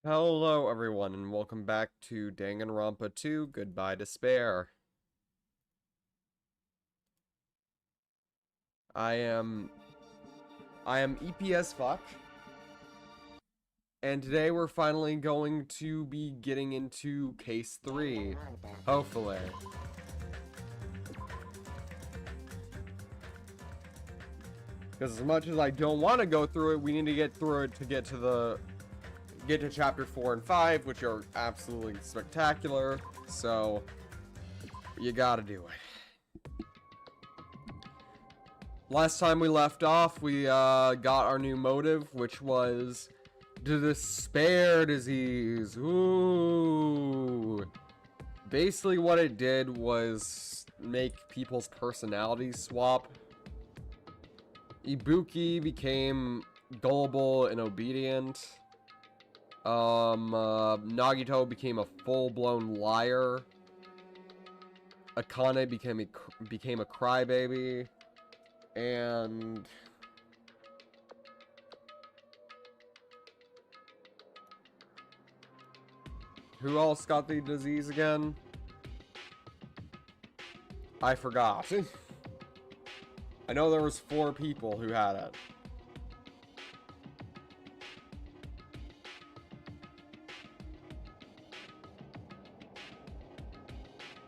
Hello everyone and welcome back to Danganronpa 2, Goodbye Despair. I am EPS Fuck, and today we're finally going to be getting into case 3, hopefully. Because as much as I don't want to go through it, we need to get through it to get to chapter 4 and 5, which are absolutely spectacular, so you gotta do it. Last time we left off, we got our new motive, which was the despair disease. Ooh. Basically what it did was make people's personalities swap. Ibuki became gullible and obedient. Nagito became a full-blown liar. Akane became a crybaby. And who else got the disease again? I forgot. I know there was 4 people who had it.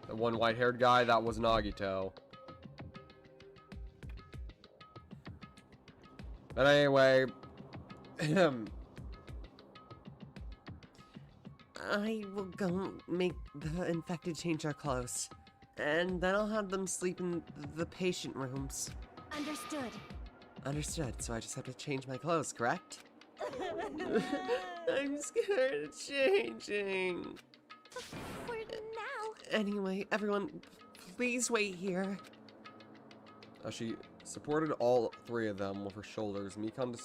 The one white-haired guy, that was Nagito. But anyway, I will go make the infected change their clothes. And then I'll have them sleep in the patient rooms. Understood. Understood, so I just have to change my clothes, correct? I'm scared of changing. For now. Anyway, everyone, please wait here. she supported all 3 of them with her shoulders. Mikan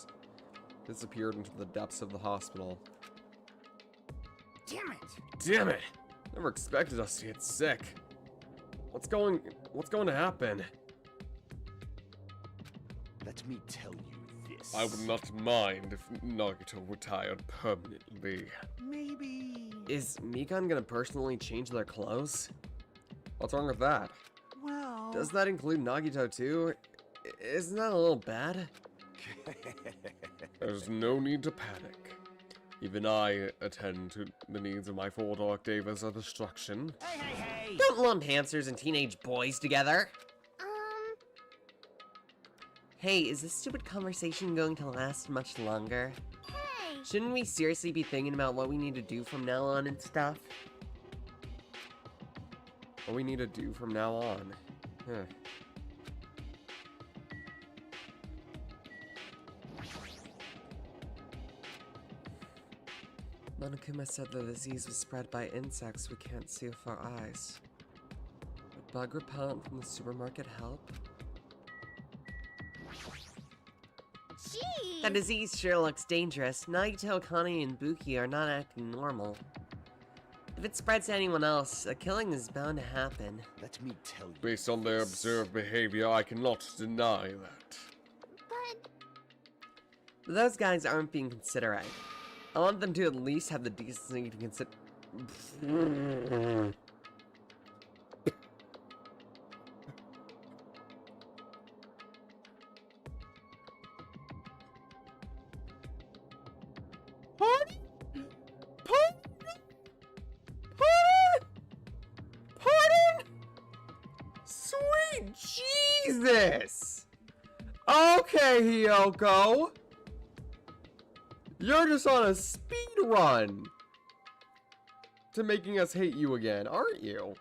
disappeared into the depths of the hospital. Damn it! Damn it! Never expected us to get sick. What's going to happen? Let me tell you this. I would not mind if Nagito retired permanently. Maybe... Is Mikan gonna personally change their clothes? What's wrong with that? Well... Does that include Nagito too? Isn't that a little bad? There's no need to panic. Even I attend to the needs of my 4 Dark Devas of destruction. Hey! Don't lump hamsters and teenage boys together. Hey, is this stupid conversation going to last much longer? Hey! Shouldn't we seriously be thinking about what we need to do from now on and stuff? What we need to do from now on? Huh. Monokuma said the disease was spread by insects we can't see with our eyes. Would bug repellent from the supermarket help? Jeez! That disease sure looks dangerous. Nagito, Akane, and Buki are not acting normal. If it spreads to anyone else, a killing is bound to happen. Let me tell you. Based on their observed behavior, I cannot deny that. But Those guys aren't being considerate. I want them to at least have the decency to consider. Pardon? Sweet Jesus! Okay, Hiyoko. You're just on a speed run to making us hate you again, aren't you?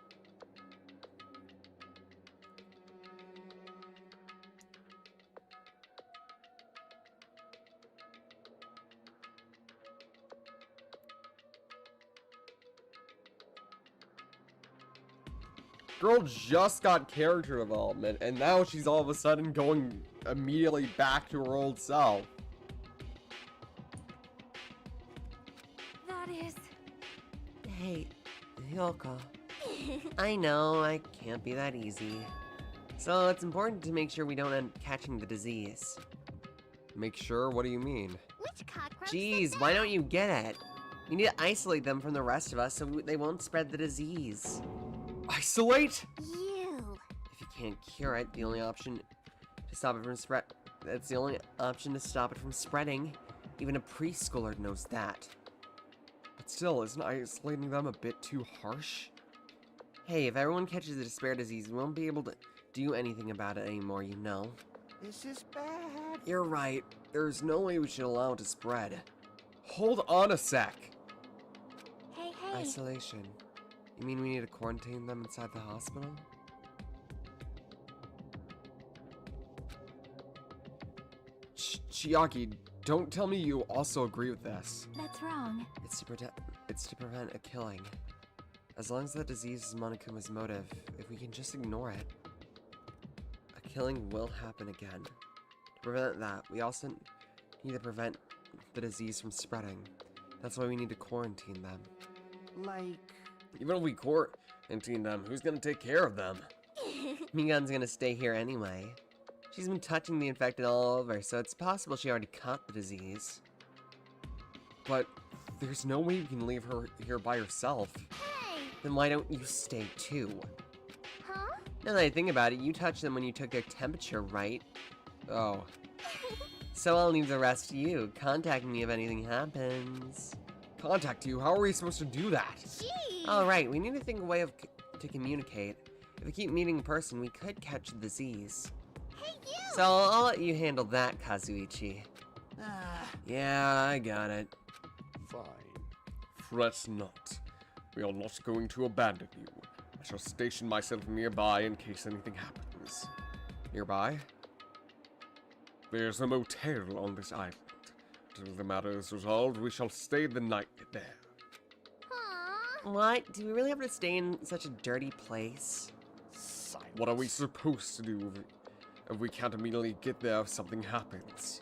Girl just got character development, and now she's all of a sudden going immediately back to her old self. that is... Hey, Hyoko. I know, I can't be that easy. So it's important to make sure we don't end up catching the disease. Make sure? What do you mean? Which cockroach Jeez, said why that? don't you get it? We need to isolate them from the rest of us so they won't spread the disease. Isolate? You. If you can't cure it, the only option to stop it from spread. That's the only option to stop it from spreading. Even a preschooler knows that. But still, isn't isolating them a bit too harsh? Hey, if everyone catches the despair disease, we won't be able to do anything about it anymore, you know. This is bad. You're right. There's no way we should allow it to spread. Hold on a sec. Hey, hey. Isolation. You mean we need to quarantine them inside the hospital? Chiaki, don't tell me you also agree with this. That's wrong. It's to prevent a killing. As long as that disease is Monokuma's motive, if we can just ignore it, a killing will happen again. To prevent that, we also need to prevent the disease from spreading. That's why we need to quarantine them. Like, Even if we quarantine them, who's gonna take care of them? Migan's gonna stay here anyway. She's been touching the infected all over, so it's possible she already caught the disease. But there's no way we can leave her here by herself. Hey. Then why don't you stay too? Huh? Now that I think about it, you touched them when you took their temperature, right? Oh. So I'll leave the rest to you. Contact me if anything happens. Contact you? How are we supposed to do that? Gee. Alright, we need to think of a way to communicate. If we keep meeting in person, we could catch the disease. Hey, you. So I'll let you handle that, Kazuichi. ah, Yeah, I got it. fine. Fret not. We are not going to abandon you. I shall station myself nearby in case anything happens. Nearby? There's a motel on this island. Till the matter is resolved, we shall stay the night there. Aw. What? Do we really have to stay in such a dirty place? Silence. What are we supposed to do if we can't immediately get there if something happens?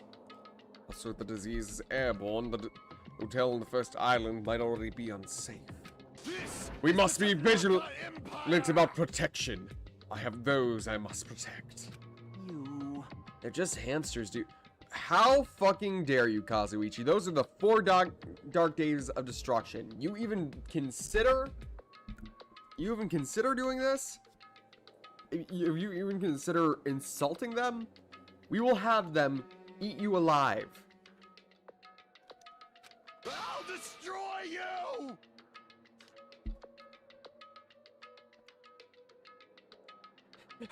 Also, if the disease is airborne, the hotel on the first island might already be unsafe. This We must be is vigilant the Empire. about protection. I have those I must protect. You. They're just hamsters, dude. How fucking dare you, Kazuichi? Those are the 4 dark days of destruction. You even consider doing this? You even consider insulting them? We will have them eat you alive. I'll destroy you.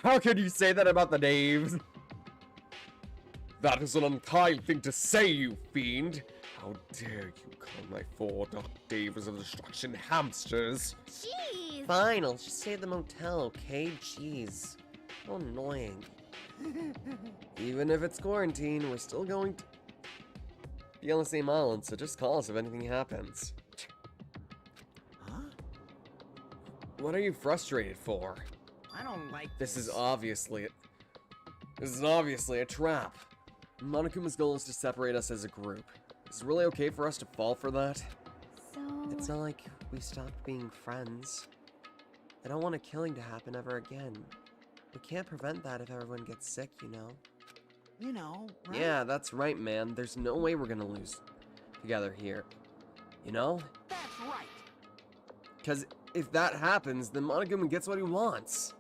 How can you say that about the Daves? That is an unkind thing to say, you fiend. How dare you call my 4 dark days of destruction hamsters? Jeez. Fine, I'll just stay at the motel, okay? Jeez. How annoying. Even if it's quarantine, we're still going to be on the same island, so just call us if anything happens. Huh? What are you frustrated for? I don't like This is obviously a trap. Monokuma's goal is to separate us as a group. Is it really okay for us to fall for that? So. It's not like we stopped being friends. I don't want a killing to happen ever again. We can't prevent that if everyone gets sick, you know? You know, right? Yeah, that's right, man. There's no way we're gonna lose together here. You know? That's right. Because if that happens, then Monokuma gets what he wants.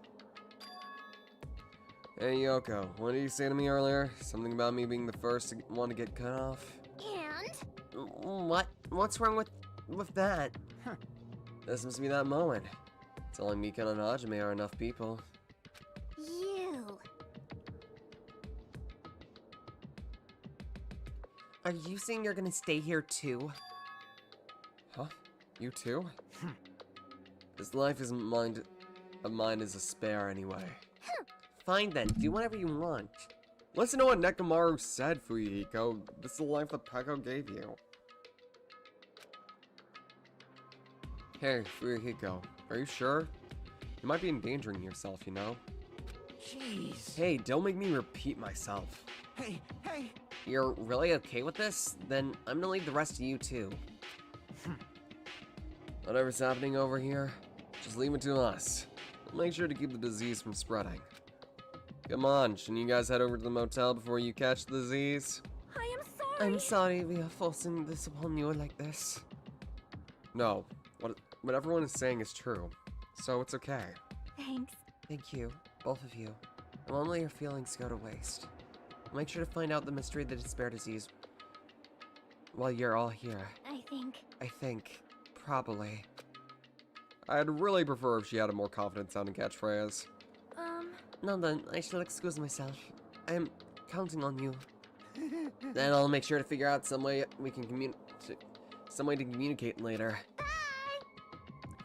Hey, Yoko, what did you say to me earlier? Something about me being the first one to get cut off? And. What? What's wrong with that? This must be that moment. It's only Mika and Hajime are enough people. You. Are you saying you're gonna stay here too? Huh? You too? This life isn't mine is a spare anyway. Fine then, do whatever you want. Listen to what Nekomaru said, Fuyuhiko. This is the life that Peko gave you. Hey, Fuyuhiko, are you sure? You might be endangering yourself, you know? Jeez. Hey, don't make me repeat myself. Hey, hey. You're really okay with this? Then I'm gonna leave the rest to you too. Whatever's happening over here, just leave it to us. We'll make sure to keep the disease from spreading. Come on, shouldn't you guys head over to the motel before you catch the disease? I am sorry. I'm sorry we are forcing this upon you like this. No, what everyone is saying is true, so it's okay. Thanks. Thank you, both of you. I won't let your feelings go to waste. I'll make sure to find out the mystery of the despair disease while you're all here. I think. Probably. I'd really prefer if she had a more confident sounding catchphrase. No, then, I shall excuse myself. I'm counting on you. Then I'll make sure to figure out some way we can communicate later.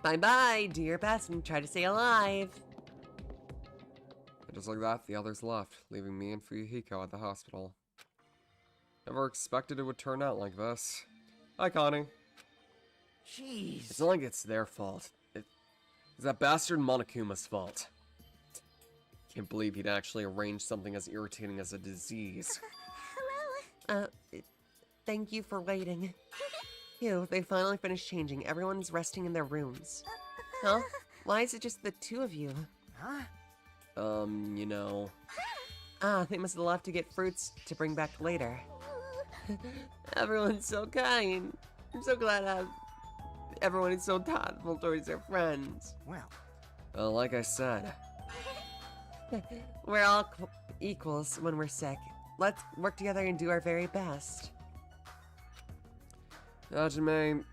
Bye-bye, do your best and try to stay alive. And just like that, the others left, leaving me and Fuyuhiko at the hospital. Never expected it would turn out like this. Hi, Connie. Jeez. It's not like it's their fault. It's that bastard Monokuma's fault. Can't believe he'd actually arrange something as irritating as a disease. Hello. Thank you for waiting. Phew, they finally finished changing. Everyone's resting in their rooms. Huh? Why is it just the two of you? Huh? You know... Ah, they must have left to get fruits to bring back later. Everyone's so kind. I'm so glad everyone is so thoughtful towards their friends. Well, like I said, We're all equals when we're sick. Let's work together and do our very best. Hajime,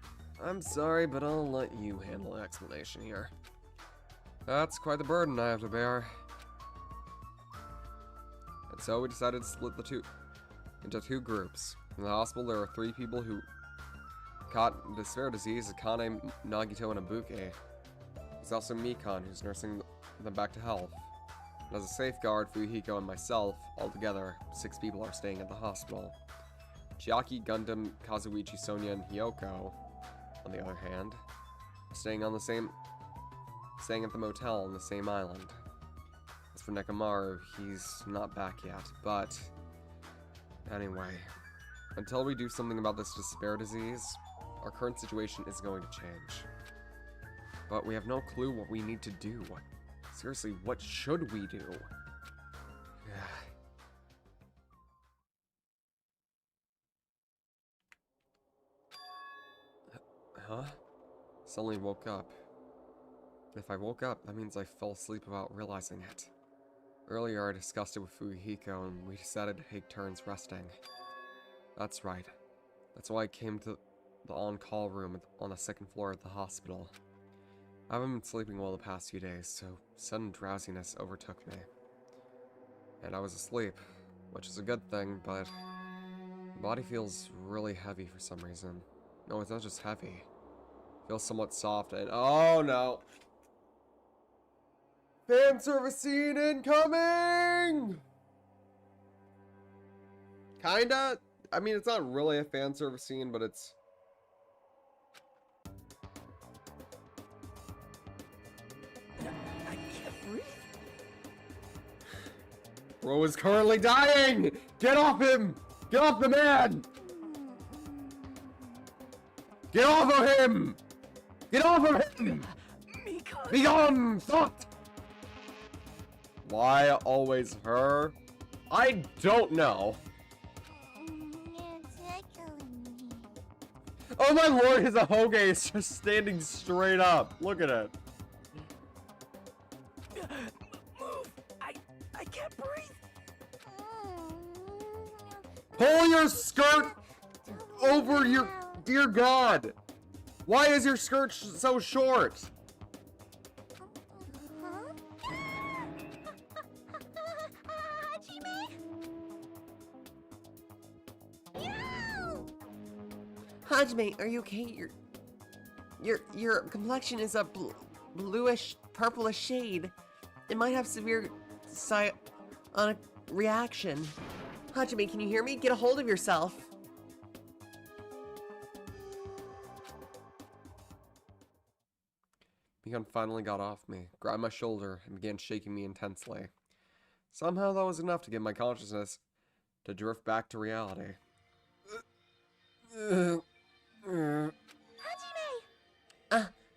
I'm sorry, but I'll let you handle the explanation here. That's quite the burden I have to bear. And so we decided to split the two into two groups. In the hospital, there are 3 people who caught despair disease: Akane, Nagito, and Ibuke. There's also Mikan, who's nursing them back to health. And as a safeguard, Fuyuhiko and myself, altogether, 6 people are staying at the hospital. Chiaki, Gundam, Kazuichi, Sonia, and Hiyoko, on the other hand, staying at the motel on the same island. As for Nekomaru, he's not back yet, but anyway, until we do something about this despair disease, our current situation is going to change. But we have no clue what we need to do. Seriously, what should we do? Huh? Suddenly woke up. If I woke up, that means I fell asleep without realizing it. Earlier, I discussed it with Fuyuhiko, and we decided to take turns resting. That's right. That's why I came to the on-call room on the 2nd floor of the hospital. I haven't been sleeping well the past few days, so sudden drowsiness overtook me. And I was asleep, which is a good thing, but my body feels really heavy for some reason. No, it's not just heavy. It feels somewhat soft and— oh no! Fan service scene incoming! Kinda. I mean, it's not really a fan service scene, but it's... I can't breathe. Bro is currently dying! Get off him! Get off the man! Get off of him! Get off of him! Mika. Be gone! Thought! Why always her? I don't know. It's tickling me. Oh my lord, his Ahoge is just standing straight up. Look at it. Move. I can't breathe. Pull your skirt over your... Dear God! Why is your skirt so short? Hajime, are you okay? Your complexion is a bluish, purplish shade. It might have severe psionic reaction. Hajime, can you hear me? Get a hold of yourself. Mikan finally got off me, grabbed my shoulder, and began shaking me intensely. Somehow that was enough to get my consciousness to drift back to reality.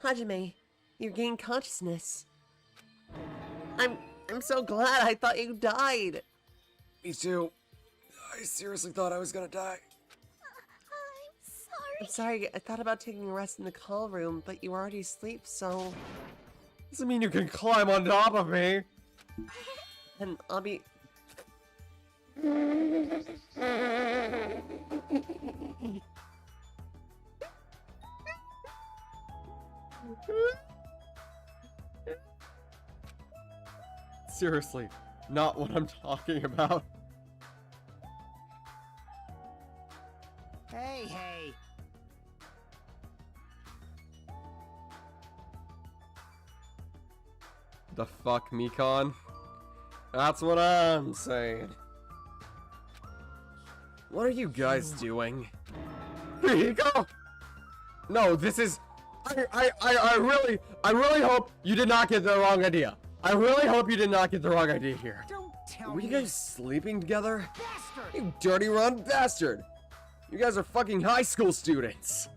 Hajime, you gained consciousness. I'm so glad. I thought you died. Me too. I seriously thought I was gonna die. I'm sorry. I'm sorry, I thought about taking a rest in the call room, but you were already asleep, so... Doesn't mean you can climb on top of me. And I'll be... Seriously, not what I'm talking about. Hey, hey. The fuck, Mikon? That's what I'm saying. What are you guys doing? Rico! No, this is... I really hope you did not get the wrong idea. I really hope you did not get the wrong idea here. Don't tell Were me. you guys sleeping together? Bastard! You dirty rotten bastard! You guys are fucking high school students!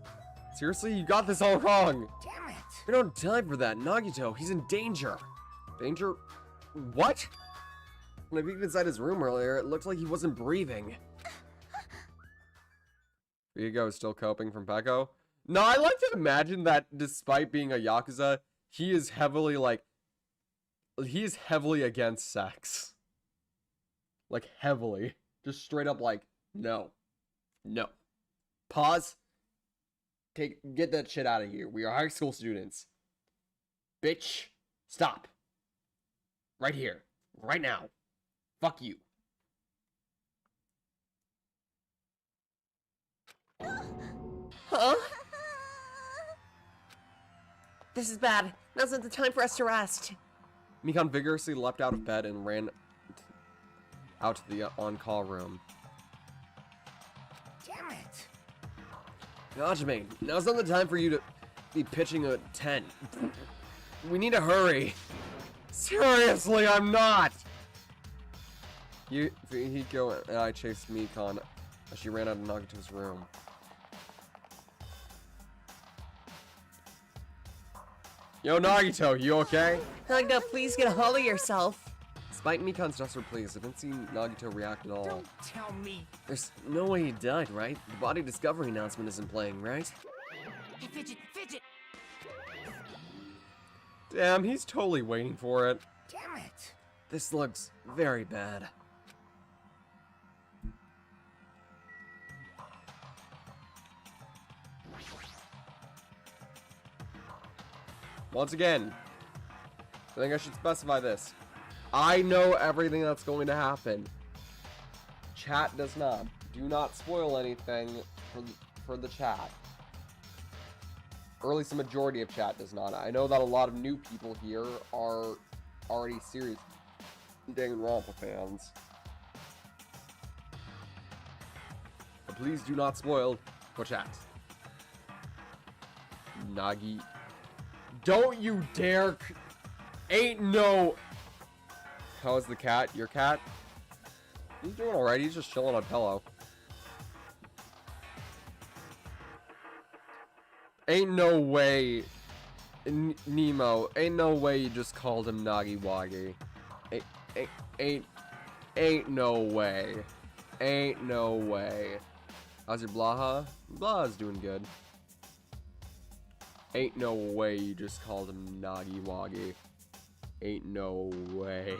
Seriously, you got this all wrong. Damn it! We don't have time for that. Nagito, he's in danger. Danger? What? When I peeked inside his room earlier, it looked like he wasn't breathing. Rigo is still coping from Peko. No, I like to imagine that despite being a Yakuza, he is heavily against sex. Like, heavily. Just straight up like, no. No. Pause. Get that shit out of here. We are high school students. Bitch. Stop. Right here. Right now. Fuck you. Huh? This is bad. Now's not the time for us to rest. Mikon vigorously leapt out of bed and ran out to the on-call room. Damn it! Najime, now's not the time for you to be pitching a tent. We need to hurry. Seriously, I'm not! Hiko and I chased Mikon as she ran out of Nagito's room. Yo, Nagito, you okay? Nagito, please get a hold of yourself. Despite Mikon's desperate pleas, I didn't see Nagito react at all. Don't tell me. There's no way he died, right? The body discovery announcement isn't playing, right? Hey, fidget, fidget! Damn, he's totally waiting for it. Damn it! This looks very bad. Once again, I think I should specify this. I know everything that's going to happen. Chat does not. Do not spoil anything for the chat. Or at least the majority of chat does not. I know that a lot of new people here are already serious Danganronpa fans. But please do not spoil for chat. Nagi. Don't you dare! Ain't no... How's the cat? Your cat? He's doing alright. He's just chilling on pillow. Ain't no way... Nemo, ain't no way you just called him Nagiwagi. Ain't no way. Ain't no way. How's your Blaha? Blaha's doing good. Ain't no way you just called him Nagiwagi. Ain't no way.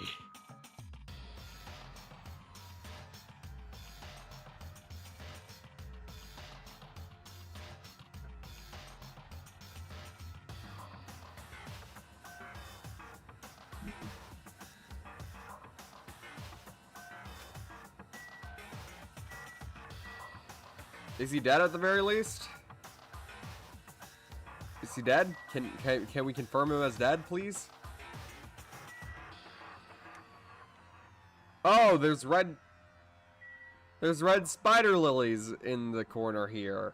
Is he dead at the very least? Is he dead? Can we confirm him as dead, please? Oh, there's red spider lilies in the corner here.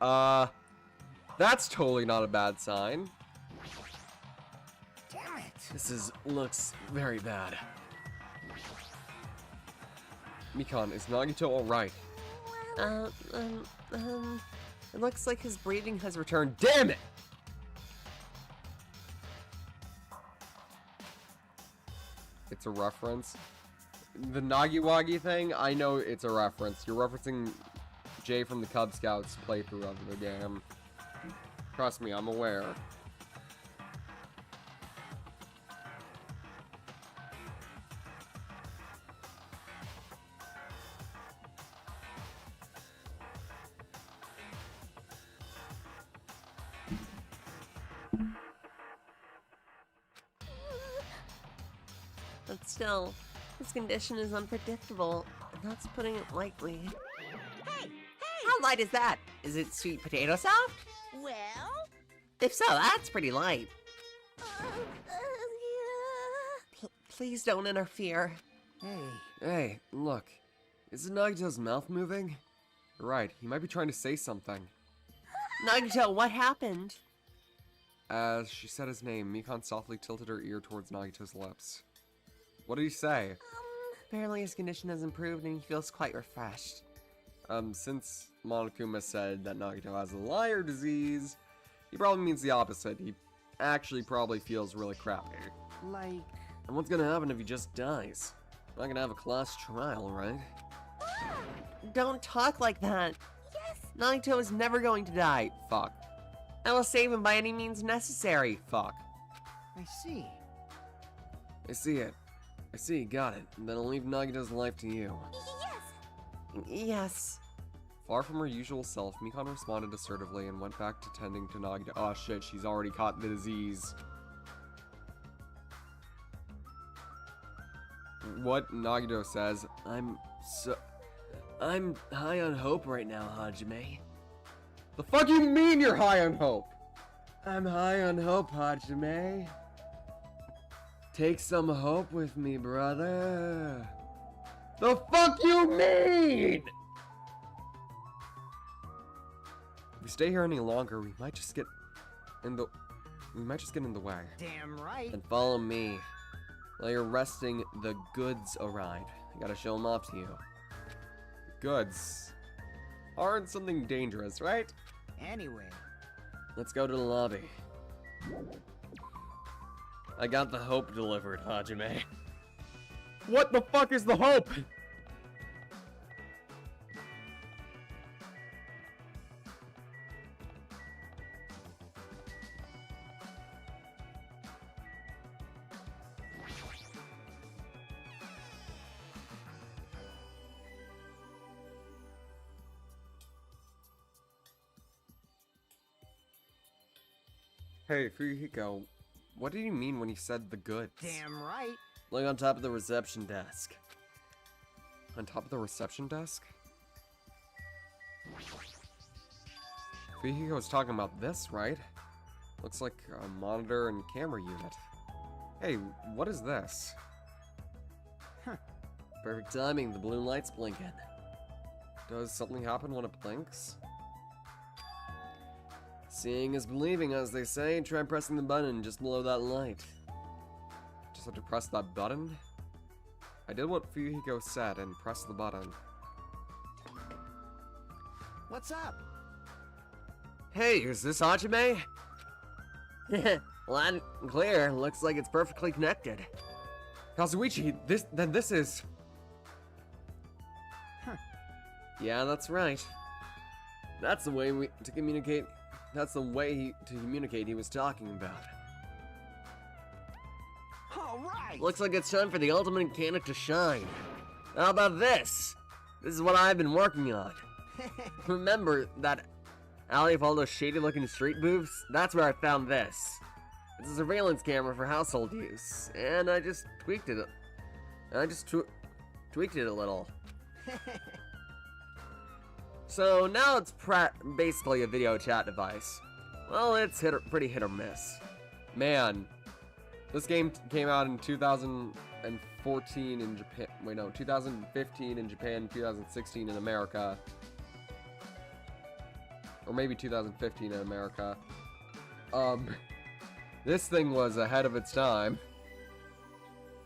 That's totally not a bad sign. Damn it! Looks very bad. Mikon, is Nagito alright? It looks like his breathing has returned. Damn it! It's a reference. The Nagiwagi thing, I know it's a reference. You're referencing Jay from the Cub Scouts playthrough of the game. Trust me, I'm aware. But still, his condition is unpredictable, and that's putting it lightly. Hey! How light is that? Is it sweet potato soft? Well? If so, that's pretty light. Yeah. Please don't interfere. Hey, look. Isn't Nagito's mouth moving? You're right, he might be trying to say something. Nagito, what happened? As she said his name, Mikan softly tilted her ear towards Nagito's lips. What did he say? Apparently his condition has improved and he feels quite refreshed. Since Monokuma said that Nagito has a liar disease, he probably means the opposite. He actually probably feels really crappy. Like... And what's gonna happen if he just dies? Not gonna have a class trial, right? Don't talk like that. Yes. Nagito is never going to die. Fuck. I will save him by any means necessary. Fuck. I see. I see it. I see, got it. Then I'll leave Nagito's life to you. Yes. Yes. Far from her usual self, Mikan responded assertively and went back to tending to Nagito. Oh shit, she's already caught the disease. What Nagito says, I'm high on hope right now, Hajime. The fuck you mean you're high on hope? I'm high on hope, Hajime. Take some hope with me, brother. The fuck you mean? If we stay here any longer, we might just get in the way. Damn right. Then follow me. While you're resting, the goods arrive. I gotta show them off to you. Goods aren't something dangerous, right? Anyway. Let's go to the lobby. I got the hope delivered, Hajime. What the fuck is the hope? Hey, Fuyuhiko, what did you mean when you said the goods? Damn right. Look on top of the reception desk. On top of the reception desk? Fuyuhiko was talking about this, right? Looks like a monitor and camera unit. Hey, what is this? Huh. Perfect timing, the blue light's blinking. Does something happen when it blinks? Seeing is believing, as they say. Try pressing the button just below that light. Just have to press that button? I did what Fuyuhiko said and pressed the button. What's up? Hey, is this Hajime? Loud and clear. Looks like it's perfectly connected. Kazuichi, this is... Huh. Yeah, that's right. That's the way to communicate. That's the way to communicate he was talking about. All right. Looks like it's time for the ultimate candidate to shine. How about this? This is what I've been working on. Remember that alley of all those shady-looking street booths? That's where I found this. It's a surveillance camera for household use, and I just tweaked it. Tweaked it a little. So now it's basically a video chat device. Well, it's pretty hit or miss. Man, this game came out in 2014 in Japan. Wait, no, 2015 in Japan, 2016 in America. Or maybe 2015 in America. This thing was ahead of its time.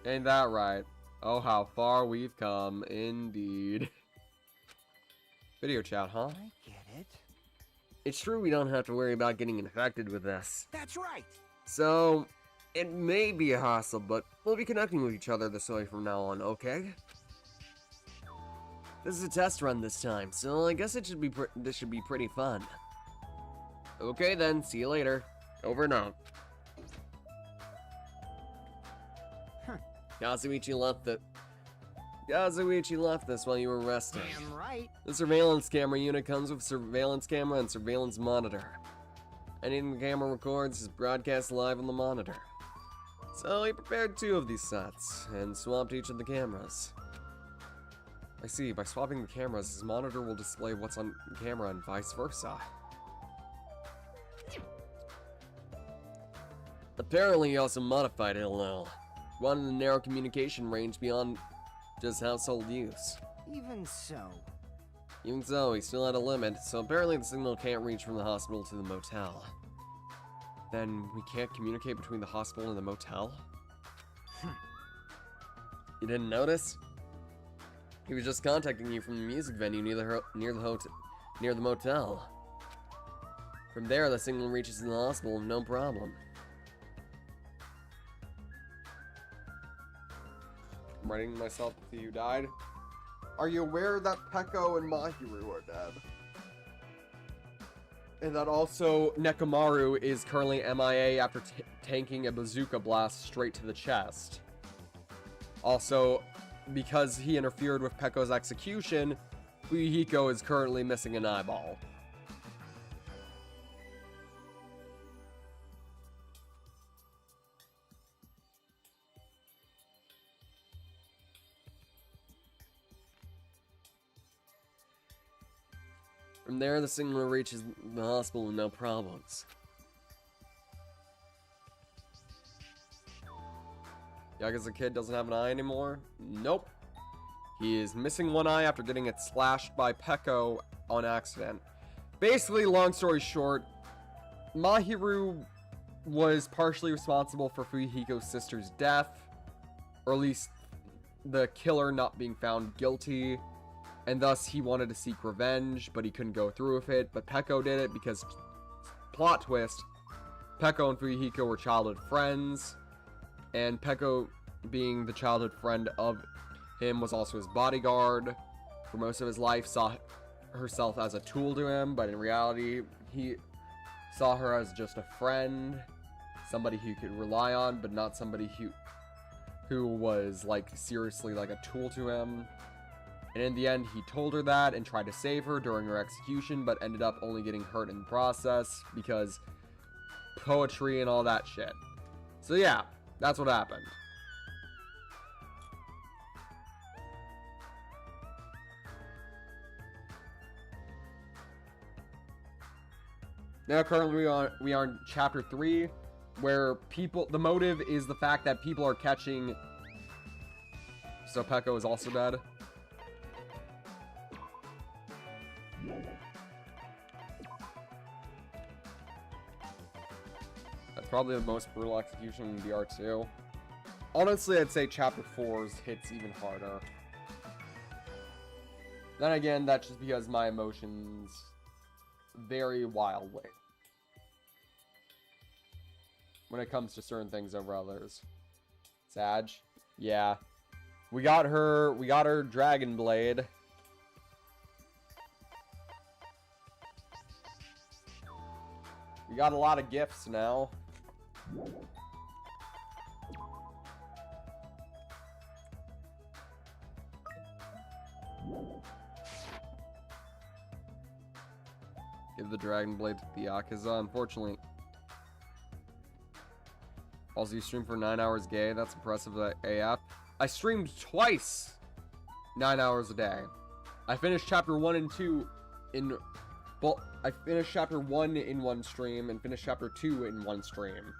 Ain't that right? Oh, how far we've come, indeed. Video chat, huh? I get it. It's true we don't have to worry about getting infected with this. That's right. So, it may be a hassle, but we'll be connecting with each other this way from now on, okay? This is a test run this time, so I guess this should be pretty fun. Okay then, see you later. Over and out. Kazuichi left this while you were resting. Damn right. The surveillance camera unit comes with surveillance camera and surveillance monitor. Anything the camera records is broadcast live on the monitor. So he prepared 2 of these sets and swapped each of the cameras. I see, by swapping the cameras, his monitor will display what's on camera and vice versa. Apparently he also modified it a little. Wanted a narrow communication range beyond just household use. Even so. Even so, he still had a limit, so apparently the signal can't reach from the hospital to the motel. Then we can't communicate between the hospital and the motel? You didn't notice? He was just contacting you from the music venue near the motel. From there, the signal reaches the hospital, no problem. I'm writing myself to see who died. Are you aware that Peko and Mahiru are dead? And that also Nekomaru is currently MIA after tanking a bazooka blast straight to the chest. Also, because he interfered with Peko's execution, Fuyuhiko is currently missing an eyeball. From there, the signal reaches the hospital with no problems. Yaga's kid doesn't have an eye anymore? Nope. He is missing one eye after getting it slashed by Peko on accident. Basically, long story short, Mahiru was partially responsible for Fuyuhiko's sister's death, or at least the killer not being found guilty, and thus he wanted to seek revenge, but he couldn't go through with it. But Peko did it because, plot twist, Peko and Fuyuhiko were childhood friends, and Peko, being the childhood friend of him, was also his bodyguard for most of his life, saw herself as a tool to him, but in reality, he saw her as just a friend, somebody he could rely on, but not somebody who was, like, seriously, like, a tool to him. And in the end, he told her that and tried to save her during her execution, but ended up only getting hurt in the process because poetry and all that shit. So yeah, that's what happened. Now currently we are in chapter 3, where the motive is the fact that people are catching. So Peko is also dead. That's probably the most brutal execution in DR2. Honestly, I'd say chapter 4's hits even harder. Then again, that's just because my emotions vary wildly when it comes to certain things over others. Sag? Yeah. We got her Dragon Blade. We got a lot of gifts now. Give the Dragon Blade to the Yakuza, unfortunately. Also, you streamed for 9 hours gay. That's impressive AF. I streamed twice 9 hours a day. I finished chapter 1 and 2 in... Well, I finished chapter 1 in one stream and finished chapter 2 in one stream.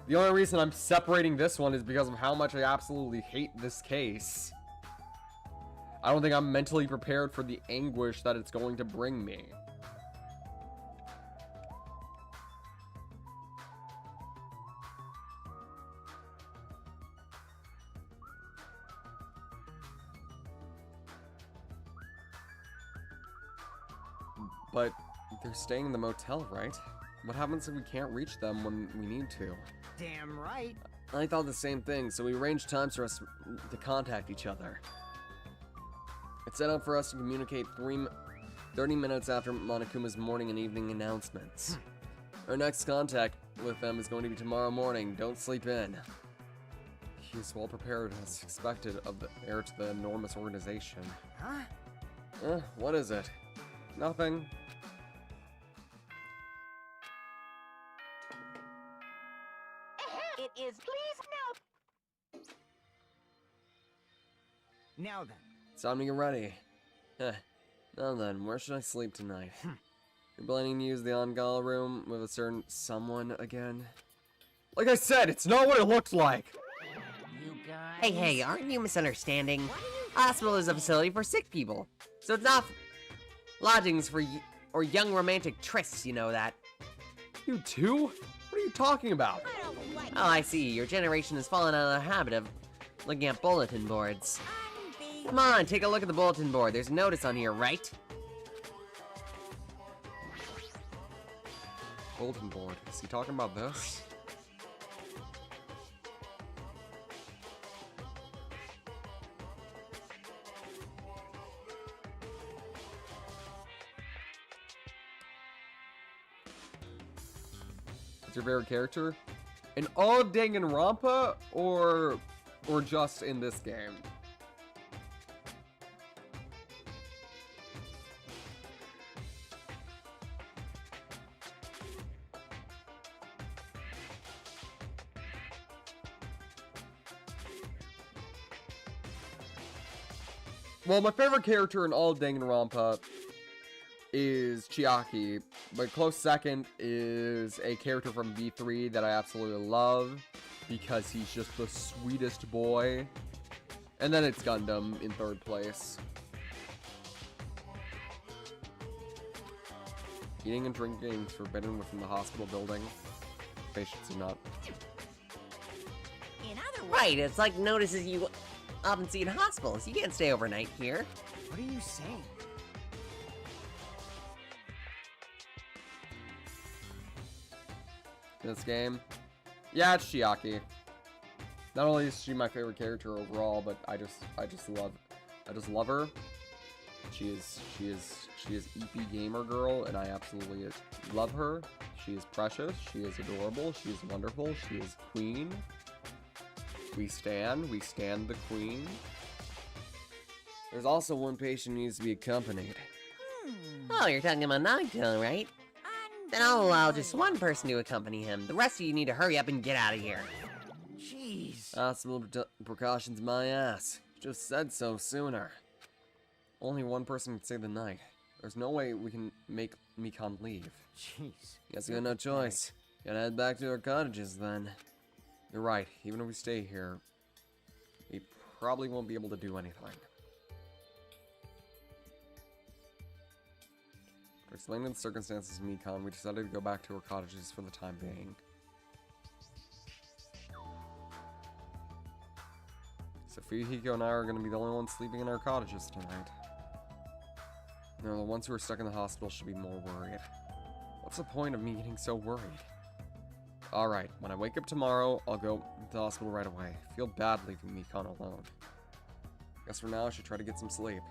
The only reason I'm separating this one is because of how much I absolutely hate this case. I don't think I'm mentally prepared for the anguish that it's going to bring me. But they're staying in the motel, right? What happens if we can't reach them when we need to? Damn right. I thought the same thing, so we arranged times for us to contact each other. It's set up for us to communicate 30 minutes after Monokuma's morning and evening announcements. Our next contact with them is going to be tomorrow morning. Don't sleep in. He is well prepared as expected of the heir to the enormous organization. Huh? What is it? Nothing. It is please Now then. It's time to get ready. Now then, where should I sleep tonight? You're planning to use the on-gala room with a certain someone again? Like I said, it's not what it looked like. You guys. Hey, aren't you misunderstanding? Hospital is a facility for sick people, so it's not lodgings for or young romantic trysts, you know that. You too? What are you talking about? I don't like Oh, I see. Your generation has fallen out of the habit of looking at bulletin boards. Come on, take a look at the bulletin board. There's a notice on here, right? Bulletin board. Is he talking about this? What's your favorite character? In all of Danganronpa or just in this game? Well, my favorite character in all of Danganronpa is Chiaki. My close second is a character from V3 that I absolutely love because he's just the sweetest boy. And then it's Gundam in third place. Eating and drinking is forbidden within the hospital building. Patients do not. In other words, Right, it's like notices you often see in hospitals. You can't stay overnight here. What are you saying? In this game. Yeah, it's Chiaki. Not only is she my favorite character overall, but I just love her. She is EP gamer girl, and I absolutely love her. She is precious. She is adorable. She is wonderful. She is queen. We stand the queen. There's also one patient who needs to be accompanied. Oh, you're talking about Nagito, right? Then I'll allow just one person to accompany him. The rest of you need to hurry up and get out of here. Jeez. Hospital precautions, my ass. Just said so sooner. Only one person can stay the night. There's no way we can make Mikan leave. Jeez. Guess we got no choice. Gotta head back to our cottages then. You're right. Even if we stay here, we probably won't be able to do anything. To explain the circumstances of Mikan, we decided to go back to our cottages for the time being. So Fuyuhiko and I are going to be the only ones sleeping in our cottages tonight. No, the ones who are stuck in the hospital should be more worried. What's the point of me getting so worried? Alright, when I wake up tomorrow, I'll go to the hospital right away. I feel bad leaving Mikan alone. Guess for now I should try to get some sleep.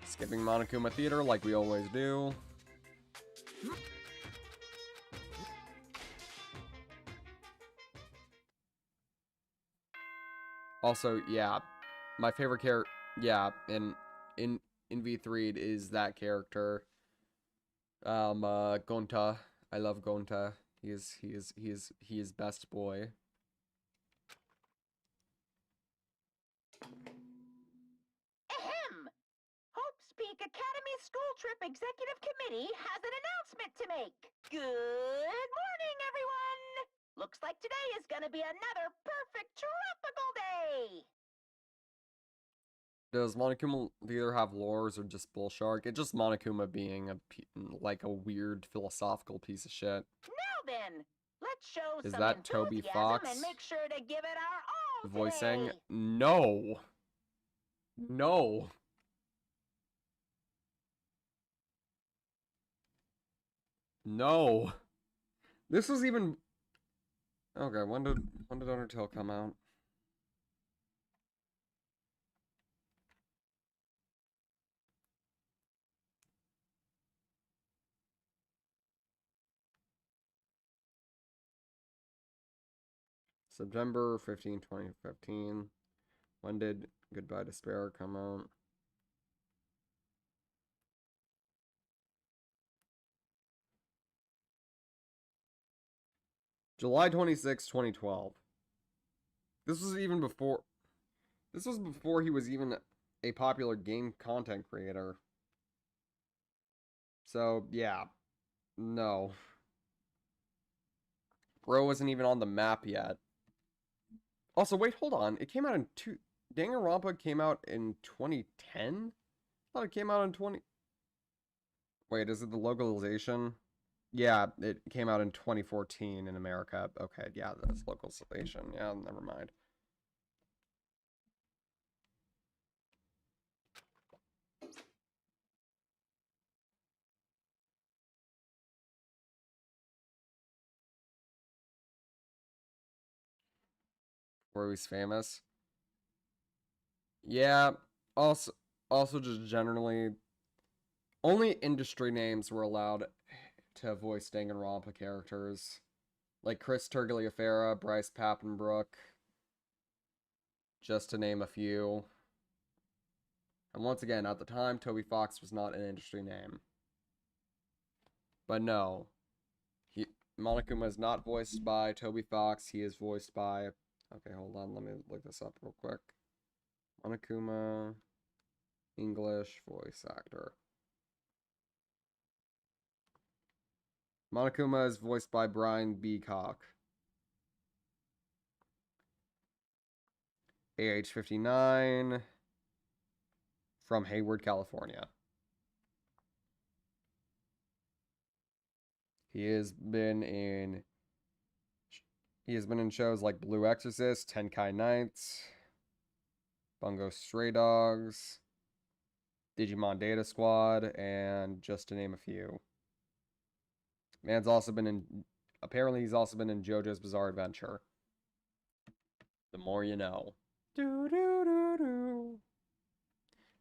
Skipping Monokuma Theater like we always do. Also, yeah, my favorite character, yeah, in V3 it is that character. Gonta. I love Gonta. He is best boy. Ahem! Hope's Peak Academy School Trip Executive Committee has an announcement to make. Good morning, everyone! Looks like today is gonna be another perfect tropical day! Does Monokuma either have lores or just Bullshark? It's just Monokuma being like a weird philosophical piece of shit. Now then, let's show Is some that Toby enthusiasm Fox and make sure to give it our all voicing? today. No. No. No. This was even... Okay, when did Undertale come out? September 15, 2015. When did Goodbye Despair come out? July 26, 2012. This was even before... This was before he was even a popular game content creator. So, yeah. No. Bro wasn't even on the map yet. Also, wait, hold on. It came out in Danganronpa came out in 2010? I thought it came out in 20... Wait, is it the localization? Yeah, it came out in 2014 in America. Okay, yeah, that's localization. Yeah, never mind. Where he's famous. Yeah, also just generally, only industry names were allowed to voice Danganronpa characters. Like Chris Tergliafera, Bryce Papenbrook, just to name a few. And once again, at the time, Toby Fox was not an industry name. But no, Monokuma is not voiced by Toby Fox. He is voiced by... Okay, hold on. Let me look this up real quick. Monokuma, English voice actor. Monokuma is voiced by Brian B. Cock. age 59, from Hayward, California. He has been in shows like Blue Exorcist, Tenkai Nights, Bungo Stray Dogs, Digimon Data Squad, and just to name a few. Man's also been in... Apparently he's also been in JoJo's Bizarre Adventure. The more you know. I'm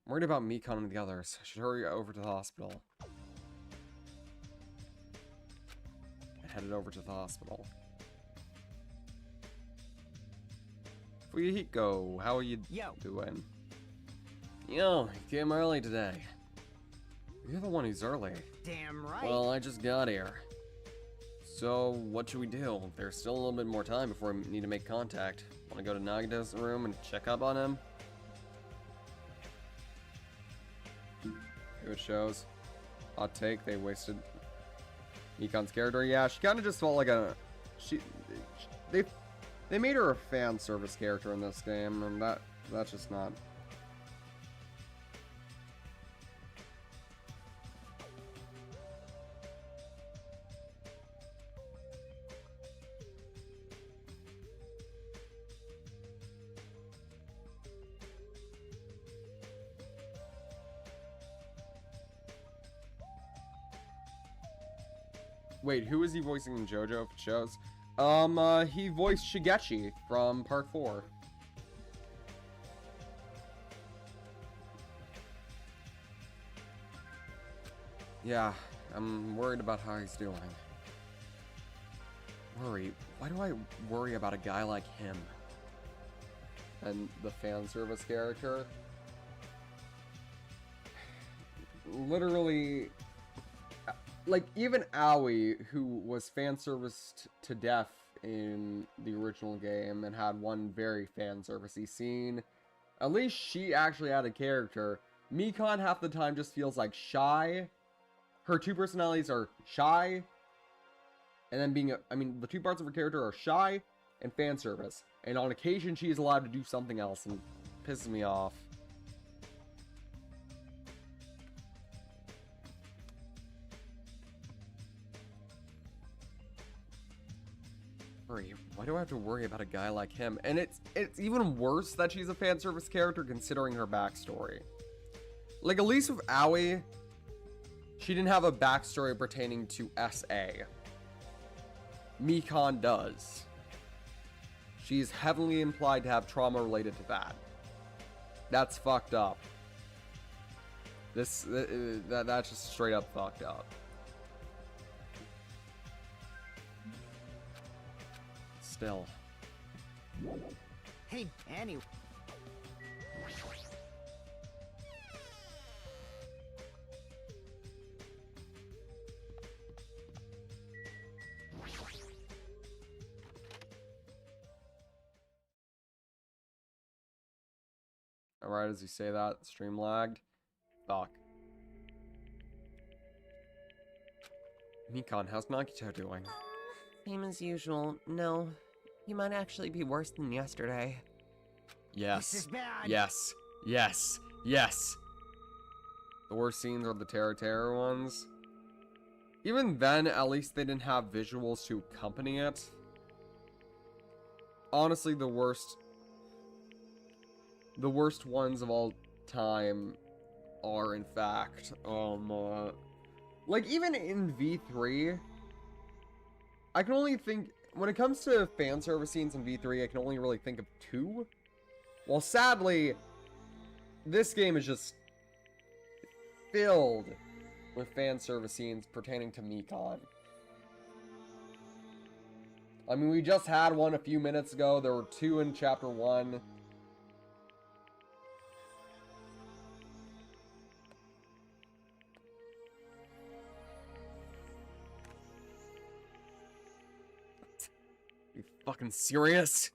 worried about Mikon and the others. I should hurry over to the hospital. I headed over to the hospital. Fuyuhiko, how are you doing? Yo, you came early today. You're the one who's early. Damn right. Well, I just got here. So, what should we do? There's still a little bit more time before we need to make contact. Want to go to Nagato's room and check up on him? Here it shows. Hot take, they wasted Mikon's character. Yeah, she kind of just felt like a... They made her a fan service character in this game, and that's just not... Wait, who is he voicing in JoJo if it shows? He voiced Shigechi from Part 4. Yeah, I'm worried about how he's doing. Worry? Why do I worry about a guy like him? And the fan service character? Literally... Like, even Aoi, who was fan serviced to death in the original game and had one very fan servicey scene, at least she actually had a character. Mikon half the time just feels like shy. Her two personalities are shy, and then being the two parts of her character are shy and fan service. And on occasion, she is allowed to do something else, and it pisses me off. Why do I have to worry about a guy like him? And it's even worse that she's a fan service character considering her backstory. Like, at least with Aoi, she didn't have a backstory pertaining to SA. Mikon does. She's heavily implied to have trauma related to that. That's fucked up. That's just straight up fucked up. Still. Hey, anyway. Alright, as you say that, stream lagged. Fuck. Mikon, how's Nagito doing? Same as usual. No, he might actually be worse than yesterday. Yes. This is bad. Yes. Yes. Yes. The worst scenes are the terror ones. Even then, at least they didn't have visuals to accompany it. Honestly, the worst ones of all time are, in fact, like, even in V3, I can only think, when it comes to fan service scenes in V3, I can only really think of two. Well, sadly, this game is just filled with fan service scenes pertaining to Mikon. I mean, we just had one a few minutes ago. There were two in Chapter 1. You fucking serious?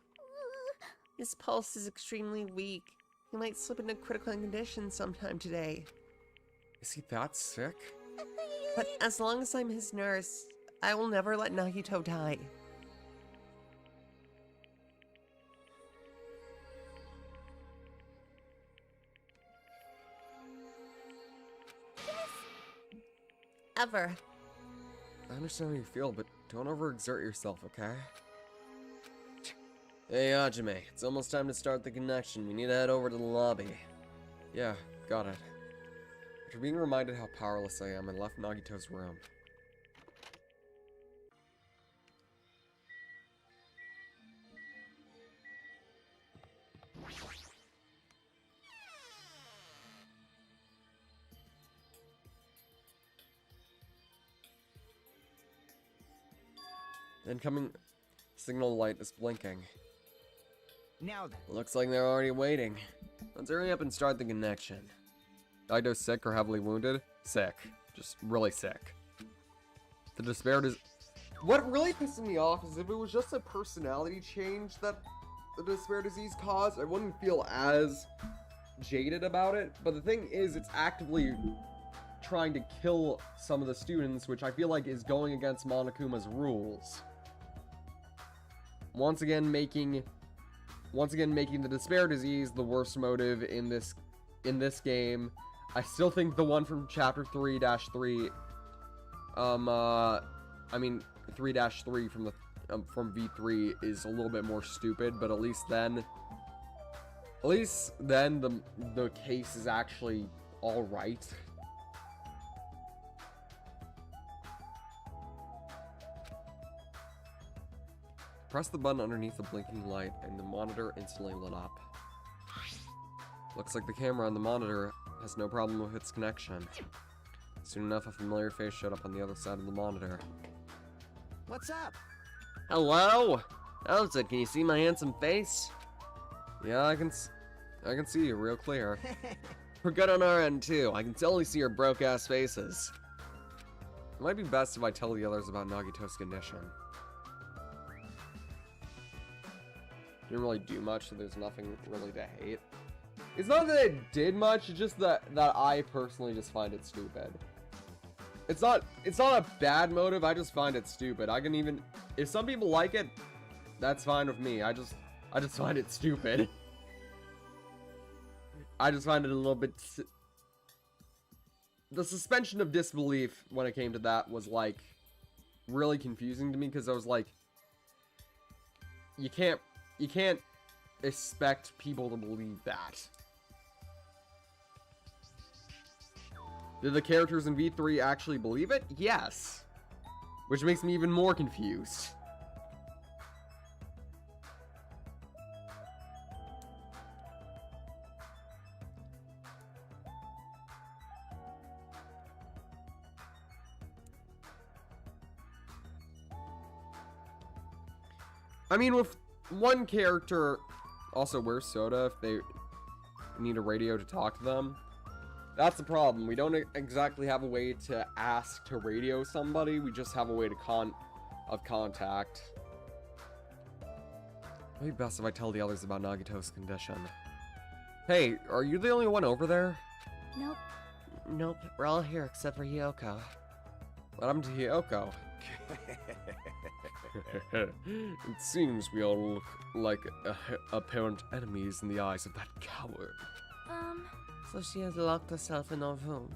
His pulse is extremely weak. He might slip into critical condition sometime today. Is he that sick? But as long as I'm his nurse, I will never let Nagito die. Ever. I understand how you feel, but don't overexert yourself, okay? Hey, Hajime, it's almost time to start the connection. We need to head over to the lobby. Yeah, got it. After being reminded how powerless I am, I left Nagito's room. The incoming signal light is blinking. Now then. Looks like they're already waiting. Let's hurry up and start the connection. Nagito's sick or heavily wounded? Sick. Just really sick. The despair is... What really pisses me off is if it was just a personality change that the despair disease caused, I wouldn't feel as jaded about it. But the thing is, it's actively trying to kill some of the students, which I feel like is going against Monokuma's rules. Once again making the despair disease the worst motive in this game. I still think the one from chapter 3-3 I mean 3-3 from the from V3 is a little bit more stupid, but at least then the case is actually all right. Press the button underneath the blinking light, and the monitor instantly lit up. Looks like the camera on the monitor has no problem with its connection. Soon enough, a familiar face showed up on the other side of the monitor. What's up? Hello? How's it? Can you see my handsome face? Yeah, I can see you real clear. We're good on our end too. I can totally see your broke-ass faces. It might be best if I tell the others about Nagito's condition. Didn't really do much, so there's nothing really to hate. It's not that it did much, it's just that I personally just find it stupid. It's not a bad motive, I just find it stupid. I can even, if some people like it, that's fine with me. I just find it stupid. I just find it a little bit... The suspension of disbelief when it came to that was, like, really confusing to me, because I was like, you can't expect people to believe that. Did the characters in V3 actually believe it? Yes. Which makes me even more confused. I mean, with one character, also where's Soda if they need a radio to talk to them? That's the problem. We don't exactly have a way to ask to radio somebody. We just have a way to contact. Maybe best if I tell the others about Nagito's condition. Hey, are you the only one over there? Nope. Nope, we're all here except for Hiyoko. What happened to Hiyoko? It seems we all look like apparent enemies in the eyes of that coward. So she has locked herself in her room.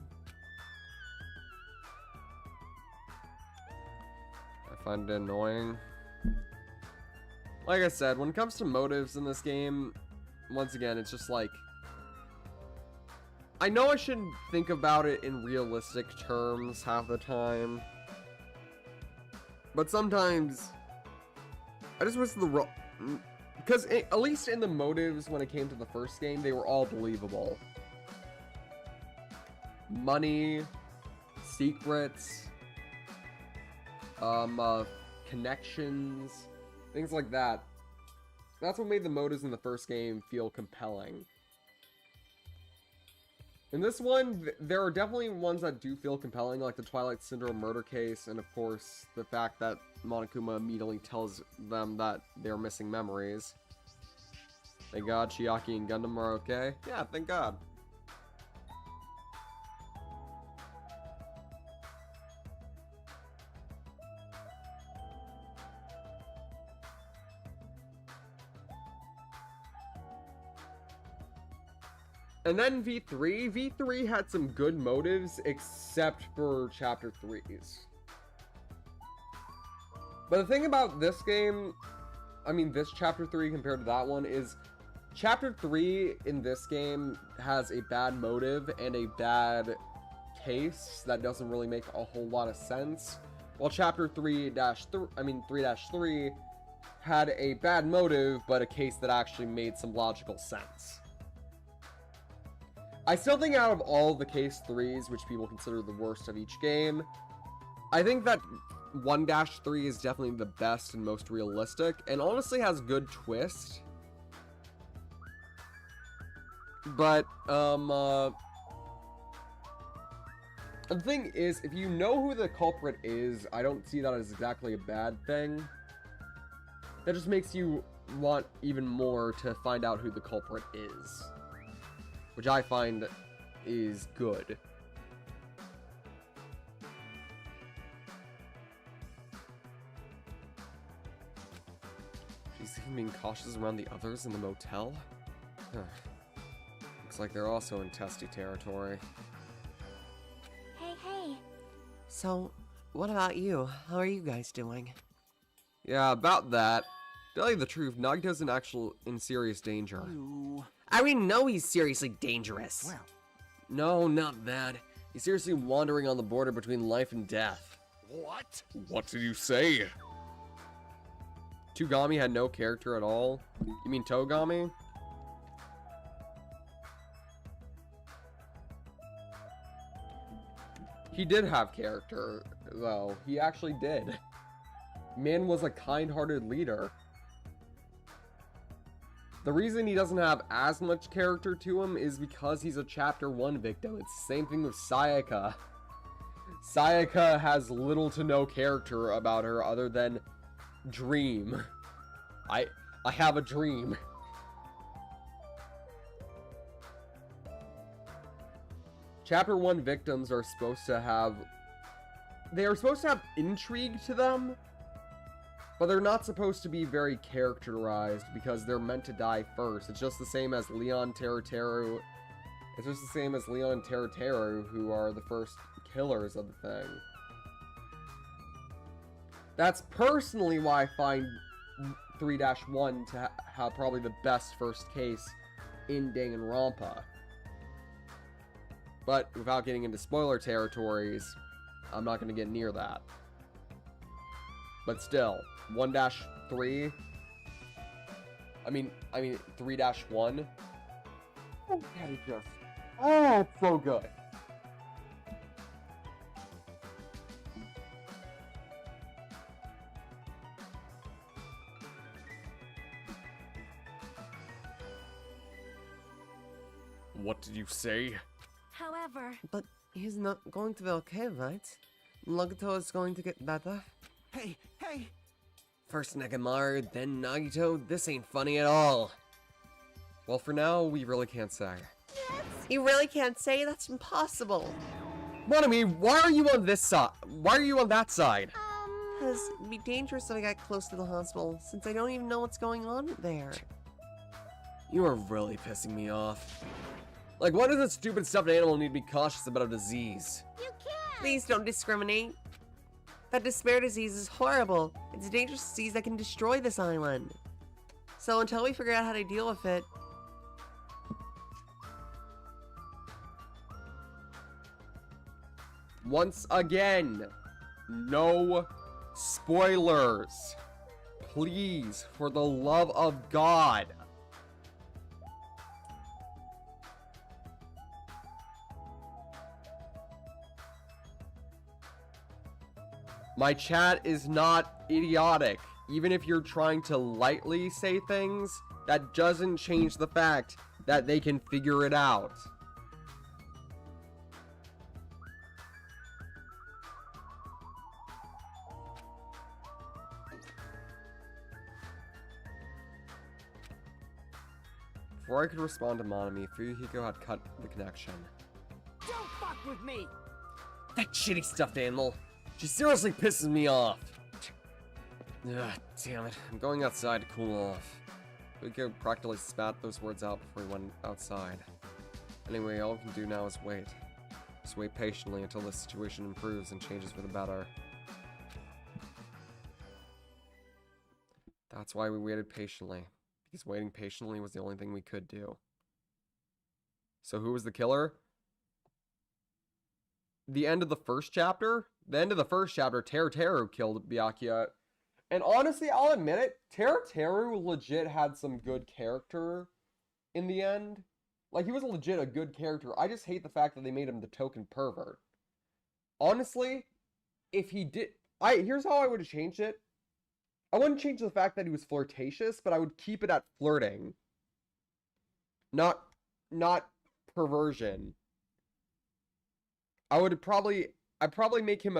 I find it annoying. Like I said, when it comes to motives in this game, once again, it's just like... I know I shouldn't think about it in realistic terms half the time. But sometimes... I just wish the... Because at least in the motives when it came to the first game, they were all believable. Money, secrets, connections, things like that. That's what made the motives in the first game feel compelling. In this one, there are definitely ones that do feel compelling, like the Twilight Syndrome murder case, and of course, the fact that Monokuma immediately tells them that they're missing memories. Thank God Chiaki and Gundam are okay. Yeah, thank God. And then V3. V3 had some good motives, except for Chapter 3's. But the thing about this game, I mean this Chapter 3 compared to that one, is Chapter 3 in this game has a bad motive and a bad case that doesn't really make a whole lot of sense. While Chapter 3-3 had a bad motive, but a case that actually made some logical sense. I still think out of all the Case 3s, which people consider the worst of each game, I think that 1-3 is definitely the best and most realistic, and honestly has good twist. But, the thing is, if you know who the culprit is, I don't see that as exactly a bad thing. That just makes you want even more to find out who the culprit is. Which I find is good. She's even being cautious around the others in the motel? Huh. Looks like they're also in testy territory. Hey. So, what about you? How are you guys doing? Yeah, about that. To tell you the truth, Nagito's in serious danger. I already know he's seriously dangerous. Well, No, not that. He's seriously wandering on the border between life and death. what? What did you say? Tugami had no character at all? You mean Togami? He did have character, though. He actually did. Man was a kind-hearted leader. The reason he doesn't have as much character to him is because he's a Chapter 1 victim. It's the same thing with Sayaka. Sayaka has little to no character about her other than dream. I have a dream. Chapter 1 victims are supposed to have... They are supposed to have intrigue to them, but they're not supposed to be very characterized because they're meant to die first. It's just the same as Leon Teruteru. It's just the same as Leon and Teruteru, who are the first killers of the thing. That's personally why I find 3-1 to have probably the best first case in Danganronpa. But without getting into spoiler territories, I'm not going to get near that. But still, 1-3. I mean 3-1. Oh, that is just... Oh, it's so good. What did you say? However, But he's not going to be okay, right? Nagito is going to get better. Hey, hey! First Nekomaru, then Nagito. This ain't funny at all. Well, for now, we really can't say. You really can't say? That's impossible. Monami, why are you on this side? Why are you on that side? Because it'd be dangerous if I got close to the hospital, since I don't even know what's going on there. You are really pissing me off. Like, why does a stupid stuffed animal need to be cautious about a disease? You can't! Please don't discriminate. That despair disease is horrible. It's a dangerous disease that can destroy this island. So until we figure out how to deal with it, Once again, no spoilers. Please, for the love of God. My chat is not idiotic. Even if you're trying to lightly say things, that doesn't change the fact that they can figure it out. Before I could respond to Monami, Fuyuhiko had cut the connection. Don't fuck with me! That shitty stuffed animal. She seriously pisses me off. Ugh, damn it. I'm going outside to cool off. Fuyuhiko practically spat those words out before he went outside. Anyway, all we can do now is wait. Just wait patiently until the situation improves and changes for the better. That's why we waited patiently. Because waiting patiently was the only thing we could do. So who was the killer? The end of the first chapter? The end of the first chapter, Teru killed Byakuya. And honestly, I'll admit it, Teru legit had some good character in the end. Like, he was legit a good character. I just hate the fact that they made him the token pervert. Honestly, if he did... Here's how I would have changed it. I wouldn't change the fact that he was flirtatious, but I would keep it at flirting. Not perversion. I'd probably make him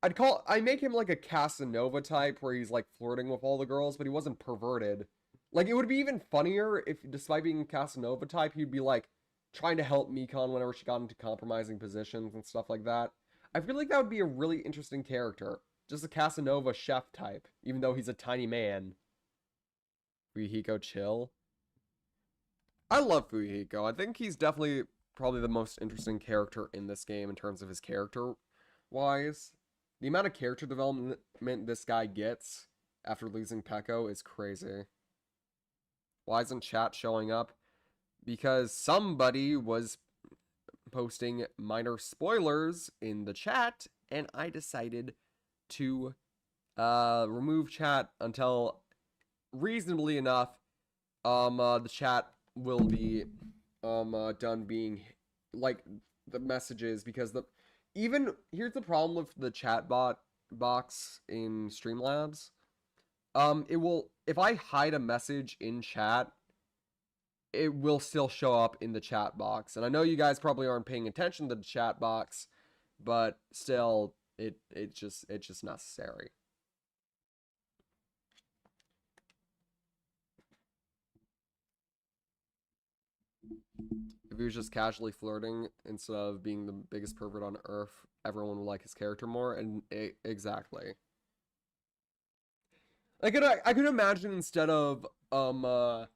I'd make him like a Casanova type where he's like flirting with all the girls, but he wasn't perverted. Like, it would be even funnier if, despite being a Casanova type, he'd be like trying to help Mikon whenever she got into compromising positions and stuff like that. I feel like that would be a really interesting character. Just a Casanova chef type, even though he's a tiny man. Fuyuhiko chill. I love Fuyuhiko. I think he's definitely probably the most interesting character in this game in terms of his character-wise. The amount of character development this guy gets after losing Peko is crazy. Why isn't chat showing up? Because somebody was posting minor spoilers in the chat, and I decided to remove chat until reasonably enough the chat will be done being like the messages, because here's the problem with the chat box in Streamlabs. It will, if I hide a message in chat, it will still show up in the chat box. And I know you guys probably aren't paying attention to the chat box, but still it's just necessary. If he was just casually flirting instead of being the biggest pervert on earth, everyone would like his character more. And exactly. I could imagine instead of the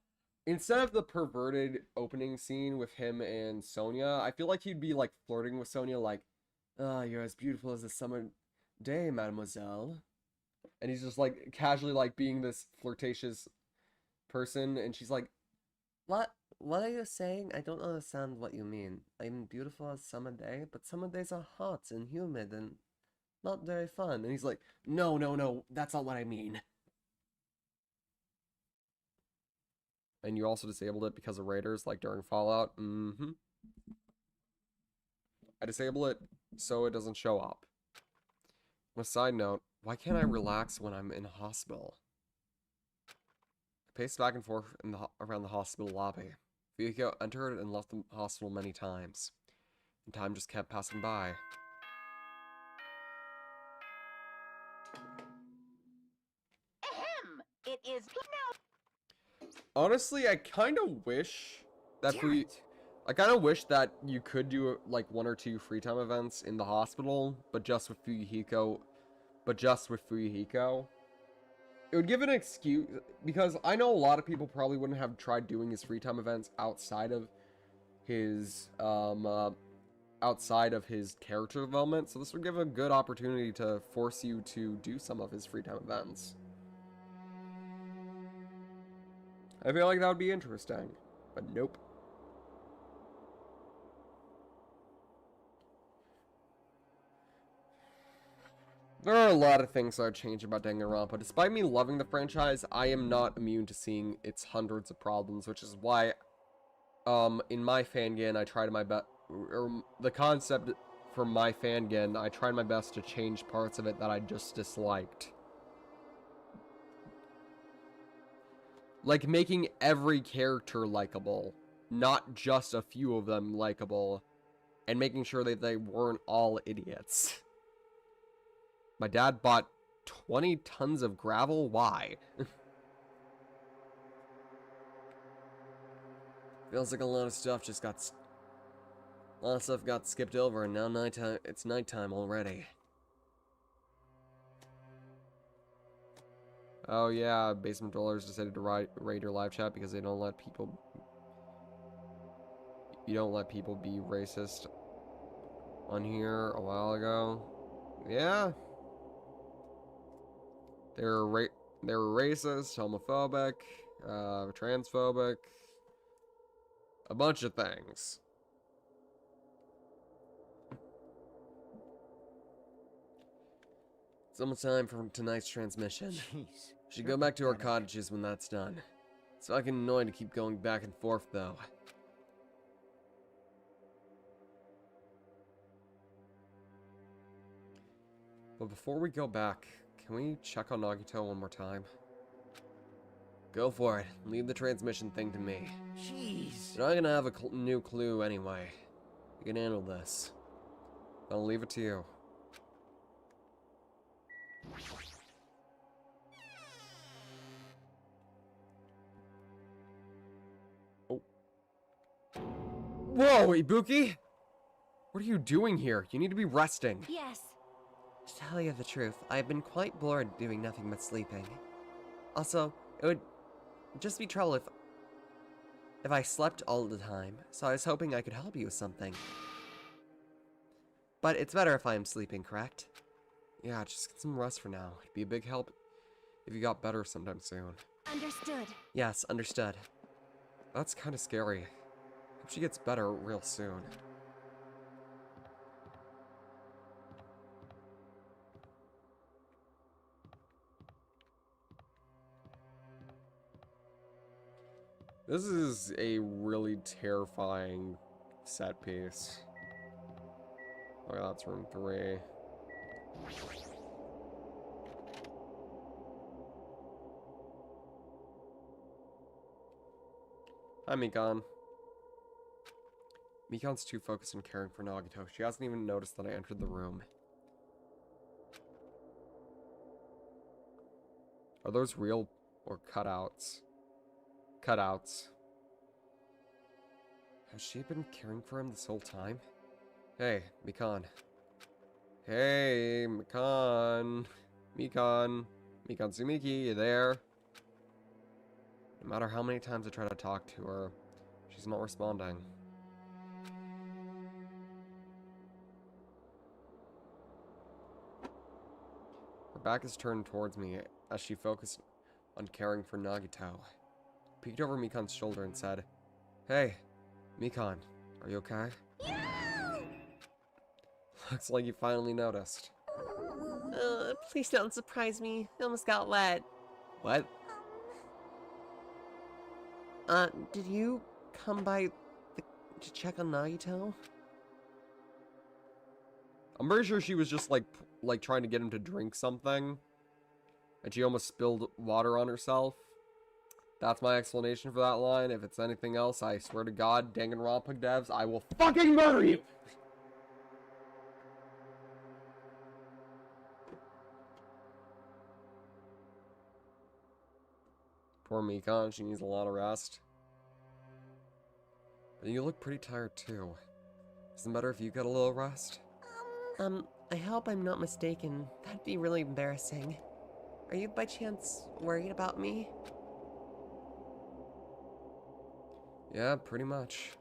perverted opening scene with him and Sonia, I feel like he'd be like flirting with Sonia, like, "Ah, you're as beautiful as a summer day, mademoiselle." And he's just like casually like being this flirtatious person, and she's like, what are you saying? I don't understand what you mean. I'm beautiful as summer day, but summer days are hot and humid and not very fun. and he's like, no, that's not what I mean. And you also disabled it because of raiders, like during Fallout. I disable it so it doesn't show up. On a side note, why can't I relax when I'm in a hospital? I pace back and forth around the hospital lobby. Fuyuhiko entered and left the hospital many times, and time just kept passing by. Ahem! It is now. Honestly, I kind of wish that Damn it. I kind of wish that you could do like 1 or 2 free time events in the hospital, but just with Fuyuhiko. It would give an excuse, because I know a lot of people probably wouldn't have tried doing his free time events outside of his character development, so this would give a good opportunity to force you to do some of his free time events. I feel like that would be interesting, but nope. There are a lot of things that are changed about Danganronpa. Despite me loving the franchise, I am not immune to seeing its hundreds of problems, which is why, in my fangin, I tried my best, or the concept for my fangin, I tried my best to change parts of it that I just disliked. Like making every character likable, not just a few of them likable, and making sure that they weren't all idiots. My dad bought 20 tons of gravel? Why? Feels like a lot of stuff got skipped over, and now it's nighttime already. Oh yeah, basement dwellers decided to raid your live chat because they don't let people... You don't let people be racist on here a while ago. Yeah. They were racist, homophobic, transphobic, a bunch of things. It's almost time for tonight's transmission. Jeez. Should go back to our cottages when that's done. It's fucking annoying to keep going back and forth, though. But before we go back, can we check on Nagito one more time? Go for it. Leave the transmission thing to me. Jeez. You're not gonna have a new clue anyway. You can handle this. I'll leave it to you. Oh. Whoa, Ibuki! What are you doing here? You need to be resting. Yes. To tell you the truth, I've been quite bored doing nothing but sleeping. Also, it would just be trouble if I slept all the time, so I was hoping I could help you with something. But it's better if I am sleeping, correct? Yeah, just get some rest for now. It'd be a big help if you got better sometime soon. Understood. Yes, understood. That's kind of scary. Hope she gets better real soon. This is a really terrifying set piece. Oh, yeah, that's room 3. Hi, Mikan. Mikan's too focused on caring for Nagito. She hasn't even noticed that I entered the room. Are those real or cutouts? Cutouts. Has she been caring for him this whole time? Hey, Mikan. Hey, Mikan. Mikan. Mikan Sumiki, you there? No matter how many times I try to talk to her, she's not responding. Her back is turned towards me as she focused on caring for Nagito. Peeked over Mikan's shoulder and said, "Hey, Mikan, are you okay?" Looks like you finally noticed. Please don't surprise me. I almost got wet. What? Did you come by to check on Nagito? I'm pretty sure she was just like trying to get him to drink something, and she almost spilled water on herself. That's my explanation for that line. If it's anything else, I swear to God, Danganronpa devs, I will fucking murder you! Poor Mikon, she needs a lot of rest. But you look pretty tired too. Doesn't matter if you get a little rest? I hope I'm not mistaken. That'd be really embarrassing. Are you by chance worried about me? Yeah, pretty much.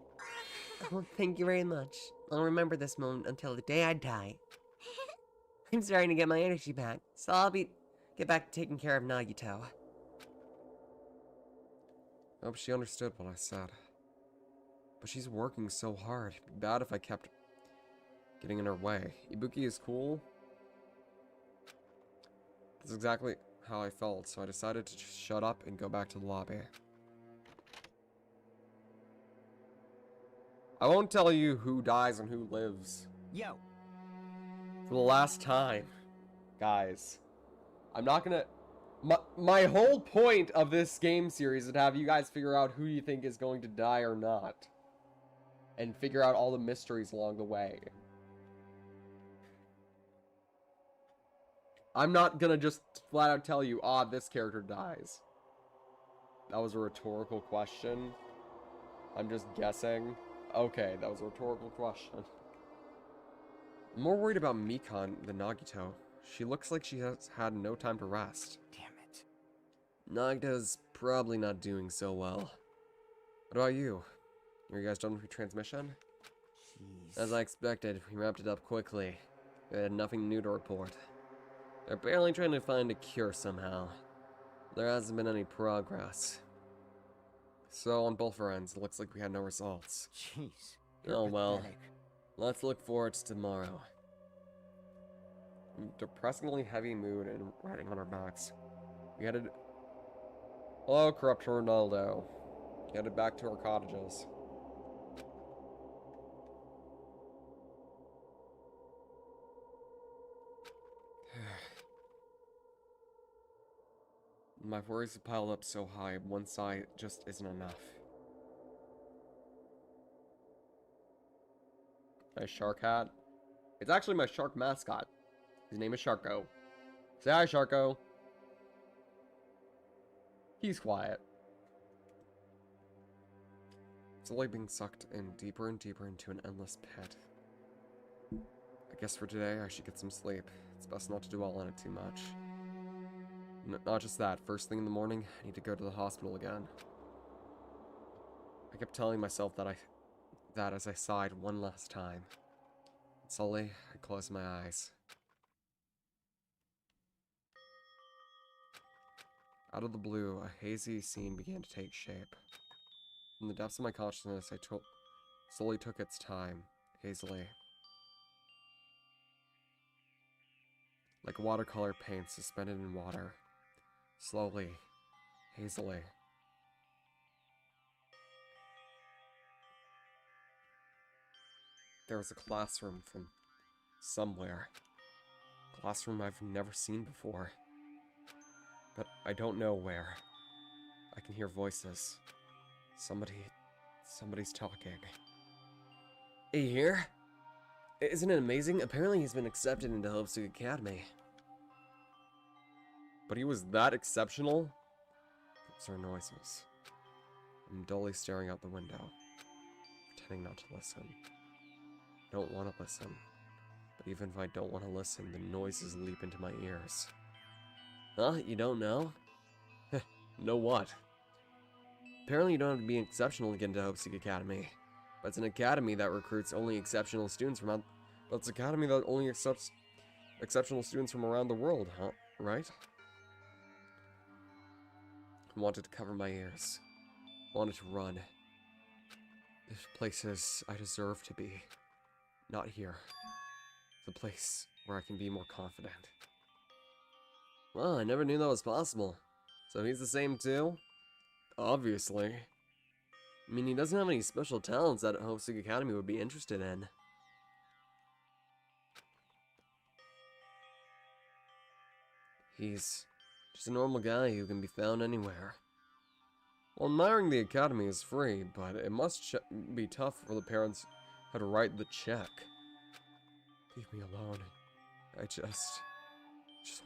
Oh, thank you very much. I'll remember this moment until the day I die. I'm starting to get my energy back, so get back to taking care of Nagito. I hope she understood what I said. But she's working so hard. It'd be bad if I kept getting in her way. Ibuki is cool. That's exactly how I felt, so I decided to just shut up and go back to the lobby. I won't tell you who dies and who lives. Yo. For the last time, guys. I'm not gonna... My whole point of this game series is to have you guys figure out who you think is going to die or not. And figure out all the mysteries along the way. I'm not gonna just flat out tell you, this character dies. That was a rhetorical question. I'm just guessing. Okay, that was a rhetorical question. I'm more worried about Mikon than Nagito. She looks like she has had no time to rest. Damn it. Nagito's probably not doing so well. What about you? Are you guys done with your transmission? Jeez. As I expected, we wrapped it up quickly. We had nothing new to report. They're barely trying to find a cure somehow. There hasn't been any progress. So, on both ends, it looks like we had no results. Jeez. You're Oh well. pathetic. Let's look forward to tomorrow. Depressingly heavy mood and riding on our backs. We headed... Hello, Corrupt Ronaldo. Headed back to our cottages. My worries have piled up so high, one sigh just isn't enough. My shark hat? It's actually my shark mascot. His name is Sharko. Say hi, Sharko. He's quiet. Slowly being sucked in deeper and deeper into an endless pit. I guess for today I should get some sleep. It's best not to dwell on it too much. Not just that, first thing in the morning, I need to go to the hospital again. I kept telling myself that as I sighed one last time. Slowly, I closed my eyes. Out of the blue, a hazy scene began to take shape. From the depths of my consciousness, I slowly took its time, hazily. Like watercolor paint suspended in water. Slowly, hazily. There was a classroom from somewhere. A classroom I've never seen before. But I don't know where. I can hear voices. Somebody's talking. Hey, here? Isn't it amazing? Apparently he's been accepted into Hopesuke Academy. But he was that exceptional? Those are noises. I'm dully staring out the window, pretending not to listen. I don't want to listen. But even if I don't want to listen, the noises leap into my ears. Huh? You don't know? Know what? Apparently you don't have to be exceptional to get into Hopesuke Academy. But it's an academy that recruits only exceptional students from but it's an academy that only accepts exceptional students from around the world, huh? Right? I wanted to cover my ears. I wanted to run. This place is I deserve to be. Not here. The place where I can be more confident. Well, I never knew that was possible. So he's the same too? Obviously. I mean, he doesn't have any special talents that Hopesuke Academy would be interested in. He's just a normal guy who can be found anywhere. Well, admiring the academy is free, but it must be tough for the parents how to write the check. Leave me alone. I just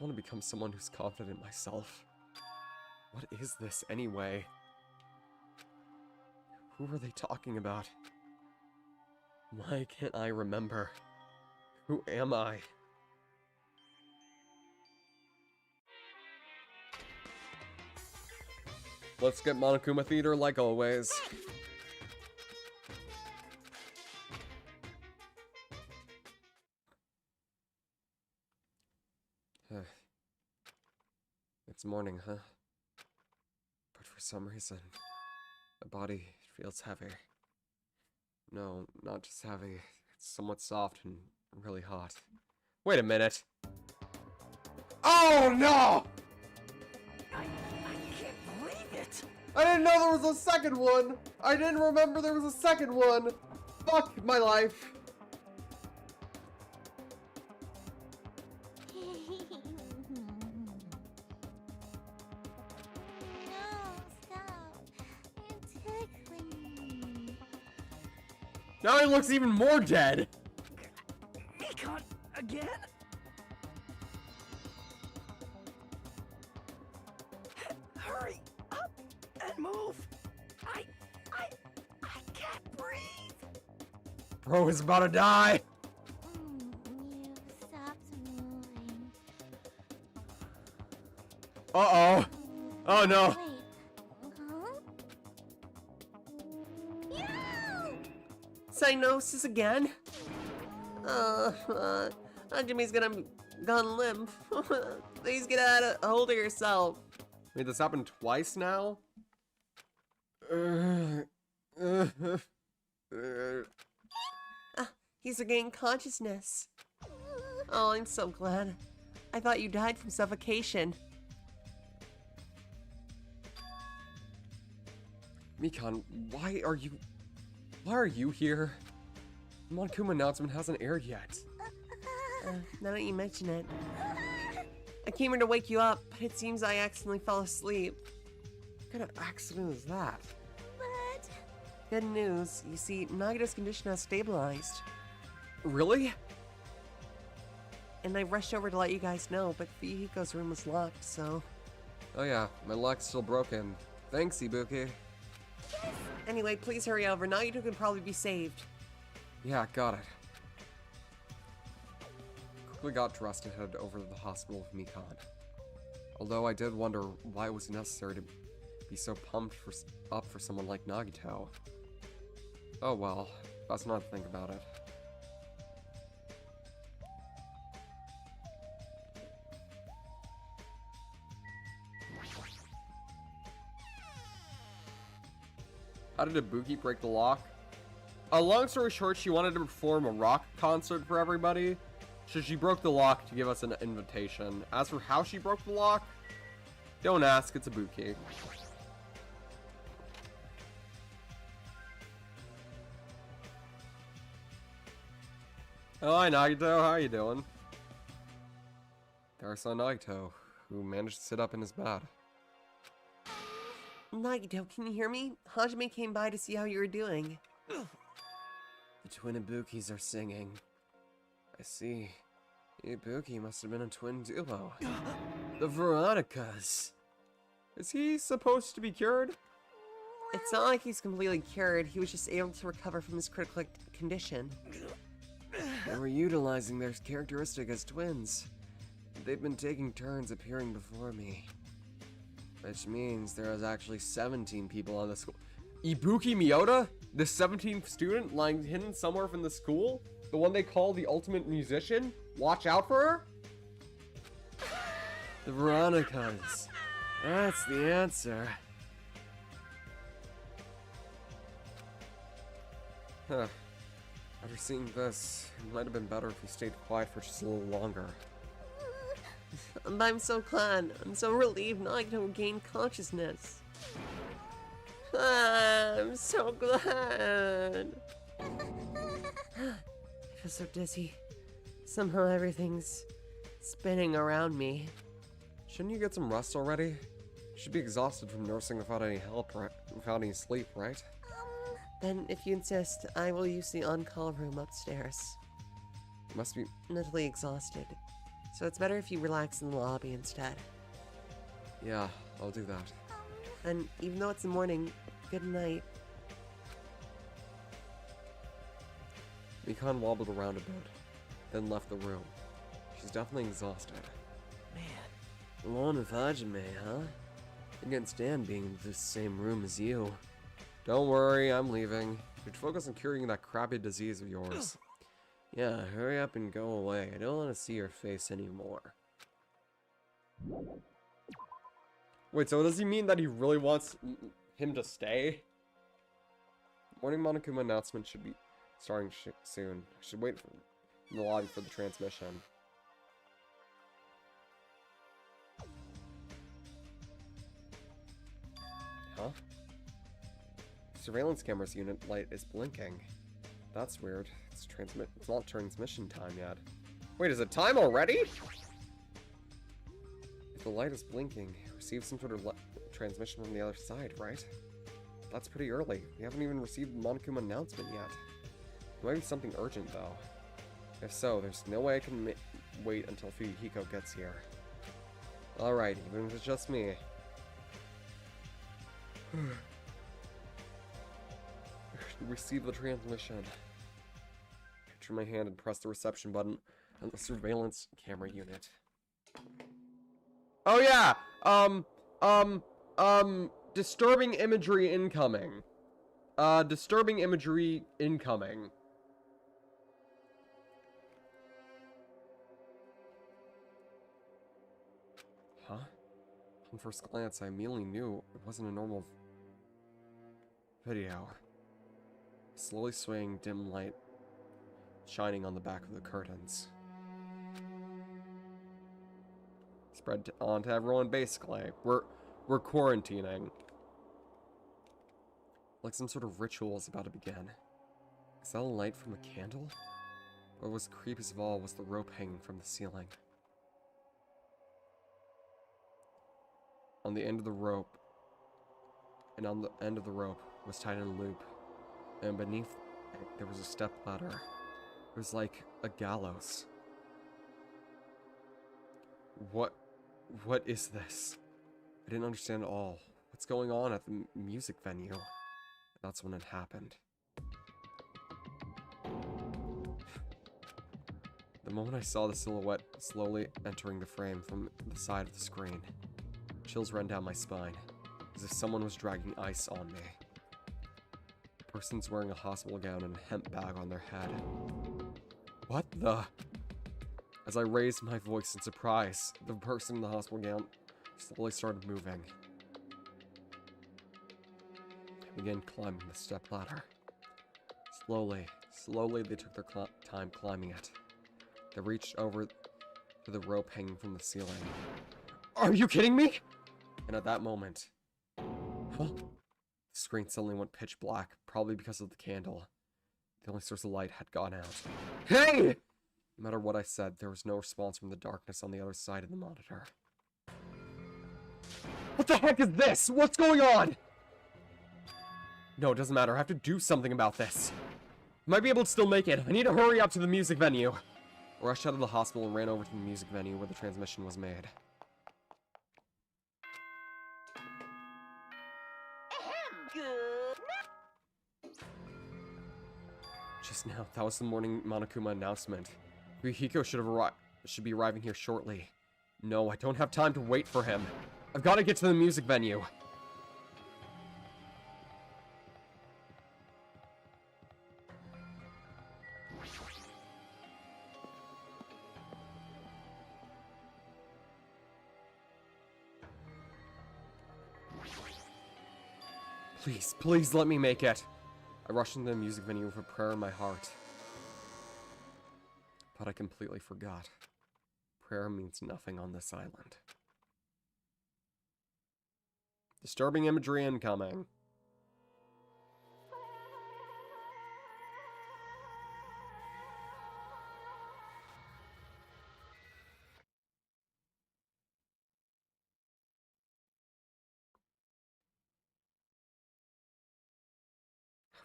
want to become someone who's confident in myself. What is this anyway? Who are they talking about? Why can't I remember? Who am I? Let's get Monokuma Theater like always. It's morning, huh? But for some reason, my body feels heavy. No, not just heavy. It's somewhat soft and really hot. Wait a minute. Oh no! I can't believe it! I didn't know there was a second one! I didn't remember there was a second one! Fuck my life! Now he looks even more dead! Mikon, again? Hurry up and move! I can't breathe! Bro is about to die! You stopped moving. Uh-oh. Oh no. Wait. Huh? Cyanosis again? Jimmy's gone limp. Please get out of hold of yourself. Wait, this happened twice now? He's regaining consciousness. Oh, I'm so glad. I thought you died from suffocation. Mikon, why are you here? The Monokuma announcement hasn't aired yet. Now that you mention it. I came here to wake you up, but it seems I accidentally fell asleep. What kind of accident is that? But Good news. You see, Nagito's condition has stabilized. Really? And I rushed over to let you guys know, but Fuyuhiko's room was locked, so... Oh yeah, my lock's still broken. Thanks, Ibuki. Anyway, please hurry over. Nagito can probably be saved. Yeah, got it. Quickly got dressed and headed over to the hospital with Mikon. Although I did wonder why it was necessary to be so pumped up for someone like Nagito. Oh well, best not to think about it. How did Ibuki break the lock? Long story short, she wanted to perform a rock concert for everybody, so she broke the lock to give us an invitation. As for how she broke the lock, don't ask, it's Ibuki. Oh, hi Nagito, how you doing? There's our son Nagito, who managed to sit up in his bed. Nagito, can you hear me? Hajime came by to see how you were doing. The twin Ibukis are singing. I see. Ibuki must have been a twin duo. The Veronicas. Is he supposed to be cured? It's not like he's completely cured. He was just able to recover from his critical condition. They were utilizing their characteristic as twins. They've been taking turns appearing before me. Which means there is actually 17 people on the school. Ibuki Miyota? The 17th student lying hidden somewhere from the school? The one they call the ultimate musician? Watch out for her? The Veronicas. That's the answer. Huh. After seeing this, it might have been better if we stayed quiet for just a little longer. I'm so glad. I'm so relieved Nagito gained consciousness. I'm so glad. I feel so dizzy. Somehow everything's spinning around me. Shouldn't you get some rest already? Should be exhausted from nursing without any help, right? Without any sleep, right? Then, if you insist, I will use the on-call room upstairs. You must be... Mentally exhausted. So it's better if you relax in the lobby instead. Yeah, I'll do that. And even though it's the morning, good night. Mikan wobbled around a bit, then left the room. She's definitely exhausted. Man, Alone with Hajime, huh? I can't stand being in the same room as you. Don't worry, I'm leaving. You should focus on curing that crappy disease of yours. Yeah, hurry up and go away. I don't want to see your face anymore. Wait, so does he mean that he really wants him to stay? Morning Monokuma announcement should be starting soon. I should wait in the lobby for the transmission. Huh? Surveillance camera's unit light is blinking. That's weird. It's not transmission time yet. Wait, is it time already? If the light is blinking, receive some sort of transmission from the other side, right? That's pretty early. We haven't even received the Monokuma announcement yet. It might be something urgent, though. If so, there's no way I can wait until Fuyuhiko gets here. Alright, even if it's just me. Receive the transmission. Picture my hand and press the reception button on the surveillance camera unit. Oh yeah. Disturbing imagery incoming. Disturbing imagery incoming. Huh? On first glance, I immediately knew it wasn't a normal video. Slowly swaying dim light shining on the back of the curtains. Spread on to everyone, basically. We're quarantining. Like some sort of ritual is about to begin. Is that a light from a candle? What was creepiest of all was the rope hanging from the ceiling. On the end of the rope, was tied in a loop, and beneath it, there was a step ladder. It was like a gallows. What is this? I didn't understand at all. What's going on at the music venue? That's when it happened. The moment I saw the silhouette slowly entering the frame from the side of the screen, chills ran down my spine, as if someone was dragging ice on me. The person's wearing a hospital gown and a hemp bag on their head. What the? As I raised my voice in surprise, the person in the hospital gown slowly started moving. I began climbing the step ladder. Slowly they took their time climbing it. They reached over to the rope hanging from the ceiling. Are you kidding me? And at that moment, the screen suddenly went pitch black, probably because of the candle. The only source of light had gone out. Hey! No matter what I said, there was no response from the darkness on the other side of the monitor. What the heck is this? What's going on? No, it doesn't matter. I have to do something about this. Might be able to still make it. I need to hurry up to the music venue. I rushed out of the hospital and ran over to the music venue where the transmission was made. Ahem. Good. Just now, that was the morning Monokuma announcement. Ryuhiko should be arriving here shortly. No, I don't have time to wait for him. I've got to get to the music venue. Please let me make it. I rushed into the music venue with a prayer in my heart. But I completely forgot. Prayer means nothing on this island. Disturbing imagery incoming.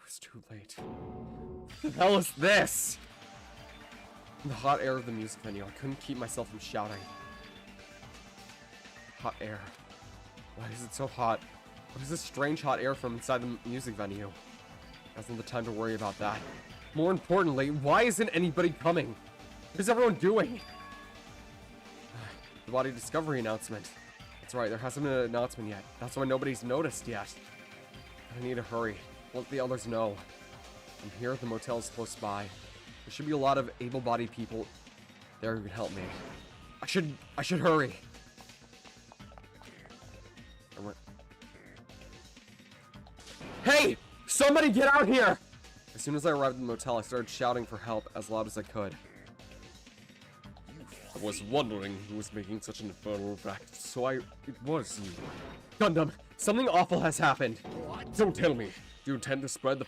It's too late. What the hell is this? In the hot air of the music venue, I couldn't keep myself from shouting. Hot air. Why is it so hot? What is this strange hot air from inside the music venue? Hasn't the time to worry about that. More importantly, why isn't anybody coming? What is everyone doing? The body discovery announcement. That's right, there hasn't been an announcement yet. That's why nobody's noticed yet. I need to hurry. Let the others know. I'm here at the motel's close by. There should be a lot of able-bodied people there who can help me. I should hurry. Hey! Somebody get out here! As soon as I arrived at the motel, I started shouting for help as loud as I could. I was wondering who was making such an infernal fact, so it was you. Gundam, something awful has happened. What? Don't tell me. Do you intend to spread the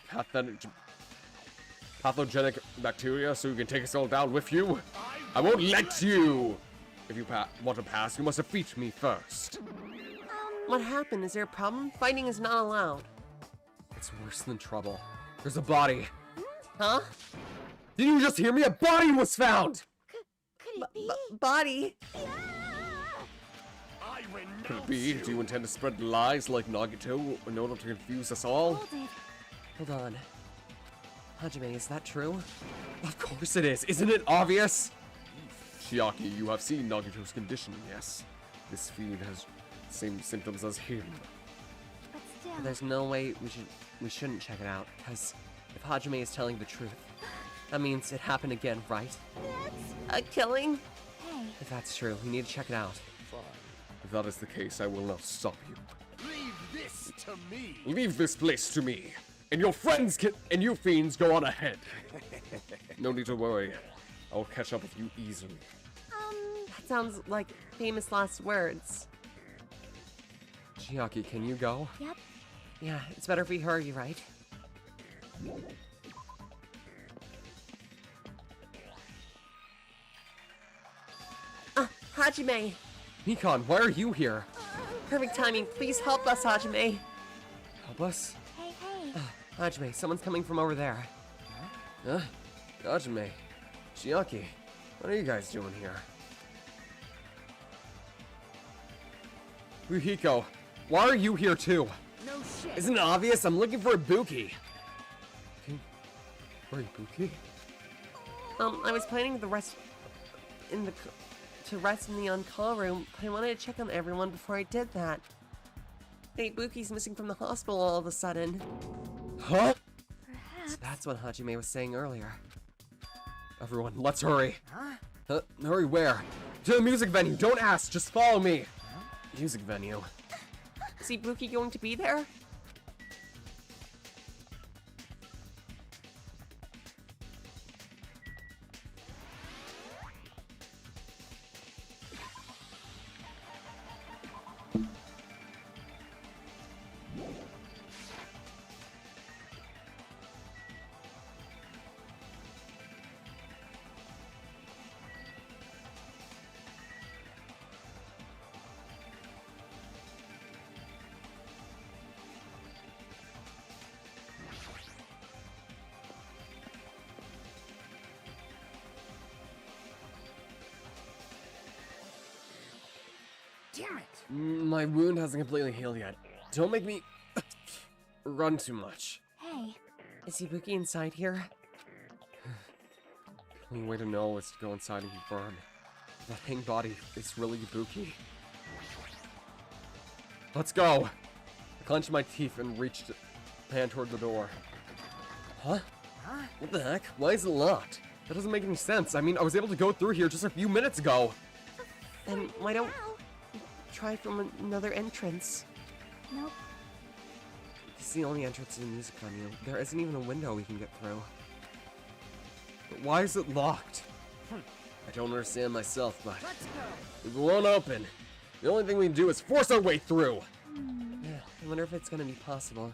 pathogenic bacteria so you can take us all down with you? I won't let you! If you want to pass, you must defeat me first. What happened? Is there a problem? Fighting is not allowed. It's worse than trouble. There's a body. Huh? Did you just hear me? A body was found! Could it be? Body? Could it be? Do you intend to spread lies like Nagito in order to confuse us all? Hold it. Hold on. Hajime, is that true? Of course it is. Isn't it obvious? Chiaki, you have seen Nagito's condition, yes. This fiend has the same symptoms as him. But still. There's no way we shouldn't check it out, because if Hajime is telling the truth, that means it happened again, right? That's... A killing? Hey. If that's true, we need to check it out. If that is the case, I will not stop you. Leave this to me. Leave this place to me. And your friends and you fiends go on ahead. No need to worry. I will catch up with you easily. That sounds like famous last words. Chiaki, can you go? Yep. Yeah, it's better if we hurry, right? Hajime! Mikan, why are you here? Perfect timing. Please help us, Hajime. Help us? Hey, hey. Hajime, someone's coming from over there. Huh? Hajime. Chiaki, what are you guys doing here? Ruhiko, why are you here too? No shit. Isn't it obvious? I'm looking for Ibuki. For Ibuki? I was planning to rest in the on-call room, but I wanted to check on everyone before I did that. Hey, Buki's missing from the hospital all of a sudden. Huh? Perhaps. That's what Hajime was saying earlier. Everyone, let's hurry. Huh? Hurry where? To the music venue. Don't ask. Just follow me. Music venue. Is Ibuki going to be there? Damn it. My wound hasn't completely healed yet. Don't make me run too much. Hey. Is Ibuki inside here? The only way to know is to go inside and confirm. That hanged body is really Ibuki. Let's go! I clenched my teeth and reached a hand toward the door. Huh? Huh? What the heck? Why is it locked? That doesn't make any sense. I mean, I was able to go through here just a few minutes ago. Then why don't Ow. we try from another entrance? Nope. This is the only entrance to the music venue. There isn't even a window we can get through. But why is it locked? I don't understand myself, but Let's go. it won't open. The only thing we can do is force our way through. Yeah, I wonder if it's gonna be possible.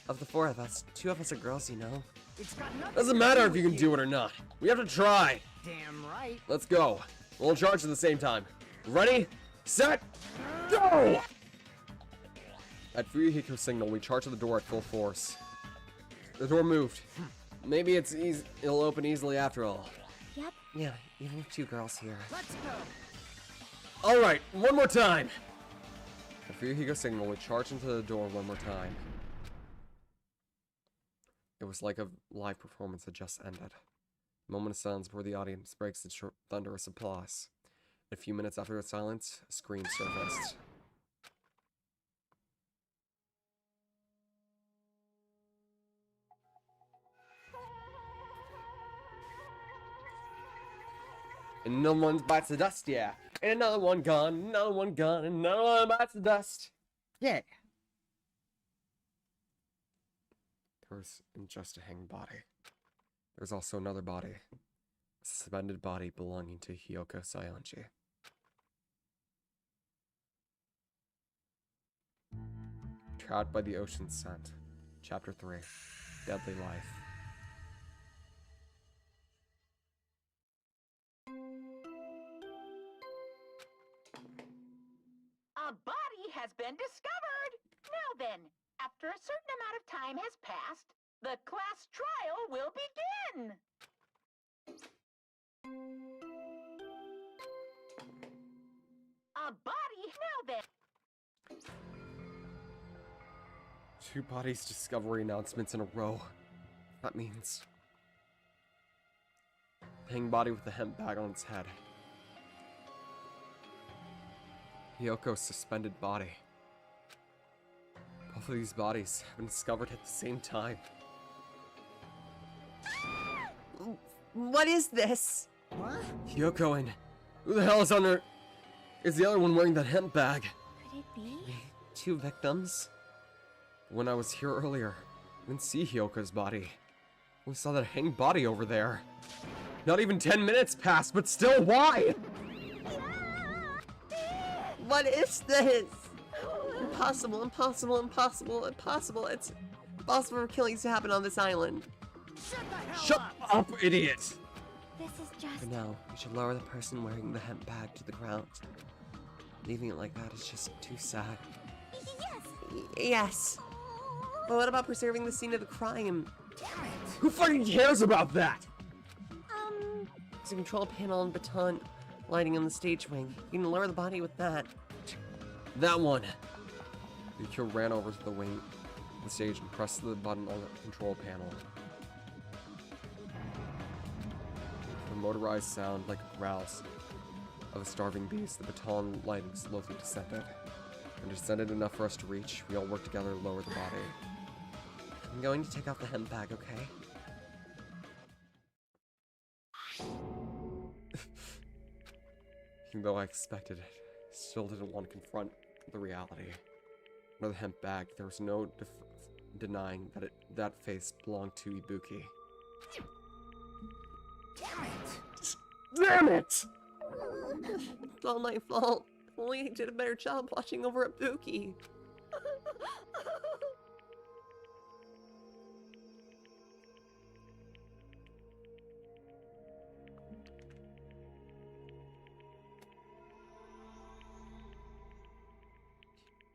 Of the four of us, two of us are girls, you know. It's got nothing Doesn't to matter do if you with can do it or not. We have to try. Damn right. Let's go. We'll charge at the same time. Ready, set, go! At Fuyuhiko's signal, we charge at the door at full force. the door moved. Maybe it's easy. It'll open easily after all. Yep. Yeah, even with 2 girls here. Let's go. All right, one more time. At Fuyuhigo's signal, we charged into the door one more time. It was like a live performance that just ended. A moment of silence before the audience breaks into thunderous applause. A few minutes after the silence, a scream surfaced. And another one bites the dust, yeah. And another one gone, another one gone, and another one bites the dust. Yeah. There was just a hanging body. There's also another body. A suspended body belonging to Hiyoko Saionji. Trapped by the ocean's scent. Chapter 3. Deadly Life. A body has been discovered! Now then, after a certain amount of time has passed, the class trial will begin! A body? Now then! 2 bodies discovery announcements in a row. That means... hanging body with the hemp bag on its head. Hiyoko's suspended body. Both of these bodies have been discovered at the same time. What is this? What? Hiyoko and... who the hell is under... is the other one wearing that hemp bag? Could it be? 2 victims? When I was here earlier, I didn't see Hyoko's body. We saw that hanging body over there. Not even 10 minutes passed, but still, why? What is this? Impossible, impossible, impossible, impossible. It's impossible for killings to happen on this island. Shut the hell Shut up! up, idiot! This is just... For now, we should lower the person wearing the hemp bag to the ground. Leaving it like that is just too sad. Yes! Yes. But what about preserving the scene of the crime? Damn it! Who fucking cares about that? There's a control panel and baton lighting on the stage wing. You can lower the body with that. That one. Yukio ran over to the wing of the stage and pressed the button on the control panel. The motorized sound like a growl of a starving beast, the baton lighting slowly descended. When it descended enough for us to reach, we all worked together to lower the body. I'm going to take off the hemp bag, okay? Even though I expected it, I still didn't want to confront the reality. Under the hemp bag, there was no denying that that face belonged to Ibuki. Damn it! Damn it! It's all my fault. If only I did a better job watching over Ibuki.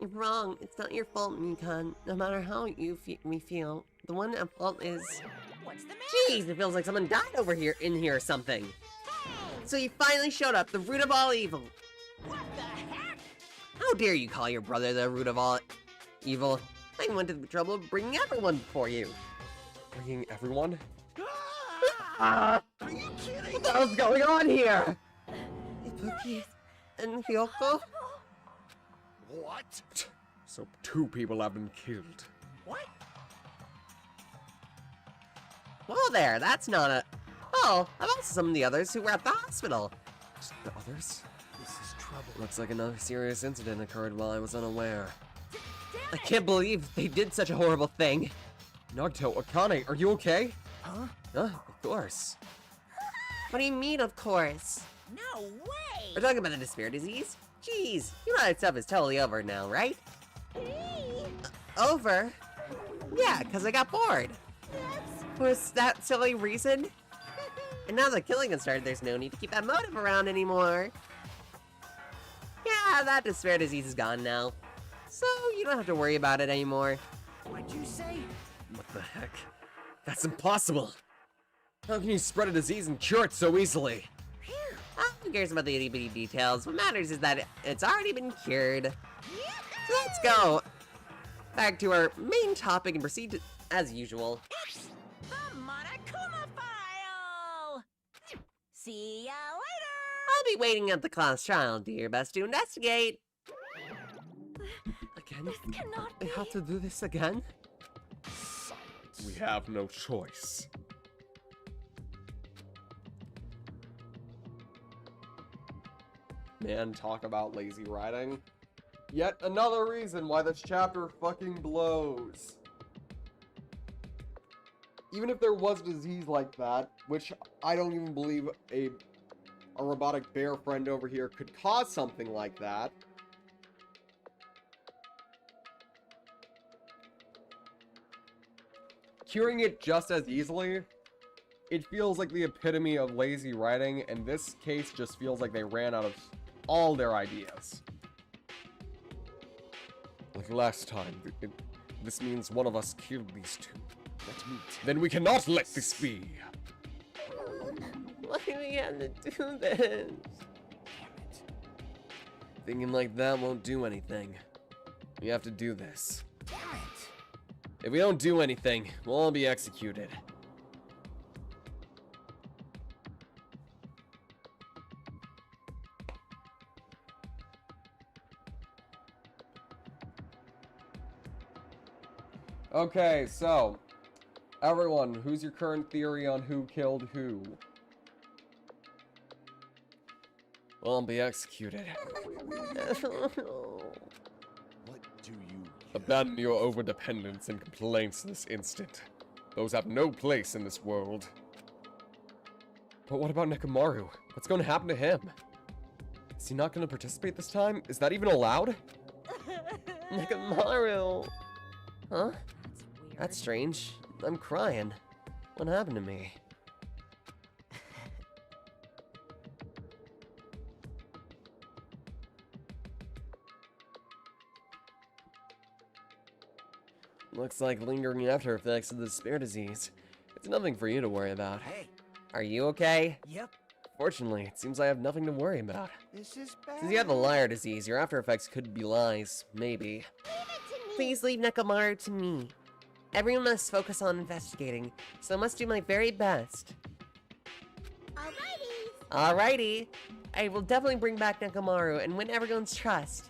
You're wrong. It's not your fault, Mikan. No matter how we feel, the one at fault is... What's the matter? Jeez, it feels like someone died over here, in here or something. So you finally showed up, the root of all evil. What the heck? How dare you call your brother the root of all evil? I went to the trouble of bringing everyone before you. Bringing everyone? Ah! Are you kidding? What the hell's going on here? Ibuki and Hiyoko? What? So 2 people have been killed. What? Whoa there, that's not a... Oh, I've also summoned the others who were at the hospital. The others? This is trouble. Looks like another serious incident occurred while I was unaware. I can't believe they did such a horrible thing. Nagito, Akane, are you okay? Huh? Of course. What do you mean, of course? No way! We're talking about the despair disease? Jeez, you know that stuff is totally over now, right? Over? Yeah, because I got bored. Was that silly reason? And now that killing has started, there's no need to keep that motive around anymore. Yeah, that despair disease is gone now. So you don't have to worry about it anymore. What'd you say? What the heck? That's impossible! How can you spread a disease and cure it so easily? Who cares about the itty bitty details? What matters is that it's already been cured. So let's go back to our main topic and proceed as usual. It's the Monokuma file! See ya later! I'll be waiting at the class trial. Do your best to investigate. Again? This cannot We be. have to do this again? We have no choice. Man, talk about lazy writing. Yet another reason why this chapter fucking blows. Even if there was a disease like that, which I don't even believe a robotic bear friend over here could cause something like that. Curing it just as easily, it feels like the epitome of lazy writing, and this case just feels like they ran out of all their ideas. Like last time, this means one of us killed these two. Then we cannot let this be. Why do we have to do this? Thinking like that won't do anything. We have to do this. If we don't do anything, we'll all be executed. Okay, so everyone, who's your current theory on who killed who? We'll all be executed. What do you Abandon your overdependence and complaints this instant. Those have no place in this world. But what about Nekomaru? What's going to happen to him? Is he not going to participate this time? Is that even allowed? Nekomaru! Huh? That's weird. That's strange. I'm crying. What happened to me? Looks like lingering after effects of the despair disease. It's nothing for you to worry about. Hey, Are you okay? yep, Fortunately, it seems I have nothing to worry about. this is bad. Since you have the liar disease, your after effects could be lies. Maybe. Please leave Nekomaru to me. Everyone must focus on investigating, so I must do my very best. Alrighty. Alrighty. I will definitely bring back Nekomaru and win everyone's trust.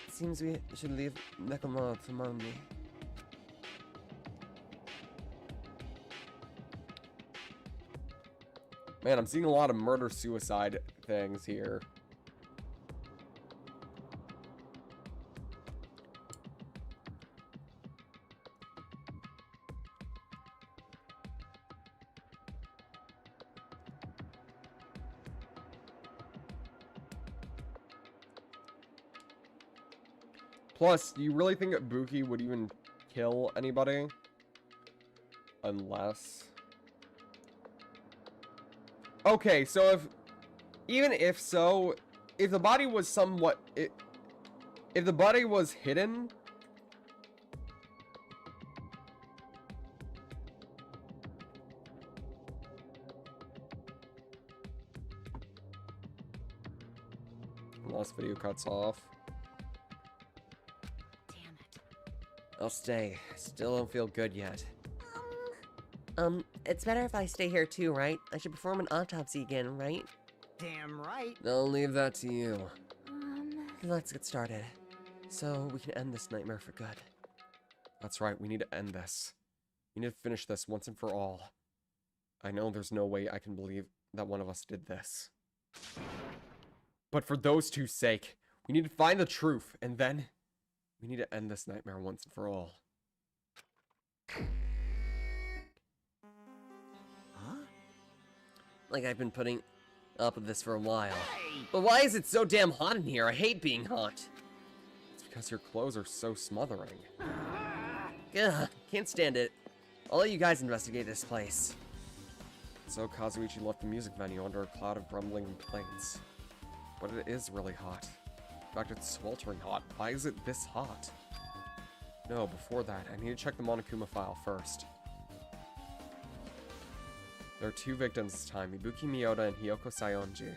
Seems we should leave Nekomaru to mommy. Man, I'm seeing a lot of murder-suicide things here. Plus, do you really think that Buki would even kill anybody? Unless... Okay, so if... Even if so, if the body was somewhat... if the body was hidden... Last video cuts off. Damn it. I'll stay. Still don't feel good yet. It's better if I stay here too, right? I should perform an autopsy again, right? Damn right. I'll leave that to you. Let's get started. So we can end this nightmare for good. That's right, we need to end this. We need to finish this once and for all. I know there's no way I can believe that one of us did this. But for those two's sake, we need to find the truth, and then we need to end this nightmare once and for all. Huh? Like I've been putting up with this for a while. Hey! But why is it so damn hot in here? I hate being hot. It's because your clothes are so smothering. Ugh, can't stand it. I'll let you guys investigate this place. So Kazuichi left the music venue under a cloud of grumbling complaints. But it is really hot. In fact, it's sweltering hot. Why is it this hot? No, before that, I need to check the Monokuma file first. There are 2 victims this time, Ibuki Miyota and Hiyoko Sayonji.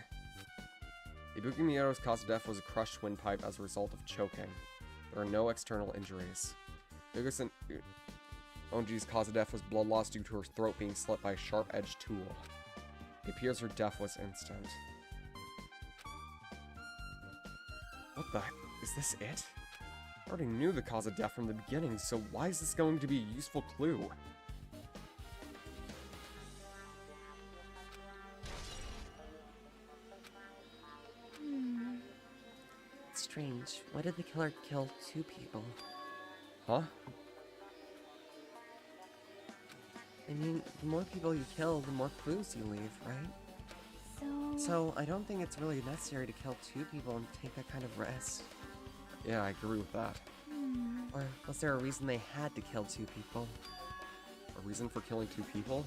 Ibuki Miyota's cause of death was a crushed windpipe as a result of choking. There are no external injuries. Hiyoko Sayonji's cause of death was blood loss due to her throat being slit by a sharp-edged tool. It appears her death was instant. What the? Is this it? I already knew the cause of death from the beginning, so why is this going to be a useful clue? Strange. Why did the killer kill 2 people? Huh? I mean, the more people you kill, the more clues you leave, right? So, I don't think it's really necessary to kill 2 people and take that kind of risk. Yeah, I agree with that. Or was there a reason they had to kill 2 people? A reason for killing 2 people?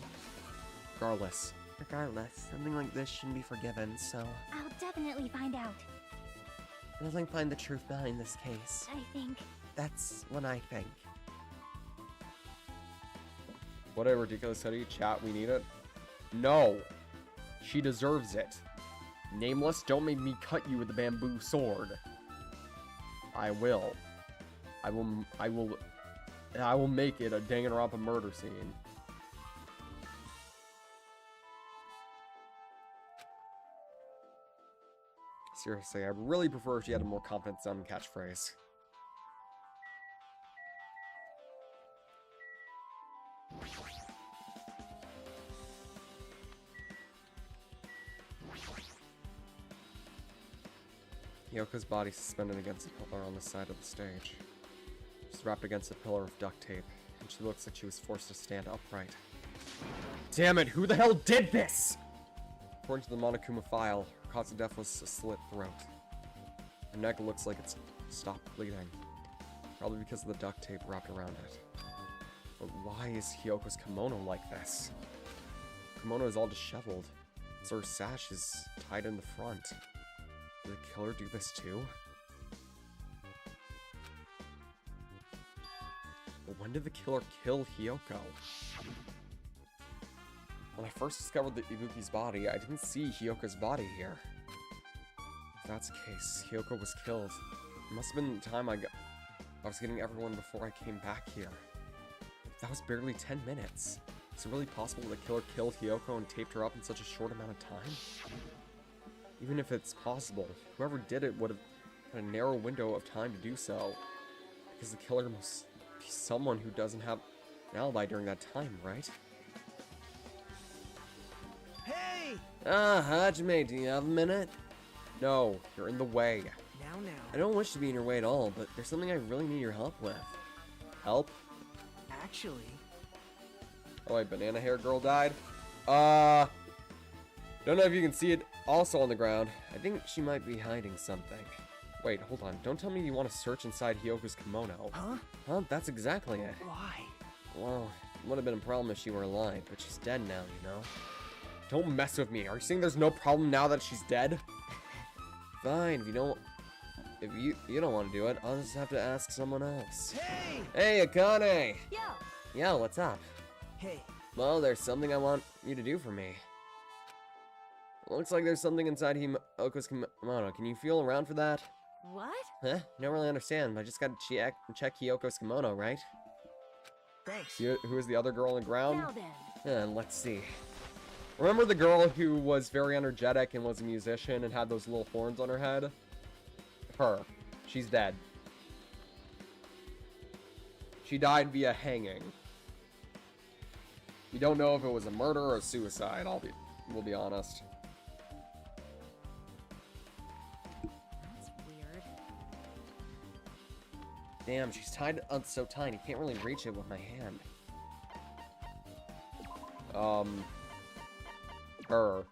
Regardless. Regardless, something like this shouldn't be forgiven, so I'll definitely find out. nothing find the truth behind this case. I think. That's what I think. What a ridiculous study. Chat, we need it. No! She deserves it. Nameless, don't make me cut you with the bamboo sword. I will. I will make it a Danganronpa murder scene. Seriously, I really prefer if she had a more confident sounding catchphrase. Yoko's body suspended against a pillar on the side of the stage. She's wrapped against a pillar of duct tape, and she looks like she was forced to stand upright. Damn it, who the hell did this? According to the Monokuma file, her cause of death was a slit throat. Her neck looks like it's stopped bleeding, probably because of the duct tape wrapped around it. But why is Hyoko's kimono like this? Her kimono is all disheveled, so her sash is tied in the front. Did the killer do this too? But when did the killer kill Hiyoko? When I first discovered the Ibuki's body, I didn't see Hyoko's body here. If that's the case, Hiyoko was killed. It must have been the time I was getting everyone before I came back here. That was barely 10 minutes. Is it really possible the killer killed Hiyoko and taped her up in such a short amount of time? Even if it's possible, whoever did it would have had a narrow window of time to do so. Because the killer must be someone who doesn't have an alibi during that time, right? Hey! Hajime, do you have a minute? No, you're in the way. Now. I don't wish to be in your way at all, but there's something I really need your help with. Help? Actually, Oh wait, banana hair girl died? Don't know if you can see it also on the ground. I think she might be hiding something. Wait, hold on. Don't tell me you want to search inside Hyoko's kimono. Huh? That's exactly it. why? Well, it would have been a problem if she were alive, but she's dead now, you know? Don't mess with me. Are you saying there's no problem now that she's dead? Fine, if you don't want to do it, I'll just have to ask someone else. Hey! Hey, Akane! Yo! Yo, what's up? Hey, Well, there's something I want you to do for me. Looks like there's something inside Hyoko's kimono. Can you feel around for that? What? Huh? You don't really understand. I just gotta check Hyoko's kimono, right? thanks. Who is the other girl on the ground? Now then. Let's see. Remember the girl who was very energetic and was a musician and had those little horns on her head? Her. She's dead. She died via hanging. We don't know if it was a murder or a suicide, we'll be honest. That's weird. Damn, she's tied up so tiny. Can't really reach it with my hand. Her.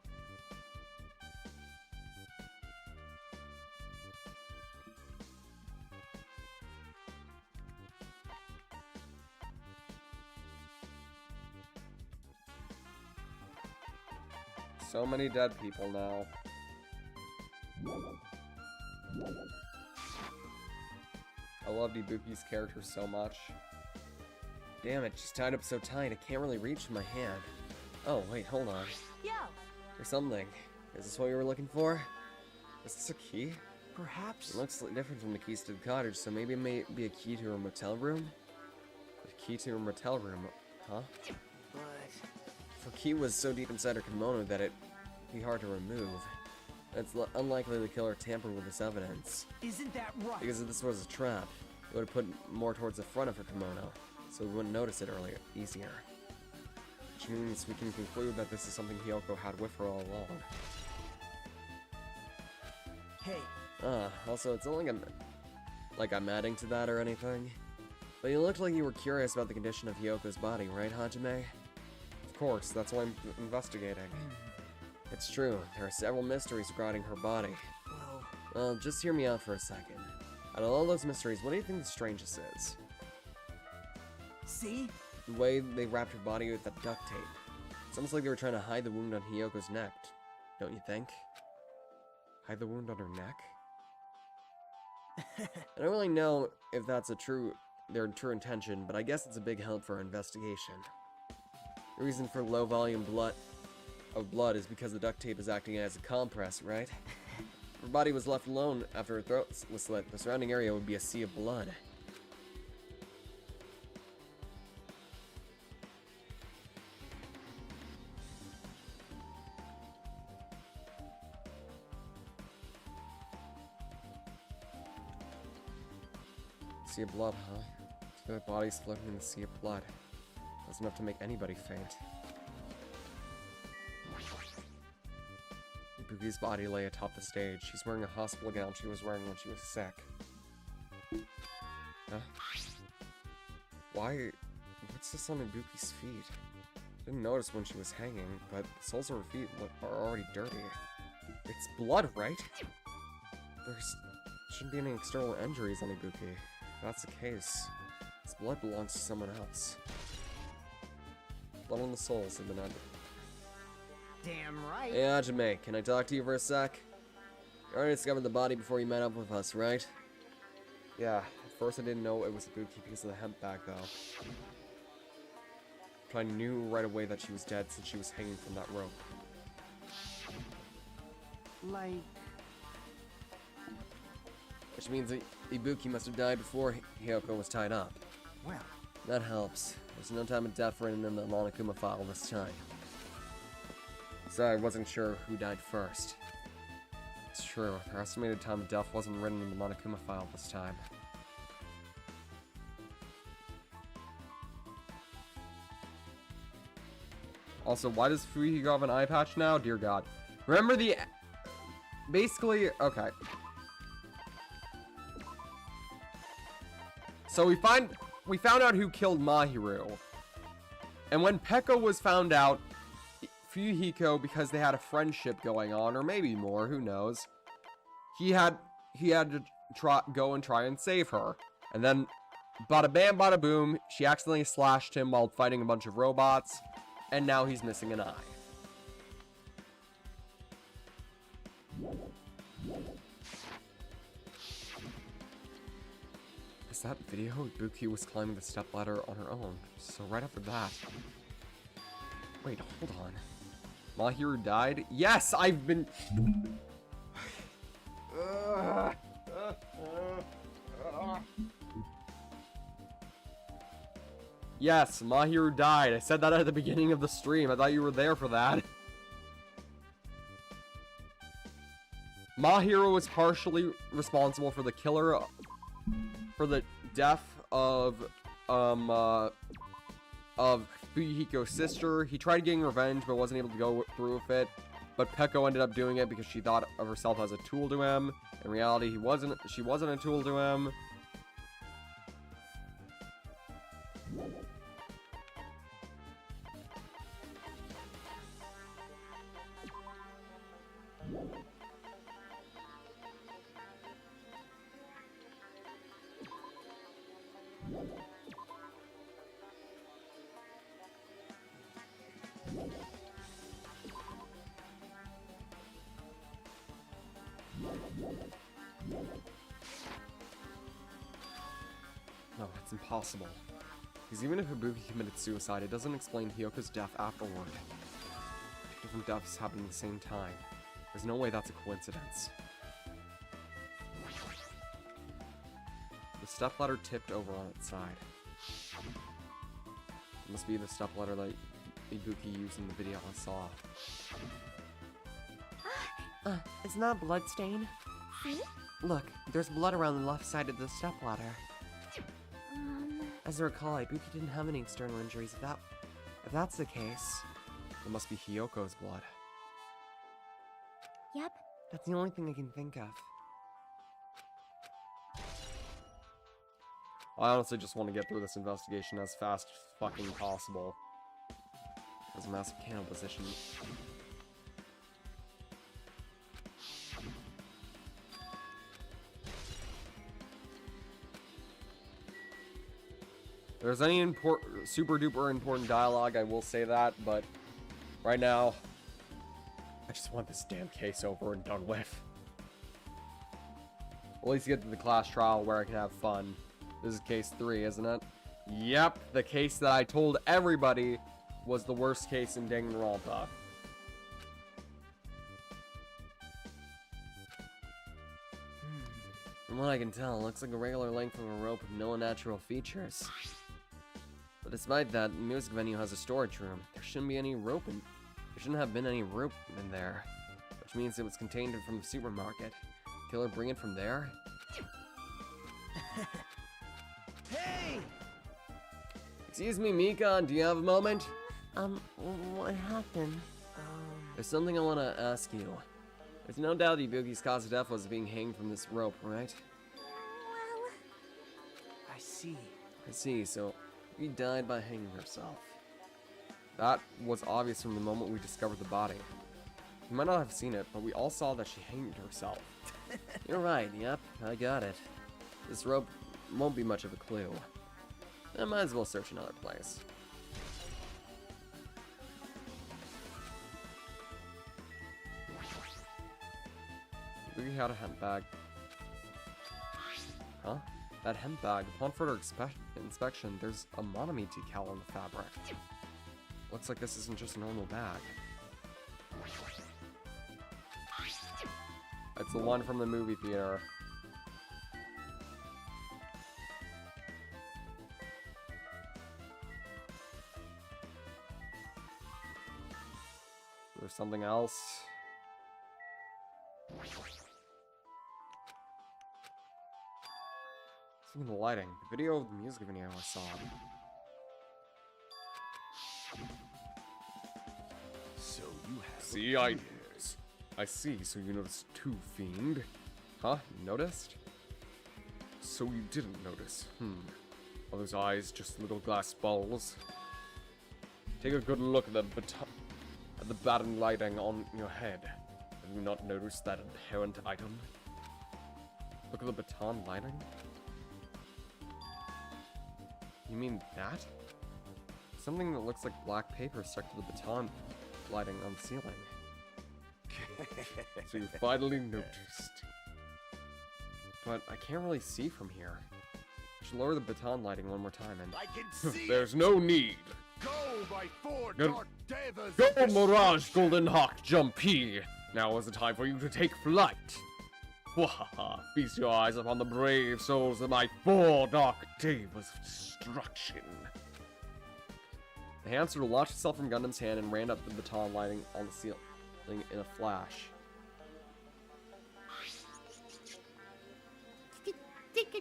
So many dead people now. I loved Ibuki's character so much. Damn it, she's tied up so tight, I can't really reach with my hand. Oh, wait, hold on. Yo, There's something. Is this what you were looking for? Is this a key? Perhaps. It looks different from the keys to the cottage, so maybe it may be a key to a motel room? A key to a motel room, huh? But If a key was so deep inside her kimono that it'd be hard to remove. It's unlikely the killer tampered with this evidence. isn't that right? Because if this was a trap, it would have put more towards the front of her kimono, so we wouldn't notice it easier. Which means we can conclude that this is something Hiyoko had with her all along. Hey, Also, it's not like I'm adding to that or anything. But you looked like you were curious about the condition of Hiyoko's body, right, Hajime? Of course, that's why I'm investigating. It's true, there are several mysteries regarding her body. well, Well, just hear me out for a second. Out of all those mysteries, what do you think the strangest is? see? The way they wrapped her body with that duct tape. It's almost like they were trying to hide the wound on Hiyoko's neck, don't you think? Hide the wound on her neck? I don't really know if that's their true intention, but I guess it's a big help for our investigation. The reason for low volume of blood is because the duct tape is acting as a compress, right? If her body was left alone after her throat was slit, the surrounding area would be a sea of blood. Sea of blood, huh? So the body's floating in the sea of blood. That's enough to make anybody faint. Ibuki's body lay atop the stage. She's wearing a hospital gown she was wearing when she was sick. Huh? Why? What's this on Ibuki's feet? Didn't notice when she was hanging, but the soles of her feet are already dirty. It's blood, right? Shouldn't be any external injuries on Ibuki. If that's the case, this blood belongs to someone else. Blood on the soles have been added. Damn right. Hey, Hajime, can I talk to you for a sec? You already discovered the body before you met up with us, right? Yeah, at first I didn't know it was Ibuki because of the hemp bag, though. But I knew right away that she was dead since she was hanging from that rope. Like, Which means that Ibuki must have died before Hiyoko was tied up. well, That helps. There's no time of death written in the Monokuma file this time. So I wasn't sure who died first. It's true, their estimated time of death wasn't written in the Monokuma file this time. Also, why does Fuyuhiko have an eye patch now? Dear God. Remember the... Basically, okay. So we found out who killed Mahiru. And when Pekka was found out, Fuyuhiko, because they had a friendship going on, or maybe more, who knows, he had to go and try and save her. And then, bada bam, bada boom, she accidentally slashed him while fighting a bunch of robots, and now he's missing an eye. Is that video? Ibuki was climbing the stepladder on her own. So right after that... Wait, hold on. Mahiru died? Yes, I've been... Yes, Mahiru died. I said that at the beginning of the stream. I thought you were there for that. Mahiru was partially responsible for the death of Fuyuhiko's sister. He tried getting revenge, but wasn't able to go through with it. But Peko ended up doing it because she thought of herself as a tool to him. In reality, she wasn't a tool to him. No, that's impossible. Because even if Ibuki committed suicide, it doesn't explain Hyoko's death afterward. different deaths happened at the same time. There's no way that's a coincidence. The stepladder tipped over on its side. It must be the stepladder that Ibuki used in the video I saw. It's not a blood stain. See? Look, there's blood around the left side of the stepladder. As I recall, Ibuki didn't have any external injuries. If that's the case, It must be Hyoko's blood. Yep. that's the only thing I can think of. I honestly just want to get through this investigation as fast as fucking possible. There's a massive cannon position. If there's any super duper important dialogue, I will say that, but right now, I just want this damn case over and done with. At least get to the class trial where I can have fun. This is case 3, isn't it? Yep, the case that I told everybody was the worst case in Danganronpa. From what I can tell, it looks like a regular length of a rope with no unnatural features. But despite that, the music venue has a storage room. There shouldn't be any rope in. There shouldn't have been any rope in there, which means it was contained from the supermarket. Killer bring it from there? Hey! Excuse me, Mika, do you have a moment? What happened? There's something I want to ask you. There's no doubt Ibuki's cause of death was being hanged from this rope, right? Well, I see. I see, so he died by hanging herself. That was obvious from the moment we discovered the body. You might not have seen it, but we all saw that she hanged herself. You're right, yep, I got it. This rope won't be much of a clue. I might as well search another place. We had a hemp bag. Huh? That hemp bag. Upon further inspection, there's a Monami decal on the fabric. Looks like this isn't just a normal bag. It's the one from the movie theater. There's something else. Something in the lighting. The video of the music video I saw. So you have See, I see, so you noticed too, fiend. Huh? You noticed? So you didn't notice. Are those eyes just little glass balls? Take a good look at the baton lighting on your head. Have you not noticed that inherent item? Look at the baton lighting? You mean that? Something that looks like black paper stuck to the baton lighting on the ceiling. So you finally noticed. But I can't really see from here. I should lower the baton lighting one more time and... I can see There's no need! Go, my four Go- dark devas! Go, of destruction! Mirage Golden Hawk Jumpy! Now is the time for you to take flight! Wahaha! Feast your eyes upon the brave souls of my 4 dark devas of destruction! The hamster launched itself from Gundam's hand and ran up the baton lighting on the ceiling in a flash. It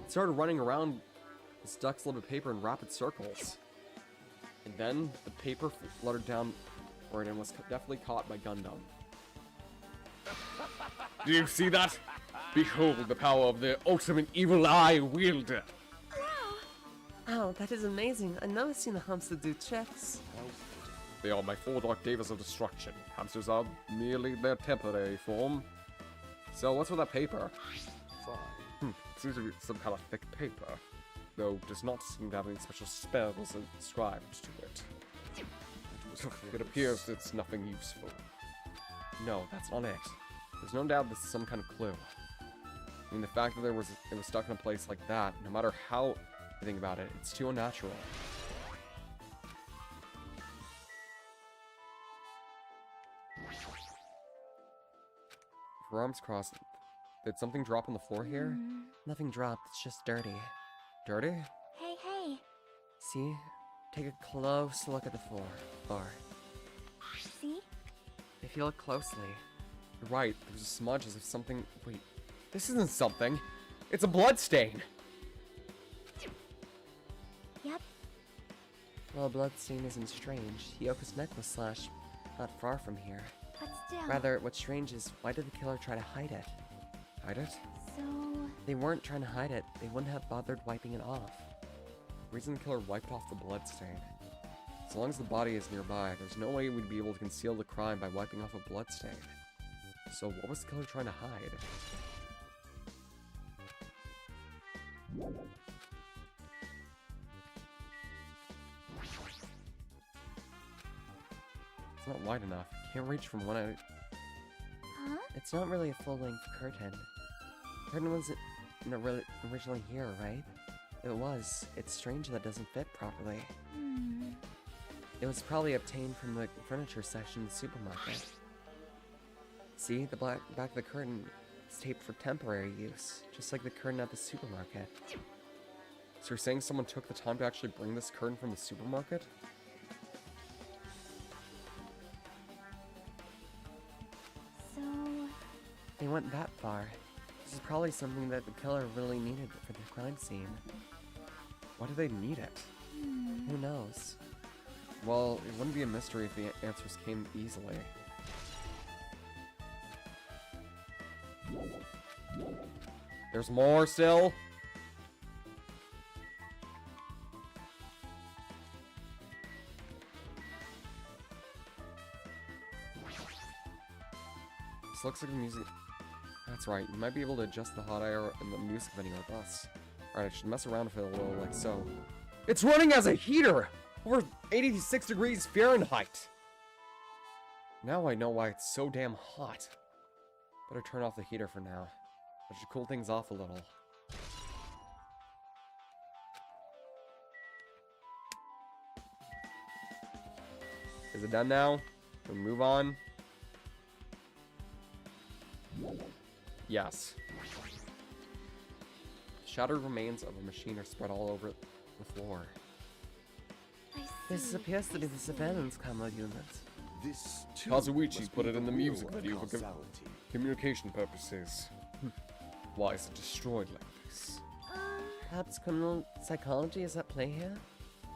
started running around this duck slip of paper in rapid circles. And then the paper fluttered down for it and was definitely caught by Gundam. Do you see that? Behold the power of the ultimate evil eye wielder! Oh, that is amazing. I've never seen a hamster do tricks. They are my 4 dark devas of destruction. Hamsters are merely their temporary form. So what's with that paper? Fine. Seems to be some kind of thick paper, though does not seem to have any special spells inscribed to it. It appears it's nothing useful. No, that's not it. There's no doubt this is some kind of clue. I mean, the fact that it was stuck in a place like that, no matter how you think about it, it's too unnatural. Her arms crossed. Did something drop on the floor here? Nothing dropped, it's just dirty. Dirty? Hey, hey. See? Take a close look at the floor. See? If you look closely, You're right, there's a smudge as if something... Wait, this isn't something. It's a blood stain. Yep. well, a bloodstain isn't strange. Hyoko's neck was slashed not far from here. But still. Rather, what's strange is, why did the killer try to hide it? Hide it? So. They weren't trying to hide it, they wouldn't have bothered wiping it off. The reason the killer wiped off the blood stain. As long as the body is nearby, there's no way we'd be able to conceal the crime by wiping off a blood stain. So what was the killer trying to hide? It's not wide enough. Can't reach from one end. Huh? It's not really a full-length curtain. The curtain wasn't originally here, right? It was. It's strange that it doesn't fit properly. It was probably obtained from the furniture section of the supermarket. See, the back of the curtain is taped for temporary use, just like the curtain at the supermarket. So you're saying someone took the time to actually bring this curtain from the supermarket? So. They went that far. This is probably something that the killer really needed for the crime scene. Why do they need it? Who knows? Well, it wouldn't be a mystery if the answers came easily. There's more still? This looks like the music... That's right, you might be able to adjust the hot air in the music venue with us. Alright, I should mess around with it a little, like so. It's running as a heater! Over 86 degrees Fahrenheit! Now I know why it's so damn hot. Better turn off the heater for now. I should cool things off a little. Is it done now? Can we move on? Yes. Shattered remains of a machine are spread all over the floor. I see. This appears to be the surveillance camera unit. This too Kazuichi must put be it in the real music video for causality. communication purposes. Why is it destroyed like this? Perhaps criminal psychology is at play here?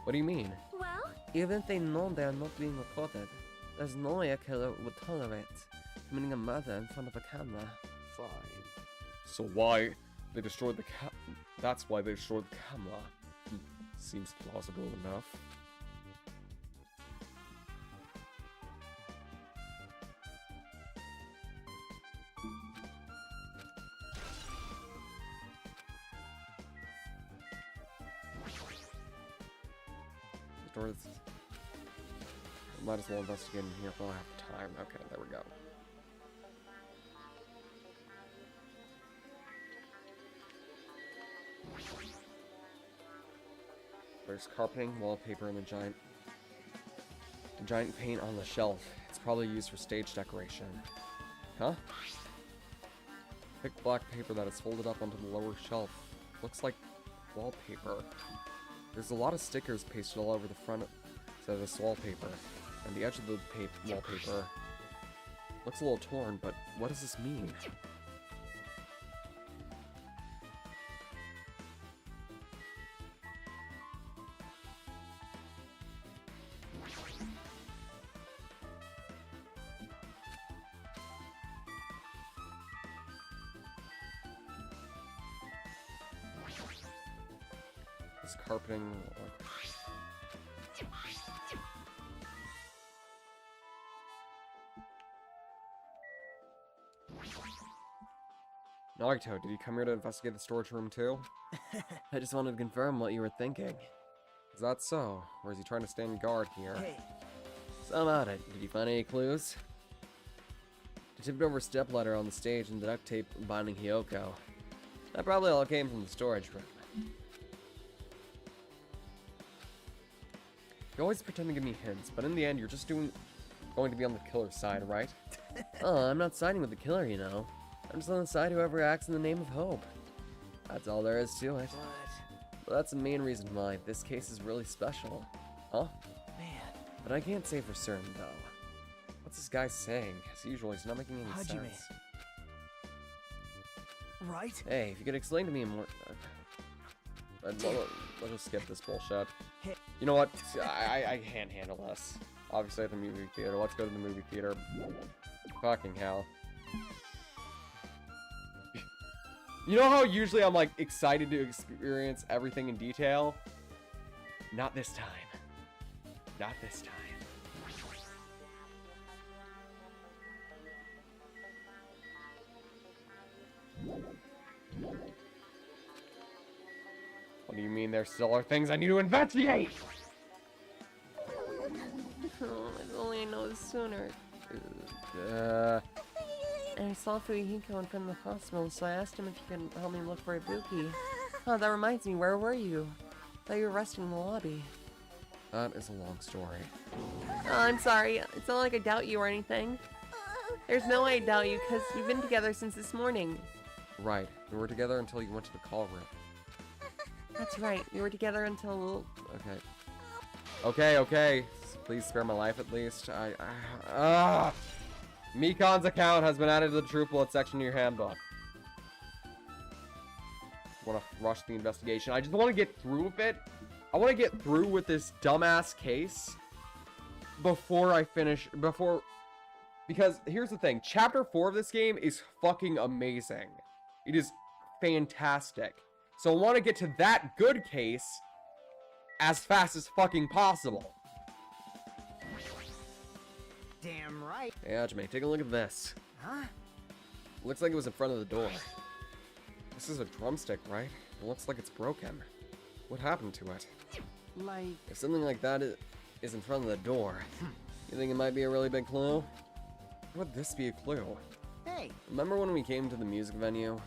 What do you mean? Well, Even if they know they are not being recorded, there's no way a killer would tolerate committing a murder in front of a camera. Fine. So why they destroyed the that's why they destroyed the camera. Seems plausible enough. Destroy this. Might as well investigate in here while I have time. Okay, there we go. There's carpeting, wallpaper, and the giant paint on the shelf. It's probably used for stage decoration. Huh? Thick black paper that is folded up onto the lower shelf. Looks like wallpaper. There's a lot of stickers pasted all over the front of this wallpaper, and the edge of the wallpaper looks a little torn, but what does this mean? This carpeting... Naruto, did you come here to investigate the storage room too? I just wanted to confirm what you were thinking. Is that so? Or is he trying to stand guard here? Hey, So about it, did you find any clues? The tipped over stepladder on the stage and the duct tape binding Hyoko. That probably all came from the storage room. You always pretend to give me hints, but in the end, you're just going to be on the killer's side, right? Oh, I'm not siding with the killer, you know. I'm just on the side whoever acts in the name of hope. That's all there is to it. But that's the main reason why this case is really special. Huh? Man, But I can't say for certain, though. What's this guy saying? As usual, he's not making any Hajime. sense. right? Hey, if you could explain to me in more... Let's just skip this bullshit. You know what? I can't handle this. Obviously at the movie theater. Let's go to the movie theater. Fucking hell. You know how usually I'm like excited to experience everything in detail? Not this time. Not this time. What do you mean there still are things I need to investigate? Oh, if only I know this sooner. I saw Fuyuhiko in front of the hospital, so I asked him if he could help me look for Ibuki. Oh, that reminds me, where were you? I thought you were resting in the lobby. That is a long story. Oh, I'm sorry. It's not like I doubt you or anything. There's no way I doubt you, because we've been together since this morning. Right. We were together until you went to the call room. That's right. We were together until... Okay. Okay. Please spare my life at least. Mikon's account has been added to the True Bullet section of your handbook. Want to rush the investigation. I just want to get through with it. I want to get through with this dumbass case before I finish. Because here's the thing. Chapter 4 of this game is fucking amazing. It is fantastic. So I want to get to that good case as fast as fucking possible. Damn right. Hey, Hajime, take a look at this. Huh? Looks like it was in front of the door. This is a drumstick, right? It looks like it's broken. What happened to it? Like, If something like that is in front of the door, you think it might be a really big clue? Would this be a clue? hey, Remember when we came to the music venue?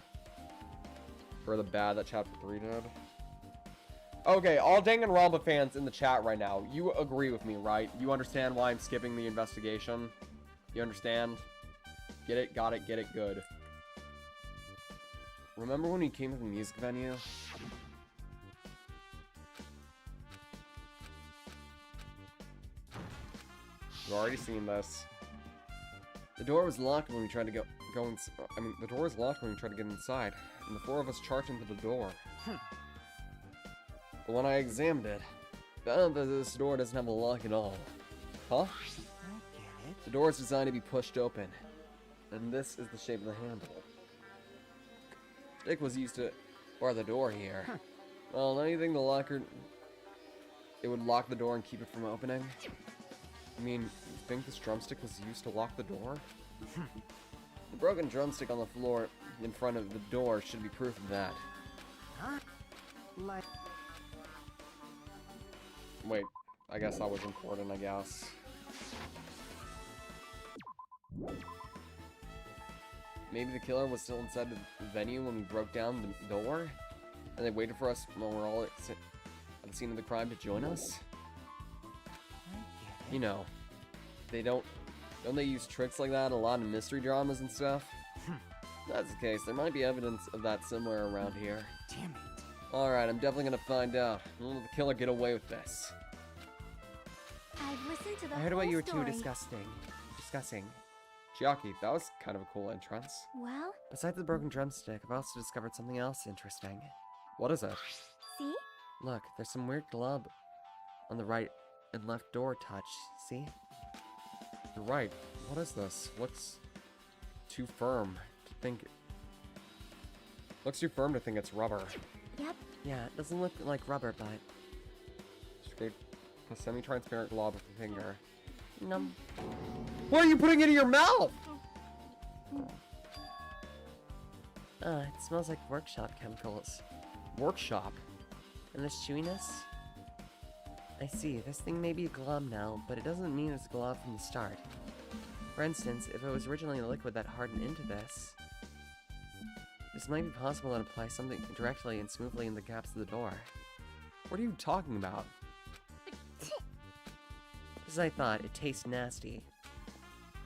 For the bad that chapter 3 did? Okay, all Danganronpa fans in the chat right now, you agree with me, right? You understand why I'm skipping the investigation? You understand? Get it, got it, get it, good. Remember when we came to the music venue? You've already seen this. The door was locked when we tried to the door was locked when we tried to get inside, and the four of us charged into the door. But when I examined it, found that this door doesn't have a lock at all. Huh? I get it. The door is designed to be pushed open, and this is the shape of the handle. Stick was used to bar the door here. Well, don't you think it would lock the door and keep it from opening? I mean, you think this drumstick was used to lock the door? The broken drumstick on the floor in front of the door should be proof of that. Huh? Like, Wait, I guess that was important, I guess. Maybe the killer was still inside the venue when we broke down the door? And they waited for us when we're all at the scene of the crime to join us? I get it. You know, don't they use tricks like that in a lot of mystery dramas and stuff? If that's the case, there might be evidence of that somewhere around here. Damn it. Alright, I'm definitely gonna find out. We'll let the killer get away with this. I've listened to the I heard whole what you were two story. discussing. Chiaki, that was kind of a cool entrance. Well, Besides the broken drumstick, I've also discovered something else interesting. What is it? see? Look, there's some weird glob on the right and left door touch, see? You're right. What is this? Looks too firm to think... Looks too firm to think it's rubber. Yep. Yeah, it doesn't look like rubber, but... Scrape a semi-transparent glob with a finger. Num. What are you putting into your mouth? It smells like workshop chemicals. Workshop. And this chewiness? I see, this thing may be a glob now, but it doesn't mean it's a glob from the start. For instance, if it was originally a liquid that hardened into this might be possible to apply something directly and smoothly in the gaps of the door. What are you talking about? As I thought, it tastes nasty.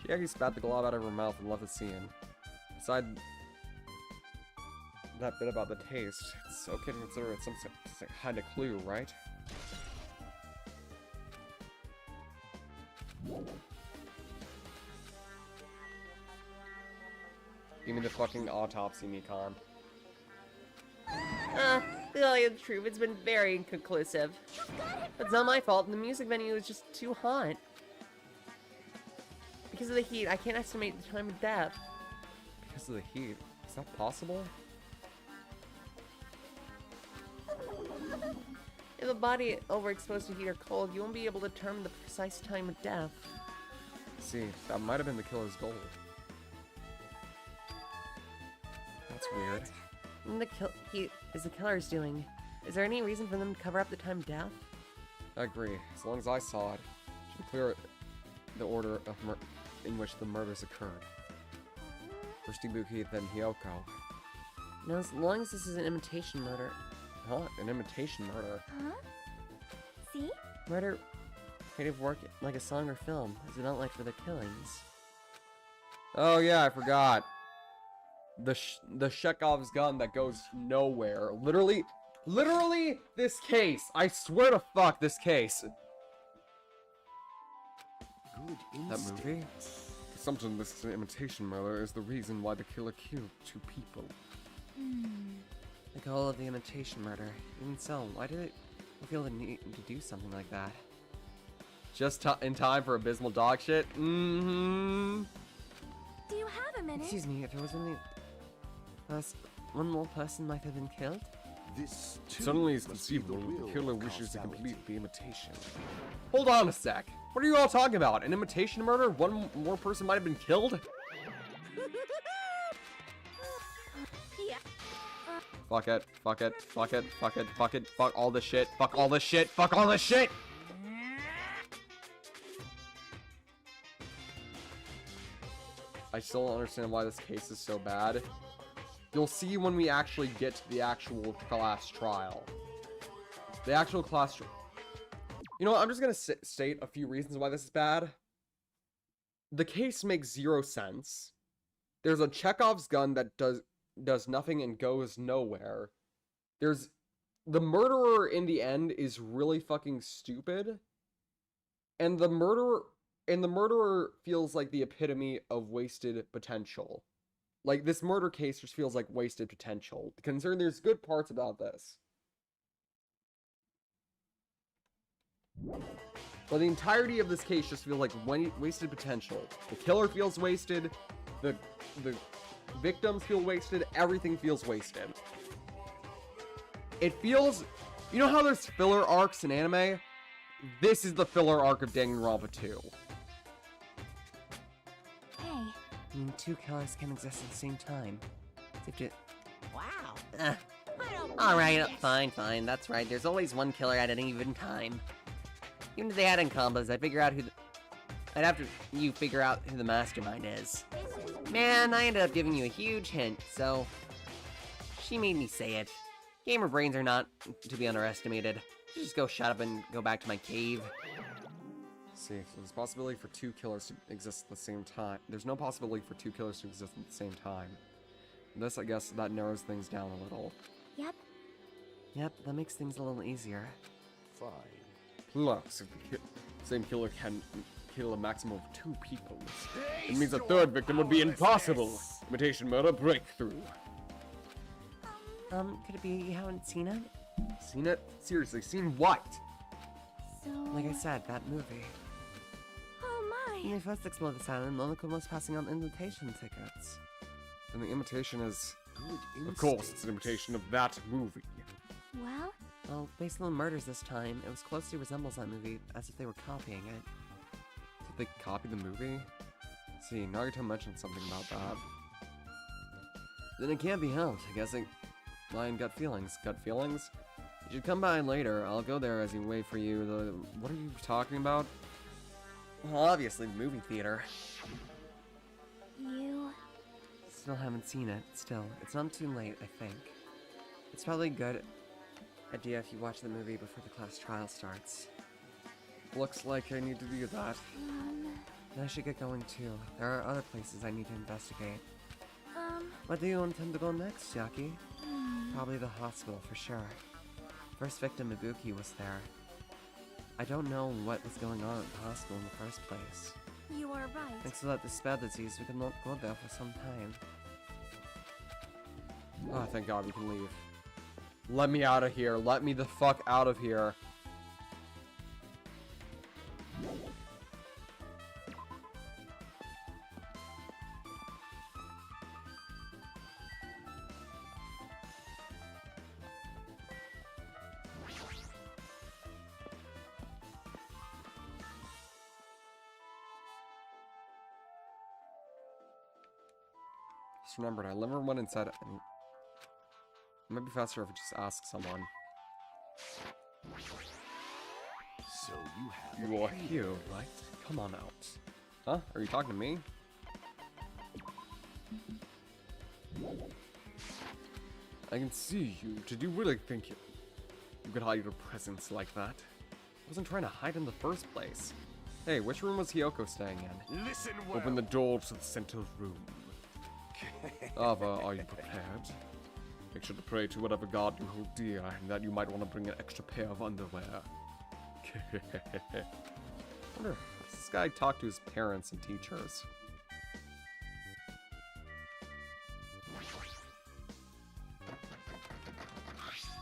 Chiaki spat the glob out of her mouth and left the scene. that bit about the taste. It's okay to consider it some kind of clue, right? Give me the fucking autopsy, Nikon. To tell you the truth, it's been very inconclusive. It's not my fault, the music venue is just too hot. Because of the heat, I can't estimate the time of death. Because of the heat. Is that possible? If a body overexposed to heat or cold, you won't be able to determine the precise time of death. See, that might have been the killer's goal. That's weird. And the killer's doing. Is there any reason for them to cover up the time of death? I agree. As long as I saw it, it should clear the order of in which the murders occurred. First Ibuki, then Hyoko. Now, as long as this is an imitation murder. Huh? An imitation murder? Huh? See? Murder, creative work like a song or film, is not like for the killings. Oh yeah, I forgot. The Chekhov's gun that goes nowhere. Literally, this case. I swear to fuck, this case. Good That instinct. movie? Assumption this is an imitation murder is the reason why the killer killed 2 people. The goal of the imitation murder. Even so, why did it feel the need to do something like that? Just in time for abysmal dog shit? Mm-hmm. Do you have a minute? Excuse me, if there was only one more person might have been killed? This too Suddenly it's must be conceivable the the will killer of wishes to causality. complete the imitation. Hold on a sec. What are you all talking about? An imitation murder? One more person might have been killed? Yeah. Fuck it. Fuck it. Fuck it. Fuck it. Fuck it. Fuck all this shit. Fuck all this shit. Fuck all this shit! I still don't understand why this case is so bad. You'll see when we actually get to the actual class trial. The actual class trial. You know what? I'm just gonna state a few reasons why this is bad. The case makes 0 sense. There's a Chekhov's gun that does nothing and goes nowhere. There's the murderer in the end is really fucking stupid. And the murderer feels like the epitome of wasted potential. Like, this murder case just feels like wasted potential. Considering there's good parts about this. But the entirety of this case just feels like wasted potential. The killer feels wasted. The victims feel wasted. Everything feels wasted. It feels... You know how there's filler arcs in anime? This is the filler arc of Danganronpa 2. Hey. I mean, 2 killers can exist at the same time. Wow. Alright, fine, that's right. There's always one killer at any given time. Even if they had in combos, I'd have you figure out who the mastermind is. Man, I ended up giving you a huge hint, so... She made me say it. Gamer brains are not to be underestimated. I should just go shut up and go back to my cave. See, so there's a possibility for 2 killers to exist at the same time. There's no possibility for 2 killers to exist at the same time. This, I guess, that narrows things down a little. Yep. Yep, that makes things a little easier. Fine. Plus, if the same killer can kill a maximum of 2 people, it means a 3rd victim would be impossible. Imitation murder breakthrough. Could it be you haven't seen it? Seen it? Seriously, seen what? So... Like I said, that movie. Oh my. When we first explored this island, Monaco was passing out invitation tickets. And the imitation is... Good instinct. Of course, it's an imitation of that movie. Well, Well, based on the murders this time, it was closely resembles that movie, as if they were copying it. Did they copy the movie? See, Nagito mentioned something about that. Then it can't be helped. I guess mine gut feelings. Gut feelings? You should come by later. I'll go there as you wait for you. What are you talking about? Well, obviously, the movie theater. you... Still haven't seen it. Still, it's not too late, I think. It's probably a good idea if you watch the movie before the class trial starts. Looks like I need to do that. And I should get going too. There are other places I need to investigate. Where do you intend to go next, Yaki? Probably the hospital for sure. First victim Ibuki was there. I don't know what was going on at the hospital in the first place. You are right. Thanks to that despair disease, we could not go there for some time. Oh, thank God we can leave. Let me out of here. Let me the fuck out of here. Just remembered, I never went inside. It might be faster if I just ask someone. So you have. You are here, right? Come on out. Huh? Are you talking to me? I can see you. Did you really think you could hide your presence like that? I wasn't trying to hide in the first place. Hey, which room was Hiyoko staying in? Listen well. Open the door to the center room. Ava, are you prepared? Make sure to pray to whatever god you hold dear, and that you might want to bring an extra pair of underwear. Wonder if this guy talked to his parents and teachers.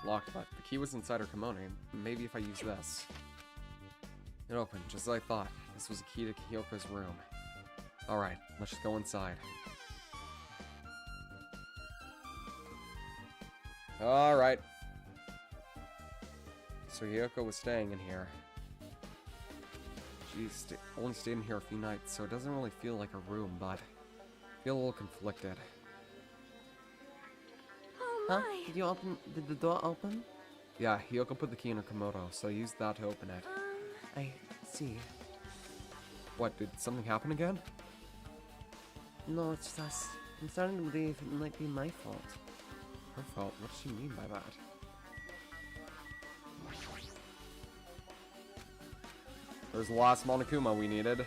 Locked, but the key was inside her kimono. Maybe if I use this. It opened, just as I thought. This was a key to Hiyoko's room. Alright, let's just go inside. Alright. So Hiyoko was staying in here. She only stayed in here a few nights, so it doesn't really feel like a room, but I feel a little conflicted. Oh Huh? my. Did the door open? Yeah, Hiyoko put the key in her komodo, so I used that to open it. I see. What, did something happen again? No, it's just I'm starting to believe it might be my fault. Her fault? What does she mean by that? There's the last Monokuma we needed.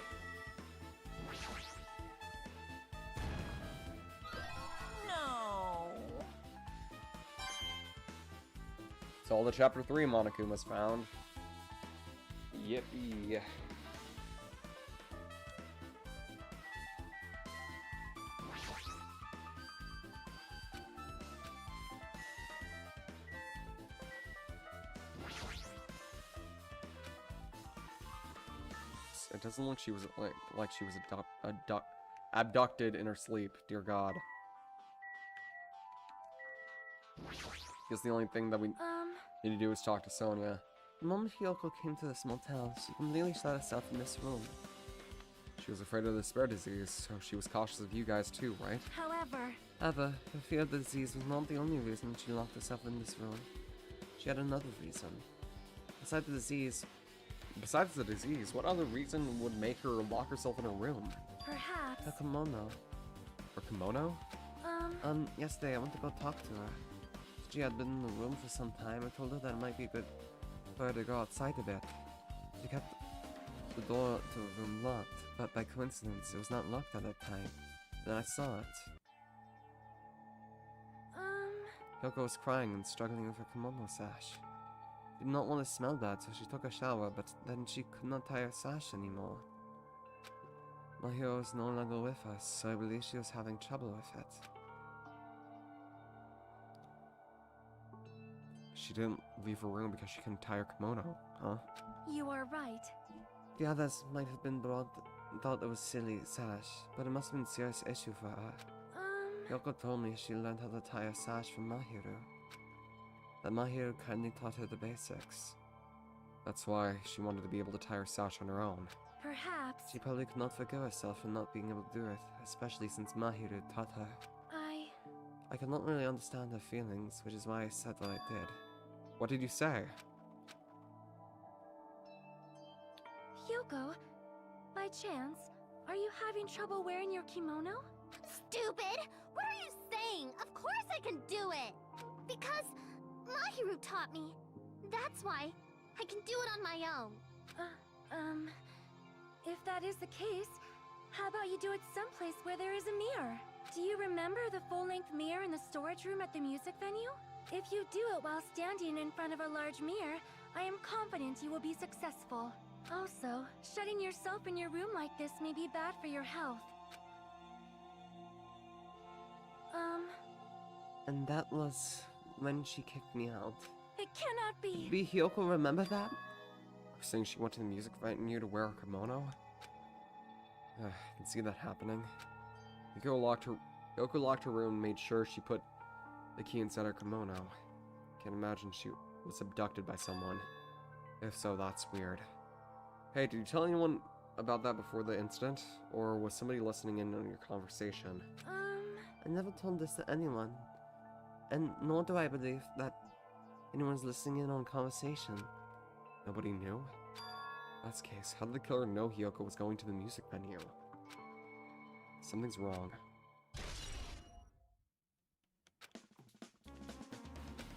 No. So all the chapter 3 Monokumas found. Yippee. It doesn't look she was like she was abducted in her sleep. Dear God. Because the only thing that we need to do is talk to Sonia. The moment Hiyoko came to this motel, she completely shut herself in this room. She was afraid of the spare disease, so she was cautious of you guys too, right? However, However, her fear of the disease was not the only reason she locked herself in this room. She had another reason. Besides the disease, what other reason would make her lock herself in a room? perhaps. Her kimono. Her kimono? Yesterday I went to go talk to her. She had been in the room for some time. I told her that it might be good for her to go outside a bit. She kept the door to her room locked, but by coincidence it was not locked at that time. Then I saw it. Hyoko was crying and struggling with her kimono sash. She did not want to smell bad, so she took a shower, but then she could not tie her sash anymore. My hero is no longer with us, so I believe she was having trouble with it. She didn't leave her room because she couldn't tie her kimono, huh? You are right. The others might have been thought it was silly sash, but it must have been a serious issue for her. Yoko told me she learned how to tie a sash from Mahiru. That Mahiru kindly taught her the basics. That's why she wanted to be able to tie her sash on her own. Perhaps. She probably could not forgive herself for not being able to do it, especially since Mahiru taught her. I could not really understand her feelings, which is why I said what I did. What did you say? Hyoko, by chance, are you having trouble wearing your kimono? Stupid! What are you saying? Of course I can do it! Because Mahiru taught me. That's why I can do it on my own. If that is the case, how about you do it someplace where there is a mirror? Do you remember the full-length mirror in the storage room at the music venue? If you do it while standing in front of a large mirror, I am confident you will be successful. Also, shutting yourself in your room like this may be bad for your health. And that was when she kicked me out. It cannot be. Did Hiyoko remember that? Saying she went to the music venue to wear a kimono? I can see that happening. Yoko locked her room and made sure she put the key inside her kimono. Can't imagine she was abducted by someone. If so, that's weird. Hey, did you tell anyone about that before the incident? Or was somebody listening in on your conversation? I never told this to anyone. And nor do I believe that anyone's listening in on conversation. Nobody knew? That's the case. How did the killer know Hiyoko was going to the music venue? Something's wrong.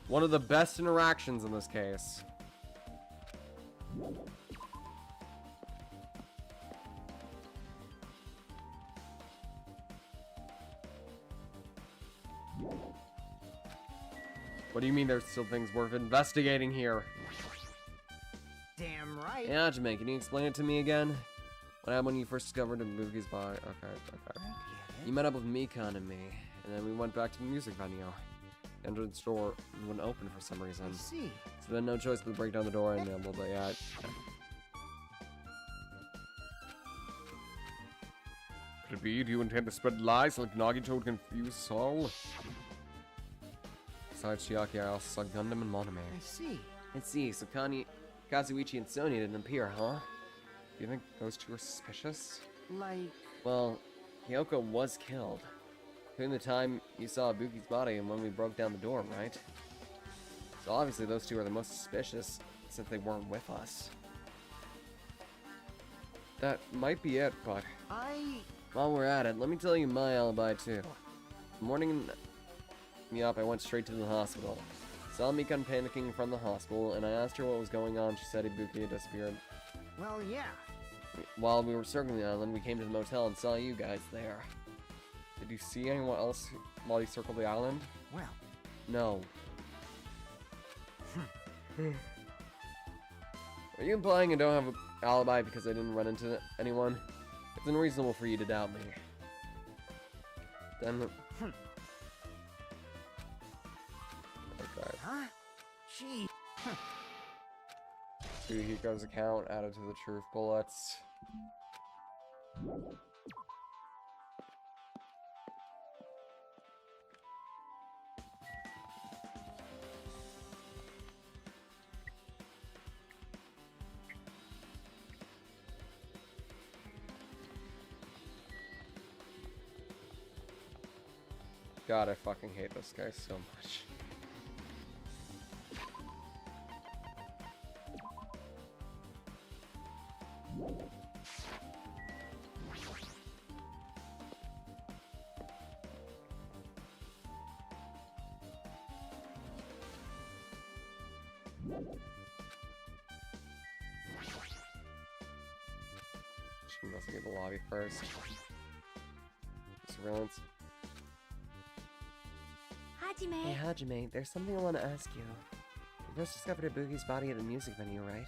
One of the best interactions in this case. What do you mean there's still things worth investigating here? Damn right. Yeah, Jamae, can you explain it to me again? What happened when you first discovered Ibuki's body? Okay. I get You met up with Mikan and me, and then we went back to the music venue. Entered the store and wouldn't open for some reason. I see. So then no choice but to break down the door and blah blah blah. Yeah. Could it be? Do you intend to spread lies like Nagito would confuse us all? Besides Chiaki, I also saw Gundam and Monome. I see. I see, so Kazuichi and Sonia didn't appear, huh? Do you think those two are suspicious? Like, Well, Hiyoko was killed. Between the time you saw Ibuki's body and when we broke down the door, right? So obviously those two are the most suspicious since they weren't with us. That might be it, but While we're at it, let me tell you my alibi too. The morning me up, I went straight to the hospital. Saw Mikan panicking from the hospital, and I asked her what was going on. She said Ibuki had disappeared. well, yeah. While we were circling the island, we came to the motel and saw you guys there. did you see anyone else while you circled the island? Well, No. Are you implying I don't have an alibi because I didn't run into anyone? It's unreasonable for you to doubt me. Then... Okay. huh? Gee. Hiko's account added to the truth bullets. God, I fucking hate this guy so much. Should investigate the lobby first. Surveillance. Hajime. Hey Hajime, there's something I want to ask you. You first discovered Ibuki's body at the music venue, right?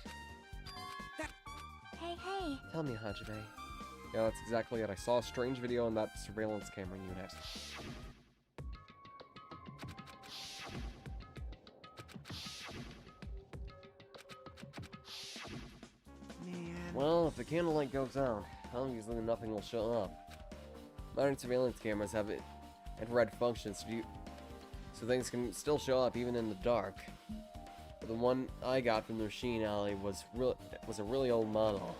Hey. Tell me, Hajime. Yeah, that's exactly it. I saw a strange video on that surveillance camera unit. Man. Well, if the candlelight goes out, obviously nothing will show up. Modern surveillance cameras have infrared functions, so things can still show up even in the dark. But the one I got from the machine alley was a really old model.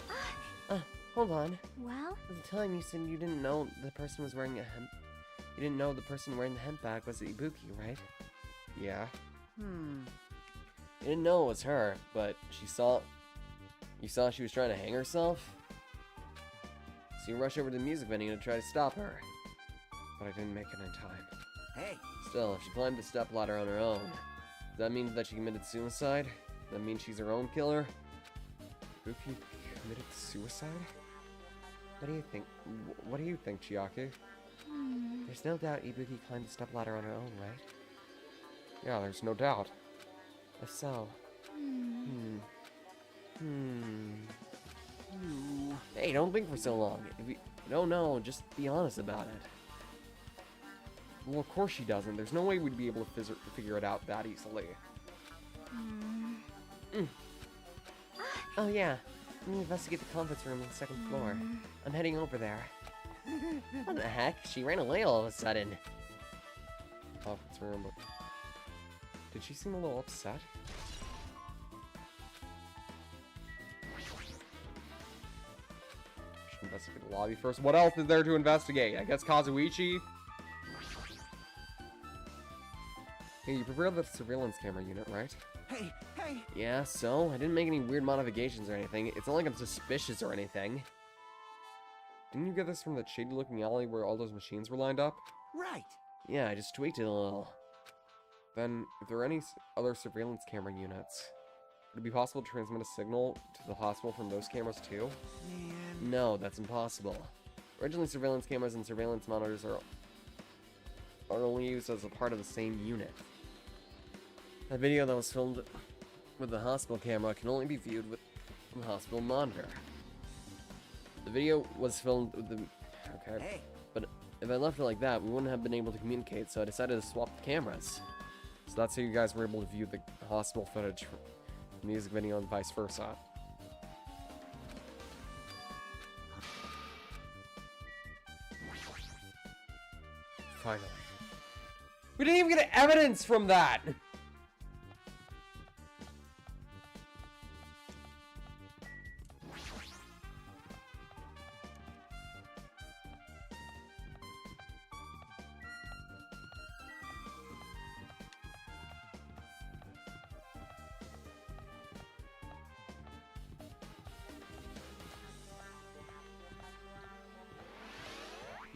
Hold on. Well, At the time, you said you didn't know the person was wearing a hemp. You didn't know the person wearing the hemp bag was Ibuki, right? Yeah. You didn't know it was her, but you saw she was trying to hang herself? So you rush over to the music venue to try to stop her. But I didn't make it in time. Hey. Still, if she climbed the stepladder on her own, does that mean that she committed suicide? Does that mean she's her own killer? Ibuki committed suicide? What do you think? What do you think, Chiaki? There's no doubt Ibuki climbed the stepladder on her own, right? Yeah, there's no doubt. If so... Hey, don't think for so long. If you don't know, just be honest about it. Well, of course she doesn't. There's no way we'd be able to figure it out that easily. Oh yeah, let me investigate the conference room on the second floor. I'm heading over there. What the heck? She ran away all of a sudden. Conference room, but... Did she seem a little upset? Should investigate the lobby first. What else is there to investigate? I guess Kazuichi? Hey, you prepared the surveillance camera unit, right? Hey, hey! Yeah, so? I didn't make any weird modifications or anything. It's not like I'm suspicious or anything. Didn't you get this from that shady-looking alley where all those machines were lined up? Right! Yeah, I just tweaked it a little. Then, if there are any other surveillance camera units, would it be possible to transmit a signal to the hospital from those cameras too? Man. No, that's impossible. Originally, surveillance cameras and surveillance monitors are only used as a part of the same unit. The video that was filmed with the hospital camera can only be viewed with the hospital monitor. The video was filmed with the... Okay. Hey. But if I left it like that, we wouldn't have been able to communicate, so I decided to swap the cameras. So that's how you guys were able to view the hospital footage from the music video and vice versa. Finally. We didn't even get evidence from that!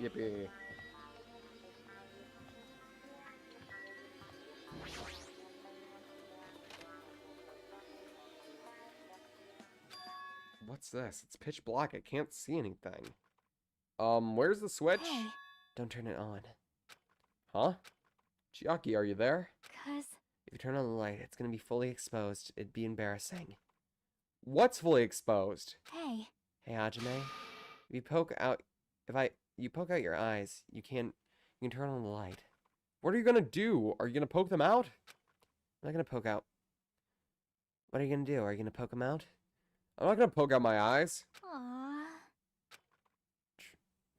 Yippee. What's this? It's pitch black. I can't see anything. Where's the switch? Hey, Don't turn it on. Huh? Chiaki, are you there? 'cause If you turn on the light, it's gonna be fully exposed. It'd be embarrassing. What's fully exposed? hey, Hey, Hajime, if you poke out your eyes, you can turn on the light. What are you gonna do? Are you gonna poke them out? I'm not gonna poke out. What are you gonna do? Are you gonna poke them out? I'm not gonna poke out my eyes. aww.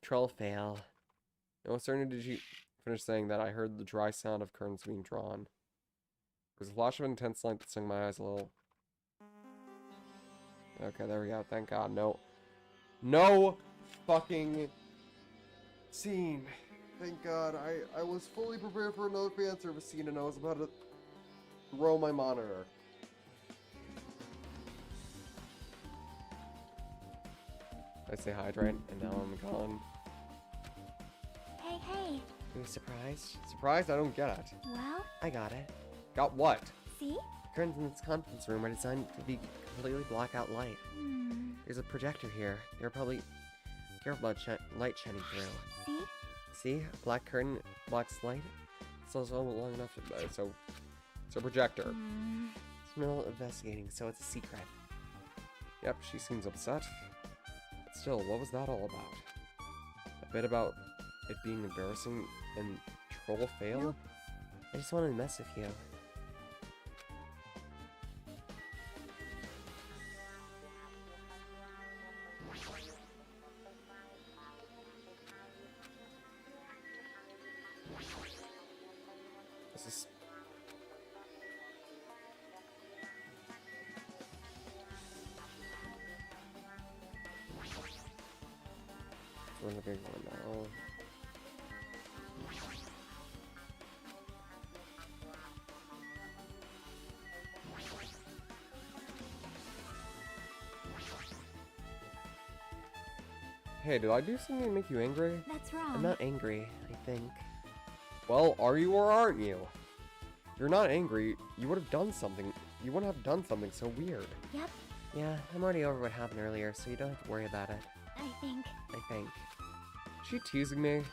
Troll fail. No sooner did you finish saying that, I heard the dry sound of curtains being drawn. There was a flash of intense light that stung my eyes a little. Okay, there we go. Thank God. No fucking scene. Thank God. I was fully prepared for another fan service scene and I was about to roll my monitor. I say hydrate and now I'm gone. Hey, hey. Are you surprised? Surprised? I don't get it. Well, I got it. Got what? see? Curtains in this conference room are designed to be completely blackout light. There's a projector here. They're probably careful about light shining through. See? See? Black curtain, black light. It's also long enough to so it's a projector. It's middle investigating, so it's a secret. Yep, she seems upset. But still, what was that all about? A bit about it being embarrassing and troll fail? Nope. I just wanted to mess with you. This is... We're looking for now. Hey, did I do something to make you angry? That's wrong. I'm not angry, I think. Well, are you or aren't you? If you're not angry, you would have done something. You wouldn't have done something so weird. Yep, Yeah, I'm already over what happened earlier, so you don't have to worry about it. I think. I think. Is she teasing me?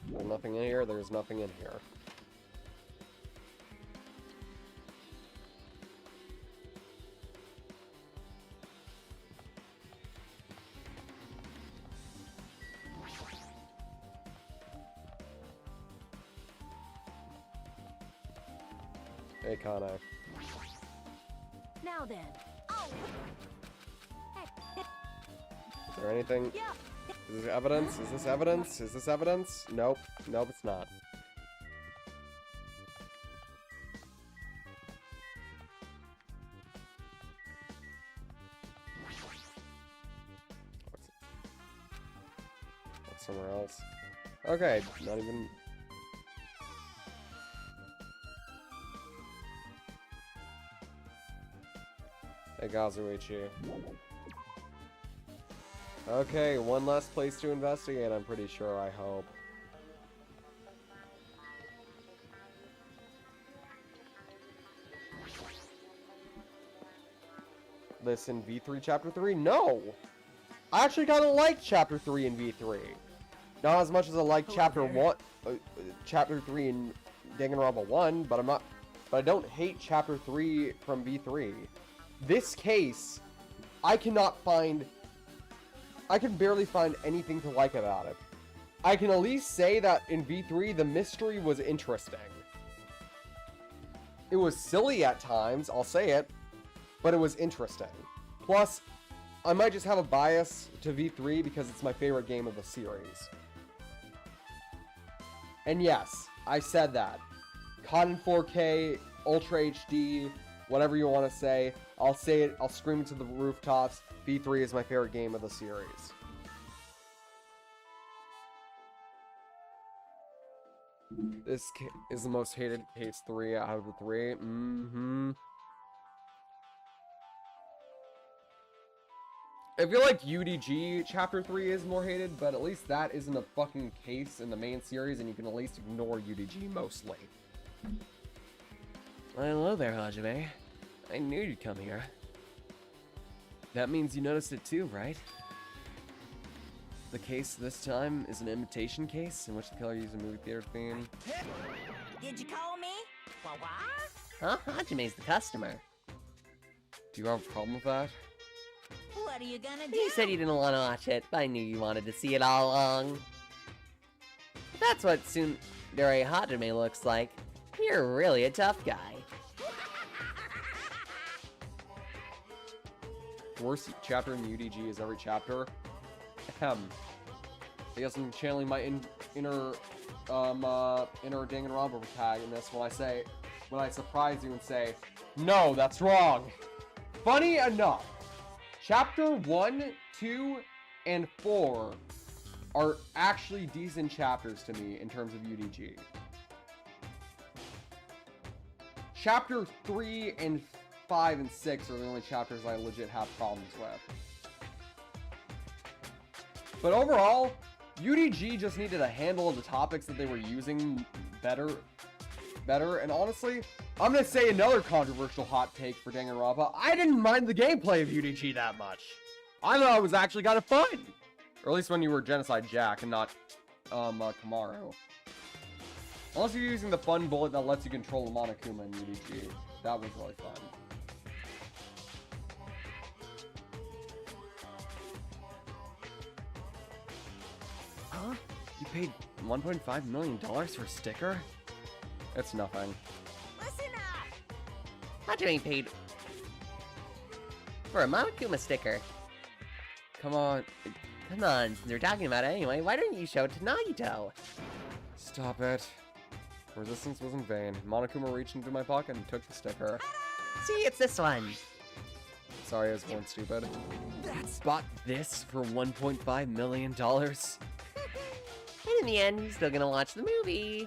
There's nothing in here, there's nothing in here. Hey, Kane. Now then. Is there anything? Yeah. Is this evidence? Is this evidence? Is this evidence? Nope. Nope, it's not. What's somewhere else? Okay, not even... Hey, Gazuichi. Okay, one last place to investigate, I'm pretty sure, I hope. This in V3 Chapter 3? No! I actually kinda like Chapter 3 in V3. Not as much as I like Chapter 1, Chapter 3 in Danganronpa 1, but I don't hate Chapter 3 from V3. This case, I can barely find anything to like about it. I can at least say that in V3, the mystery was interesting. It was silly at times, I'll say it, but it was interesting. Plus, I might just have a bias to V3 because it's my favorite game of the series. And yes, I said that. COD in 4K, Ultra HD, whatever you want to say, I'll say it, I'll scream it to the rooftops. V3 is my favorite game of the series. This is the most hated case 3 out of the 3. I feel like UDG Chapter 3 is more hated, but at least that isn't a fucking case in the main series, and you can at least ignore UDG mostly. Well, hello there, Hajime. I knew you'd come here. That means you noticed it too, right? The case this time is an imitation case in which the killer used a movie theater theme. Did you call me? What? Huh? Hajime's the customer. Do you have a problem with that? What are you gonna do? You said you didn't want to watch it, but I knew you wanted to see it all along. If that's what Tsundere Hajime looks like, you're really a tough guy. Worst chapter in UDG is every chapter. I guess I'm channeling my inner Danganronpa protagonist when I surprise you and say, no, that's wrong. Funny enough, chapter 1, 2, and 4 are actually decent chapters to me in terms of UDG. Chapter 3 and 5 and 6 are the only chapters I legit have problems with. But overall, UDG just needed a handle of the topics that they were using better. And honestly, I'm gonna say another controversial hot take for Danganronpa. I didn't mind the gameplay of UDG that much. I thought it was actually kind of fun. Or at least when you were Genocide Jack and not Kamaru. Unless you're using the fun bullet that lets you control the Monokuma in UDG. That was really fun. Huh? You paid $1.5 million for a sticker? It's nothing. Listen up! Hajime paid for a Monokuma sticker. Come on. Come on, since we're talking about it anyway, why don't you show it to Nagito? Stop it. Resistance was in vain. Monokuma reached into my pocket and took the sticker. See, it's this one. Sorry, I was born stupid. Bought this for $1.5 million? And in the end, he's still gonna watch the movie.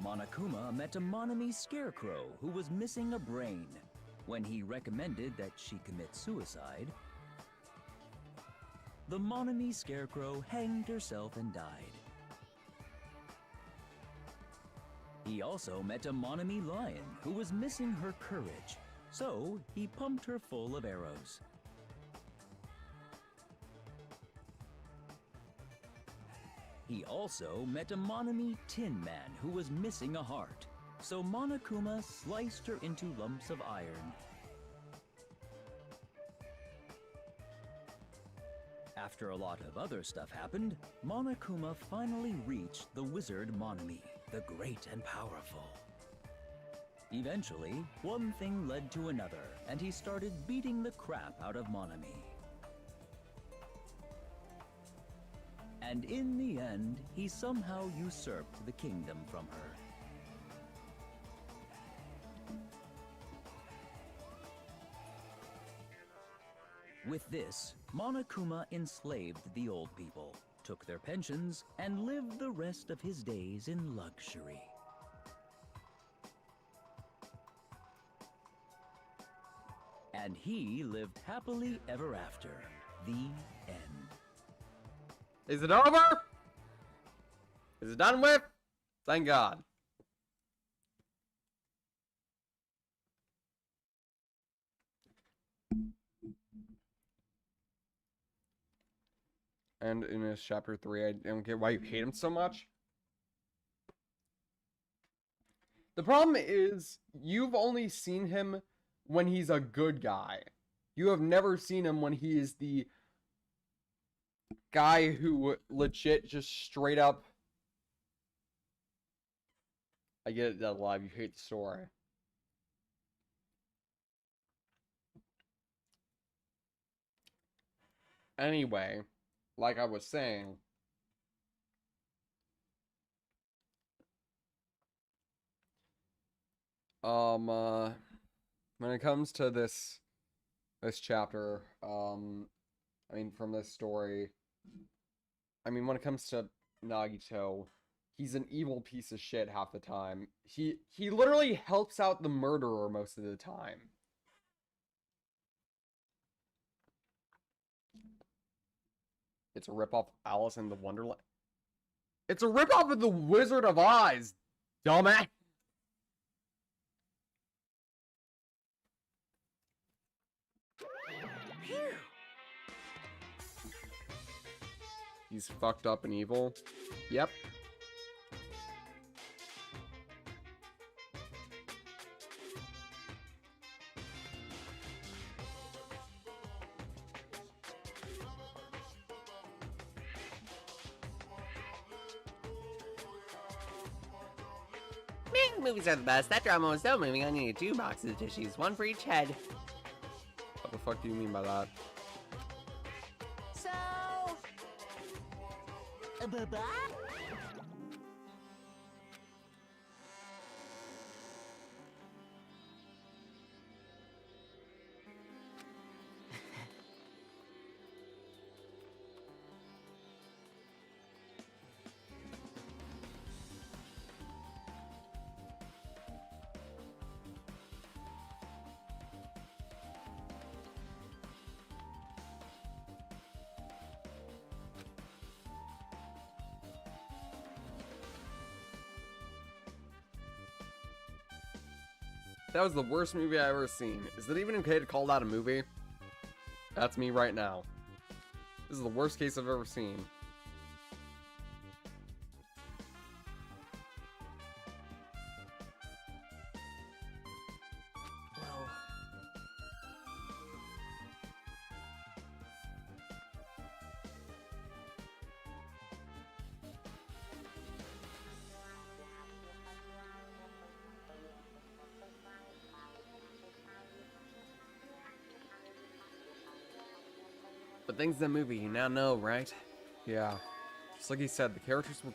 Monokuma met a Monami scarecrow who was missing a brain. When he recommended that she commit suicide, the Monami scarecrow hanged herself and died. He also met a Monami lion who was missing her courage, so he pumped her full of arrows. He also met a Monami tin man who was missing a heart, so Monokuma sliced her into lumps of iron. After a lot of other stuff happened, Monokuma finally reached the wizard Monami, the great and powerful. Eventually, one thing led to another, and he started beating the crap out of Monami. And in the end, he somehow usurped the kingdom from her. With this, Monokuma enslaved the old people, took their pensions, and lived the rest of his days in luxury. And he lived happily ever after. The end. Is it over? Is it done with? Thank God. And in his chapter 3, I don't get why you hate him so much. The problem is, you've only seen him when he's a good guy. You have never seen him when he is the guy who legit just straight up... I get it, Dead Alive, you hate the story. Anyway, like I was saying, when it comes to this chapter, I mean, from this story, I mean, when it comes to Nagito, he's an evil piece of shit half the time. He literally helps out the murderer most of the time. It's a ripoff of Alice in the Wonderland. It's a ripoff of the Wizard of Oz, dumbass. He's fucked up and evil. Yep. Movies are the best. That drama was so moving. I needed 2 boxes of tissues, 1 for each head. What the fuck do you mean by that? So... Bye-bye? That was the worst movie I've ever seen. Is it even okay to call that a movie? That's me right now. This is the worst case I've ever seen. But things in the movie you now know, right? Yeah. Just like he said, the characters who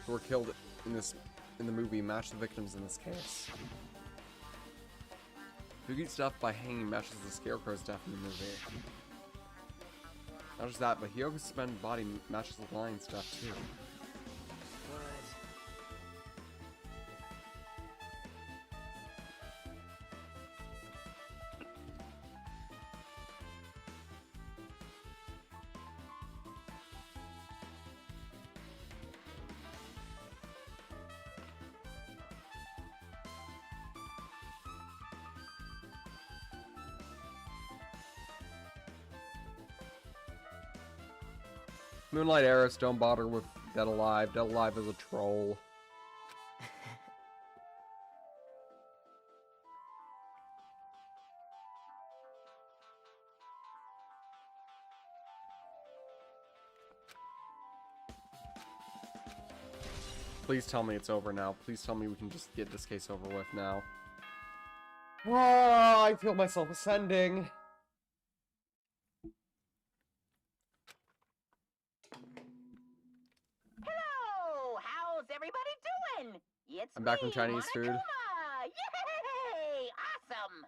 were killed in the movie match the victims in this case. Fugi's death by hanging matches the Scarecrow's death in the movie. Not just that, but Hyogo's suspended body matches the lion's death too. Moonlight Heiress, don't bother with Dead Alive. Dead Alive is a troll. Please tell me it's over now. Please tell me we can just get this case over with now. Oh, I feel myself ascending. Hello! How's everybody doing? It's I'm back from me, Chinese food. Monokuma! Yay! Awesome!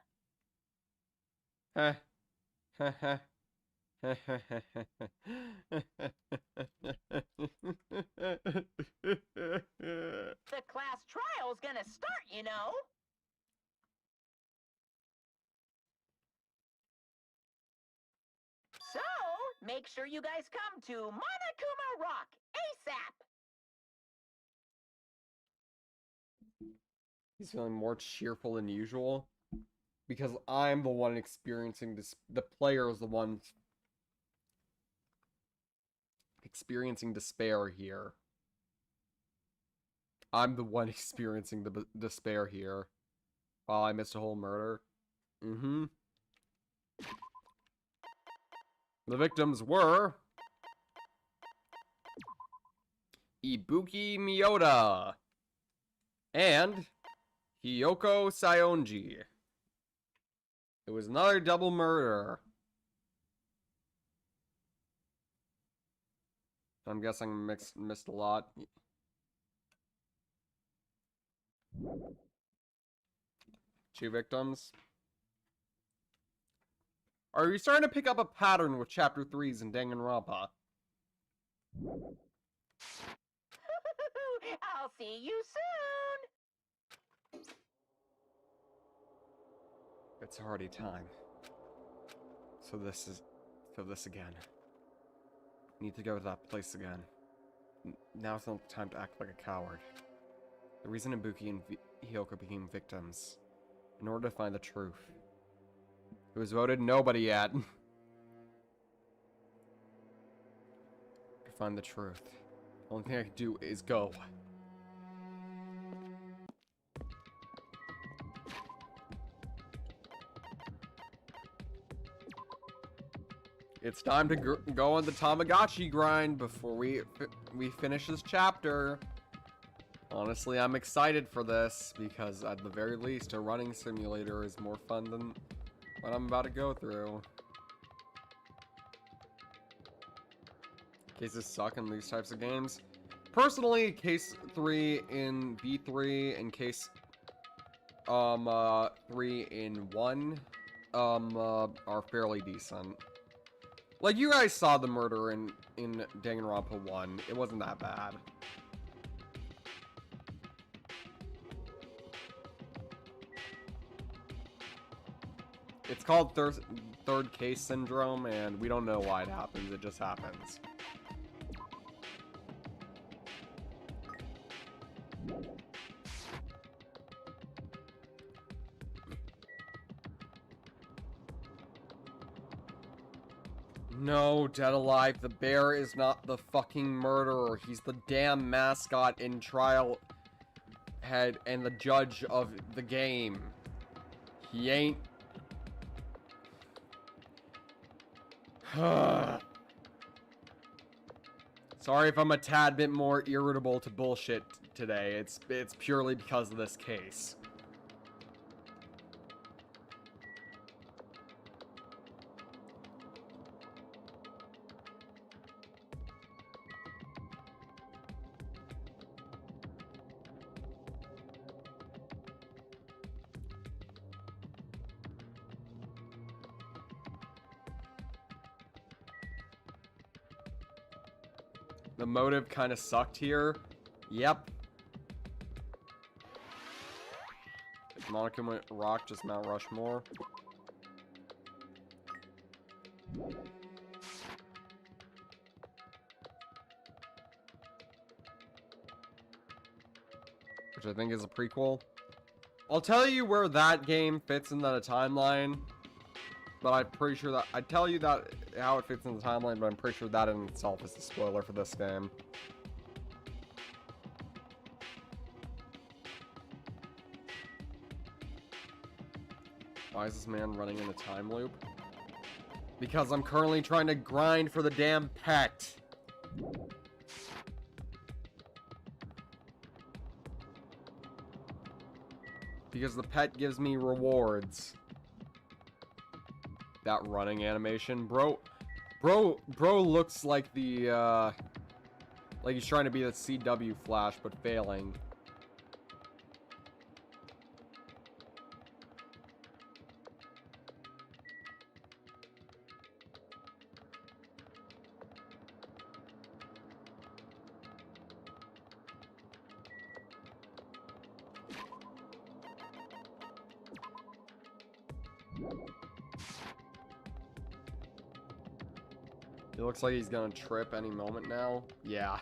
Heh. Heh heh. The class trial's gonna start, you know. So, make sure you guys come to Monokuma Rock ASAP! He's feeling more cheerful than usual. Because I'm the one experiencing this. The player is the one experiencing despair here. I'm the one experiencing the despair here. While I missed a whole murder. Mm-hmm. The victims were Ibuki Miyota and Hiyoko Saionji. It was another double murder. I'm guessing missed a lot. Two victims. Are you starting to pick up a pattern with Chapter 3s in Danganronpa? I'll see you soon! It's already time. So this again. Need to go to that place again. Now's not the time to act like a coward. The reason Ibuki and Hiyoko became victims, in order to find the truth. It was voted nobody yet. To find the truth. The only thing I can do is go. It's time to go on the Tamagotchi grind before we finish this chapter. Honestly, I'm excited for this because at the very least, a running simulator is more fun than what I'm about to go through. Cases suck in these types of games. Personally, case 3 in B3 and case 3 in 1 are fairly decent. Like, you guys saw the murder in Danganronpa 1. It wasn't that bad. It's called third case syndrome, and we don't know why it happens. It just happens. No, Dead Alive, the bear is not the fucking murderer. He's the damn mascot in trial head and the judge of the game. He ain't... Sorry if I'm a tad bit more irritable to bullshit today. It's purely because of this case. The motive kind of sucked here. Yep. If Monokuma Rock just Mount Rushmore. Which I think is a prequel. I'll tell you where that game fits in the timeline. but I'm pretty sure that I tell you that how it fits in the timeline, but I'm pretty sure that in itself is a spoiler for this game. Why is this man running in a time loop? Because I'm currently trying to grind for the damn pet. Because the pet gives me rewards. That running animation, bro looks like the like he's trying to be the CW Flash but failing. It looks like he's gonna trip any moment now. Yeah.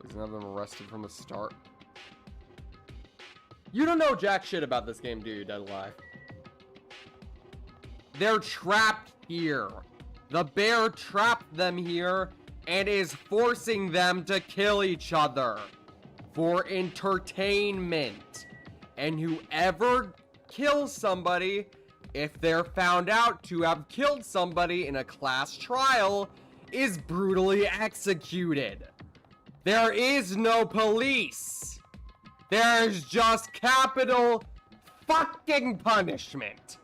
He's gonna have them arrested from the start. You don't know jack shit about this game, do you, Dead Alive? They're trapped here. The bear trapped them here and is forcing them to kill each other for entertainment. And whoever kills somebody, if they're found out to have killed somebody in a class trial, is brutally executed. There is no police. There's just capital fucking punishment.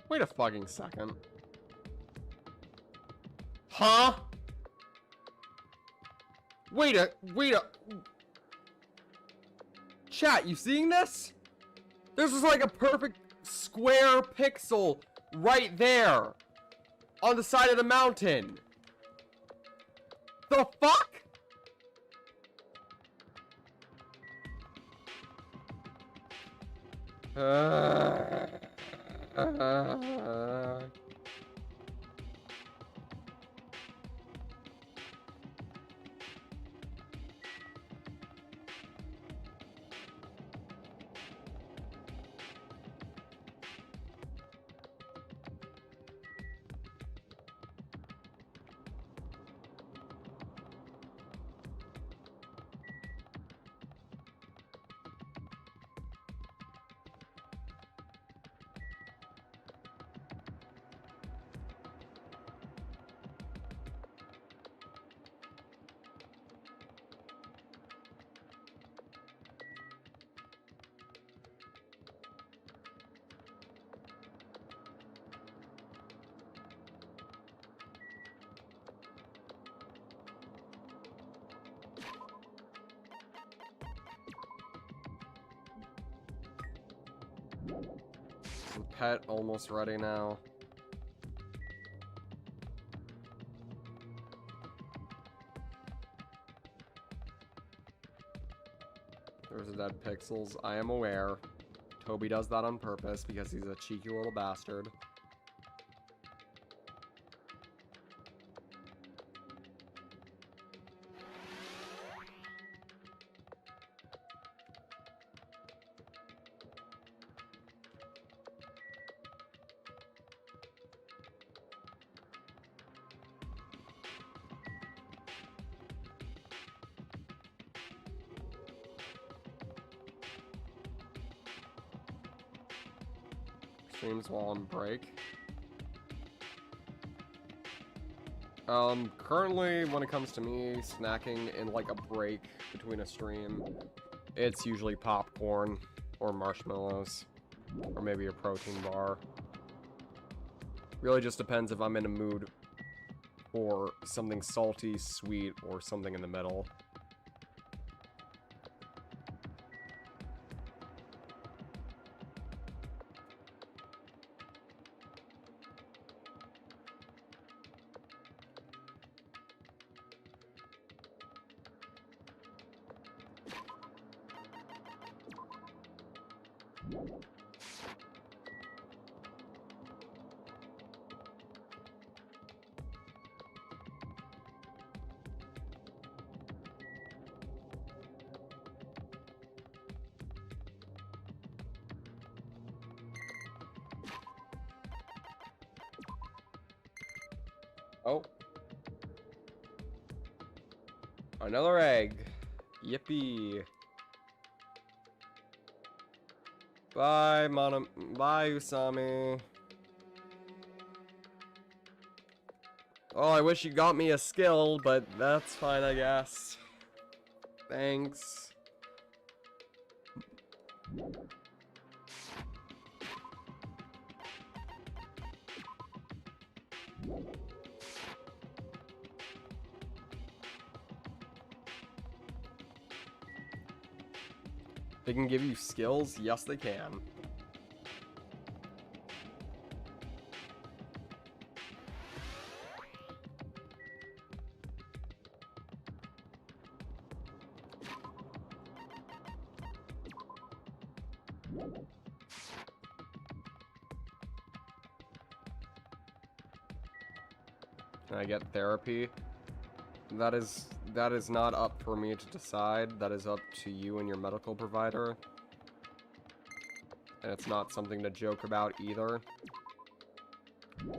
Wait a fucking second. Huh? Wait a... Chat, you seeing this? There's just like a perfect square pixel right there on the side of the mountain. The fuck? The pet almost ready now. There's the dead pixels. I am aware. Toby does that on purpose because he's a cheeky little bastard. streams while on break. Currently, when it comes to me snacking in like a break between a stream, it's usually popcorn or marshmallows or maybe a protein bar. Really just depends if I'm in a mood for something salty, sweet, or something in the middle. Oh. Another egg. Yippee. Bye, Bye, Usami. Oh, I wish you got me a skill, but that's fine, I guess. Thanks. They can give you skills? Yes, they can. Can I get therapy? That is not up for me to decide. That is up to you and your medical provider. And it's not something to joke about either.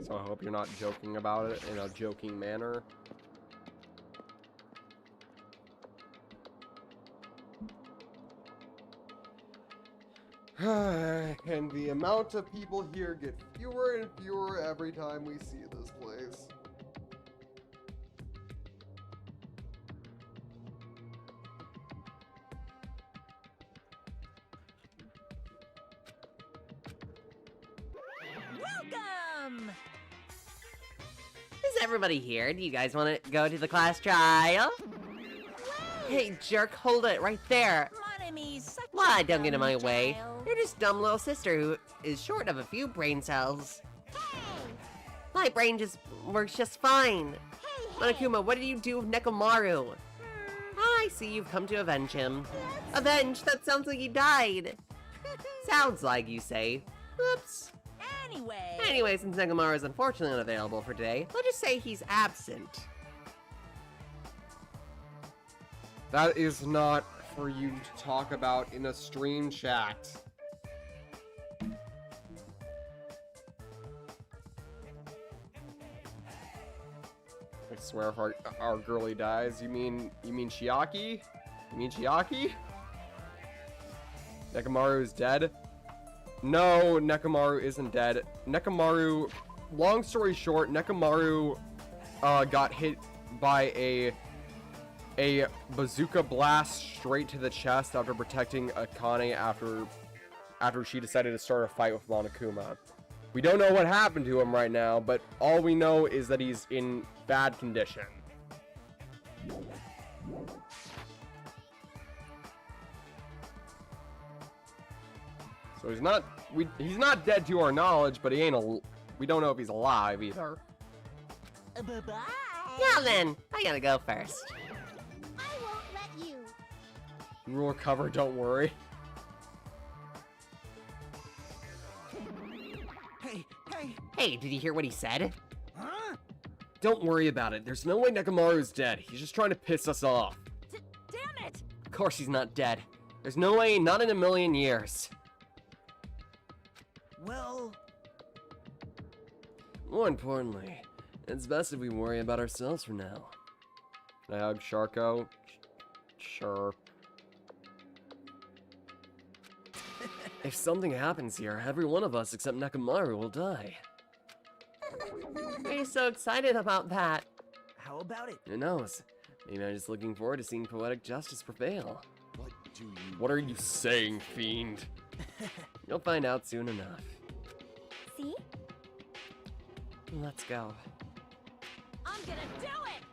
So I hope you're not joking about it in a joking manner. And the amount of people here get fewer and fewer every time we see this place. Welcome! Is everybody here? Do you guys want to go to the class trial? Hey, jerk, hold it right there. Why, don't get in my way. You're just dumb little sister who is short of a few brain cells. My brain just works just fine. Monokuma, what did you do with Nekomaru? I see you've come to avenge him. Avenge? That sounds like he died. Sounds like, you say. Oops. Anyway, since Nekomaru is unfortunately unavailable for today, let's just say he's absent. That is not for you to talk about in a stream chat. I swear if our girlie dies, you mean Chiaki? You mean Chiaki? Nekomaru is dead? No, Nekomaru isn't dead. Nekomaru, long story short, Nekomaru got hit by a bazooka blast straight to the chest after protecting Akane after she decided to start a fight with Monokuma. We don't know what happened to him right now, but all we know is that he's in bad condition. So he's not dead to our knowledge, but we don't know if he's alive either. Bye-bye. Now then, I gotta go first. I won't let you. You will recover, don't worry. Hey, did you hear what he said? Huh? Don't worry about it. There's no way Nekomaru's dead. He's just trying to piss us off. Damn it! Of course he's not dead. There's no way, not in a million years. Well, More importantly, it's best if we worry about ourselves for now. Can I hug Sharko? Sure. If something happens here, every one of us except Nekomaru will die. Why are you so excited about that? How about it? Who knows? Maybe I'm just looking forward to seeing poetic justice prevail. What do you... What are you saying, fiend? You'll find out soon enough. See? Let's go. I'm gonna do it!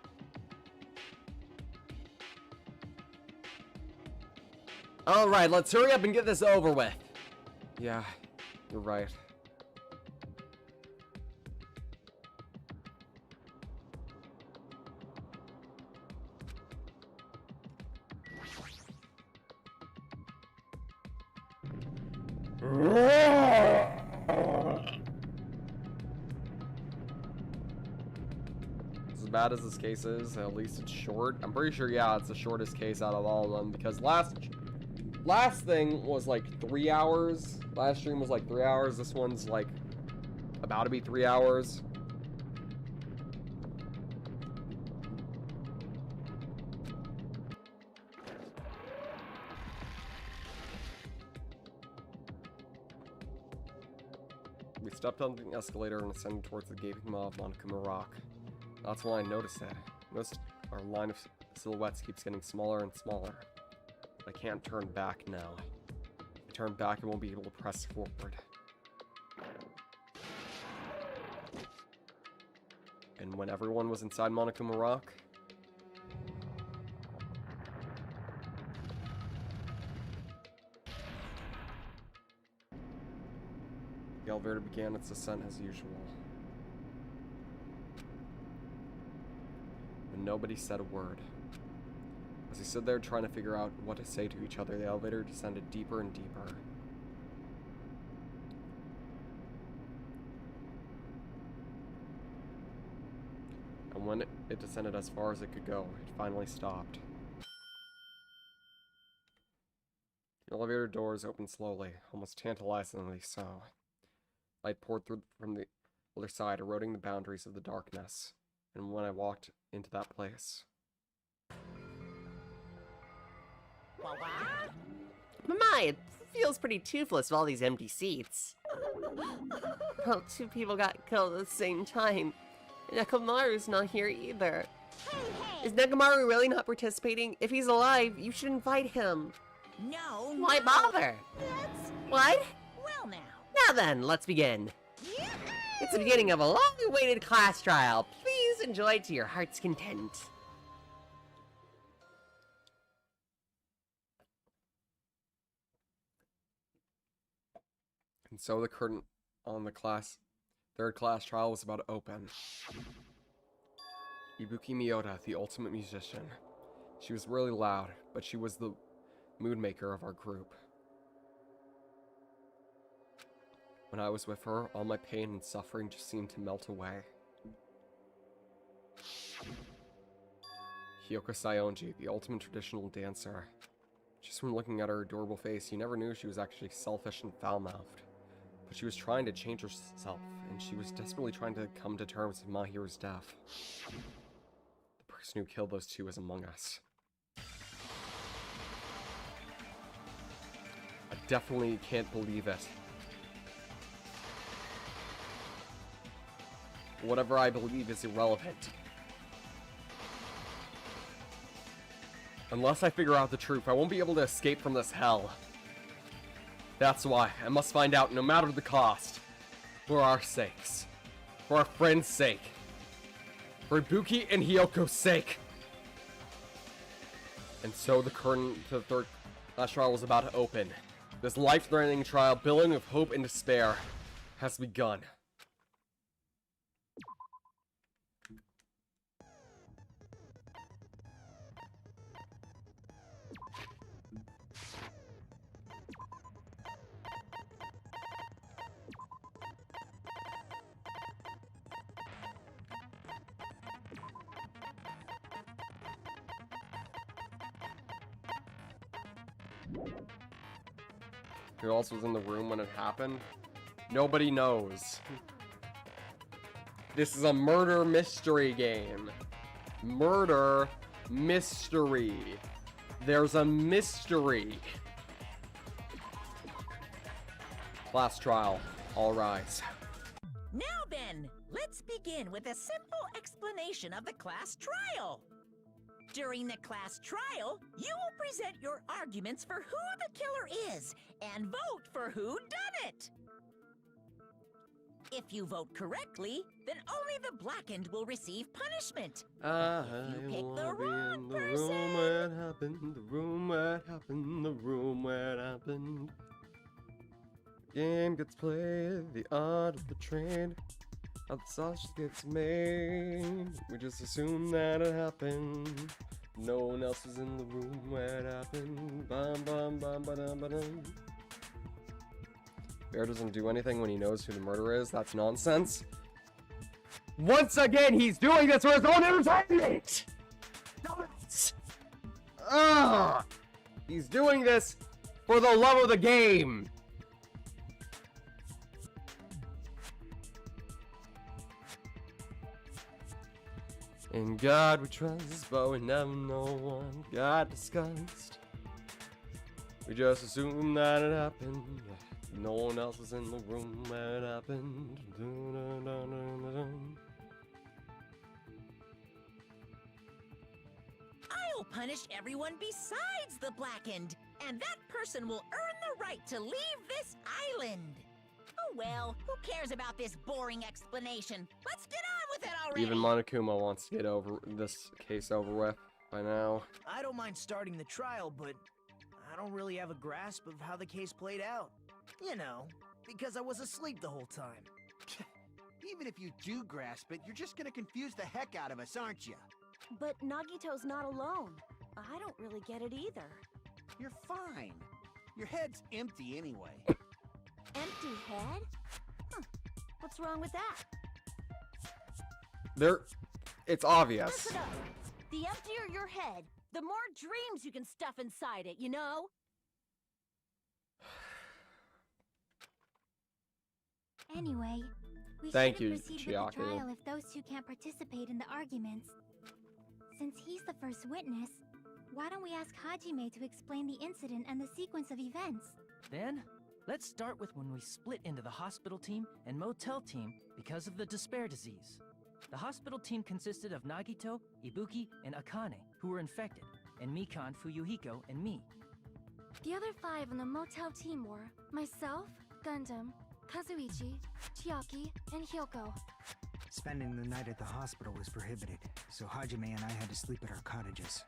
Alright, let's hurry up and get this over with. Yeah, you're right. As bad as this case is, at least it's short. I'm pretty sure, yeah, it's the shortest case out of all of them, because last thing was like 3 hours. Last stream was like 3 hours. This one's like about to be 3 hours. We stepped on the escalator and ascended towards the gaping maw of Monokuma Rock. That's when I noticed it. Noticed our line of silhouettes keeps getting smaller and smaller. I can't turn back now. If I turn back, I won't be able to press forward. And when everyone was inside Monokuma Rock, the elevator began its ascent as usual. But nobody said a word. As we stood there trying to figure out what to say to each other, the elevator descended deeper and deeper. And when it descended as far as it could go, it finally stopped. The elevator doors opened slowly, almost tantalizingly so. Light poured through from the other side, eroding the boundaries of the darkness. And when I walked into that place, My, it feels pretty toothless with all these empty seats. Well, 2 people got killed at the same time. Nekomaru's not here either. Is Nekomaru really not participating? If he's alive, you should invite him. No, Why bother? What? Well now. Now then, let's begin. It's the beginning of a long-awaited class trial. Please enjoy to your heart's content. and so the curtain on the third class trial was about to open. Ibuki Miyota, the ultimate musician. She was really loud, but she was the mood maker of our group. When I was with her, all my pain and suffering just seemed to melt away. Hiyoko Saionji, the ultimate traditional dancer. Just from looking at her adorable face, you never knew she was actually selfish and foul-mouthed. But she was trying to change herself, and she was desperately trying to come to terms with Mahiru's death. The person who killed those two is among us. I definitely can't believe it. Whatever I believe is irrelevant. Unless I figure out the truth, I won't be able to escape from this hell. That's why I must find out no matter the cost. For our sakes. For our friends' sake. For Ibuki and Hiyoko's sake. And so the curtain to the third class trial was about to open. This life-threatening trial, billowing with hope and despair, has begun. Who else was in the room when it happened? Nobody knows. This is a murder mystery game. Murder mystery. There's a mystery. Class trial. All rise. Now then, let's begin with a simple explanation of the class trial. During the class trial, you will present your arguments for who the killer is and vote for who done it. If you vote correctly, then only the blackened will receive punishment. If you pick the wrong person, where it happened, the room where it happened, the room where it happened. Game gets played, the art of the trade. How the sausage gets made. We just assume that it happened. No one else was in the room where it happened. Bum bum bum ba dum ba dum. Bear doesn't do anything when he knows who the murderer is. That's nonsense. Once again, he's doing this for his own entertainment! Ugh! He's doing this for the love of the game! In God we trust, but we never know one got discussed. We just assume that it happened. No one else was in the room when it happened. I'll punish everyone besides the blackened, and that person will earn the right to leave this island. Oh well, who cares about this boring explanation? Let's get on with it already! Even Monokuma wants to get over this case over with by now. I don't mind starting the trial, but I don't really have a grasp of how the case played out. You know, because I was asleep the whole time. Even if you do grasp it, you're just gonna confuse the heck out of us, aren't you? But Nagito's not alone. I don't really get it either. You're fine. Your head's empty anyway. Empty head? Huh. What's wrong with that? It's obvious. Listen up. The emptier your head, the more dreams you can stuff inside it, you know? Anyway, we Thank shouldn't you, proceed with the Chiaki. trial if those two can't participate in the arguments. Since he's the first witness, why don't we ask Hajime to explain the incident and the sequence of events? Then, let's start with when we split into the hospital team and motel team because of the despair disease. The hospital team consisted of Nagito, Ibuki, and Akane, who were infected, and Mikan, Fuyuhiko, and me. The other 5 on the motel team were myself, Gundam, Kazuichi, Chiaki, and Hyoko. Spending the night at the hospital was prohibited, so Hajime and I had to sleep at our cottages.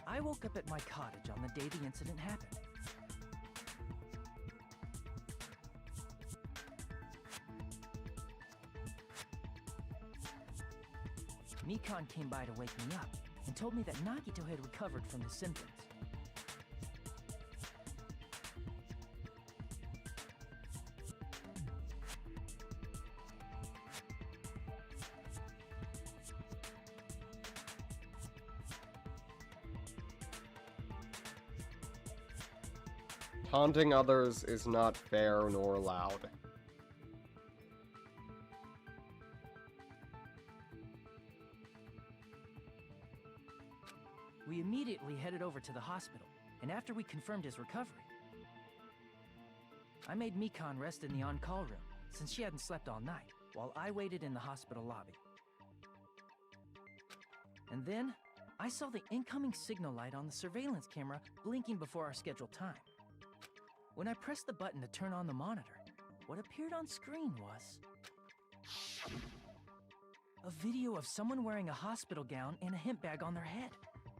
I woke up at my cottage on the day the incident happened. Mikan came by to wake me up and told me that Nagito had recovered from the symptoms. Taunting others is not fair nor allowed. We immediately headed over to the hospital, and after we confirmed his recovery, I made Mikan rest in the on-call room, since she hadn't slept all night, while I waited in the hospital lobby. And then, I saw the incoming signal light on the surveillance camera blinking before our scheduled time. When I pressed the button to turn on the monitor, what appeared on screen was a video of someone wearing a hospital gown and a hemp bag on their head,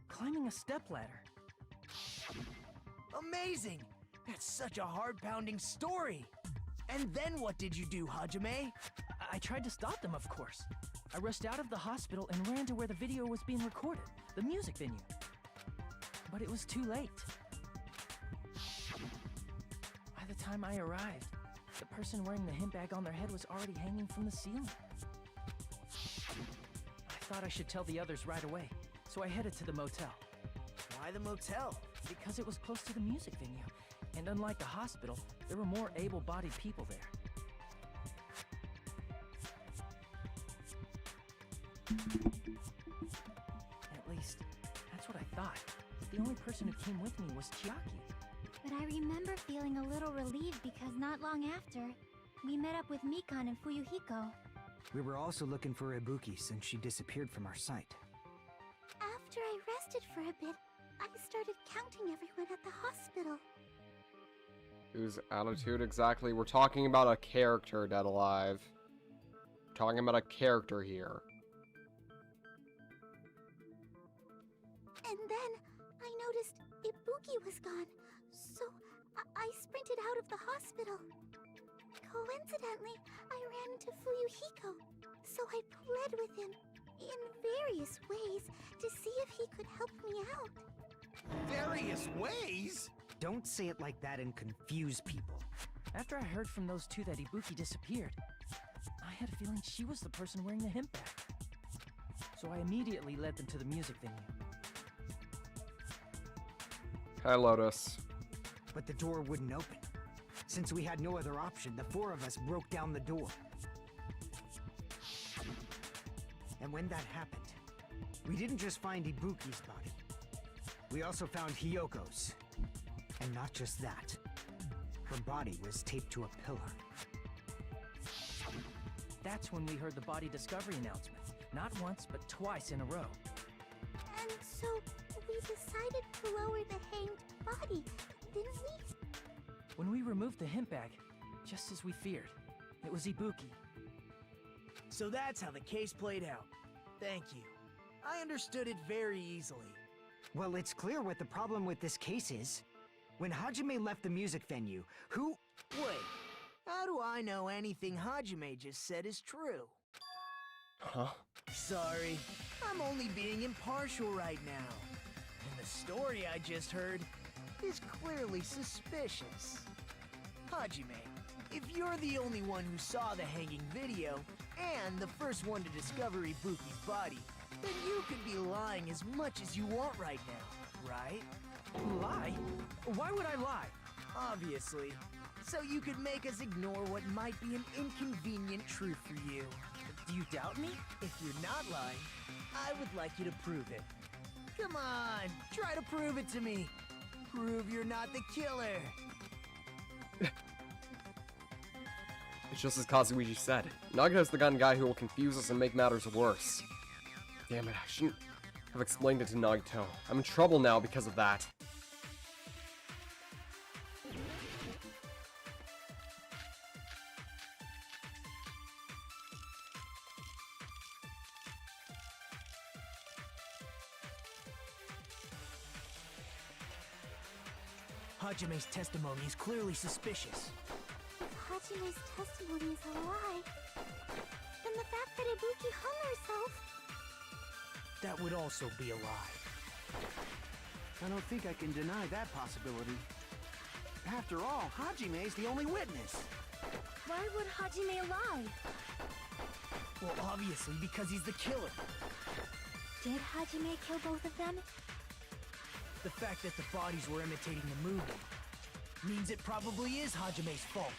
climbing a stepladder. Amazing! That's such a heart-pounding story! And then what did you do, Hajime? I tried to stop them, of course. I rushed out of the hospital and ran to where the video was being recorded, the music venue. But it was too late. By the time I arrived, the person wearing the hemp bag on their head was already hanging from the ceiling. I thought I should tell the others right away, so I headed to the motel. Why the motel? Because it was close to the music venue, and unlike the hospital, there were more able-bodied people there. At least, that's what I thought. The only person who came with me was Chiaki. But I remember feeling a little relieved because not long after, we met up with Mikan and Fuyuhiko. We were also looking for Ibuki since she disappeared from our sight. After I rested for a bit, I started counting everyone at the hospital. Whose attitude exactly? We're talking about a character, Dead Alive. We're talking about a character here. And then I noticed Ibuki was gone, so I sprinted out of the hospital. Coincidentally, I ran into Fuyuhiko, so I pled with him in various ways to see if he could help me out. Various ways? Don't say it like that and confuse people. After I heard from those two that Ibuki disappeared, I had a feeling she was the person wearing the hemp bag. So I immediately led them to the music venue. Hi, Lotus. But the door wouldn't open. Since we had no other option, the four of us broke down the door. And when that happened, we didn't just find Ibuki's body. We also found Hyoko's. And not just that. Her body was taped to a pillar. That's when we heard the body discovery announcement. Not once, but twice in a row. And so we decided to lower the hanged body, didn't we? When we removed the hemp bag, just as we feared, it was Ibuki. So that's how the case played out. Thank you. I understood it very easily. Well, it's clear what the problem with this case is. When Hajime left the music venue, who... Wait, how do I know anything Hajime just said is true? Huh? Sorry, I'm only being impartial right now. And the story I just heard is clearly suspicious. Hajime, if you're the only one who saw the hanging video, and the first one to discover Ibuki's body, then you could be lying as much as you want right now, right? Lie? Why would I lie? Obviously. So you could make us ignore what might be an inconvenient truth for you. Do you doubt me? If you're not lying, I would like you to prove it. Come on, try to prove it to me. Prove you're not the killer. It's just as Kazuichi said. Nagito's the kind of guy who will confuse us and make matters worse. Damn it, I shouldn't have explained it to Nagito. I'm in trouble now because of that. Hajime's testimony is clearly suspicious. If Hajime's testimony is a lie, then the fact that Ibuki hung herself... That would also be a lie. I don't think I can deny that possibility. After all, Hajime's the only witness. Why would Hajime lie? Well, obviously because he's the killer. Did Hajime kill both of them? The fact that the bodies were imitating the movie means it probably is Hajime's fault.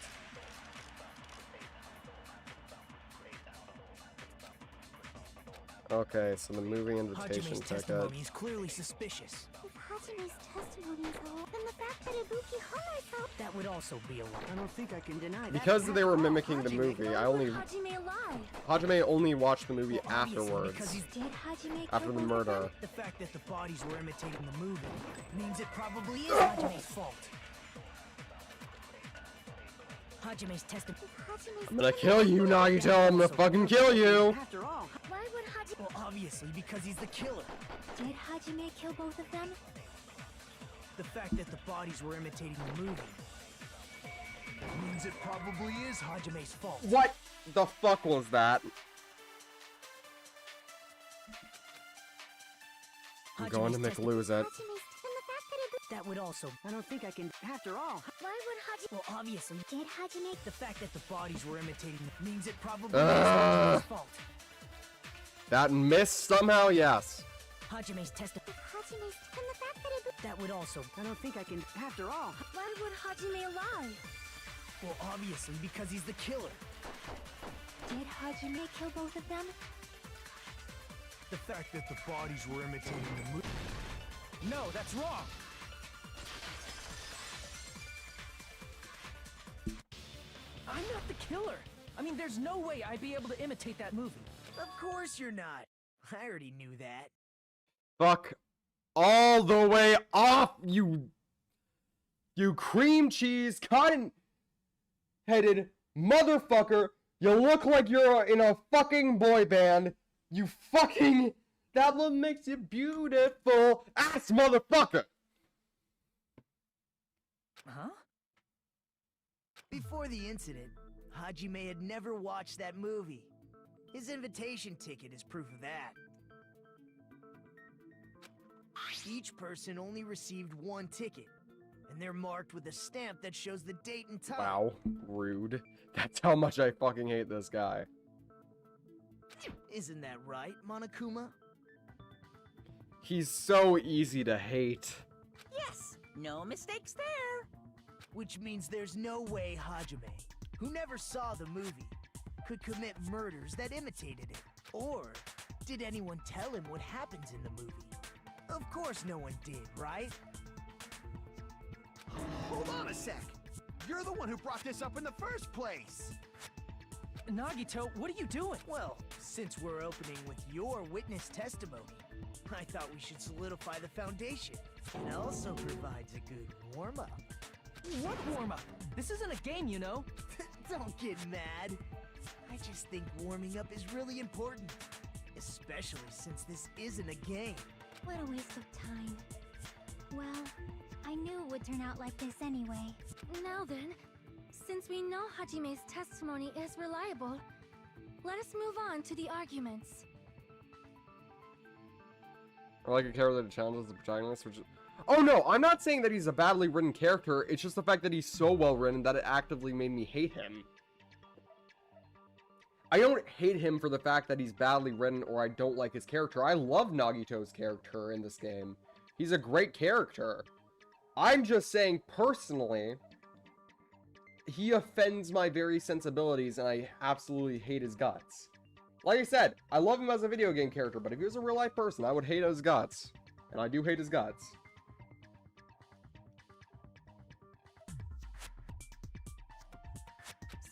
Okay, so the movie invitation Hajime's ticket. testimony is clearly suspicious. If Hajime's testimony is a lie, then the fact that Ibuki hung herself... That would also be a lie. I don't think I can deny that. Because they were mimicking the movie, Why would Hajime lie? Hajime only watched the movie Well, obviously, afterwards. because he's Did Hajime After kill the both of them? murder. The fact that the bodies were imitating the movie means it probably is Hajime's fault. Hajime's testimony. I'm gonna kill you, Nagito! I'm gonna fucking kill you! After all, Why would Hajime... Well, obviously because he's the killer. Did Hajime kill both of them? The fact that the bodies were imitating the movie means it probably is Hajime's fault. What the fuck was that? I'm going to make lose it. That would also... I don't think I can... After all, Why would Hajime... Well, obviously, Did Hajime... the fact that the bodies were imitating means it probably is Ugh. Hajime's fault. That missed somehow? Yes. Hajime's testimony. Hajime's... And the fact that Ibuki... That would also... I don't think I can... After all, Why would Hajime lie? Well, obviously because he's the killer. Did Hajime kill both of them? The fact that the bodies were imitating the movie... No, that's wrong! not the killer. I mean, there's no way I'd be able to imitate that movie. Of course you're not. I already knew that. Fuck all the way off, you cream cheese cotton-headed motherfucker. You look like you're in a fucking boy band. You fucking, that what makes you beautiful ass motherfucker. Huh? Before the incident, Hajime had never watched that movie. His invitation ticket is proof of that. Each person only received one ticket, and they're marked with a stamp that shows the date and time. Wow, rude. That's how much I fucking hate this guy. Isn't that right, Monokuma? He's so easy to hate. Yes, no mistakes there. Which means there's no way Hajime, who never saw the movie, could commit murders that imitated it. Or did anyone tell him what happens in the movie? Of course no one did, right? Hold on a sec. You're the one who brought this up in the first place. Nagito, what are you doing? Well, since we're opening with your witness testimony, I thought we should solidify the foundation. It also provides a good warm-up. What warm-up? This isn't a game, you know. Don't get mad. I just think warming up is really important. Especially since this isn't a game. What a waste of time. Well, I knew it would turn out like this anyway. Now then, since we know Hajime's testimony is reliable, let us move on to the arguments. I like a character that challenges the protagonist, which is... Oh no, I'm not saying that he's a badly written character, it's just the fact that he's so well written that it actively made me hate him. I don't hate him for the fact that he's badly written or I don't like his character. I love Nagito's character in this game. He's a great character. I'm just saying, personally, he offends my very sensibilities and I absolutely hate his guts. Like I said, I love him as a video game character, but if he was a real life person, I would hate his guts. And I do hate his guts.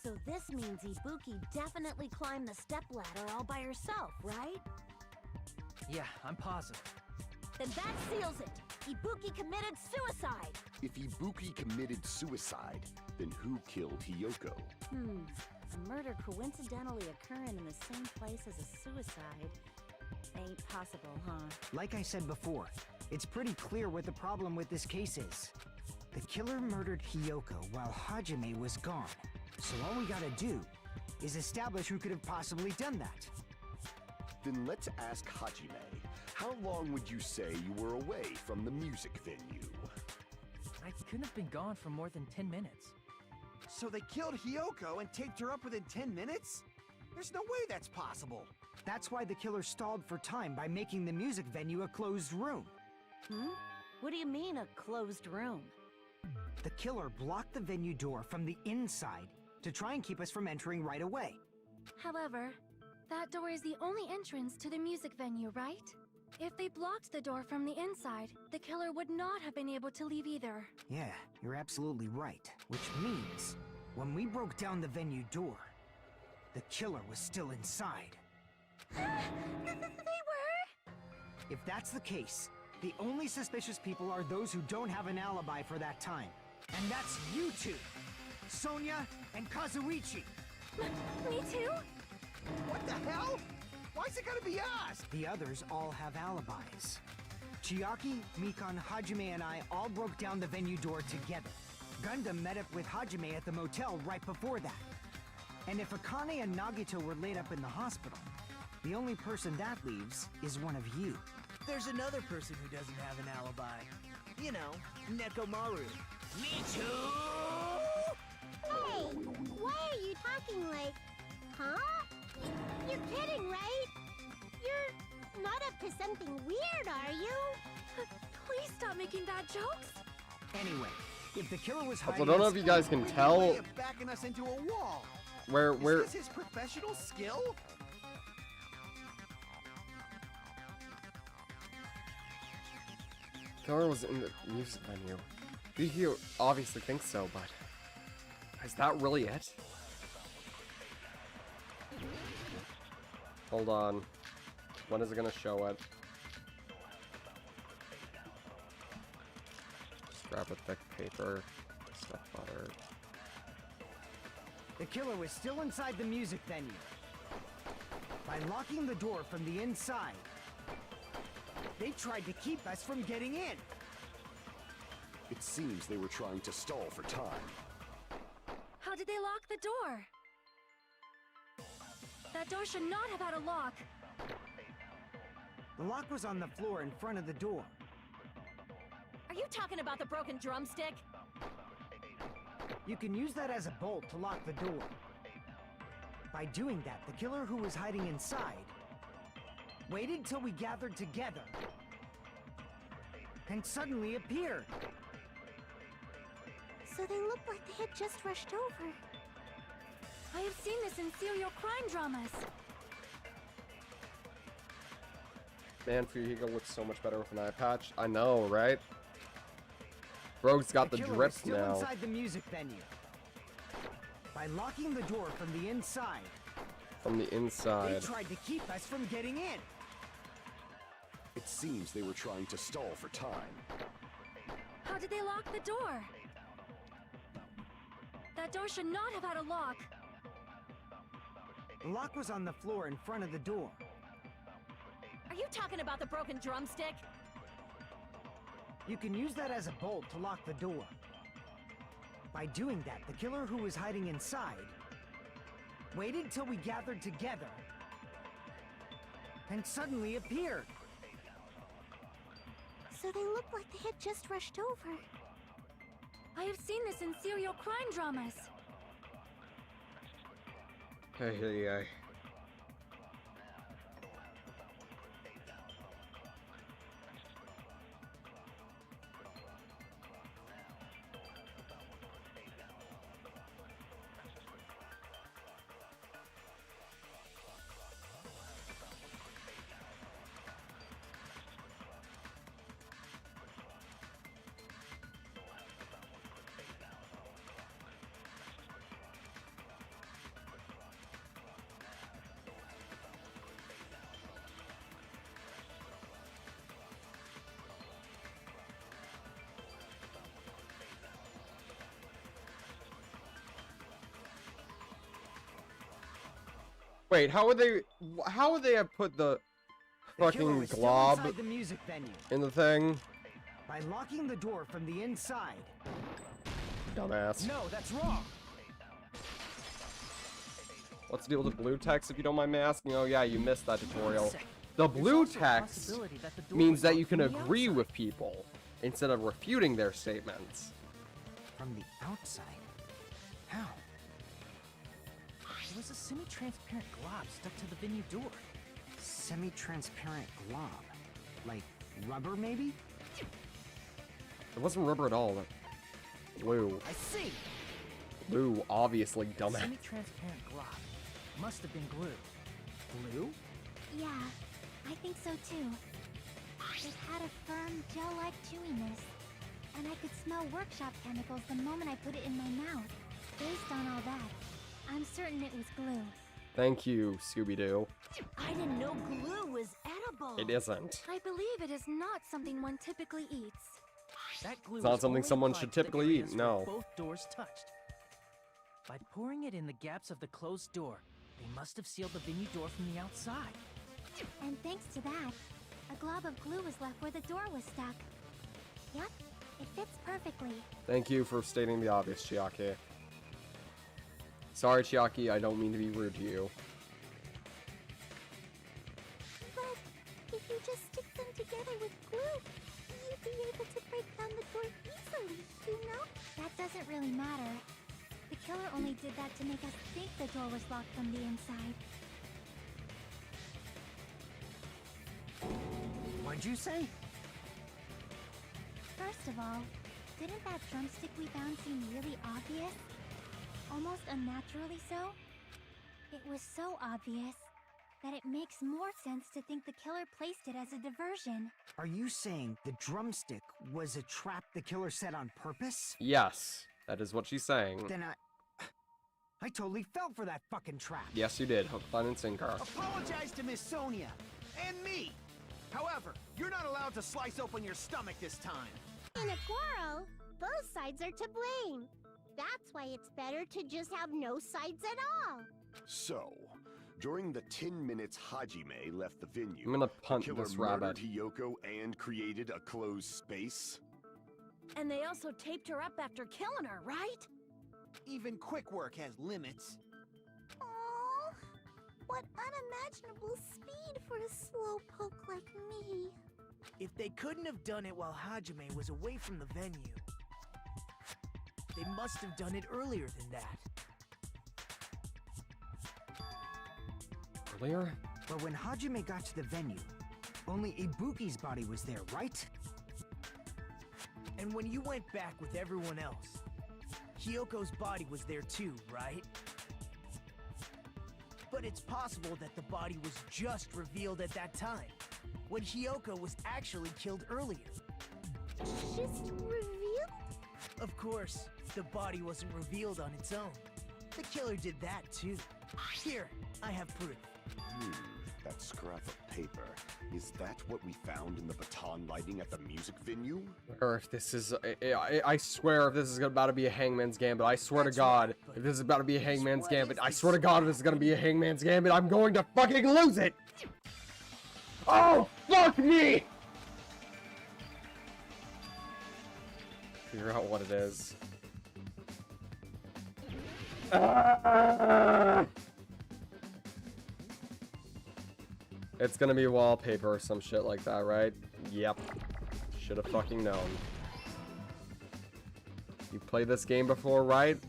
So this means Ibuki definitely climbed the stepladder all by herself, right? Yeah, I'm positive. Then that seals it! Ibuki committed suicide! If Ibuki committed suicide, then who killed Hiyoko? A murder coincidentally occurring in the same place as a suicide ain't possible, huh? Like I said before, it's pretty clear what the problem with this case is. The killer murdered Hiyoko while Hajime was gone. So all we gotta do is establish who could have possibly done that. Then let's ask Hajime. How long would you say you were away from the music venue? I couldn't have been gone for more than 10 minutes. So they killed Hiyoko and taped her up within 10 minutes? There's no way that's possible. That's why the killer stalled for time by making the music venue a closed room. What do you mean, a closed room? The killer blocked the venue door from the inside to try and keep us from entering right away. However, that door is the only entrance to the music venue, right? If they blocked the door from the inside, the killer would not have been able to leave either. Yeah, you're absolutely right. Which means, when we broke down the venue door, the killer was still inside. They were? If that's the case, the only suspicious people are those who don't have an alibi for that time. And that's you two! Sonia and Kazuichi! Me too? What the hell? Why's it gotta be us? The others all have alibis. Chiaki, Mikan, Hajime, and I all broke down the venue door together. Gundam met up with Hajime at the motel right before that. And if Akane and Nagito were laid up in the hospital, the only person that leaves is one of you. There's another person who doesn't have an alibi. You know, Nekomaru. Me too! Hey, why are you talking like... Huh? You're kidding, right? You're not up to something weird, are you? Please stop making bad jokes. Anyway, if the killer was Also, hiding... I don't know if you guys can tell Way of backing us into a wall. where Is this his professional skill? killer was in the music venue. You obviously think so, but is that really it? Hold on. When is it gonna show it? Just grab a thick paper. Stuff butter. The killer was still inside the music venue. By locking the door from the inside, they tried to keep us from getting in. It seems they were trying to stall for time. How did they lock the door? That door should not have had a lock. The lock was on the floor in front of the door. Are you talking about the broken drumstick? You can use that as a bolt to lock the door. By doing that, the killer who was hiding inside waited till we gathered together and suddenly appeared. So they looked like they had just rushed over. I have seen this in serial crime dramas. Man, Fuyuhiko looks so much better with an eye patch. I know, right? Rogue's got the killer drip was still now. inside the music venue. By locking the door from the inside, From the they inside. tried to keep us from getting in. It seems they were trying to stall for time. How did they lock the door? That door should not have had a lock. The lock was on the floor in front of the door. Are you talking about the broken drumstick? You can use that as a bolt to lock the door. By doing that, the killer who was hiding inside waited till we gathered together and suddenly appeared. So they looked like they had just rushed over. I have seen this in serial crime dramas. Hey, hey, hey. Wait, how would they have put the The killer fucking was still glob inside the music venue. in the thing? By locking the door from the inside. Dumbass. No, that's wrong. What's the deal with the blue text, if you don't mind me asking? Oh yeah, you missed that tutorial. Sec. The There's blue also a text possibility that the door means was that locked you can from the agree outside. with people instead of refuting their statements. From the outside? How? There was a semi-transparent glob stuck to the venue door. Semi-transparent glob. Like rubber, maybe? It wasn't rubber at all. Blue. I see! Blue, obviously, dumbass. Semi-transparent glob. Must have been glue. Glue? Yeah, I think so too. It had a firm, gel-like chewiness. And I could smell workshop chemicals the moment I put it in my mouth. Based on all that, I'm certain it was glue. Thank you, Scooby-Doo. I didn't know glue was edible. It isn't. I believe it is not something one typically eats. That glue It's not was something only someone applied should to the typically eat, areas no. where both doors touched. By pouring it in the gaps of the closed door, they must have sealed the venue door from the outside. And thanks to that, a glob of glue was left where the door was stuck. Yep, it fits perfectly. Thank you for stating the obvious, Chiaki. Sorry, Chiaki, I don't mean to be rude to you. But if you just stick them together with glue, you'd be able to break down the door easily, you know? That doesn't really matter. The killer only did that to make us think the door was locked from the inside. What'd you say? First of all, didn't that drumstick we found seem really obvious? Almost unnaturally so? It was so obvious that it makes more sense to think the killer placed it as a diversion. Are you saying the drumstick was a trap the killer set on purpose? Yes, that is what she's saying. Then I totally fell for that fucking trap. Yes, you did. Hook, line, and sinker. Apologize to Miss Sonia and me. However, you're not allowed to slice open your stomach this time. In a quarrel, both sides are to blame. That's why it's better to just have no sides at all. So, during the 10 minutes Hajime left the venue, I'm gonna punt the killer this rabbit. murdered Hiyoko and created a closed space? And they also taped her up after killing her, right? Even quick work has limits. Oh, what unimaginable speed for a slowpoke like me. If they couldn't have done it while Hajime was away from the venue, they must have done it earlier than that. Earlier? But when Hajime got to the venue, only Ibuki's body was there, right? And when you went back with everyone else, Hiyoko's body was there too, right? But it's possible that the body was just revealed at that time, when Hiyoko was actually killed earlier. Just revealed? Of course, the body wasn't revealed on its own. The killer did that too. Here, I have proof. That scrap of paper. Is that what we found in the baton lighting at the music venue? Or if this is, I swear if this is about to be a Hangman's Gambit, I swear to God, if this is about to be a Hangman's Gambit, I swear to God if this is gonna be a Hangman's Gambit, I'm going to fucking lose it! Oh, fuck me! Figure out what it is. It's gonna be wallpaper or some shit like that, right? Yep. Should have fucking known. You played this game before, right?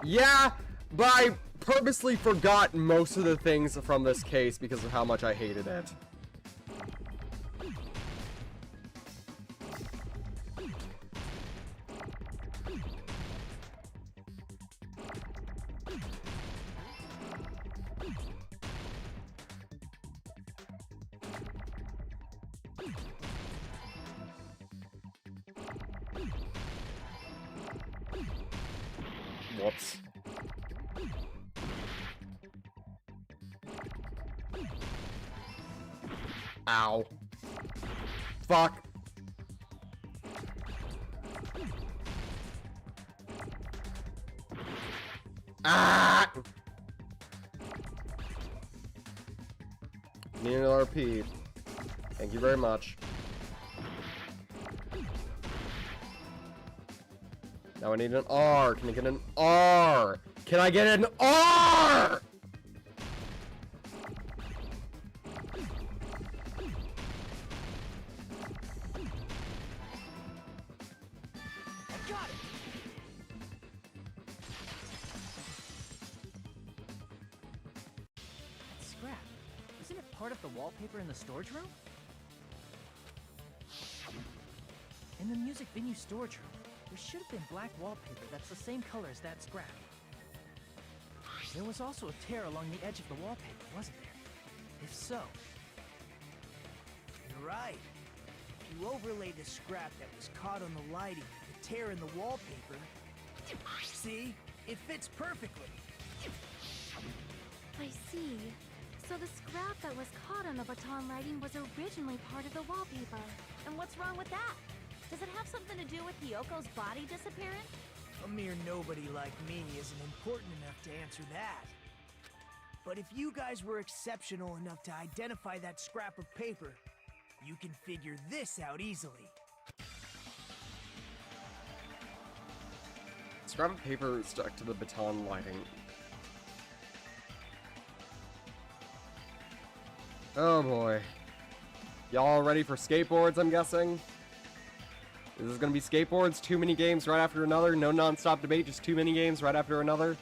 Yeah, but I purposely forgot most of the things from this case because of how much I hated it. Whoops. Ow. Fuck. Ah! Need an RP. Thank you very much. Now I need an R. Can I get an R? Can I get an R? I got it! Scrap. Isn't it part of the wallpaper in the storage room? In the music venue storage room, there should have been black wallpaper that's the same color as that scrap. There was also a tear along the edge of the wallpaper, wasn't there? If so... You're right. If you overlay the scrap that was caught on the lighting with the tear in the wallpaper... See? It fits perfectly. I see. So the scrap that was caught on the baton lighting was originally part of the wallpaper. And what's wrong with that? Does it have something to do with Hiyoko's body disappearing? A mere nobody like me isn't important enough to answer that. But if you guys were exceptional enough to identify that scrap of paper, you can figure this out easily. Scrap of paper stuck to the baton lighting. Oh boy. Y'all ready for skateboards, I'm guessing? Is this gonna be skateboards? Too many games right after another? No non-stop debate, just too many games right after another?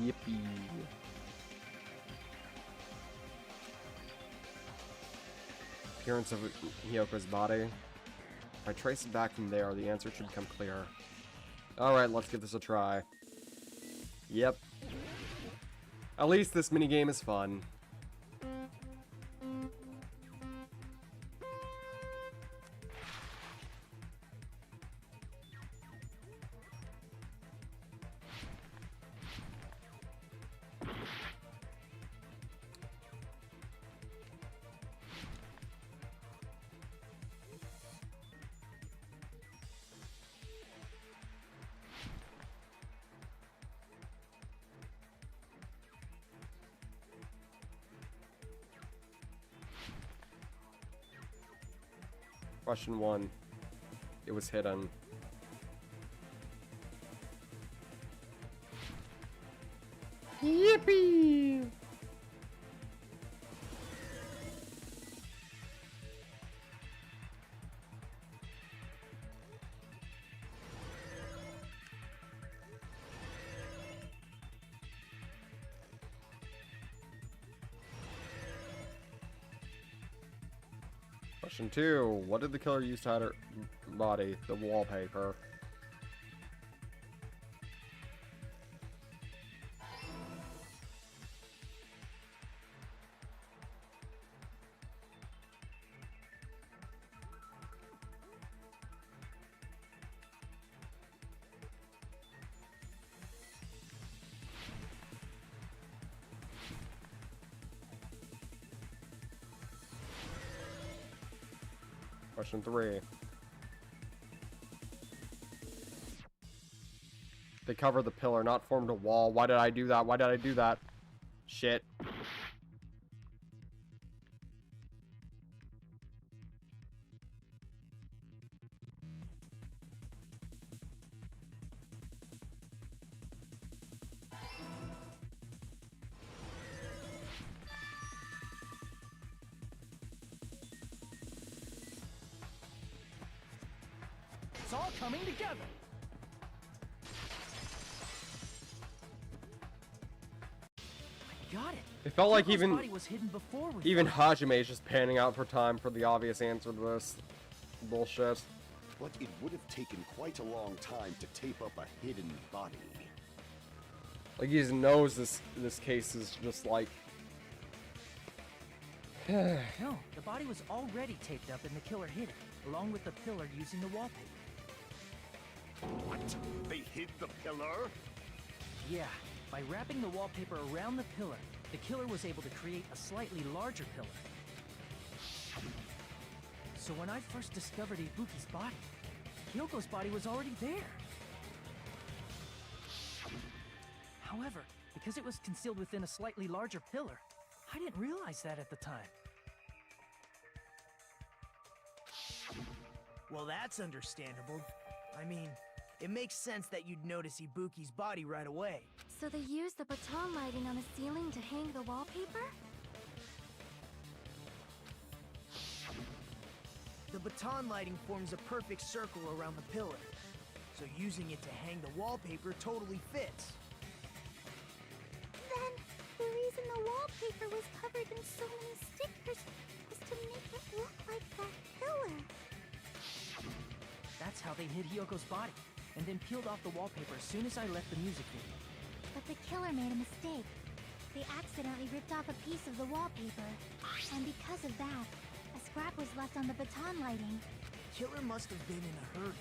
Yippee. Appearance of Hiyoko's body. If I trace it back from there, the answer should become clear. Alright, let's give this a try. Yep. At least this minigame is fun. Question 1. It was hidden. Yippee! Question 2. What did the killer use to hide her body? The wallpaper. Question 3. They covered the pillar, not formed a wall. Why did I do that? Why did I do that? Shit. It's all coming together. I got it. It felt like Hyoko's even body was hidden before we even found Hajime is just panning out for time for the obvious answer to this bullshit. But it would have taken quite a long time to tape up a hidden body. Like he just knows this case is just like No, the body was already taped up and the killer hid it, along with the pillar using the wallpaper. What? They hid the pillar? Yeah, by wrapping the wallpaper around the pillar, the killer was able to create a slightly larger pillar. So when I first discovered Ibuki's body, Hyoko's body was already there. However, because it was concealed within a slightly larger pillar, I didn't realize that at the time. Well, that's understandable. I mean, it makes sense that you'd notice Ibuki's body right away. So they used the baton lighting on the ceiling to hang the wallpaper? The baton lighting forms a perfect circle around the pillar, so using it to hang the wallpaper totally fits. Then, the reason the wallpaper was covered in so many stickers was to make it look like that pillar. That's how they hid Hyoko's body, and then peeled off the wallpaper as soon as I left the music video. But the killer made a mistake. They accidentally ripped off a piece of the wallpaper. And because of that, a scrap was left on the baton lighting. Killer must have been in a hurry.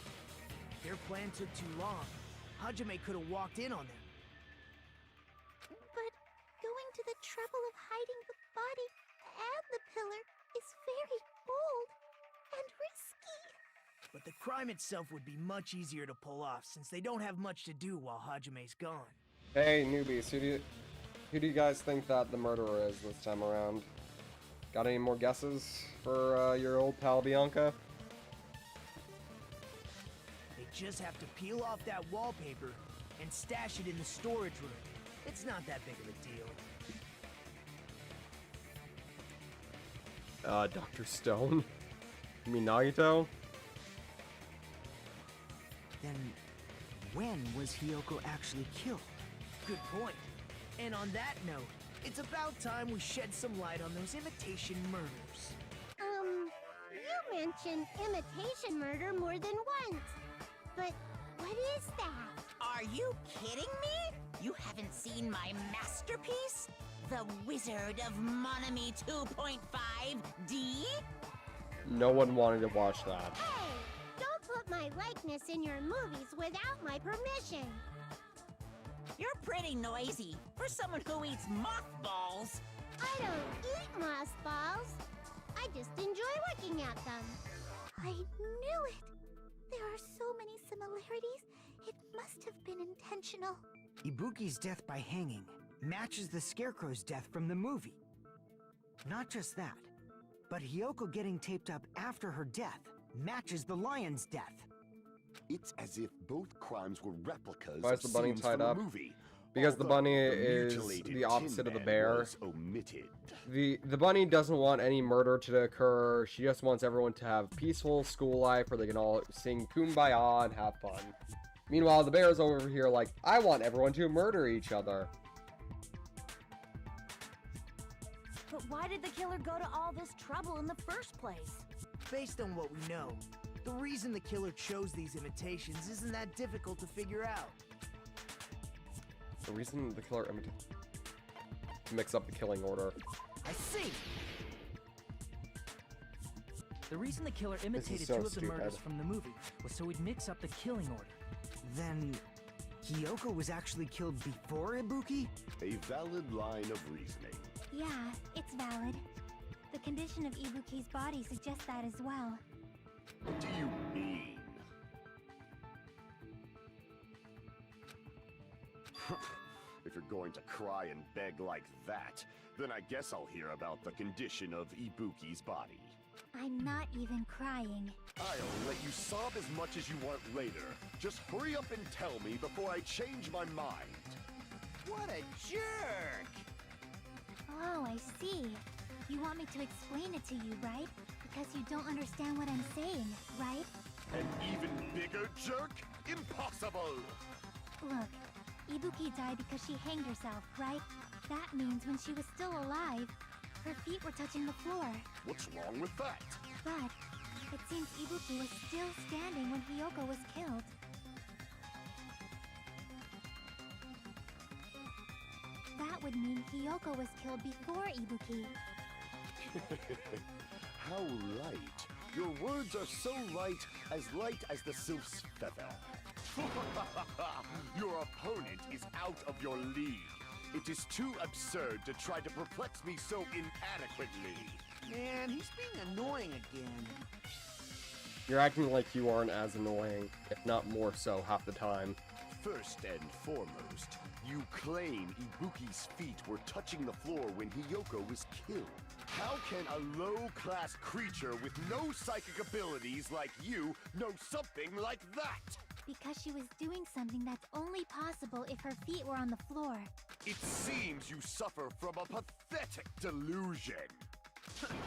Their plan took too long. Hajime could have walked in on them. But going to the trouble of hiding the body and the pillar is very bold and risky. But the crime itself would be much easier to pull off since they don't have much to do while Hajime's gone. Hey newbies, who do you guys think that the murderer is this time around? Got any more guesses for your old pal Bianca? They just have to peel off that wallpaper and stash it in the storage room. It's not that big of a deal. Dr. Stone? You mean Nagito? Then, when was Hiyoko actually killed? Good point. And on that note, it's about time we shed some light on those imitation murders. You mentioned imitation murder more than once. But what is that? Are you kidding me? You haven't seen my masterpiece? The Wizard of Monami 2.5D? No one wanted to watch that. Hey! Don't put my likeness in your movies without my permission. You're pretty noisy for someone who eats mothballs. I don't eat mothballs. I just enjoy looking at them. I knew it. There are so many similarities. It must have been intentional. Ibuki's death by hanging matches the Scarecrow's death from the movie. Not just that, but Hiyoko getting taped up after her death matches the lion's death. It's as if both crimes were replicas Why is of the bunny scenes tied from the up? movie. Because the Although bunny the is mutilated the opposite of the Tin bear. Man was omitted. The bunny doesn't want any murder to occur. She just wants everyone to have peaceful school life where they can all sing Kumbaya and have fun. Meanwhile, the bear's over here like, I want everyone to murder each other. But why did the killer go to all this trouble in the first place? Based on what we know, the reason the killer chose these imitations isn't that difficult to figure out. The reason the killer to mix up the killing order. I see! The reason the killer imitated so two of the murders stupid. from the movie was so he'd mix up the killing order. Then, Hiyoko was actually killed before Ibuki? A valid line of reasoning. Yeah, it's valid. The condition of Ibuki's body suggests that as well. What do you mean? If you're going to cry and beg like that, then I guess I'll hear about the condition of Ibuki's body. I'm not even crying. I'll let you sob as much as you want later. Just hurry up and tell me before I change my mind. What a jerk! Oh, I see. You want me to explain it to you, right? Because you don't understand what I'm saying, right? An even bigger jerk? Impossible! Look, Ibuki died because she hanged herself, right? That means when she was still alive, her feet were touching the floor. What's wrong with that? But it seems Ibuki was still standing when Hiyoko was killed. That would mean Hiyoko was killed before Ibuki. How light. Your words are so light as the sylph's feather. Your opponent is out of your league. It is too absurd to try to perplex me so inadequately. Man, he's being annoying again. You're acting like you aren't as annoying, if not more so half the time. First and foremost, you claim Ibuki's feet were touching the floor when Hiyoko was killed. How can a low-class creature with no psychic abilities like you know something like that? Because she was doing something that's only possible if her feet were on the floor. It seems you suffer from a pathetic delusion.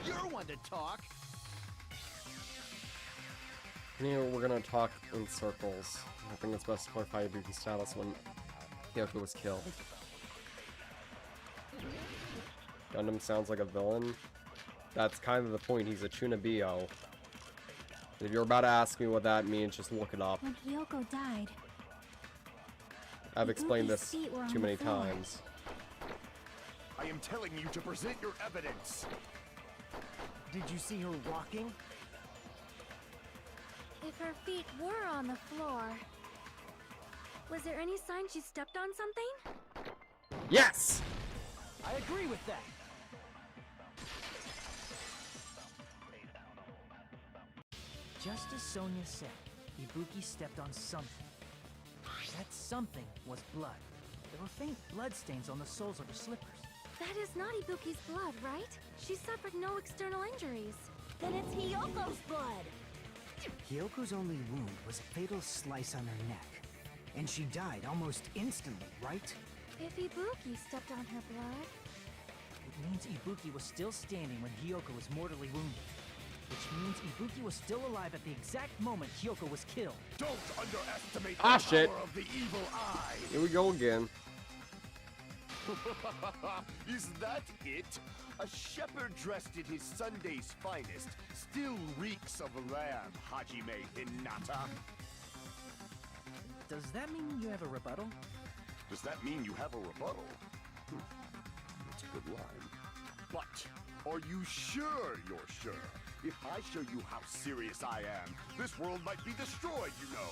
You're one to talk. Here we're gonna talk in circles. I think it's best to clarify Ibuki's status when Hiyoko was killed. Gundam sounds like a villain. That's kind of the point, he's a Chunibyo. If you're about to ask me what that means, just look it up. When Hiyoko died, I've explained Ibuki's this feet were on too the many floor. times. I am telling you to present your evidence. Did you see her walking? If her feet were on the floor, was there any sign she stepped on something? Yes! I agree with that. Just as Sonia said, Ibuki stepped on something. That something was blood. There were faint bloodstains on the soles of her slippers. That is not Ibuki's blood, right? She suffered no external injuries. Then it's Hiyoko's blood! Hyoko's only wound was a fatal slice on her neck. And she died almost instantly, right? If Ibuki stepped on her blood... It means Ibuki was still standing when Hiyoko was mortally wounded. Which means Ibuki was still alive at the exact moment Hiyoko was killed. Don't underestimate Ah, the shit. power of the evil eye. Here we go again. Is that it? A shepherd dressed in his Sunday's finest still reeks of lamb, Hajime Hinata. Does that mean you have a rebuttal? Does that mean you have a rebuttal? That's a good line. But are you sure you're sure? If I show you how serious I am, this world might be destroyed, you know.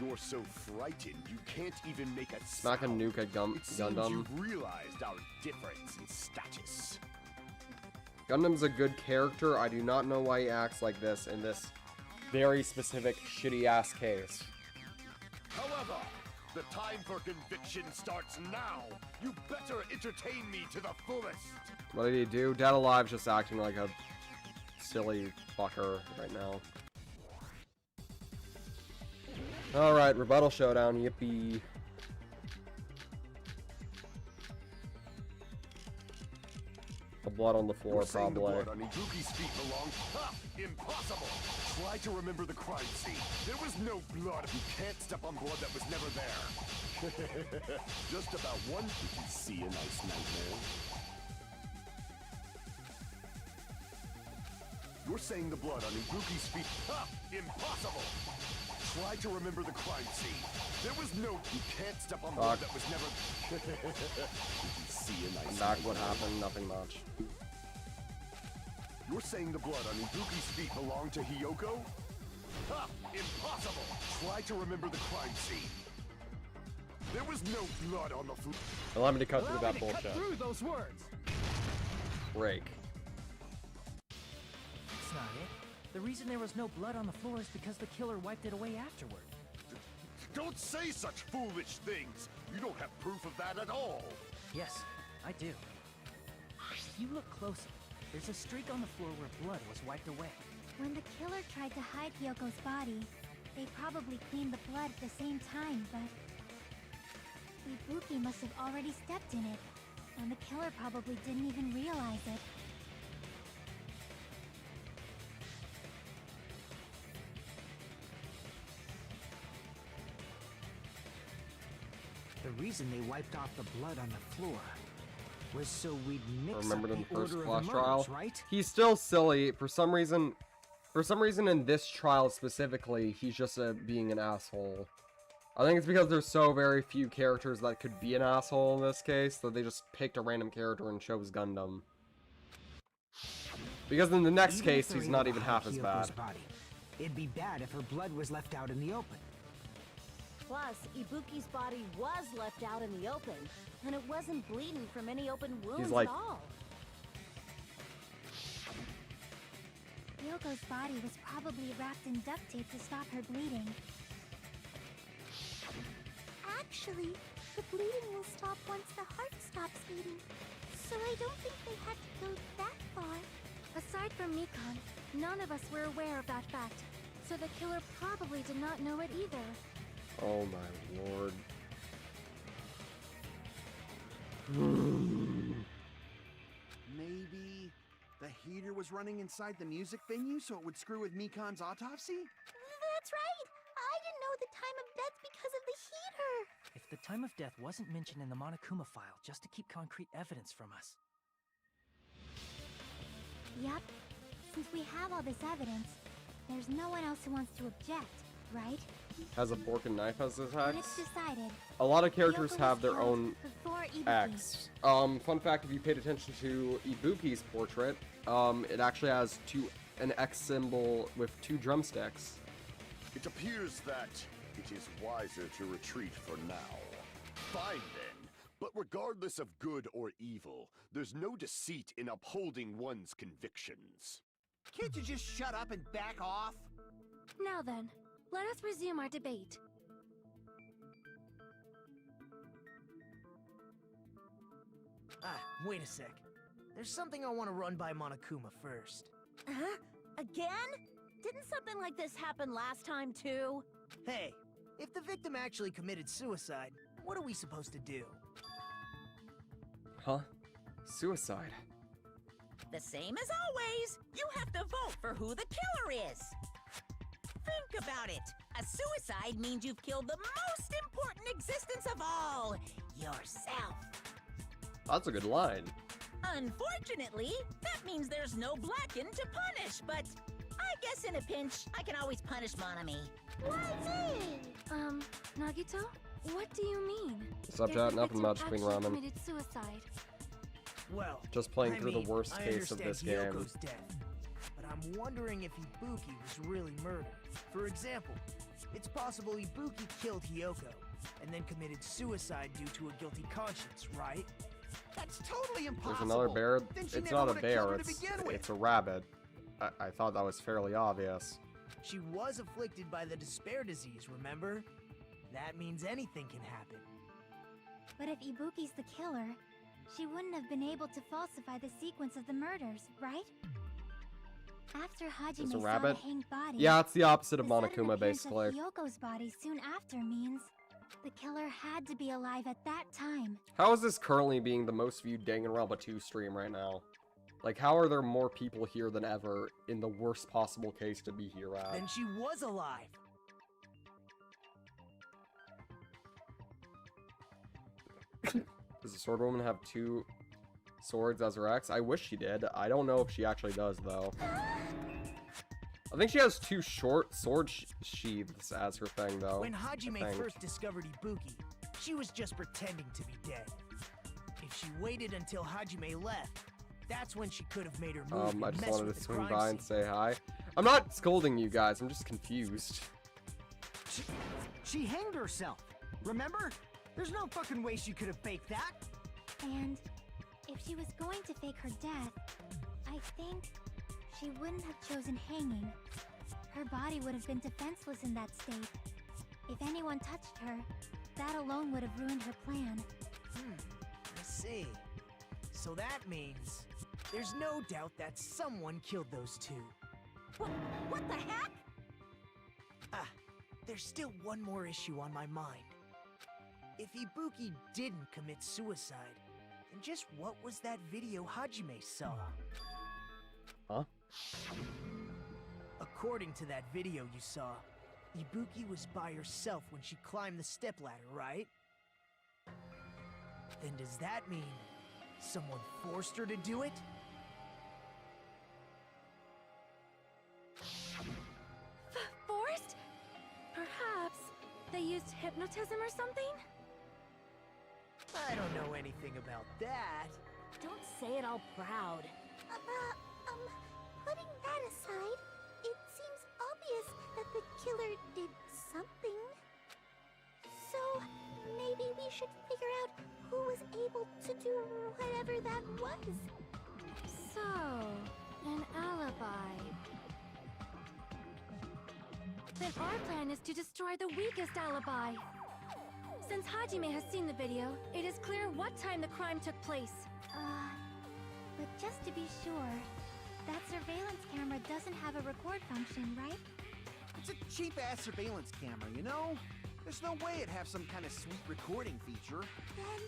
You're so frightened you can't even make a Smack a sound. nuke at It seems Gundam. you've realized our difference in status. Gundam's a good character. I do not know why he acts like this in this very specific shitty-ass case. However, the time for conviction starts now. You better entertain me to the fullest. What did he do? Dead Alive's just acting like a silly fucker right now. Alright, rebuttal showdown, yippee. The blood on the floor, probably. The blood on Ibuki's feet belongs. Ha! Impossible! Try to remember the crime scene. There was no blood. You can't step on blood that was never there. Just about one. Did you see a nice nightmare? You're saying the blood on Ibuki's feet. Ha! Impossible! Try to remember the crime scene. There was no. You can't step on blood that was never. Did you see a nice I'm back. What happened? Nothing much. You're saying the blood on Ibuki's feet belonged to Hiyoko? Ha! Impossible! Try to remember the crime scene. There was no blood on the floor. Allow me to cut through that bullshit. Cut through those words. Break. That's not it. The reason there was no blood on the floor is because the killer wiped it away afterward. Don't say such foolish things! You don't have proof of that at all! Yes, I do. If you look closely, there's a streak on the floor where blood was wiped away. When the killer tried to hide Hyoko's body, they probably cleaned the blood at the same time, but Ibuki must have already stepped in it, and the killer probably didn't even realize it. The reason they wiped off the blood on the floor was so we'd mix Remembered up in the the first order flash of the trial. murders, right? He's still silly. For some reason in this trial specifically, he's just being an asshole. I think it's because there's so very few characters that could be an asshole in this case that they just picked a random character and chose Gundam. Because in the next Even if case, they're he's able not to even hide half as Hyoko's bad. body, it'd be bad if her blood was left out in the open. Plus, Ibuki's body was left out in the open, and it wasn't bleeding from any open wounds like- at all. Hyoko's body was probably wrapped in duct tape to stop her bleeding. Actually, the bleeding will stop once the heart stops beating, so I don't think they had to go that far. Aside from Mikan, none of us were aware of that fact, so the killer probably did not know it either. Oh my lord. Maybe the heater was running inside the music venue so it would screw with Mikan's autopsy? That's right! I didn't know the time of death because of the heater! If the time of death wasn't mentioned in the Monokuma file just to keep concrete evidence from us. Yep. Since we have all this evidence, there's no one else who wants to object, right? Has a fork and knife as his Then ex. it's decided. A lot of characters Hiyoko have was their killed own before Ibuki. X. Fun fact, if you paid attention to Ibuki's portrait, it actually has an X symbol with 2 drumsticks. It appears that it is wiser to retreat for now. Fine then. But regardless of good or evil, there's no deceit in upholding one's convictions. Can't you just shut up and back off? Now then, let us resume our debate. Wait a sec. There's something I want to run by Monokuma first. Huh? Again? Didn't something like this happen last time too? Hey, if the victim actually committed suicide, what are we supposed to do? Huh? Suicide. The same as always. You have to vote for who the killer is. Think about it. A suicide means you've killed the most important existence of all, yourself. That's a good line. Unfortunately, that means there's no Blacken to punish, but I guess in a pinch, I can always punish Monami. Why me? Nagito? What do you mean? Subject, If the nothing victim much between actually ramen. committed suicide. Well, Just playing I through mean, the worst I case of understand this game. Hyoko's death, but I'm wondering if Ibuki was really murdered. For example, it's possible Ibuki killed Hyoko and then committed suicide due to a guilty conscience, right? That's totally impossible! There's another bear. Then she It's never not a would've killed bear, her to it's begin with. a rabbit. I thought that was fairly obvious. She was afflicted by the despair disease, remember? That means anything can happen. But if Ibuki's the killer, she wouldn't have been able to falsify the sequence of the murders, right? After There's Hajime a saw rabbit. the hanged body, Yeah, it's the opposite of the sudden Monokuma, appearance basically. of Hyoko's body soon after means the killer had to be alive at that time. How is this currently being the most viewed Danganronpa 2 stream right now? Like, how are there more people here than ever in the worst possible case to be here at? Then she was alive. Does the sword woman have 2 swords as her ex? I wish she did. I don't know if she actually does, though. I think she has 2 short sword sheaths as her thing, though. When Hajime first discovered Ibuki, she was just pretending to be dead. If she waited until Hajime left, that's when she could have made her move and I just mess wanted with to the swing crime by and scene. say hi. I'm not scolding you guys, I'm just confused. She hanged herself. Remember? There's no fucking way she could have faked that. And if she was going to fake her death, I think she wouldn't have chosen hanging. Her body would have been defenseless in that state. If anyone touched her, that alone would have ruined her plan. I see. So that means there's no doubt that someone killed those 2. What the heck? There's still one more issue on my mind. If Ibuki didn't commit suicide, then just what was that video Hajime saw? Huh? According to that video you saw, Ibuki was by herself when she climbed the stepladder, right? Then does that mean someone forced her to do it? Forced? Perhaps they used hypnotism or something? I don't know anything about that. Don't say it all proud. Putting that aside, it seems obvious that the killer did something. So, maybe we should figure out who was able to do whatever that was. So, an alibi. Then our plan is to destroy the weakest alibi. Since Hajime has seen the video, it is clear what time the crime took place. But just to be sure, that surveillance camera doesn't have a record function, right? It's a cheap-ass surveillance camera, you know? There's no way it'd have some kind of sweet recording feature. Then,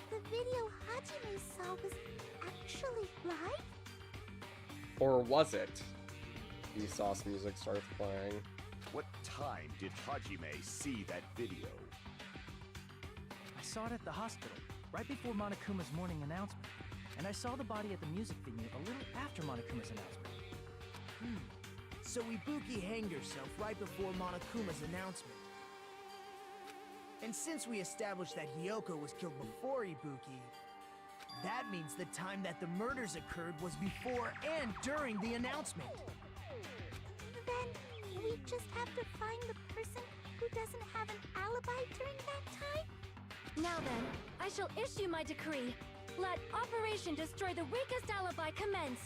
the video Hajime saw was actually live? Or was it? Vsauce music starts playing. What time did Hajime see that video? I saw it at the hospital, right before Monokuma's morning announcement. And I saw the body at the music venue a little after Monokuma's announcement. So Ibuki hanged herself right before Monokuma's announcement. And since we established that Hyoko was killed before Ibuki, that means the time that the murders occurred was before and during the announcement. Then, we just have to find the person who doesn't have an alibi during that time? Now then, I shall issue my decree. Let Operation Destroy the Weakest Alibi commence.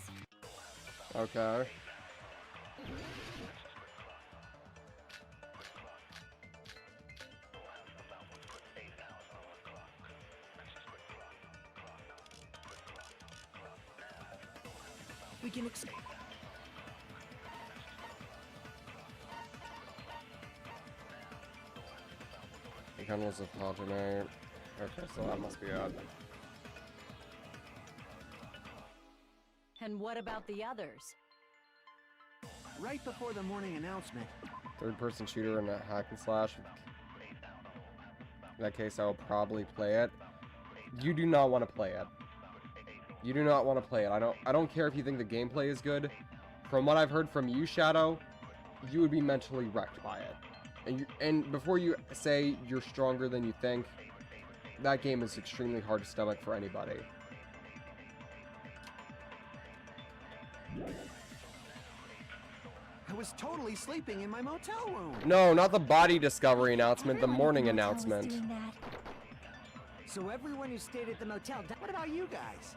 Okay. We can Candles of Hajime. Okay, so that must be it. And what about the others? Right before the morning announcement. Third-person shooter and a hack and slash. In that case, I will probably play it. You do not want to play it. You do not want to play it. I don't care if you think the gameplay is good. From what I've heard from you, Shadow, you would be mentally wrecked by it. And before you say you're stronger than you think, that game is extremely hard to stomach for anybody. I was totally sleeping in my motel room. No, not the body discovery announcement, the morning announcement. So everyone who stayed at the motel, what about you guys?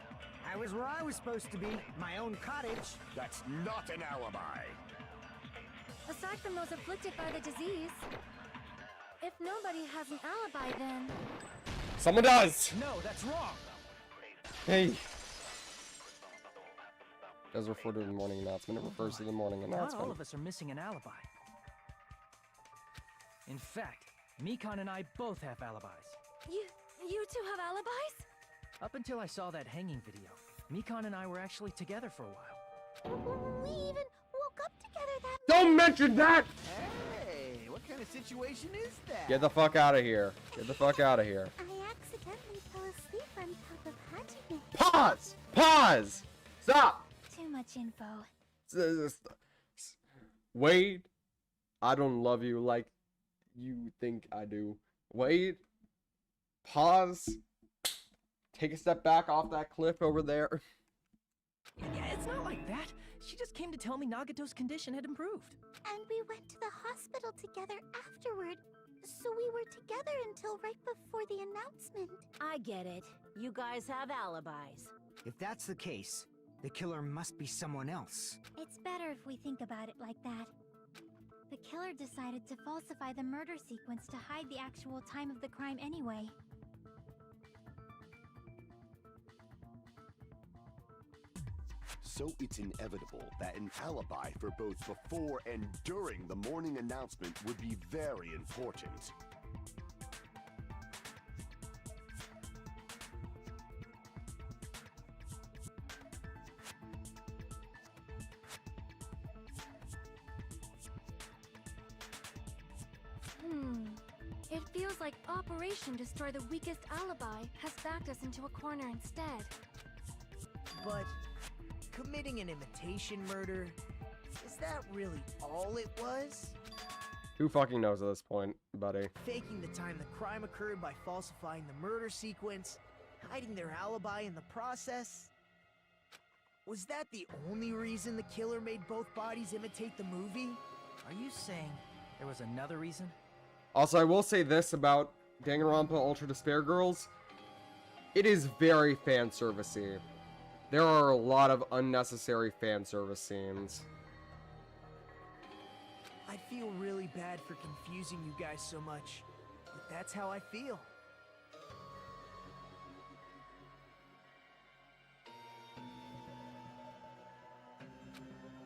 I was where I was supposed to be, my own cottage. That's not an alibi. Aside from those afflicted by the disease, if nobody has an alibi, then... Someone does! No, that's wrong! Hey! Does refer to the morning announcement. It refers to the morning Not all announcement. of us are missing an alibi. In fact, Mikan and I both have alibis. You two have alibis? Up until I saw that hanging video, Mikan and I were actually together for a while. We even woke up together that Don't mention that! Hey, what kind of situation is that? Get the fuck out of here. Get the fuck out of here. I accidentally fell asleep on top of Hajime. Pause! Pause! Stop! Too much info. Wade, I don't love you like you think I do. Wade, pause. Take a step back off that cliff over there. Yeah, it's not like that. She just came to tell me Nagato's condition had improved. And we went to the hospital together afterward. So we were together until right before the announcement. I get it. You guys have alibis. If that's the case, the killer must be someone else. It's better if we think about it like that. The killer decided to falsify the murder sequence to hide the actual time of the crime anyway. So it's inevitable that an alibi for both before and during the morning announcement would be very important. It feels like Operation Destroy the Weakest Alibi has backed us into a corner instead. But committing an imitation murder, is that really all it was? Who fucking knows at this point, buddy? Faking the time the crime occurred by falsifying the murder sequence, hiding their alibi in the process? Was that the only reason the killer made both bodies imitate the movie? Are you saying there was another reason? Also, I will say this about Danganronpa Ultra Despair Girls. It is very fan servicey. There are a lot of unnecessary fan service scenes. I feel really bad for confusing you guys so much, but that's how I feel.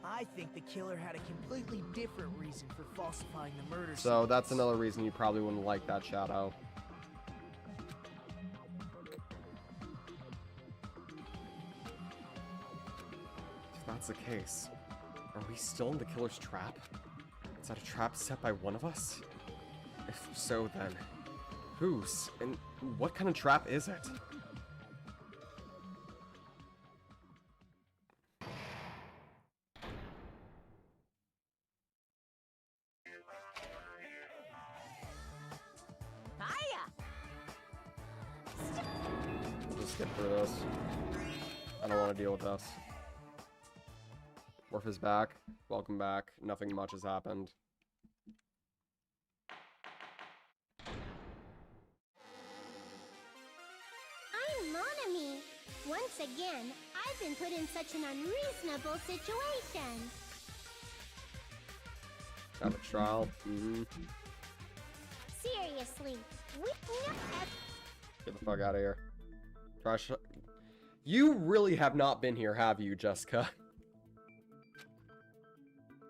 I think the killer had a completely different reason for falsifying the murder So sequence. that's another reason you probably wouldn't like that, Shadow. If that's the case, are we still in the killer's trap? Is that a trap set by one of us? If so, then whose? And what kind of trap is it? We'll just skip through this. I don't want to deal with this. Worf is back. Welcome back. Nothing much has happened. I'm Monami. Once again, I've been put in such an unreasonable situation. Got a trial. Seriously, we Get the fuck out of here. You really have not been here, have you, Jessica?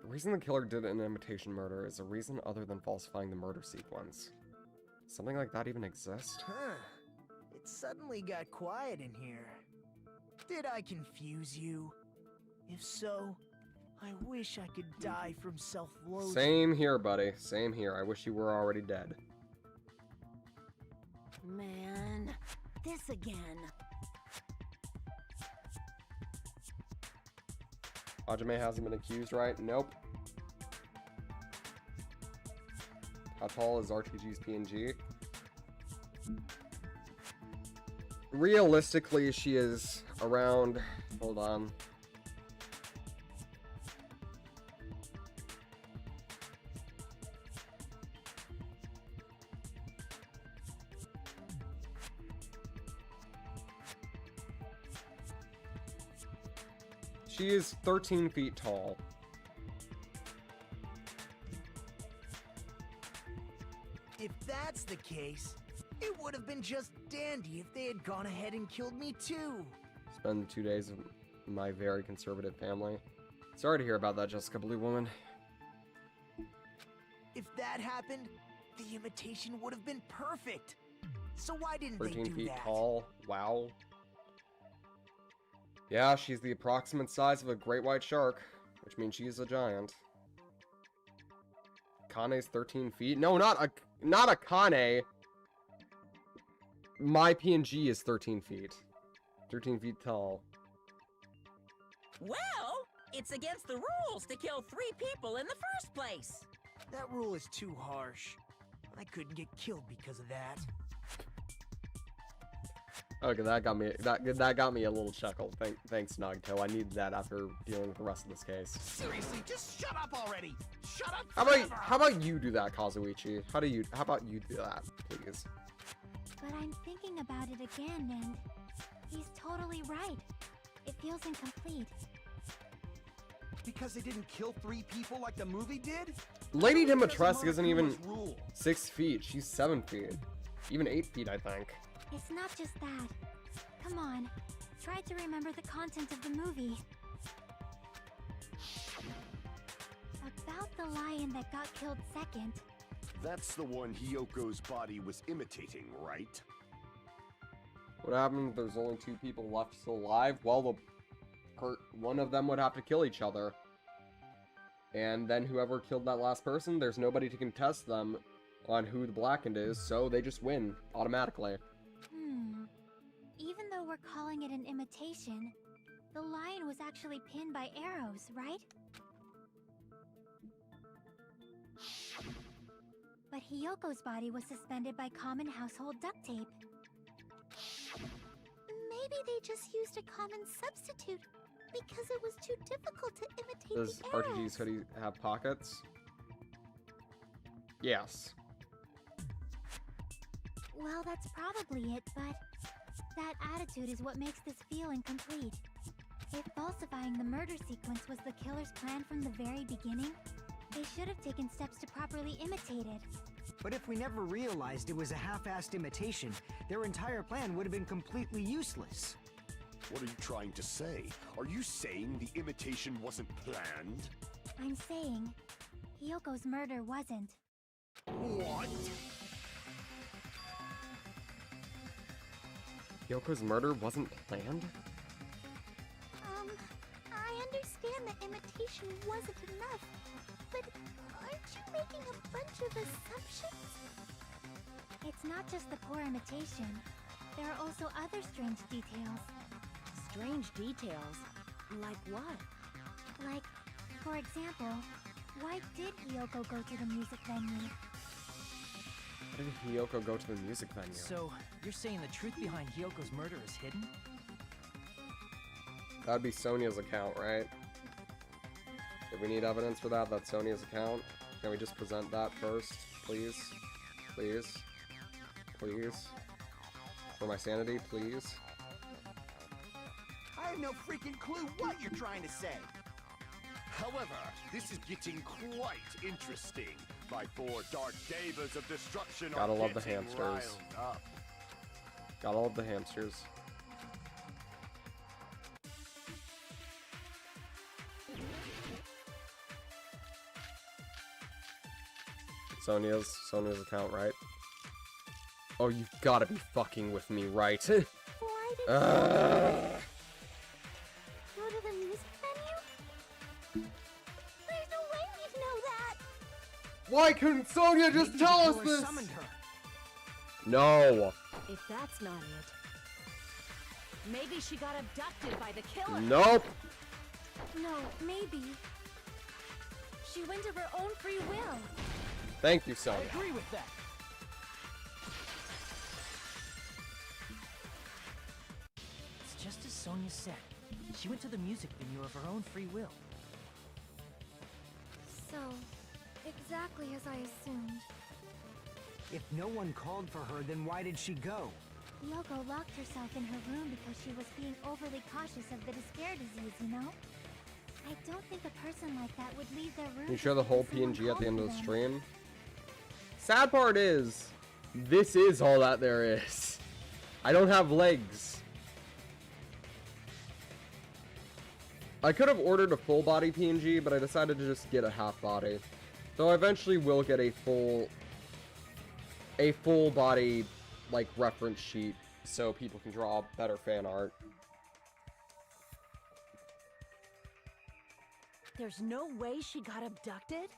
The reason the killer did an imitation murder is a reason other than falsifying the murder sequence. Something like that even exist? Huh. It suddenly got quiet in here. Did I confuse you? If so, I wish I could die from self-loathing. Same here, buddy. Same here. I wish you were already dead. Man, this again. Hajime hasn't been accused, right? Nope. How tall is RTG's PNG? Realistically, she is around... Hold on. She is 13 feet tall. If that's the case, it would have been just dandy if they had gone ahead and killed me too. Spend 2 days of... my very conservative family. Sorry to hear about that, Jessica Blue Woman. If that happened, the imitation would have been perfect. So why didn't they 13 do feet that? tall. Wow. Yeah, she's the approximate size of a great white shark, which means she's a giant. Kane's 13 feet. No, not a Kane. My PNG is 13 feet. 13 feet tall. Well, it's against the rules to kill 3 people in the first place. That rule is too harsh. I couldn't get killed because of that. Okay, that got me a little chuckle. Thanks, Nagito. I needed that after dealing with the rest of this case. Seriously, just shut up already. Shut up. How about you do that, Kazuichi? How about you do that, please? But I'm thinking about it again, and he's totally right. It feels incomplete. Because they didn't kill 3 people like the movie did? Lady Dimitrescu isn't even 6 feet. She's 7 feet. Even 8 feet, I think. It's not just that. Come on, try to remember the content of the movie. About the lion that got killed second. That's the one Hyoko's body was imitating, right? What happens if there's only 2 people left still alive? Well, one of them would have to kill each other. And then whoever killed that last person, there's nobody to contest them on who the blackened is, so they just win automatically. Even though we're calling it an imitation, the lion was actually pinned by arrows, right? But Hyoko's body was suspended by common household duct tape. Maybe they just used a common substitute because it was too difficult to imitate Does the arrows. RTG's hoodie have pockets? Yes. Well, that's probably it, but that attitude is what makes this feel incomplete. If falsifying the murder sequence was the killer's plan from the very beginning, they should have taken steps to properly imitate it. But if we never realized it was a half-assed imitation, their entire plan would have been completely useless. What are you trying to say? Are you saying the imitation wasn't planned? I'm saying, Hyoko's murder wasn't. What? Hyoko's murder wasn't planned? I understand that imitation wasn't enough, but aren't you making a bunch of assumptions? It's not just the poor imitation. There are also other strange details. Strange details? Like what? Like, for example, why did Hyoko go to the music venue? Why did Hyoko go to the music venue? So, you're saying the truth behind Hyoko's murder is hidden? That'd be Sonia's account, right? If we need evidence for that, that's Sonia's account. Can we just present that first, please? Please? Please? For my sanity, please? I have no freaking clue what you're trying to say. However, this is getting quite interesting. My 4 dark devas of destruction Gotta are love the getting hamsters. riled up. Gotta love the hamsters. Sonia's account, right? Oh, you've gotta be fucking with me, right? Why did go to the music venue? There's no way we'd know that! Why couldn't Sonia just Maybe tell the us killer this? summoned her. If No. that's not it, maybe she got abducted by the killer. Nope. No, maybe. She went of her own free will. Thank you, Sonia. I agree with that. It's just as Sonia said. She went to the music venue of her own free will. So, exactly as I assumed. If no one called for her, then why did she go? Hyoko locked herself in her room because she was being overly cautious of the despair disease, you know? I don't think a person like that would leave their room. Can you show the just whole because someone PNG at the end of called the for them. stream? Sad part is, this is all that there is. I don't have legs. I could have ordered a full body PNG, but I decided to just get a half body. So I eventually will get a full body, like, reference sheet so people can draw better fan art. There's no way she got abducted?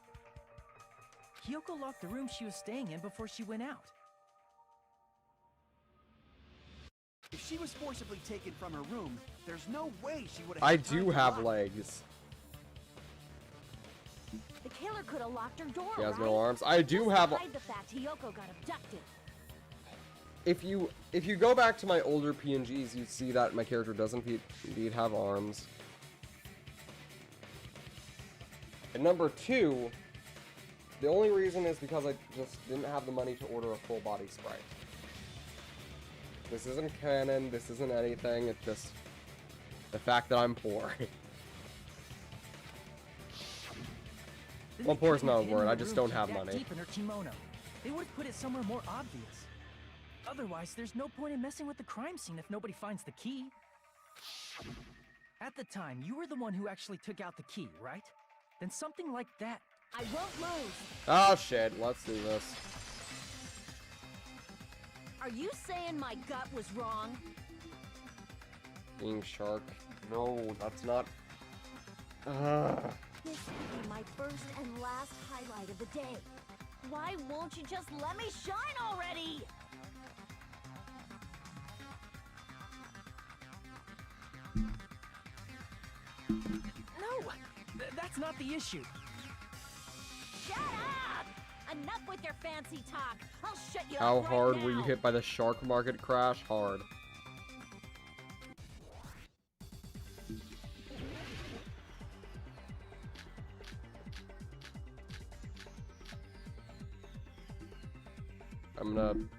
Hiyoko locked the room she was staying in before she went out. If she was forcibly taken from her room, there's no way she would have. I do have legs. The killer could have locked her door, She has right? no arms. I do have. Hide the fact Hiyoko got abducted. If you go back to my older PNGs, you see that my character doesn't indeed have arms. And number 2, the only reason is because I just didn't have the money to order a full body sprite. This isn't canon, this isn't anything, it's just the fact that I'm poor. Well, poor is not a word, I just don't have money. Deep in her kimono. They would have put it somewhere more obvious. Otherwise, there's no point in messing with the crime scene if nobody finds the key. At the time, you were the one who actually took out the key, right? Then something like that. I won't lose. Oh shit, let's do this. Are you saying my gut was wrong? Being shark. No, that's not. This will be my first and last highlight of the day. Why won't you just let me shine already? No! That's not the issue. Shut up! Enough with your fancy talk. I'll shut you How up right hard now. were you hit by the shark market crash? Hard. I'm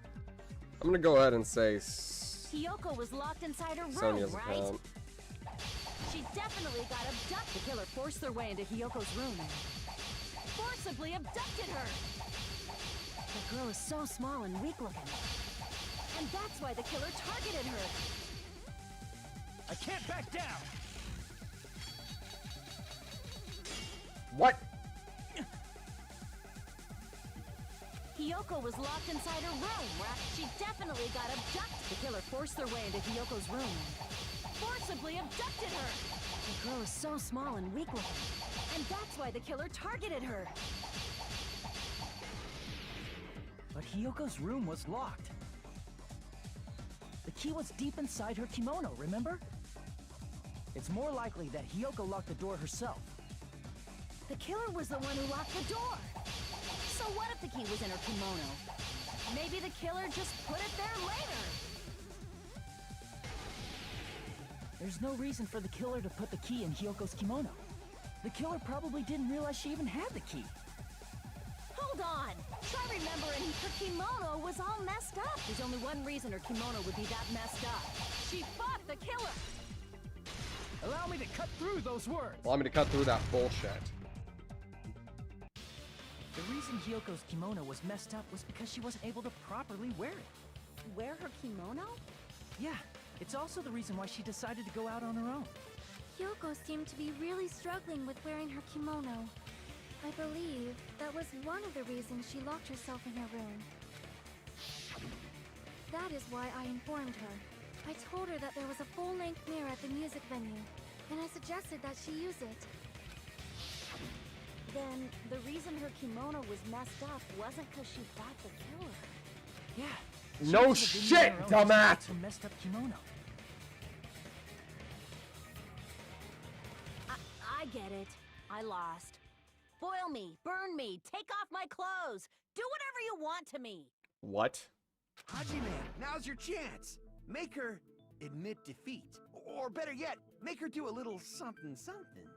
gonna go ahead and say Hiyoko was locked inside her room, Sonya's right? account. She definitely got abducted. The killer forced their way into Hiyoko's room and forcibly abducted her. The girl is so small and weak-looking. And that's why the killer targeted her. I can't back down! What? Hiyoko was locked inside her room, right? She definitely got abducted. The killer forced their way into Hiyoko's room and forcibly abducted her. The girl is so small and weak-looking. And that's why the killer targeted her. But Hiyoko's room was locked. The key was deep inside her kimono, remember? It's more likely that Hiyoko locked the door herself. The killer was the one who locked the door. So what if the key was in her kimono? Maybe the killer just put it there later. There's no reason for the killer to put the key in Hiyoko's kimono. The killer probably didn't realize she even had the key. Hold on! Try remembering her kimono was all messed up. There's only one reason her kimono would be that messed up. She fought the killer! Allow me to cut through those words! Allow me to cut through that bullshit. The reason Hiyoko's kimono was messed up was because she wasn't able to properly wear it. Wear her kimono? Yeah, it's also the reason why she decided to go out on her own. Hiyoko seemed to be really struggling with wearing her kimono. I believe that was one of the reasons she locked herself in her room. That is why I informed her. I told her that there was a full-length mirror at the music venue, and I suggested that she use it. Then, the reason her kimono was messed up wasn't because she fought the killer. Yeah. No shit, dumbass! Her messed up kimono. I get it. I lost. Boil me, burn me, take off my clothes. Do whatever you want to me. What? Hajime, now's your chance. Make her admit defeat. Or better yet, make her do a little something something.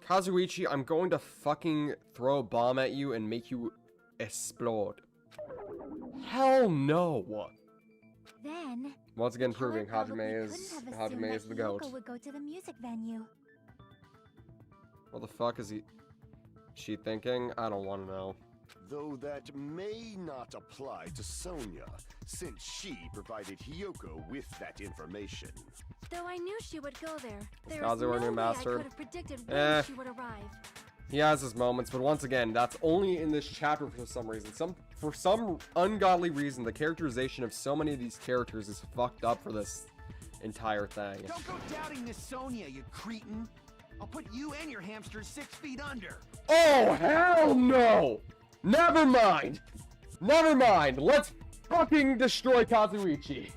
Kazuichi, I'm going to fucking throw a bomb at you and make you explode. Hell no! Then, Once again the killer proving probably Hajime couldn't is have assumed that the goat. Hiyoko would go to the music venue. What the fuck is she thinking? I don't want to know. Though that may not apply to Sonia, since she provided Hiyoko with that information. Though I knew she would go there, there Kazu, is our no new way master. I could have predicted when she would arrive. He has his moments, but once again, that's only in this chapter for some reason. For some ungodly reason, the characterization of so many of these characters is fucked up for this entire thing. Don't go doubting Miss Sonia, you cretin. I'll put you and your hamsters 6 feet under. Oh, hell no! Never mind! Never mind! Let's fucking destroy Kazuichi!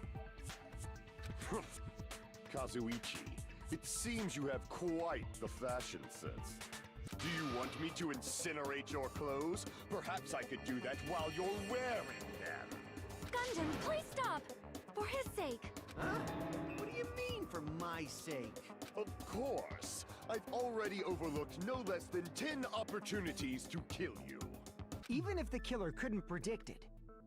Kazuichi, it seems you have quite the fashion sense. Do you want me to incinerate your clothes? Perhaps I could do that while you're wearing them. Gundam, please stop! For his sake! Huh? What do you mean, for my sake? Of course. I've already overlooked no less than 10 opportunities to kill you. Even if the killer couldn't predict it,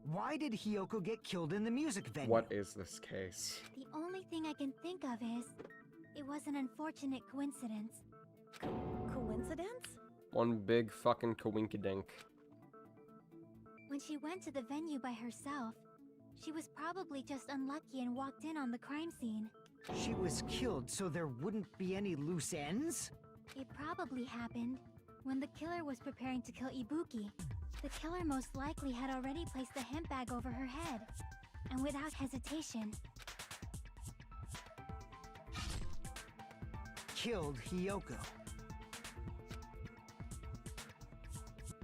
why did Hiyoko get killed in the music venue? What is this case? The only thing I can think of is, it was an unfortunate coincidence. Coincidence? One big fucking coinkydink. When she went to the venue by herself, she was probably just unlucky and walked in on the crime scene. She was killed so there wouldn't be any loose ends? It probably happened when the killer was preparing to kill Ibuki. The killer most likely had already placed the hemp bag over her head, and without hesitation, killed Hiyoko.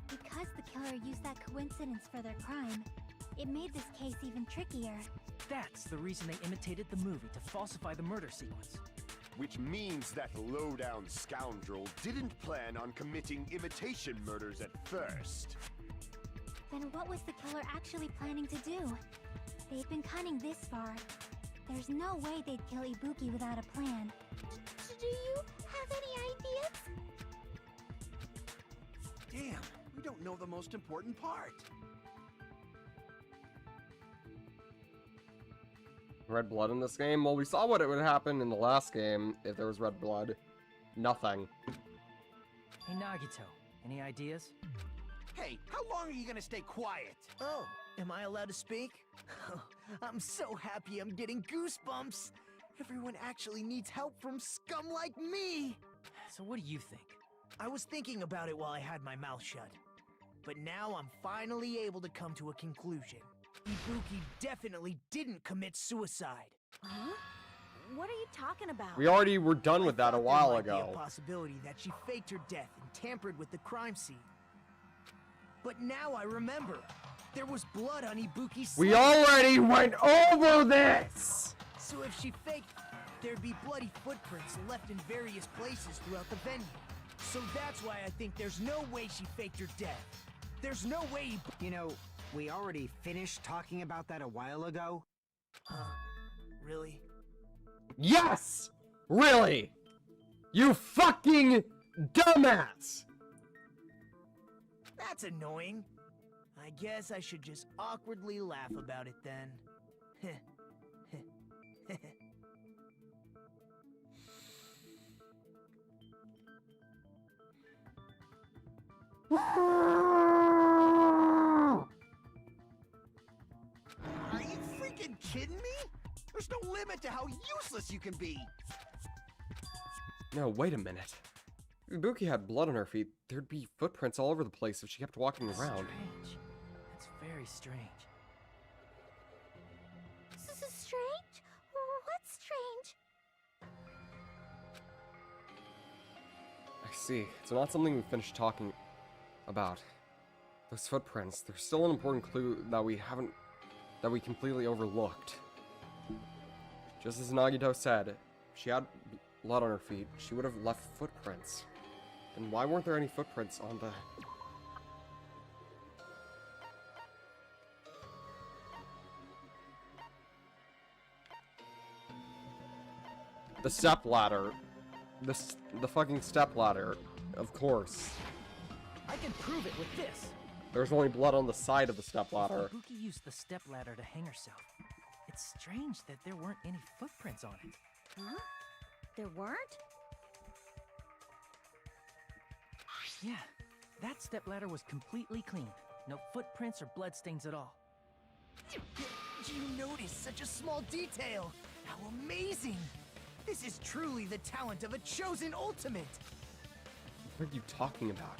Because the killer used that coincidence for their crime, it made this case even trickier. That's the reason they imitated the movie to falsify the murder sequence. Which means that low-down scoundrel didn't plan on committing imitation murders at first. Then what was the killer actually planning to do? They've been cunning this far. There's no way they'd kill Ibuki without a plan. Do you have any ideas? Damn, we don't know the most important part. Red blood in this game? Well, we saw what it would happen in the last game if there was red blood. Nothing. Hey Nagito, any ideas? Hey, how long are you gonna stay quiet? Oh, am I allowed to speak? I'm so happy I'm getting goosebumps. Everyone actually needs help from scum like me. So what do you think? I was thinking about it while I had my mouth shut. But now I'm finally able to come to a conclusion. Ibuki definitely didn't commit suicide. Huh? What are you talking about? We already were done with that a while There might be ago. a possibility that she faked her death and tampered with the crime scene. But now I remember. There was blood on Ibuki's We sleeve. already went over this! So if she faked, there'd be bloody footprints left in various places throughout the venue. So that's why I think there's no way she faked her death. There's no way You know, we already finished talking about that a while ago. Huh? Really? Yes! Really? You fucking dumbass! That's annoying. I guess I should just awkwardly laugh about it then. Are you freaking kidding me? There's no limit to how useless you can be. No, wait a minute. If Ibuki had blood on her feet, there'd be footprints all over the place if she kept walking around. Strange. That's very strange. Strange? What's strange? I see. It's not something we finished talking about. Those footprints, they're still an important clue that we completely overlooked. Just as Nagito said, if she had blood on her feet, she would have left footprints. Then why weren't there any footprints on the step ladder? The fucking step ladder, of course. I can prove it with this. There's only blood on the side of the step ladder. Ibuki used the step ladder to hang herself. It's strange that there weren't any footprints on it. Huh? There weren't? Yeah, that stepladder was completely clean. No footprints or bloodstains at all. You noticed such a small detail! How amazing! This is truly the talent of a chosen ultimate! What are you talking about?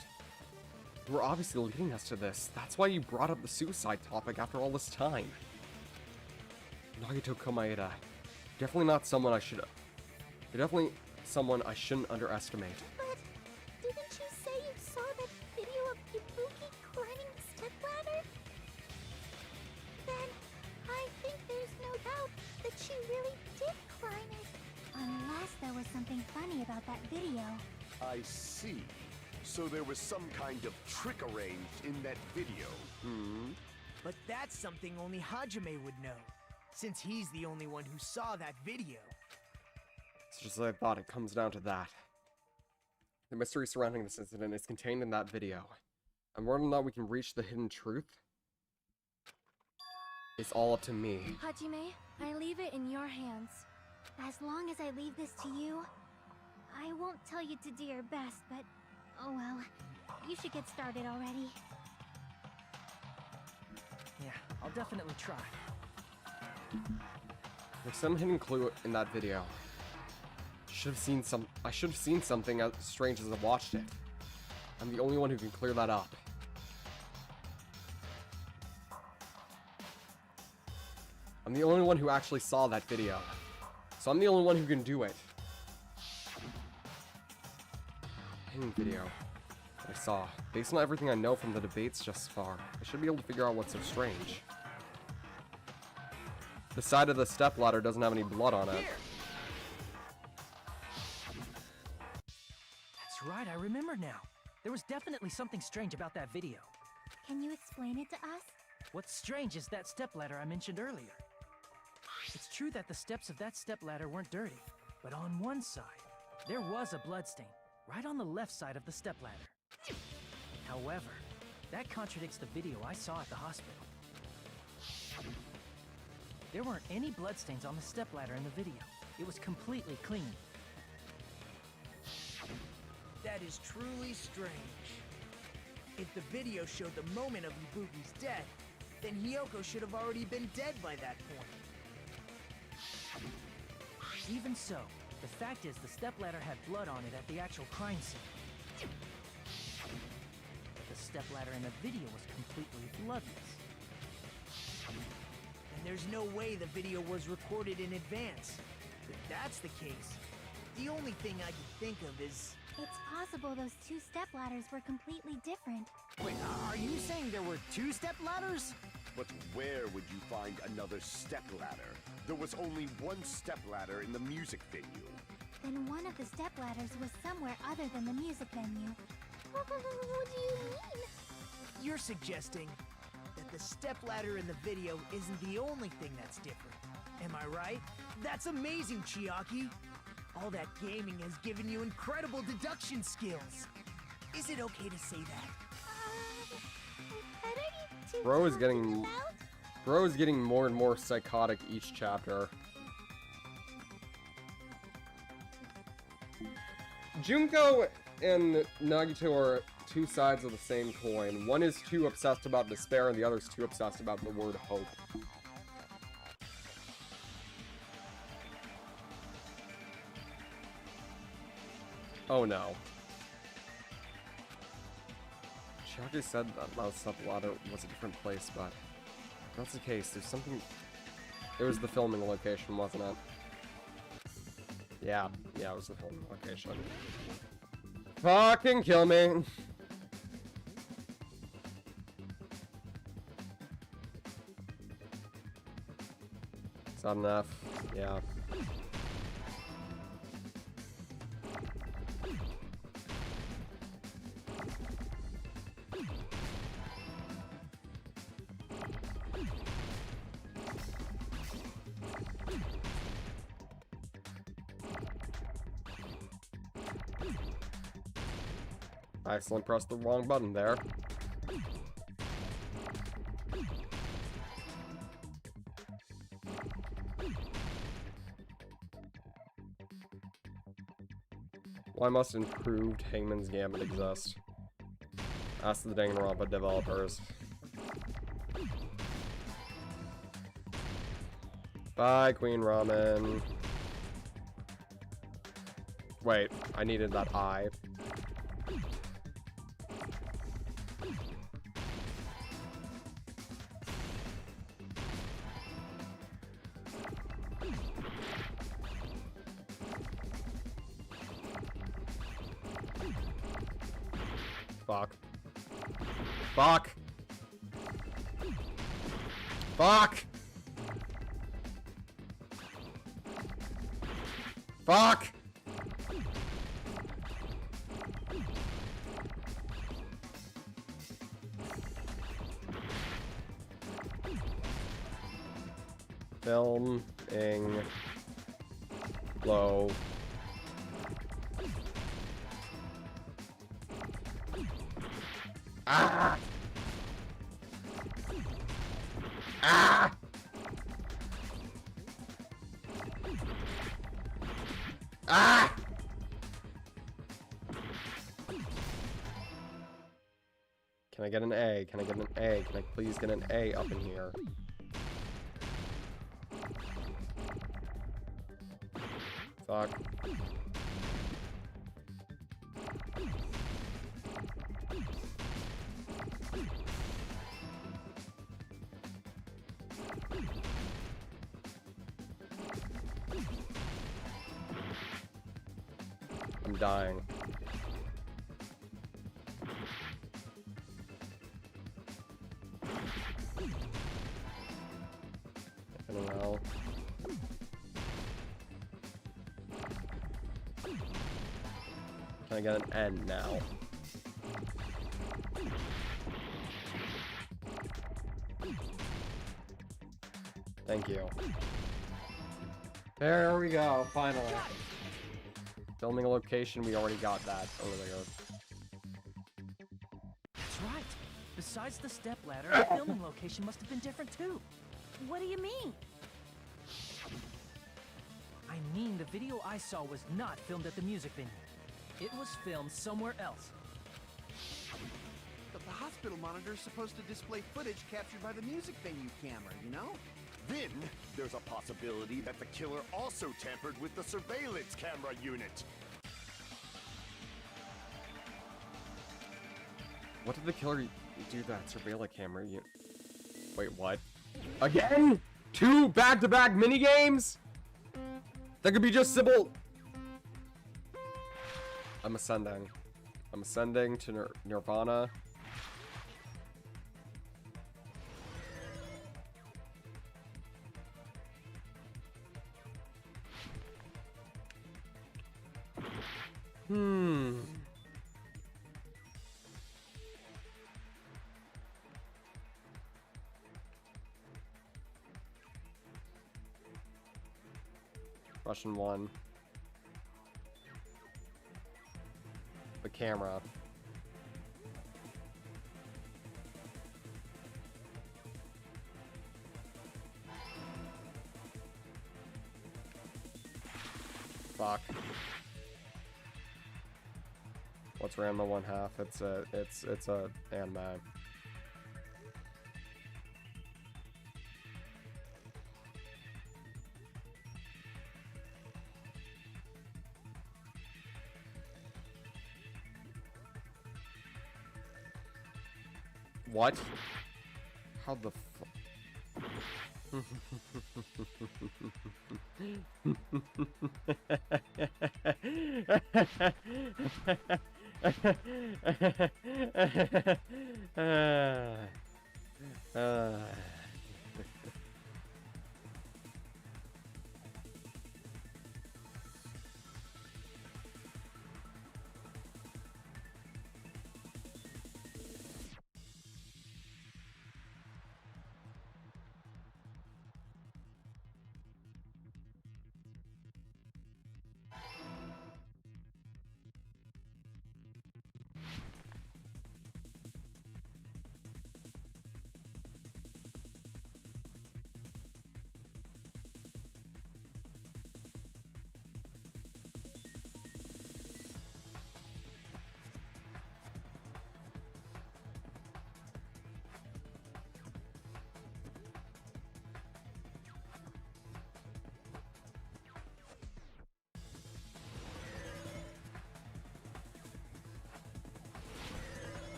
You were obviously leading us to this. That's why you brought up the suicide topic after all this time. Nagito Komaeda. Definitely not someone I should... You're definitely someone I shouldn't underestimate. But didn't you say you saw that video of Ibuki climbing the stepladder? Then I think there's no doubt that she really did climb it. Unless there was something funny about that video. I see. So there was some kind of trick arranged in that video. But that's something only Hajime would know, since he's the only one who saw that video. It's just as I thought, it comes down to that. The mystery surrounding this incident is contained in that video. And whether or not we can reach the hidden truth, it's all up to me. Hajime, I leave it in your hands. As long as I leave this to you, I won't tell you to do your best, but oh well, you should get started already. Yeah, I'll definitely try. There's some hidden clue in that video. I should have seen something as strange as I watched it. I'm the only one who can clear that up. I'm the only one who actually saw that video. So I'm the only one who can do it. Hidden video that I saw. Based on everything I know from the debates just far, I should be able to figure out what's so strange. The side of the stepladder doesn't have any blood on it. That's right, I remember now. There was definitely something strange about that video. Can you explain it to us? What's strange is that stepladder I mentioned earlier. It's true that the steps of that stepladder weren't dirty, but on one side, there was a bloodstain, right on the left side of the stepladder. However, that contradicts the video I saw at the hospital. There weren't any bloodstains on the stepladder in the video. It was completely clean. That is truly strange. If the video showed the moment of Ibuki's death, then Hiyoko should have already been dead by that point. Even so, the fact is the stepladder had blood on it at the actual crime scene. But the stepladder in the video was completely bloodless. And there's no way the video was recorded in advance. If that's the case, the only thing I can think of is... It's possible those two stepladders were completely different. Wait, are you saying there were two stepladders? But where would you find another stepladder? There was only one stepladder in the music venue. Then one of the stepladders was somewhere other than the music venue. What do you mean? You're suggesting that the stepladder in the video isn't the only thing that's different. Am I right? That's amazing, Chiaki! All that gaming has given you incredible deduction skills. Is it okay to say that? What are you two Bro is talking getting more and more psychotic each chapter. Junko and Nagito are two sides of the same coin. One is too obsessed about despair, and the other is too obsessed about the word hope. Oh no. Chiaki said that Mount Stepladder was a different place, but if that's the case, there's something... It was the filming location, wasn't it? Yeah, it was the filming location. Fucking kill me! Is that enough? Yeah. I accidentally pressed the wrong button there. Why must improved Hangman's Gambit exist? Ask the Danganronpa developers. Bye, Queen Ramen. Wait, I needed that eye. Fuck. Fuck! Fuck! Fuck! Filming low. Ah! Ah! Ah! Can I get an A? Can I get an A? Can I please get an A up in here? Fuck. I'm dying. I don't know. Can I get an N now? Thank you. There we go, finally. Filming a location, we already got that earlier. That's right. Besides the stepladder, the filming location must have been different too. What do you mean? I mean, the video I saw was not filmed at the music venue. It was filmed somewhere else. But the hospital monitor is supposed to display footage captured by the music venue camera, you know? Then, there's a possibility that the killer also tampered with the surveillance camera unit. What did the killer do that surveillance camera unit? Wait, what? Again? 2 back-to-back minigames? That could be just simple. I'm ascending. I'm ascending to Nirvana. Russian 1. The camera. Fuck. What's Ranma 1/2? It's a anime. What? How the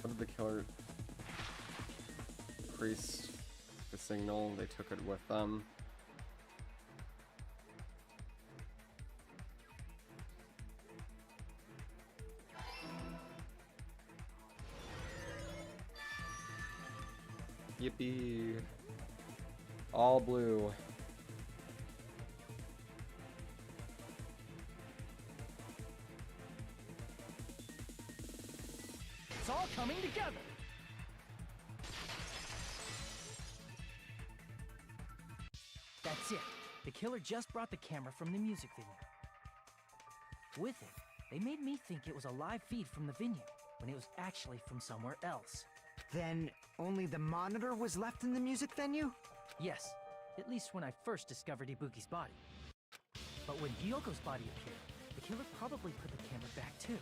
What did the killer... Priest... The signal, they took it with them. Yippee. All blue. It's all coming together. That's it. The killer just brought the camera from the music venue. With it, they made me think it was a live feed from the venue, when it was actually from somewhere else. Then only the monitor was left in the music venue? Yes, at least when I first discovered Ibuki's body. But when Hyoko's body appeared, the killer probably put the camera back too.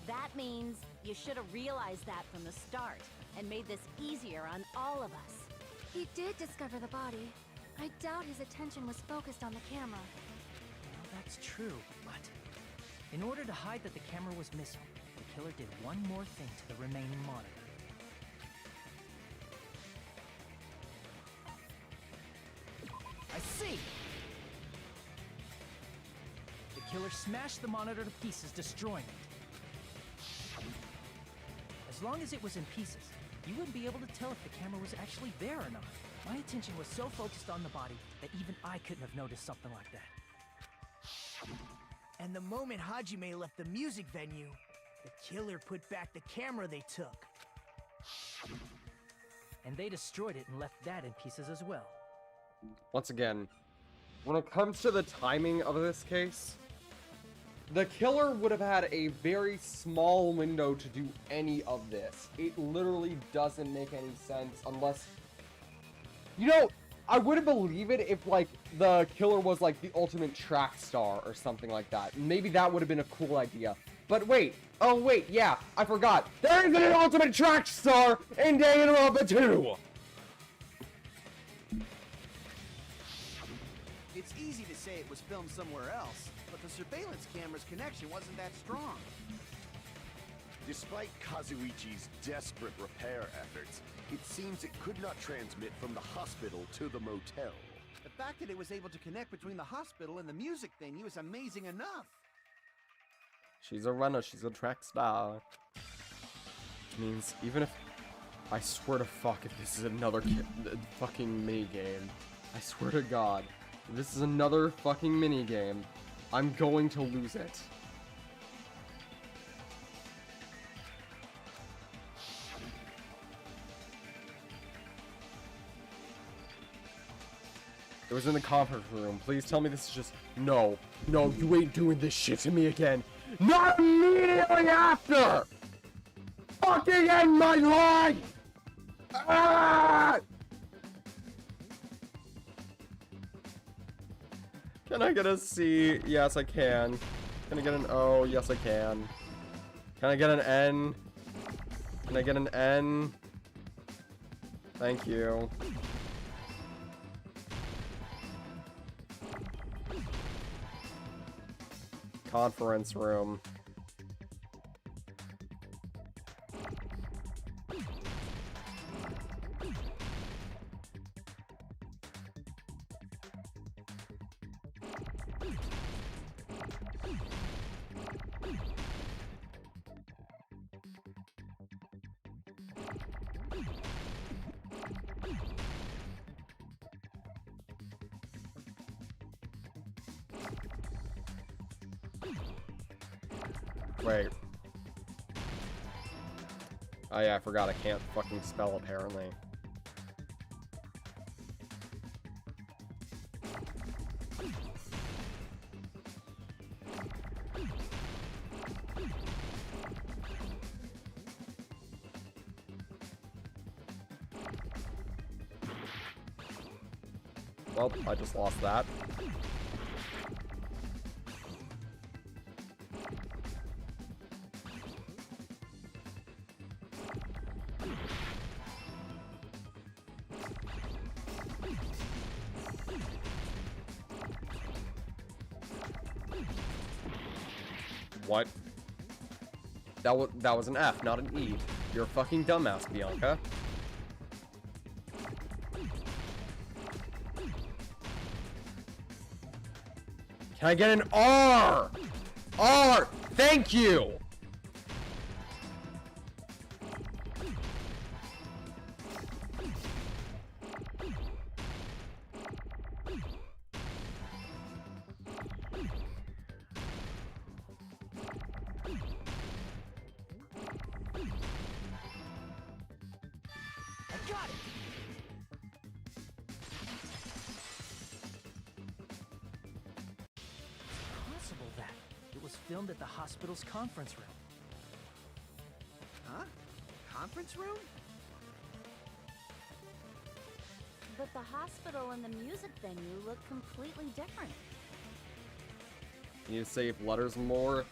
That means you should have realized that from the start and made this easier on all of us. He did discover the body. I doubt his attention was focused on the camera. Well, that's true, but in order to hide that the camera was missing, the killer did one more thing to the remaining monitor. I see! The killer smashed the monitor to pieces, destroying it. As long as it was in pieces, you wouldn't be able to tell if the camera was actually there or not. My attention was so focused on the body that even I couldn't have noticed something like that. And the moment Hajime left the music venue, the killer put back the camera they took. And they destroyed it and left that in pieces as well. Once again, when it comes to the timing of this case, the killer would have had a very small window to do any of this. It literally doesn't make any sense unless... You know, I wouldn't believe it if, like, the killer was, like, the ultimate track star or something like that. Maybe that would have been a cool idea. But wait, oh wait, yeah, I forgot. There is an ultimate track star in Danganronpa 2! It's easy to say it was filmed somewhere else, but the surveillance camera's connection wasn't that strong. Despite Kazuichi's desperate repair efforts, it seems it could not transmit from the hospital to the motel. The fact that it was able to connect between the hospital and the music thingy was amazing enough. She's a runner, she's a track star. Which means, even if... I swear to fuck if this is another fucking minigame. I swear to God. If this is another fucking minigame, I'm going to lose it. It was in the conference room. Please tell me this is just... No. No, you ain't doing this shit to me again. Not immediately after! Fucking end my life! Ah! Can I get a C? Yes, I can. Can I get an O? Yes, I can. Can I get an N? Can I get an N? Thank you. Conference room. Wait. Oh yeah, I forgot I can't fucking spell apparently. Well, I just lost that. What? That was an F, not an E. You're a fucking dumbass, Bianca. Can I get an R? R! Thank you! I got it! Possible that it was filmed at the hospital's conference room. Huh? Conference room? But the hospital and the music venue look completely different. You need to save letters more.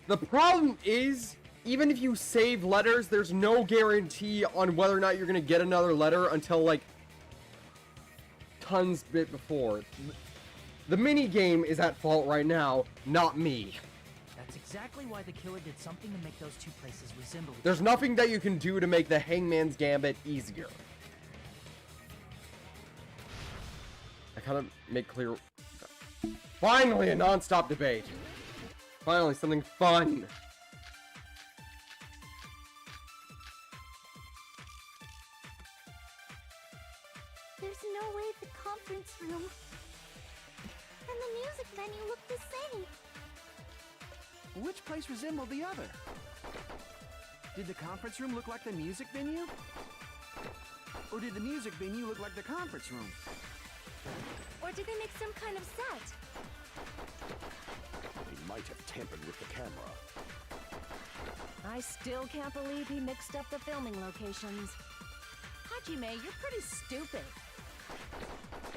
The problem is, even if you save letters, there's no guarantee on whether or not you're gonna get another letter until, like, tons bit before. The mini game is at fault right now, not me. That's exactly why the killer did something to make those two places resemble each There's other. nothing that you can do to make the Hangman's Gambit easier. I kind of make clear... Finally, a non-stop debate. Finally, something fun. There's no way the conference room and the music venue look the same. Which place resembled the other? Did the conference room look like the music venue? Or did the music venue look like the conference room? Or did they make some kind of set? He might have tampered with the camera. I still can't believe he mixed up the filming locations. Hajime, you're pretty stupid.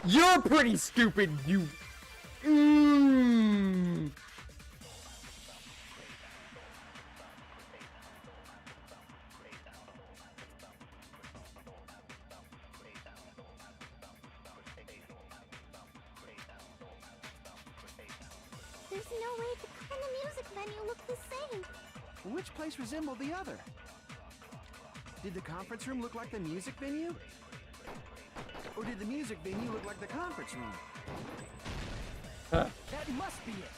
You're pretty stupid, you... There's no way the and the music venue look the same. Which place resembled the other? Did the conference room look like the music venue? Or did the music venue look like the conference room? That must be it!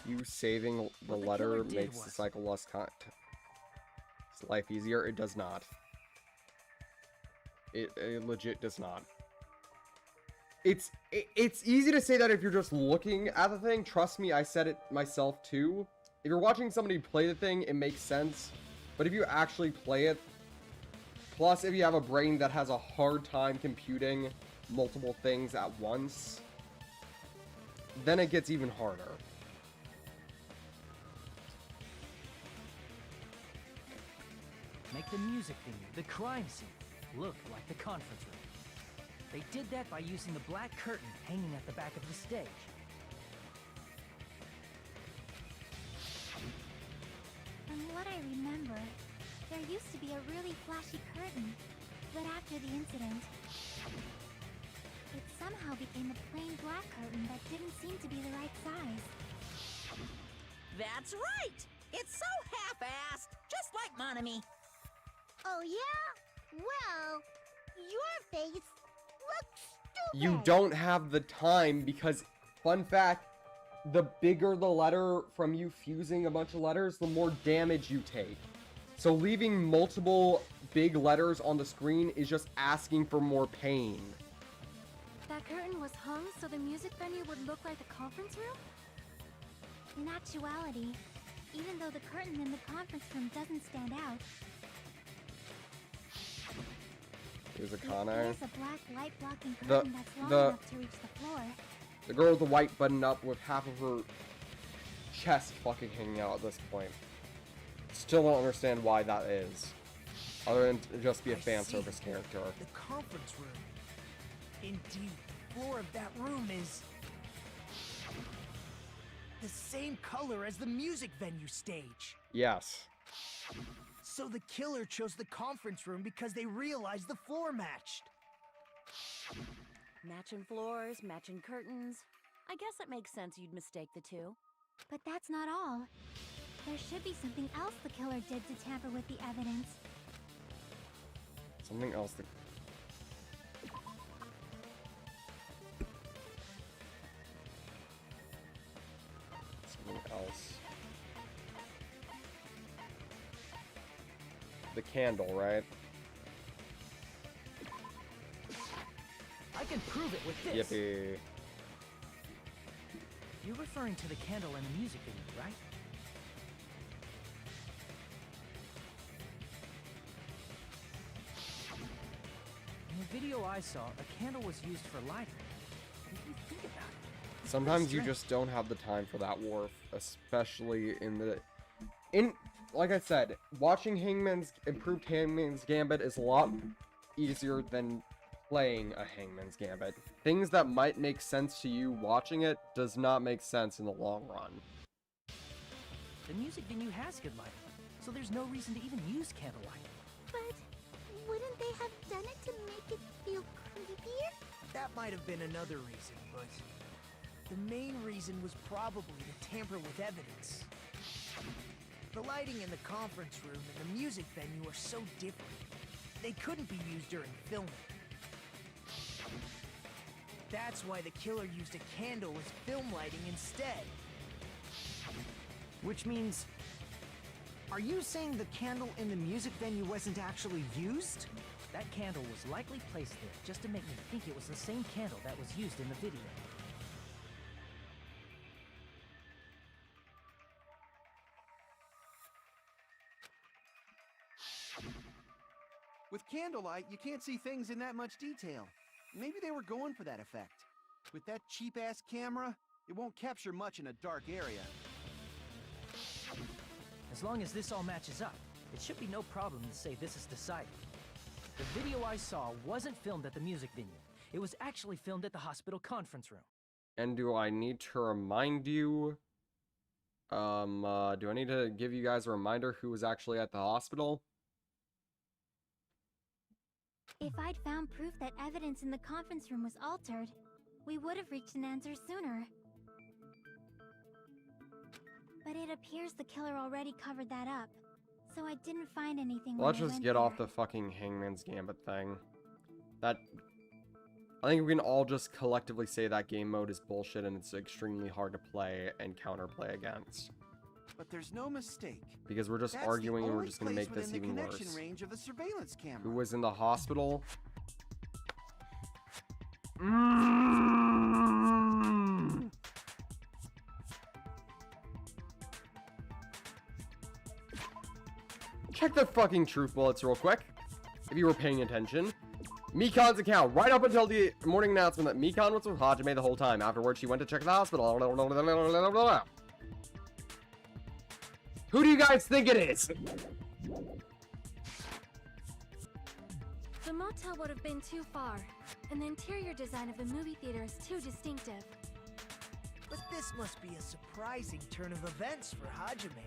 You saving the What the letter killer did makes the was- cycle less life easier. It does not. It legit does not. It's easy to say that if you're just looking at the thing. Trust me, I said it myself too. If you're watching somebody play the thing, it makes sense. But if you actually play it, plus if you have a brain that has a hard time computing multiple things at once, then it gets even harder. Make the music venue, the crime scene, look like the conference room. They did that by using the black curtain hanging at the back of the stage. From what I remember, there used to be a really flashy curtain, but after the incident, it somehow became a plain black curtain that didn't seem to be the right size. That's right! It's so half-assed, just like Monami. Oh yeah? Well, your face looks stupid. You don't have the time because, fun fact, the bigger the letter from you fusing a bunch of letters, the more damage you take. So leaving multiple big letters on the screen is just asking for more pain. That curtain was hung so the music venue would look like the conference room? In actuality, even though the curtain in the conference room doesn't stand out, Here's a it Kana. is a black light-blocking The- curtain that's long the- enough to reach the floor. The girl with the white button up with half of her chest fucking hanging out at this point. Still don't understand why that is. Other than to just be a I fan see. service character. The conference room. Indeed, the floor of that room is the same color as the music venue stage. Yes. So the killer chose the conference room because they realized the floor matched. Matching floors, matching curtains. I guess it makes sense you'd mistake the two. But that's not all. There should be something else the killer did to tamper with the evidence. Something else that... Something else. The candle, right? I can prove it with this. Yippee. You're referring to the candle in the music video, right? In the video I saw, a candle was used for lighting. If you think about it. Sometimes you just don't have the time for that, Worf, especially like I said, watching improved Hangman's Gambit is a lot easier than playing a Hangman's Gambit. Things that might make sense to you watching it does not make sense in the long run. The music venue has good lighting, so there's no reason to even use candlelight. But wouldn't they have done it to make it feel creepier? That might have been another reason, but the main reason was probably to tamper with evidence. The lighting in the conference room and the music venue are so different. They couldn't be used during filming. That's why the killer used a candle as film lighting instead. Which means... Are you saying the candle in the music venue wasn't actually used? That candle was likely placed there just to make me think it was the same candle that was used in the video. With candlelight, you can't see things in that much detail. Maybe they were going for that effect. With that cheap-ass camera, it won't capture much in a dark area. As long as this all matches up, it should be no problem to say this is decided. The video I saw wasn't filmed at the music venue. It was actually filmed at the hospital conference room. And do I need to remind you... do I need to give you guys a reminder who was actually at the hospital? If I'd found proof that evidence in the conference room was altered, we would have reached an answer sooner. But it appears the killer already covered that up, so I didn't find anything. Let's just get off the fucking Hangman's Gambit thing. I think we can all just collectively say that game mode is bullshit and it's extremely hard to play and counterplay against. But there's no mistake. Because we're just That's arguing the and we're only just gonna place make this within even the connection worse. range of the surveillance camera. Who was in the hospital? Check the fucking truth bullets real quick, if you were paying attention. Mikan's account, right up until the morning announcement that Mikan was with Hajime the whole time. Afterwards, she went to check the hospital. Who do you guys think it is? The motel would have been too far, and the interior design of the movie theater is too distinctive. But this must be a surprising turn of events for Hajime.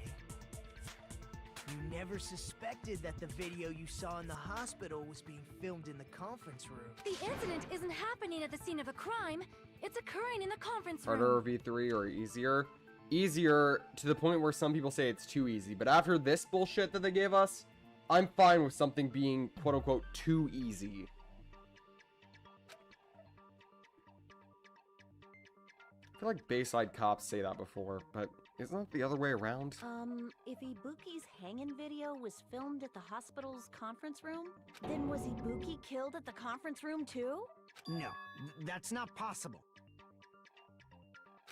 You never suspected that the video you saw in the hospital was being filmed in the conference room. The incident isn't happening at the scene of a crime. It's occurring in the conference room. Harder V3 or easier? Easier to the point where some people say it's too easy. But after this bullshit that they gave us, I'm fine with something being quote-unquote too easy. I feel like Bayside Cops say that before, but isn't that the other way around? If Ibuki's hanging video was filmed at the hospital's conference room, then was Ibuki killed at the conference room too? No, that's not possible.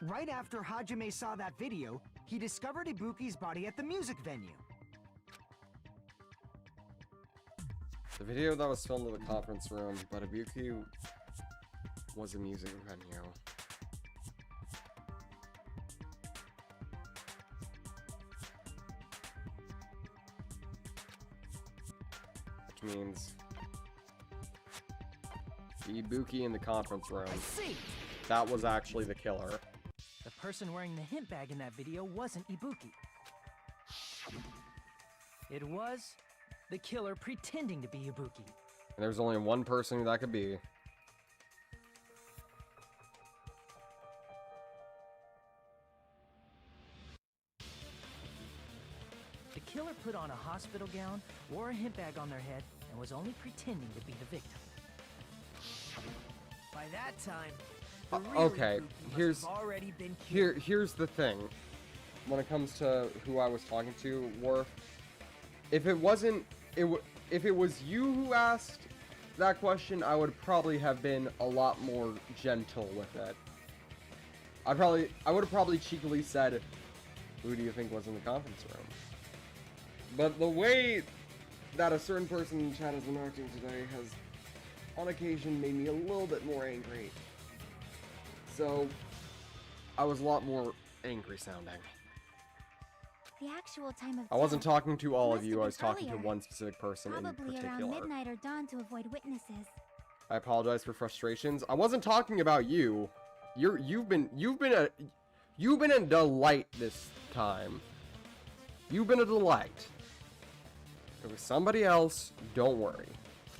Right after Hajime saw that video, he discovered Ibuki's body at the music venue. The video that was filmed in the conference room, but Ibuki was a music venue. Which means the Ibuki in the conference room. I see. That was actually the killer. The person wearing the hint bag in that video wasn't Ibuki. It was the killer pretending to be Ibuki. And there's only one person who that could be. killer put on a hospital gown, wore a hemp bag on their head, and was only pretending to be the victim. By that time, the real Okay, Ibuki must have already been killed. here's the thing. When it comes to who I was talking to, Worf, if it wasn't, if it was you who asked that question, I would probably have been a lot more gentle with it. I would have probably cheekily said, "Who do you think was in the conference room?" But the way that a certain person in chat has been acting today has, on occasion, made me a little bit more angry. So, I was a lot more angry sounding. The actual time of I wasn't death talking to all of must you, have I was been talking to earlier. one specific person in Probably around particular. midnight or dawn to avoid witnesses. I apologize for frustrations. I wasn't talking about you. You've been a delight this time. You've been a delight. If it was somebody else, don't worry.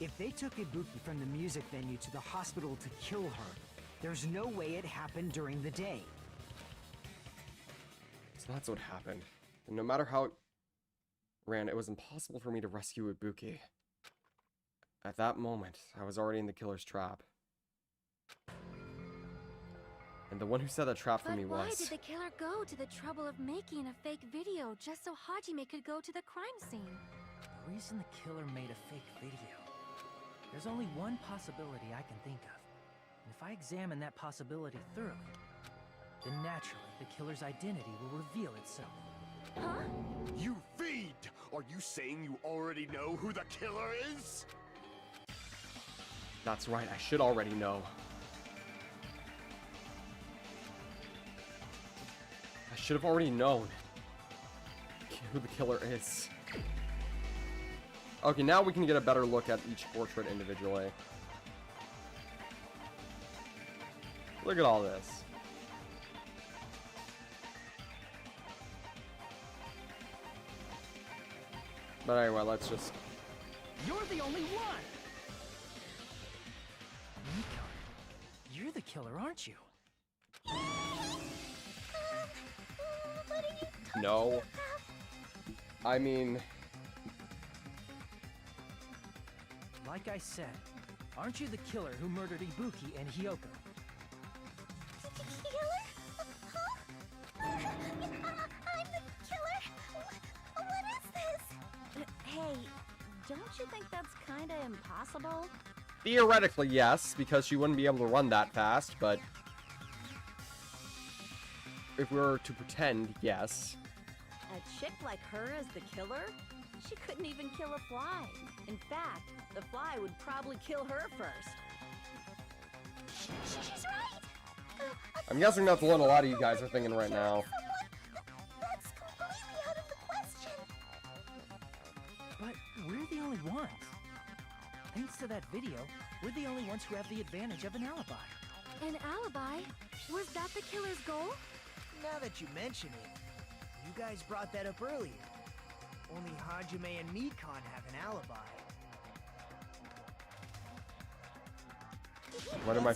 If they took Ibuki from the music venue to the hospital to kill her, there's no way it happened during the day. So that's what happened. And no matter how it ran, it was impossible for me to rescue Ibuki. At that moment, I was already in the killer's trap. And the one who set that trap for me But why was... did the killer go to the trouble of making a fake video just so Hajime could go to the crime scene? The reason the killer made a fake video. There's only one possibility I can think of. And if I examine that possibility thoroughly, then naturally the killer's identity will reveal itself. Huh? You fiend! Are you saying you already know who the killer is? That's right, I should already know. I should have already known who the killer is. Okay, now we can get a better look at each portrait individually. Look at all this. But anyway, let's just... You're the only one! Miko, you're the killer, aren't you? What are you talking No. about? I mean... Like I said, aren't you the killer who murdered Ibuki and Hyoko? Killer? Huh? I'm the killer? What is this? Hey, don't you think that's kinda impossible? Theoretically, yes, because she wouldn't be able to run that fast, but... if we were to pretend, yes. A chick like her as the killer? She couldn't even kill a fly. In fact, the fly would probably kill her first. She's right! I'm guessing that's what a lot of you guys are thinking right now. That's completely out of the question! But we're the only ones. Thanks to that video, we're the only ones who have the advantage of an alibi. An alibi? Was that the killer's goal? Now that you mention it, you guys brought that up earlier. Only Hajime and Mikon have an alibi. One of my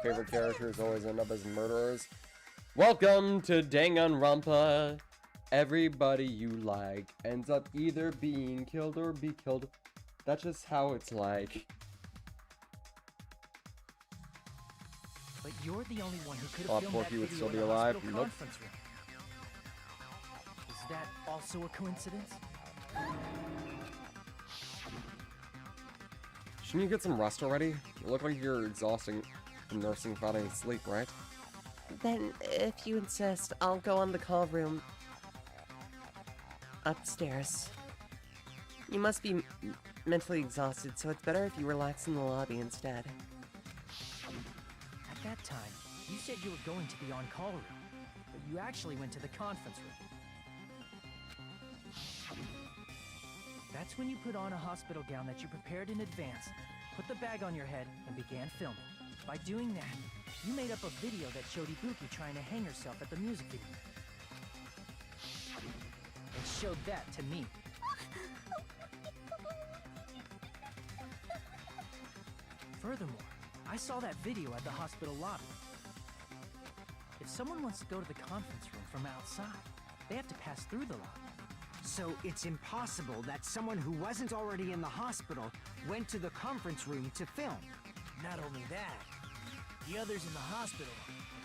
favorite characters always end up as murderers. Welcome to Danganronpa. Everybody you like ends up either being killed or be killed. That's just how it's like. But you're the only one who could Thought have filmed that Porky would video still in be the alive? hospital Nope. conference room. Is that also a coincidence? Shouldn't you get some rest already? You look like you're exhausting from nursing without any sleep, right? Then, if you insist, I'll go on the call room upstairs. You must be mentally exhausted, so it's better if you relax in the lobby instead. At that time, you said you were going to the on-call room, but you actually went to the conference room. That's when you put on a hospital gown that you prepared in advance, put the bag on your head, and began filming. By doing that, you made up a video that showed Ibuki trying to hang herself at the music video. And showed that to me. Furthermore, I saw that video at the hospital lobby. If someone wants to go to the conference room from outside, they have to pass through the lobby. So it's impossible that someone who wasn't already in the hospital went to the conference room to film. Not only that, the others in the hospital,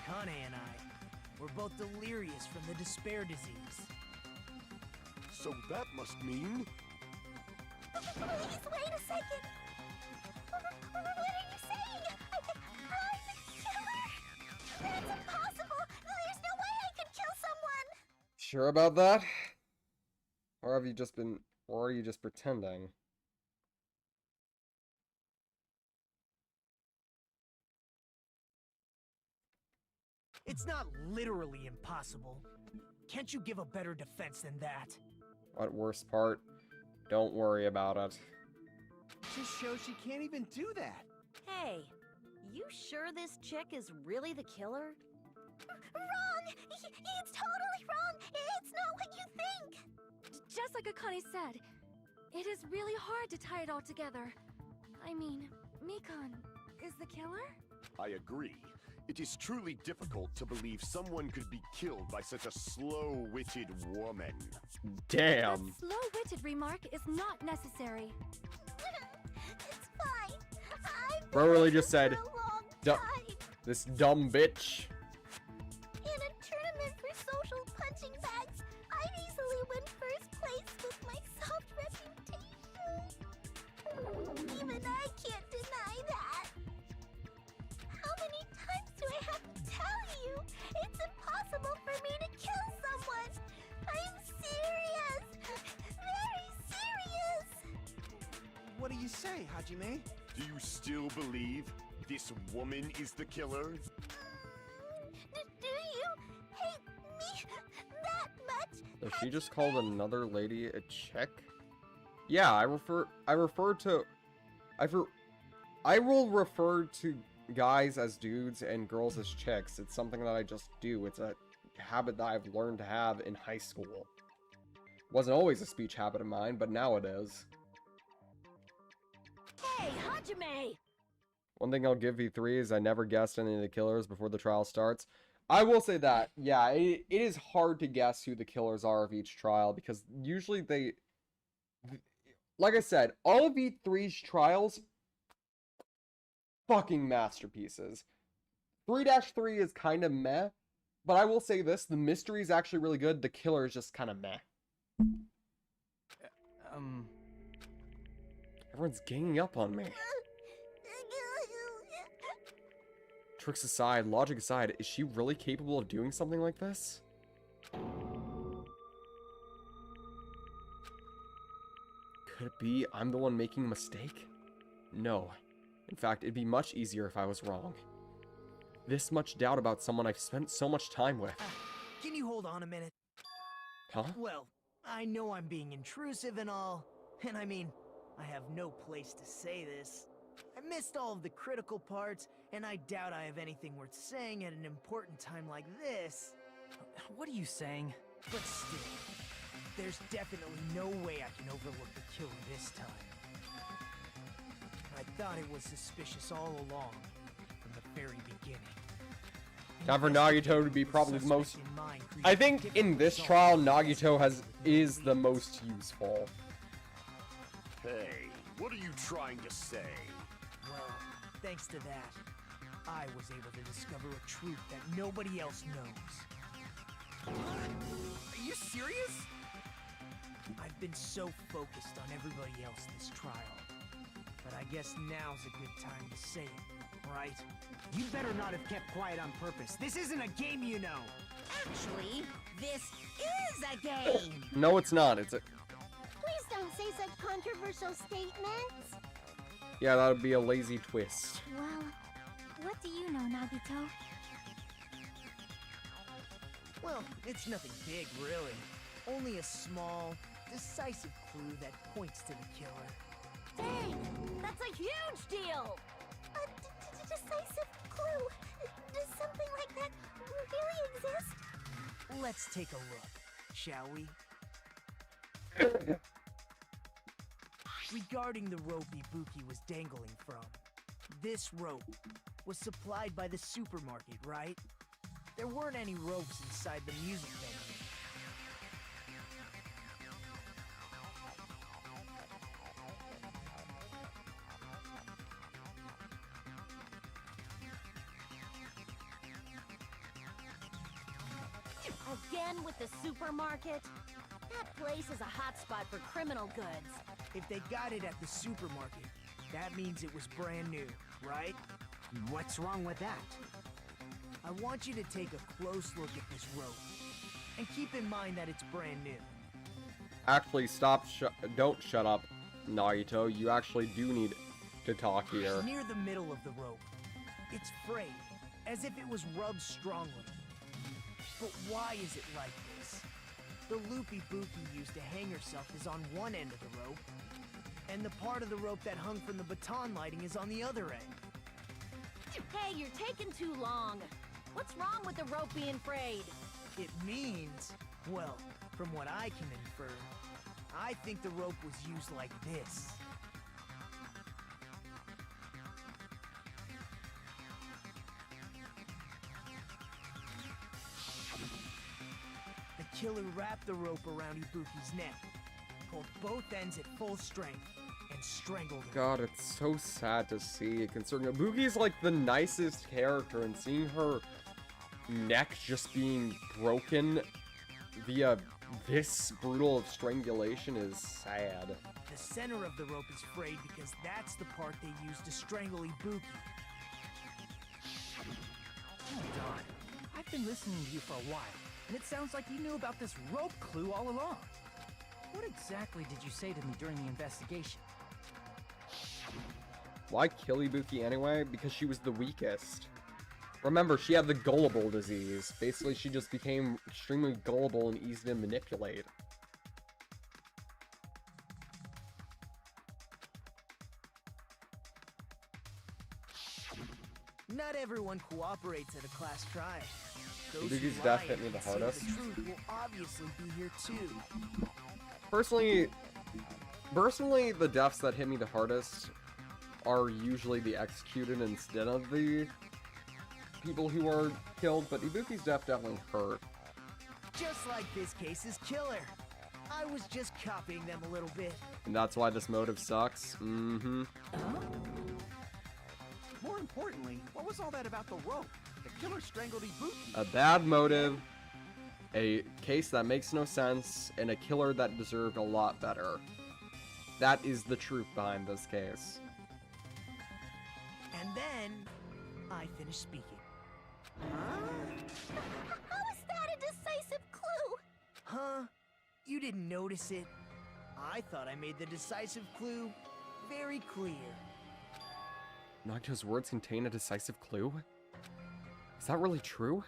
Akane and I, were both delirious from the despair disease. So that must mean... Please wait a second. What are you saying? I'm the killer? That's impossible. There's no way I could kill someone. Sure about that? Or have you just been... Or are you just pretending? It's not literally impossible. Can't you give a better defense than that? What worst part? Don't worry about it. Just shows she can't even do that. Hey, you sure this chick is really the killer? Wrong! It's totally wrong! It's not what you think! Just like Akane said, it is really hard to tie it all together. I mean, Mikan is the killer? I agree. It is truly difficult to believe someone could be killed by such a slow-witted woman. Damn. That slow-witted remark is not necessary. It's fine. I've Bro really just said, for a long time. This dumb bitch. In a tournament for social punching bags, I'd easily win first place with my soft reputation. Even I can't deny that. How many times do I have to tell you? It's impossible for me to kill someone. I'm serious. Very serious. What do you say, Hajime? Do you still believe this woman is the killer? Do you hate me that much? So she just called another lady a chick? Yeah, I will refer to guys as dudes and girls as chicks. It's something that I just do. It's a habit that I've learned to have in high school. Wasn't always a speech habit of mine, but now it is. Hey, Hajime! One thing I'll give V3 is I never guessed any of the killers before the trial starts. I will say that, yeah, it is hard to guess who the killers are of each trial because usually they... Like I said, all of V3's trials, fucking masterpieces. 3-3 is kind of meh, but I will say this, the mystery is actually really good, the killer is just kind of meh. Everyone's ganging up on me. Tricks aside, logic aside, is she really capable of doing something like this? Could it be I'm the one making a mistake? No. In fact, it'd be much easier if I was wrong. This much doubt about someone I've spent so much time with. Can you hold on a minute? Huh? Well, I know I'm being intrusive and all, and I mean, I have no place to say this. I missed all of the critical parts, and I doubt I have anything worth saying at an important time like this. What are you saying? But still, there's definitely no way I can overlook the killer this time. I thought it was suspicious all along, from the very beginning. Time for Nagito to be probably the most... I think in this trial, Nagito is the most useful. Hey, what are you trying to say? Well, thanks to that, I was able to discover a truth that nobody else knows. Are you serious? I've been so focused on everybody else this trial, but I guess now's a good time to say it, right? You better not have kept quiet on purpose. This isn't a game, you know. Actually, this is a game! No, it's not. It's a... Please don't say such controversial statements. Yeah, that would be a lazy twist. Well, what do you know, Nagito? Well, it's nothing big, really. Only a small, decisive clue that points to the killer. Dang! That's a huge deal! A decisive clue? Does something like that really exist? Let's take a look, shall we? Regarding the rope Ibuki was dangling from, this rope was supplied by the supermarket, right? There weren't any ropes inside the music venue. Again with the supermarket? That place is a hotspot for criminal goods. If they got it at the supermarket, that means it was brand new, right? What's wrong with that? I want you to take a close look at this rope. And keep in mind that it's brand new. Actually, stop. Don't shut up, Nagito. You actually do need to talk here. Near the middle of the rope. It's frayed, as if it was rubbed strongly. But why is it like this? The loop Ibuki used to hang herself is on one end of the rope, and the part of the rope that hung from the baton lighting is on the other end. Hey, you're taking too long. What's wrong with the rope being frayed? It means, well, from what I can infer, I think the rope was used like this. The killer wrapped the rope around Ibuki's neck, pulled both ends at full strength, and strangled her. God, it's so sad to see, considering Ibuki's like the nicest character, and seeing her neck just being broken via this brutal of strangulation is sad. The center of the rope is frayed because that's the part they used to strangle Ibuki. Hold on. I've been listening to you for a while, and it sounds like you knew about this rope clue all along. What exactly did you say to me during the investigation? Why kill Ibuki anyway? Because she was the weakest. Remember, she had the gullible disease. Basically, she just became extremely gullible and easy to manipulate. Not everyone cooperates at a class trial. Those Ibuki's who death lie hit me and the conceal hardest. The truth will obviously be here too. Personally, the deaths that hit me the hardest are usually the executed instead of the people who are killed, but Ibuki's death definitely hurt. Just like this case's killer. I was just copying them a little bit. And that's why this motive sucks. Mm-hmm. More importantly, what was all that about the rope? The killer strangled Ibuki. A bad motive, a case that makes no sense, and a killer that deserved a lot better. That is the truth behind this case. And then, I finished speaking. How is that a decisive clue? Huh? You didn't notice it? I thought I made the decisive clue very clear. Nagito's words contain a decisive clue? Is that really true?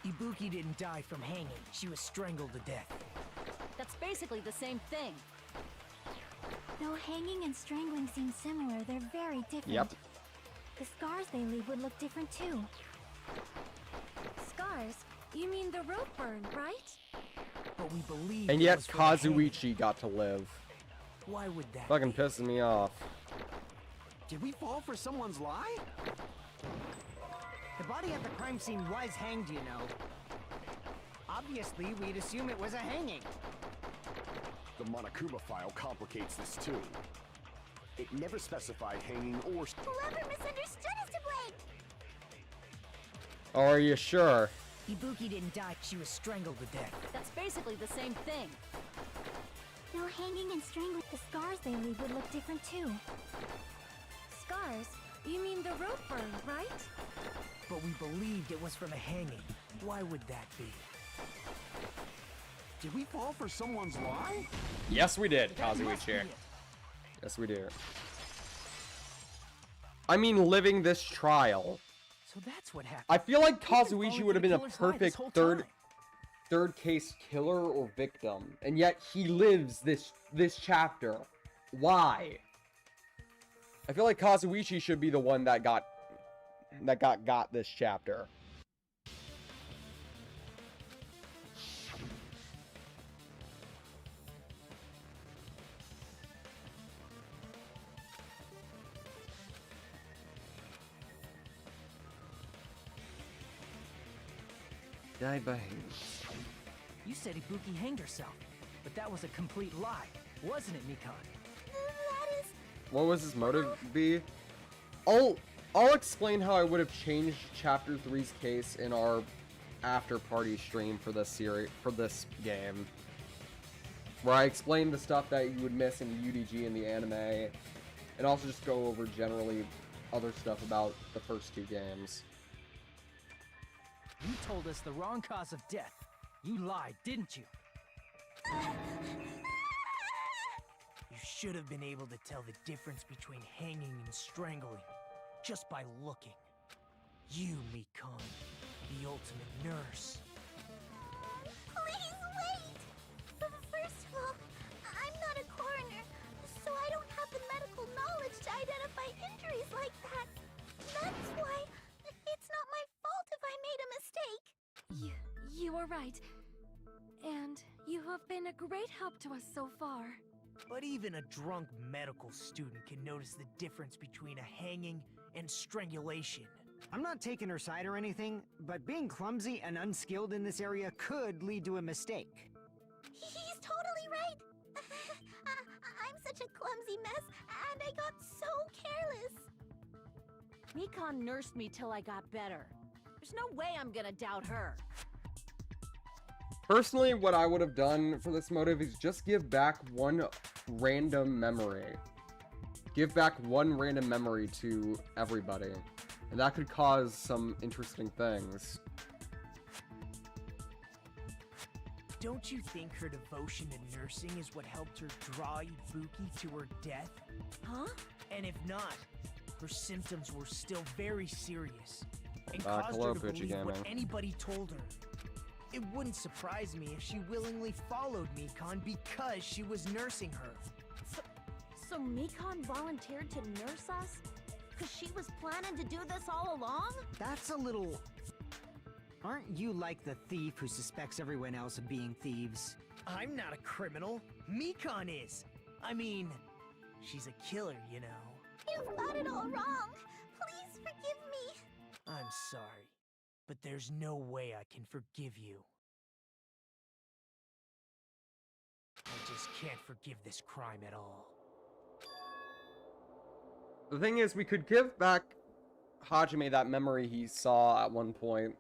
Ibuki didn't die from hanging. She was strangled to death. That's basically the same thing. Though hanging and strangling seem similar, they're very different. Yep. The scars they leave would look different too. Scars? You mean the rope burn, right? But we believe. And yet Kazuichi got to live. Why would that? Fucking pisses me off. Did we fall for someone's lie? The body at the crime scene was hanged, you know. Obviously, we'd assume it was a hanging. The Monokuma file complicates this too. It never specified hanging or... Whoever misunderstood is to blame! Oh, are you sure? Ibuki didn't die, she was strangled to death. That's basically the same thing. Though hanging and strangling, the scars they leave would look different too. Scars? You mean the rope burn, right? But we believed it was from a hanging. Why would that be? Did we fall for someone's lie? Yes, we did, Kazuichi. Yes, we did. I mean, living this trial. So that's what happened. I feel like You've been Kazuichi falling would have for been the a killer's lie this perfect whole third case killer or victim, and yet he lives this chapter. Why? I feel like Kazuichi should be the one that got this chapter. Died by hanging. You said Ibuki hanged herself, but that was a complete lie. wasn't it, Mikan? That is... What was his motive be? I'll explain how I would have changed Chapter 3's case in our after party stream for this series, for this game, where I explain the stuff that you would miss in UDG and the anime, and also just go over generally other stuff about the first 2 games. You told us the wrong cause of death. You lied, didn't you? You should have been able to tell the difference between hanging and strangling just by looking. You, Mikan, the ultimate nurse. Please wait! First of all, I'm not a coroner, so I don't have the medical knowledge to identify injuries like that. That's why it's not my fault if I made a mistake. You are right. And you have been a great help to us so far. But even a drunk medical student can notice the difference between a hanging and strangulation. I'm not taking her side or anything, but being clumsy and unskilled in this area could lead to a mistake. He's totally right. I'm such a clumsy mess, and I got so careless. Mikan nursed me till I got better. There's no way I'm gonna doubt her. Personally, what I would have done for this motive is just give back one random memory. Give back one random memory to everybody. And that could cause some interesting things. Don't you think her devotion to nursing is what helped her draw Ibuki to her death? Huh? And if not, her symptoms were still very serious and Back, caused hello, her to Gucci believe what Gaming. anybody told her. It wouldn't surprise me if she willingly followed Mikan because she was nursing her. So Mikan volunteered to nurse us? Because she was planning to do this all along? That's a little... Aren't you like the thief who suspects everyone else of being thieves? I'm not a criminal. Mikan is. I mean, she's a killer, you know. You've got it all wrong. Please forgive me. I'm sorry, but there's no way I can forgive you. I just can't forgive this crime at all. The thing is, we could give back Hajime that memory he saw at one point.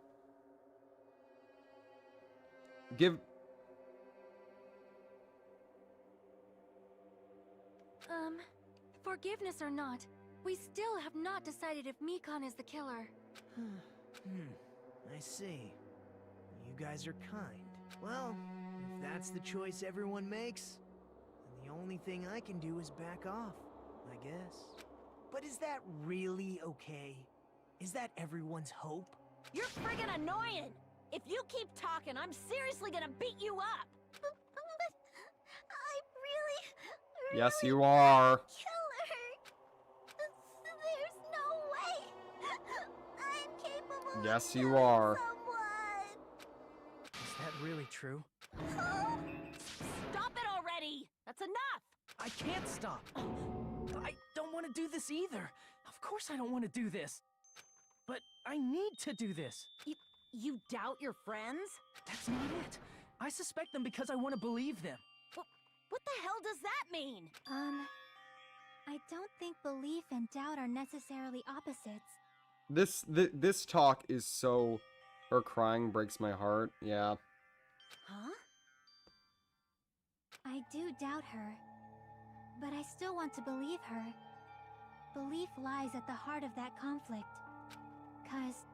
Forgiveness or not, we still have not decided if Mikan is the killer. I see. You guys are kind. Well, if that's the choice everyone makes, then the only thing I can do is back off, I guess. But is that really okay? Is that everyone's hope? You're friggin' annoying! If you keep talking, I'm seriously gonna beat you up! But I really Yes, you are. kill her. There's no way. I'm capable of Yes, you killing are. someone. Is that really true? Stop it already! That's enough! I can't stop. I don't want to do this either. Of course I don't want to do this. But I need to do this. You doubt your friends? That's not it. I suspect them because I want to believe them. What the hell does that mean? I don't think belief and doubt are necessarily opposites. This talk is so... Her crying breaks my heart, yeah. Huh? I do doubt her, but I still want to believe her. Belief lies at the heart of that conflict. 'Cause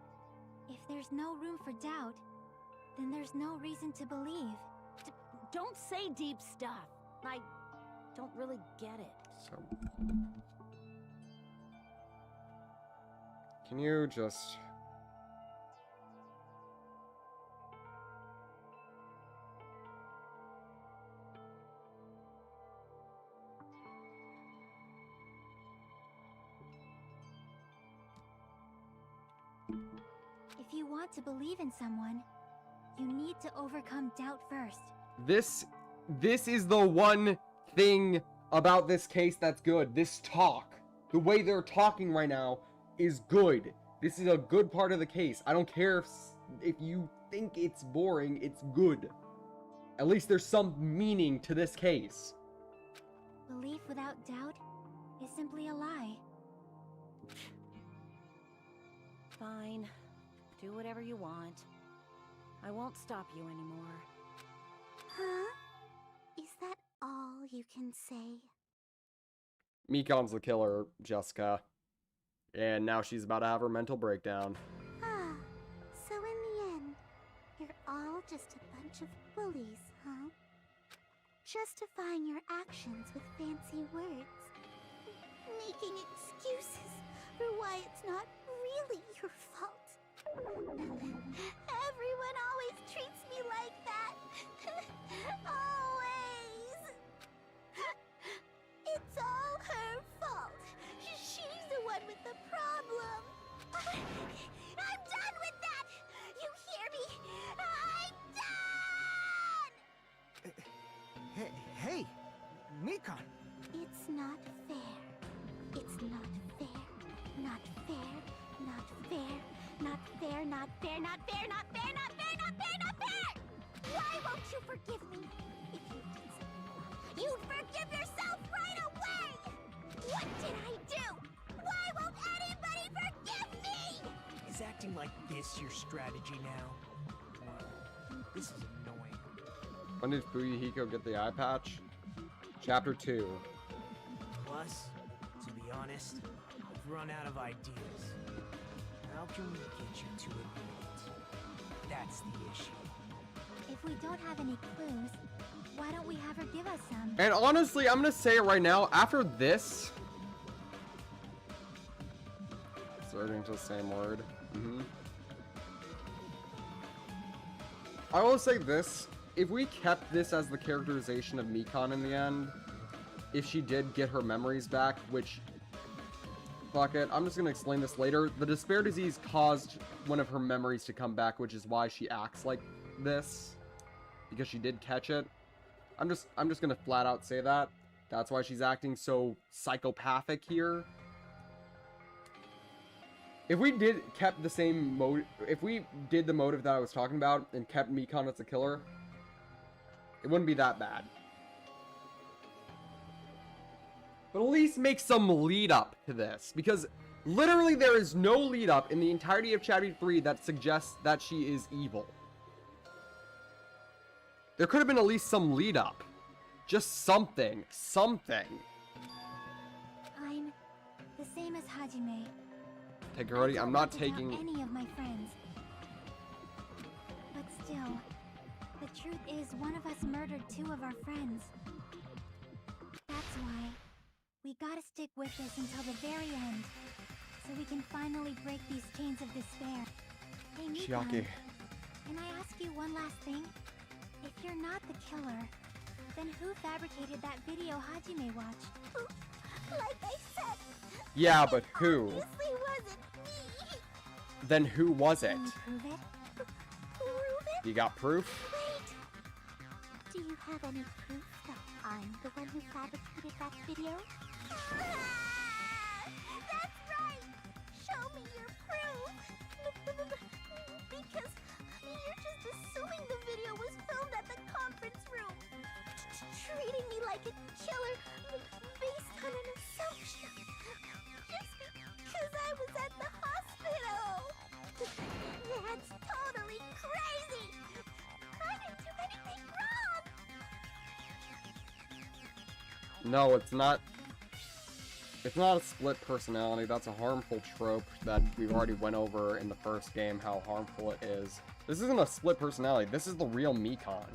if there's no room for doubt, then there's no reason to believe. Don't say deep stuff. I don't really get it. So... Can you just... If you want to believe in someone, you need to overcome doubt first. This is the one thing about this case that's good. This talk. The way they're talking right now is good. This is a good part of the case. I don't care if you think it's boring, it's good. At least there's some meaning to this case. Belief without doubt is simply a lie. Fine. Do whatever you want. I won't stop you anymore. Huh? Is that all you can say? Mikon's the killer, Jessica. And now she's about to have her mental breakdown. Ah, so in the end, you're all just a bunch of bullies, huh? Justifying your actions with fancy words. Making excuses for why it's not really your fault. Everyone always treats me like that. Always. It's all her fault. She's the one with the problem. I'm done with that. You hear me? I'm done. Hey, Mikon. It's not fair. It's not fair. Not fair. Not fair. Not fair. Not fair. Not fair. Not fair. Not fair. Not fair. Not fair. Why won't you forgive me? If you did something wrong, you'd forgive yourself right away. What did I do? Why won't anybody forgive me? Is acting like this your strategy now? Wow, this is annoying. When did Fuyuhiko get the eye patch? Chapter 2. Plus, to be honest, I've run out of ideas. How can we get you to admit it? That's the issue. If we don't have any clues, why don't we have her give us some? And honestly, I'm gonna say it right now, after this... Starting to the same word. I will say this. If we kept this as the characterization of Mikon in the end, if she did get her memories back, which... Fuck it, I'm just gonna explain this later. The despair disease caused one of her memories to come back, which is why she acts like this. Because she did catch it. I'm just gonna flat out say that. That's why she's acting so psychopathic here. If we kept the same motive, if we did the motive that I was talking about and kept Mikon as the killer, it wouldn't be that bad. But at least make some lead up to this, because literally there is no lead up in the entirety of Chapter 3 that suggests that she is evil. There could have been at least some lead up. Just something. Something. I'm the same as Hajime. Take I'm not taking any of my friends. But still, the truth is one of us murdered 2 of our friends. That's why we gotta stick with this until the very end, so we can finally break these chains of despair. Hey, Mikon, Chiaki. can I ask you one last thing? If you're not the killer, then who fabricated that video Hajime watched? Like I said. Yeah, but who? Obviously wasn't me. Then who was it? Can you prove it? Prove it? You got proof? Wait. Do you have any proof that I'm the one who fabricated that video? That's right! Show me your proof! Because you're just assuming the video was filmed at the conference room. Treating me like a killer based on an assumption. Just because I was at the hospital. That's totally crazy! I didn't do anything wrong! No, it's not. It's not a split personality. That's a harmful trope that we've already went over in the first game, how harmful it is. This isn't a split personality. This is the real Mikon.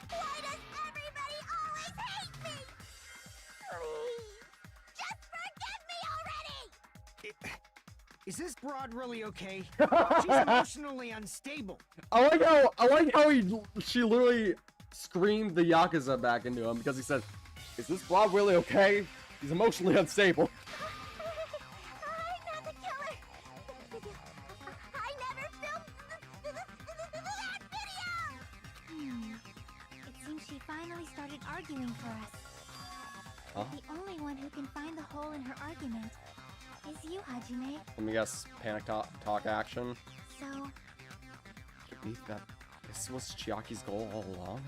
Why does everybody always hate me? Please, just forgive me already! Is this broad really okay? She's emotionally unstable. I like how she literally screamed the Yakuza back into him because he said, "Is this Rob really okay? He's emotionally unstable." I'm not the killer. I never filmed that video. It seems she finally started arguing for us. Huh? The only one who can find the hole in her argument is you, Hajime. Let me guess, panic talk action. So, That this was Chiaki's goal all along?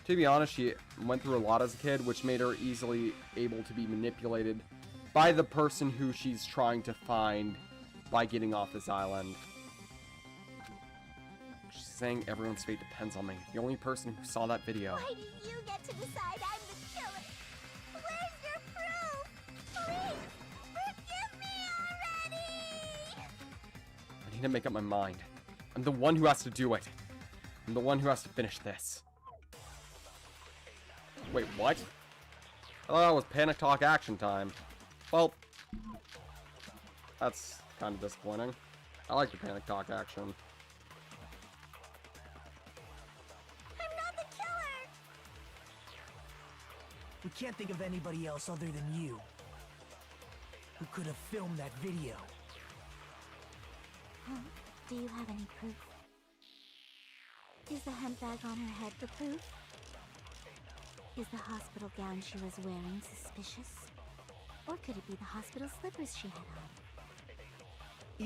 To To be honest, she went through a lot as a kid, which made her easily able to be manipulated by the person who she's trying to find by getting off this island. She's saying everyone's fate depends on me. The only person who saw that video. Why do you get to decide I'm the killer? Where's your proof? Please, forgive me already! I need to make up my mind. I'm the one who has to do it. I'm the one who has to finish this. Wait, what? I thought that was Panic Talk action time. Well, that's kind of disappointing. I like the Panic Talk action. I'm not the killer! We can't think of anybody else other than you who could have filmed that video. Huh? Do you have any proof? Is the hemp bag on her head the proof? Is the hospital gown she was wearing suspicious? Or could it be the hospital slippers she had on?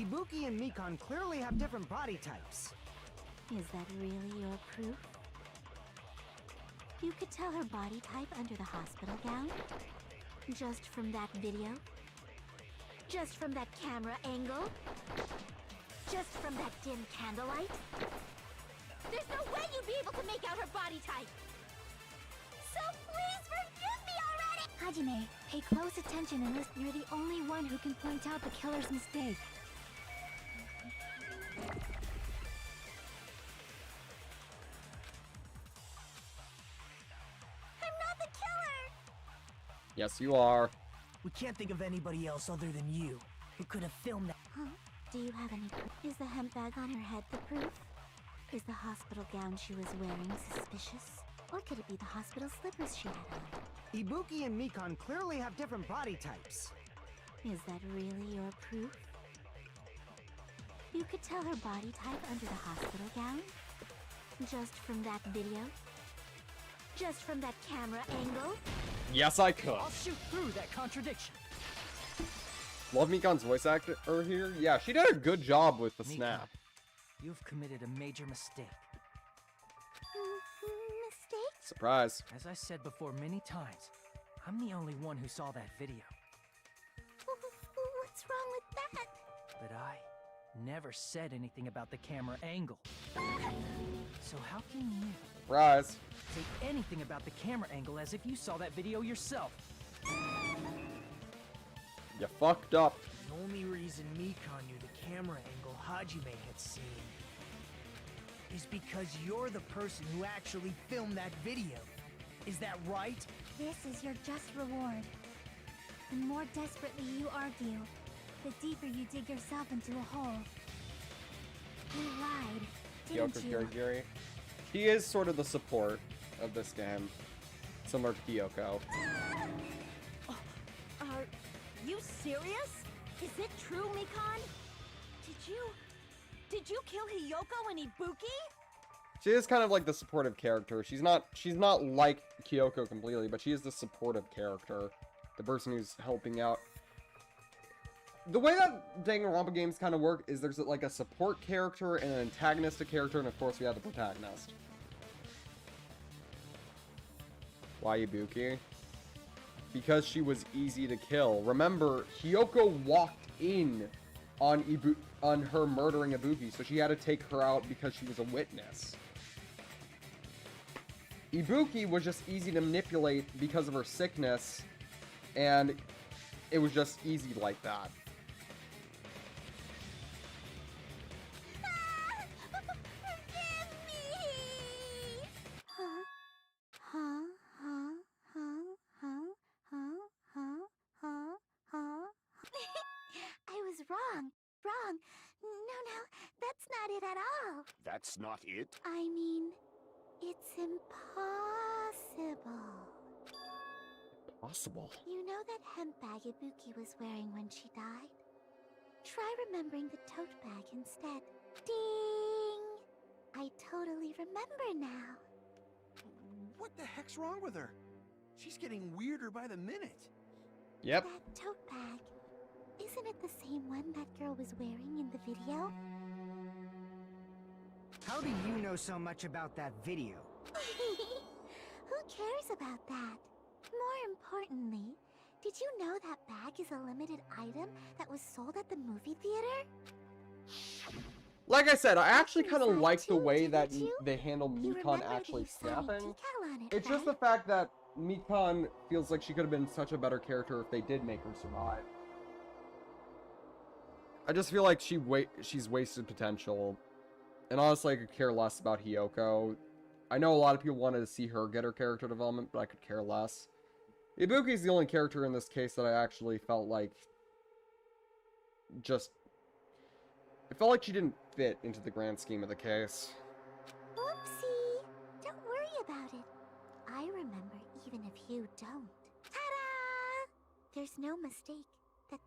Ibuki and Mikan clearly have different body types. Is that really your proof? You could tell her body type under the hospital gown? Just from that video? Just from that camera angle? Just from that dim candlelight? There's no way you'd be able to make out her body type! So please forgive me already! Hajime, pay close attention and listen. You're the only one who can point out the killer's mistake. I'm not the killer! Yes, you are. We can't think of anybody else other than you who could have filmed that. Huh? Do you have any proof? Is the hemp bag on her head the proof? Is the hospital gown she was wearing suspicious? Or could it be the hospital slippers she had on? Ibuki and Mikan clearly have different body types. Is that really your proof? You could tell her body type under the hospital gown? Just from that video? Just from that camera angle? Yes, I could. I'll shoot through that contradiction. Love Mikan's voice actor here. Yeah, she did a good job with the snap. You've committed a major mistake. Mistake? Surprise. As I said before many times, I'm the only one who saw that video. What's wrong with that? But I never said anything about the camera angle. So how can you Surprise. say anything about the camera angle as if you saw that video yourself? You fucked up. The only reason Mikan knew the camera angle Hajime had seen is because you're the person who actually filmed that video. Is that right? This is your just reward. The more desperately you argue, the deeper you dig yourself into a hole. You lied, didn't Kyoko you? Kirigiri. He is sort of the support of this game. Similar to Kyoko. Are you serious? Is it true, Mikan? Did you kill Hiyoko and Ibuki? She is kind of like the supportive character. She's not like Kyoko completely, but she is the supportive character. The person who's helping out. The way that Danganronpa games kind of work is there's like a support character and an antagonistic character, and of course we have the protagonist. Why Ibuki? Because she was easy to kill. Remember, Hiyoko walked in on her murdering Ibuki, so she had to take her out because she was a witness. Ibuki was just easy to manipulate because of her sickness, and it was just easy like that. I was wrong. Wrong. No, that's not it at all. That's not it? I mean, it's impossible. Possible. You know that hemp bag Ibuki was wearing when she died? Try remembering the tote bag instead. Ding! I totally remember now. What the heck's wrong with her? She's getting weirder by the minute. Yep. That tote bag. Isn't it the same one that girl was wearing in the video? How do you know so much about that video? cares about that? More importantly, did you know that bag is a limited item that was sold at the movie theater? Like I said, I actually kind of Inside like the too, way that didn't you? they handle You Mikon remember actually that you saw me snapping. decal on it, It's just right? the fact that Mikon feels like she could have been such a better character if they did make her survive. I just feel like she's wasted potential. And honestly, I could care less about Hiyoko. I know a lot of people wanted to see her get her character development, but I could care less. Ibuki's the only character in this case that I actually felt like just... It felt like she didn't fit into the grand scheme of the case. Whoopsie! Don't worry about it. I remember even if you don't. Ta-da! There's no mistake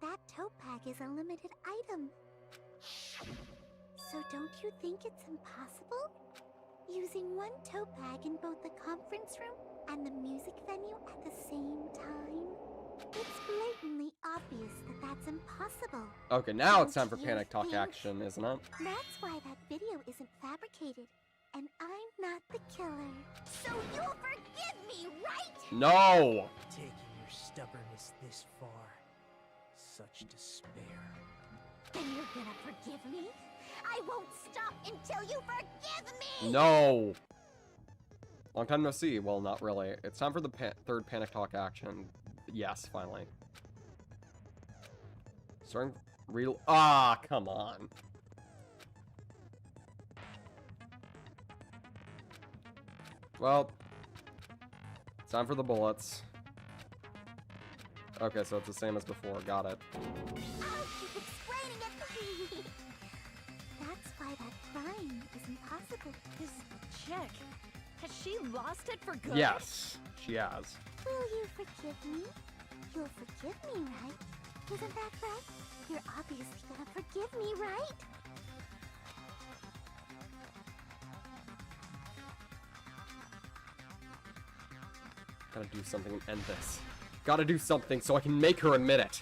that tote bag is a limited item. So don't you think it's impossible? Using one tote bag in both the conference room and the music venue at the same time? It's blatantly obvious that that's impossible. Okay, now it's time Don't for you Panic Talk think? action, isn't it? That's why that video isn't fabricated. And I'm not the killer. So you'll forgive me, right? No! Taking your stubbornness this far. Such despair. Then you're gonna forgive me? I won't stop until you forgive me! No! Long time no see. Well, not really. It's time for the third Panic Talk action. Yes, finally. Starting... Real... Ah, come on. Well... It's time for the bullets. Okay, so it's the same as before. Got it. I'll keep explaining it. That's why that crime is impossible. This chick, has she lost it for good? Yes, she has. Will you forgive me? You'll forgive me, right? Isn't that right? You're obviously gonna forgive me, right? Gotta do something and end this. Gotta do something so I can make her admit it.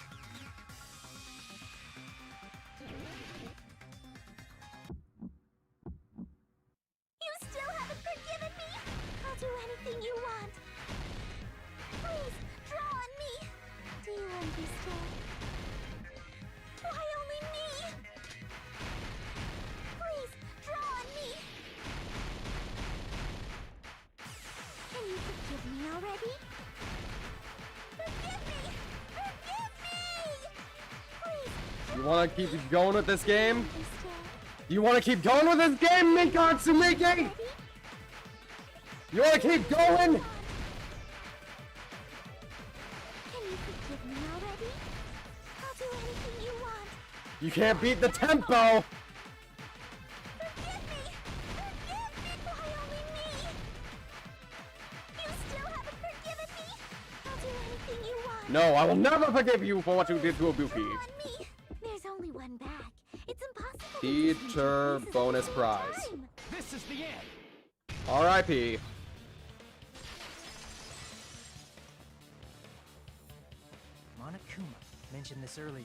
You still haven't forgiven me? I'll do anything you want. Please, draw on me. Do you understand? Why only me? Please, draw on me. Can you forgive me already? Forgive me! Forgive me! Please, You wanna keep going with this game? understand. You wanna keep going with this game, Mikon Sumiki? You wanna keep going? Can you forgive me already? I'll do anything you want. You can't beat the tempo! Forgive me! Forgive me! Why only me? You still haven't forgiven me? I'll do anything you want. No, I will never forgive you for what you did to Ibuki. Draw on me. There's only one bag. It's impossible. to Teacher use two pieces bonus at the same prize. time. This is the end! R.I.P. Monokuma mentioned this earlier.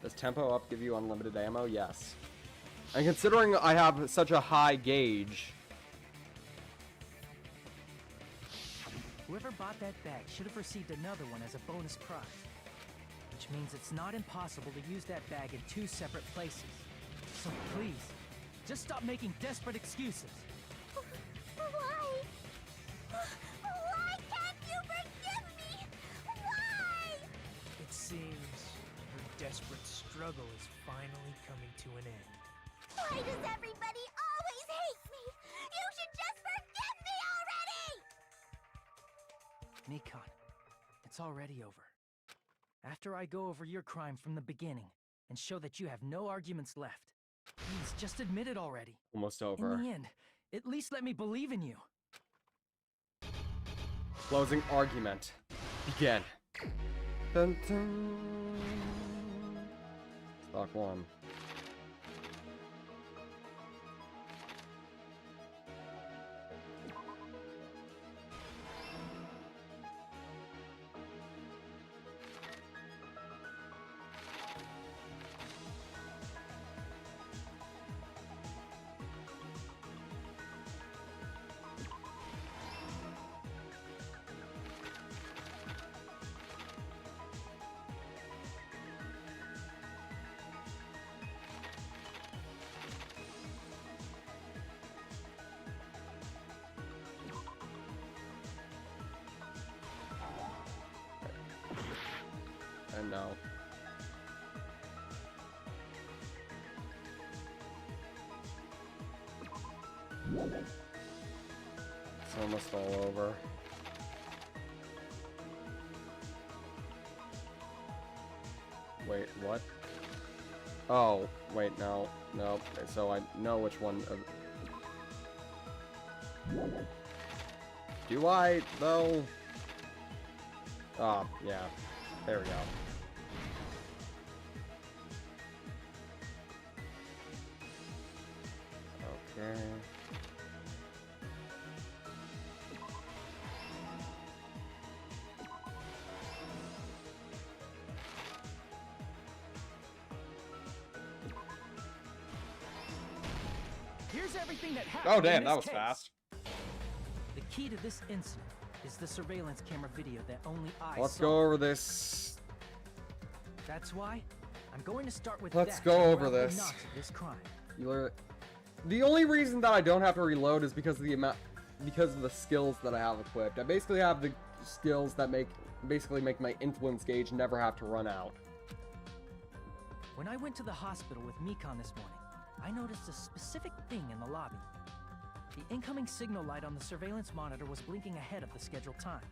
Does tempo up give you unlimited ammo? Yes. And considering I have such a high gauge, Whoever bought that bag should have received another one as a bonus prize. Which means it's not impossible to use that bag in two separate places. So please, just stop making desperate excuses. Why? Why can't you forgive me? Why? It seems her desperate struggle is finally coming to an end. Why does everybody always hate me? You should just forgive me already! Mikon, it's already over. After I go over your crime from the beginning and show that you have no arguments left, please just admit it already. almost In over. the end, at least let me believe in you. Closing argument. Begin. Dun, dun. Stock 1. No. It's almost all over. Wait, what? Oh, wait, no. No. So I know which one of... Do I, though? Oh, yeah. There we go. Okay. Here's everything that happened. Oh, damn, in this that was case. fast. The key to this incident is the surveillance camera video that only I Let's saw. go over this. That's why I'm going to start with Let's that go to over unravel the this. knots of this crime. The only reason that I don't have to reload is because of the skills that I have equipped. I basically have the skills that make my influence gauge never have to run out. When I went to the hospital with Mikon this morning, I noticed a specific thing in the lobby. The incoming signal light on the surveillance monitor was blinking ahead of the scheduled time.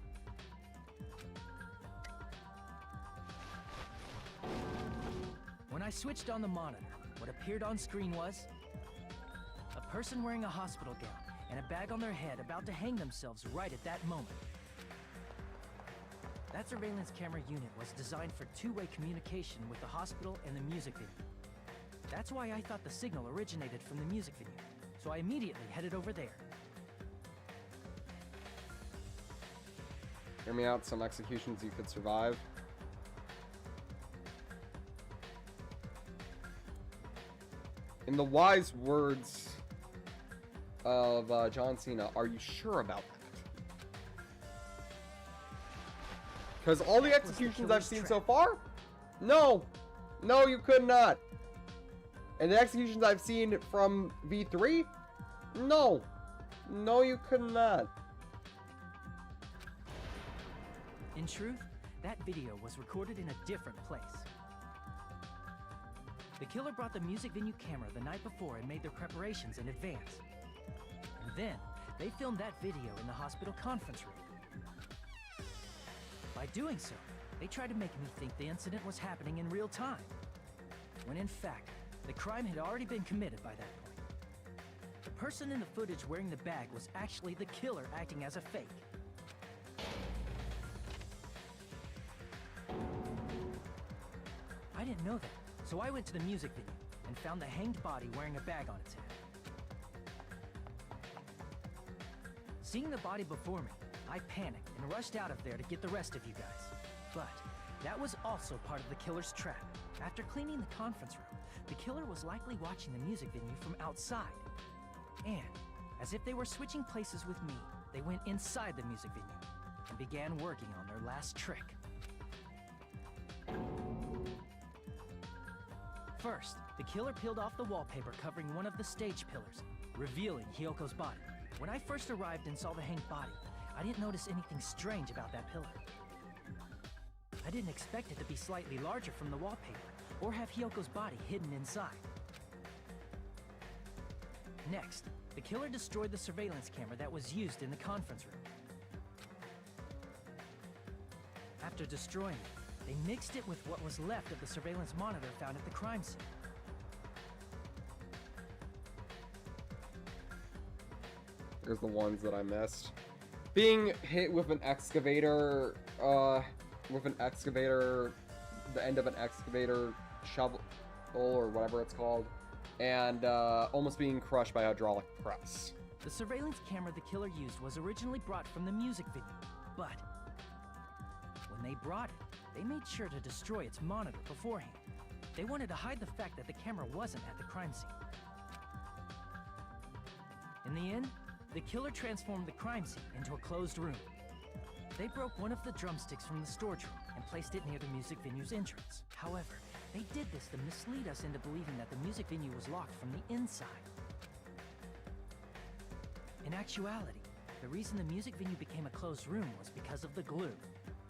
When I switched on the monitor, what appeared on screen was a person wearing a hospital gown and a bag on their head about to hang themselves right at that moment. That surveillance camera unit was designed for two-way communication with the hospital and the music venue. That's why I thought the signal originated from the music venue, so I immediately headed over there. Hear me out, some executions you could survive. In the wise words of John Cena, are you sure about that? Because all the executions I've seen so far? No! No, you could not! And the executions I've seen from V3? No! No, you could not. In truth, that video was recorded in a different place. The killer brought the music venue camera the night before and made their preparations in advance. And then, they filmed that video in the hospital conference room. By doing so, they tried to make me think the incident was happening in real time, when in fact, the crime had already been committed by that point. The person in the footage wearing the bag was actually the killer acting as a fake. I didn't know that. So I went to the music venue and found the hanged body wearing a bag on its head. Seeing the body before me, I panicked and rushed out of there to get the rest of you guys. But that was also part of the killer's trap. After cleaning the conference room, the killer was likely watching the music venue from outside. And, as if they were switching places with me, they went inside the music venue and began working on their last trick. First, the killer peeled off the wallpaper covering one of the stage pillars, revealing Hyoko's body. When I first arrived and saw the hanged body, I didn't notice anything strange about that pillar. I didn't expect it to be slightly larger from the wallpaper, or have Hyoko's body hidden inside. Next, the killer destroyed the surveillance camera that was used in the conference room. After destroying it, they mixed it with what was left of the surveillance monitor found at the crime scene. Here's the ones that I missed. Being hit with an excavator, the end of an excavator shovel, or whatever it's called, and almost being crushed by a hydraulic press. The surveillance camera the killer used was originally brought from the music venue, but when they brought it, they made sure to destroy its monitor beforehand. They wanted to hide the fact that the camera wasn't at the crime scene. In the end, the killer transformed the crime scene into a closed room. They broke one of the drumsticks from the storage room and placed it near the music venue's entrance. However, they did this to mislead us into believing that the music venue was locked from the inside. In actuality, the reason the music venue became a closed room was because of the glue.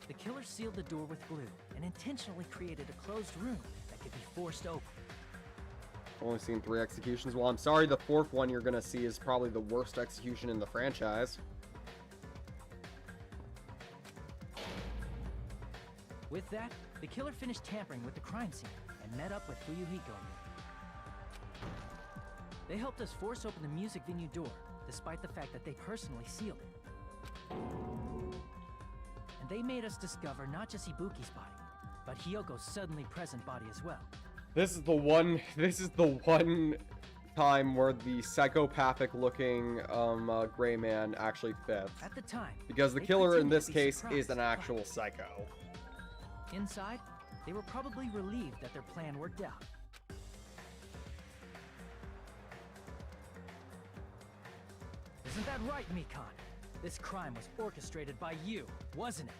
the killer sealed the door with glue and intentionally created a closed room that could be forced open. I've only seen 3 executions. Well, I'm sorry, the 4th one you're gonna see is probably the worst execution in the franchise. With that, the killer finished tampering with the crime scene and met up with Fuyuhiko. They helped us force open the music venue door, despite the fact that they personally sealed it. And they made us discover not just Ibuki's body, but Hyoko's suddenly present body as well. This is the one time where the psychopathic looking gray man actually fits. At the time, because the killer in this case is an actual psycho. Inside, they were probably relieved that their plan worked out. Isn't that right, Mikan? This crime was orchestrated by you, wasn't it?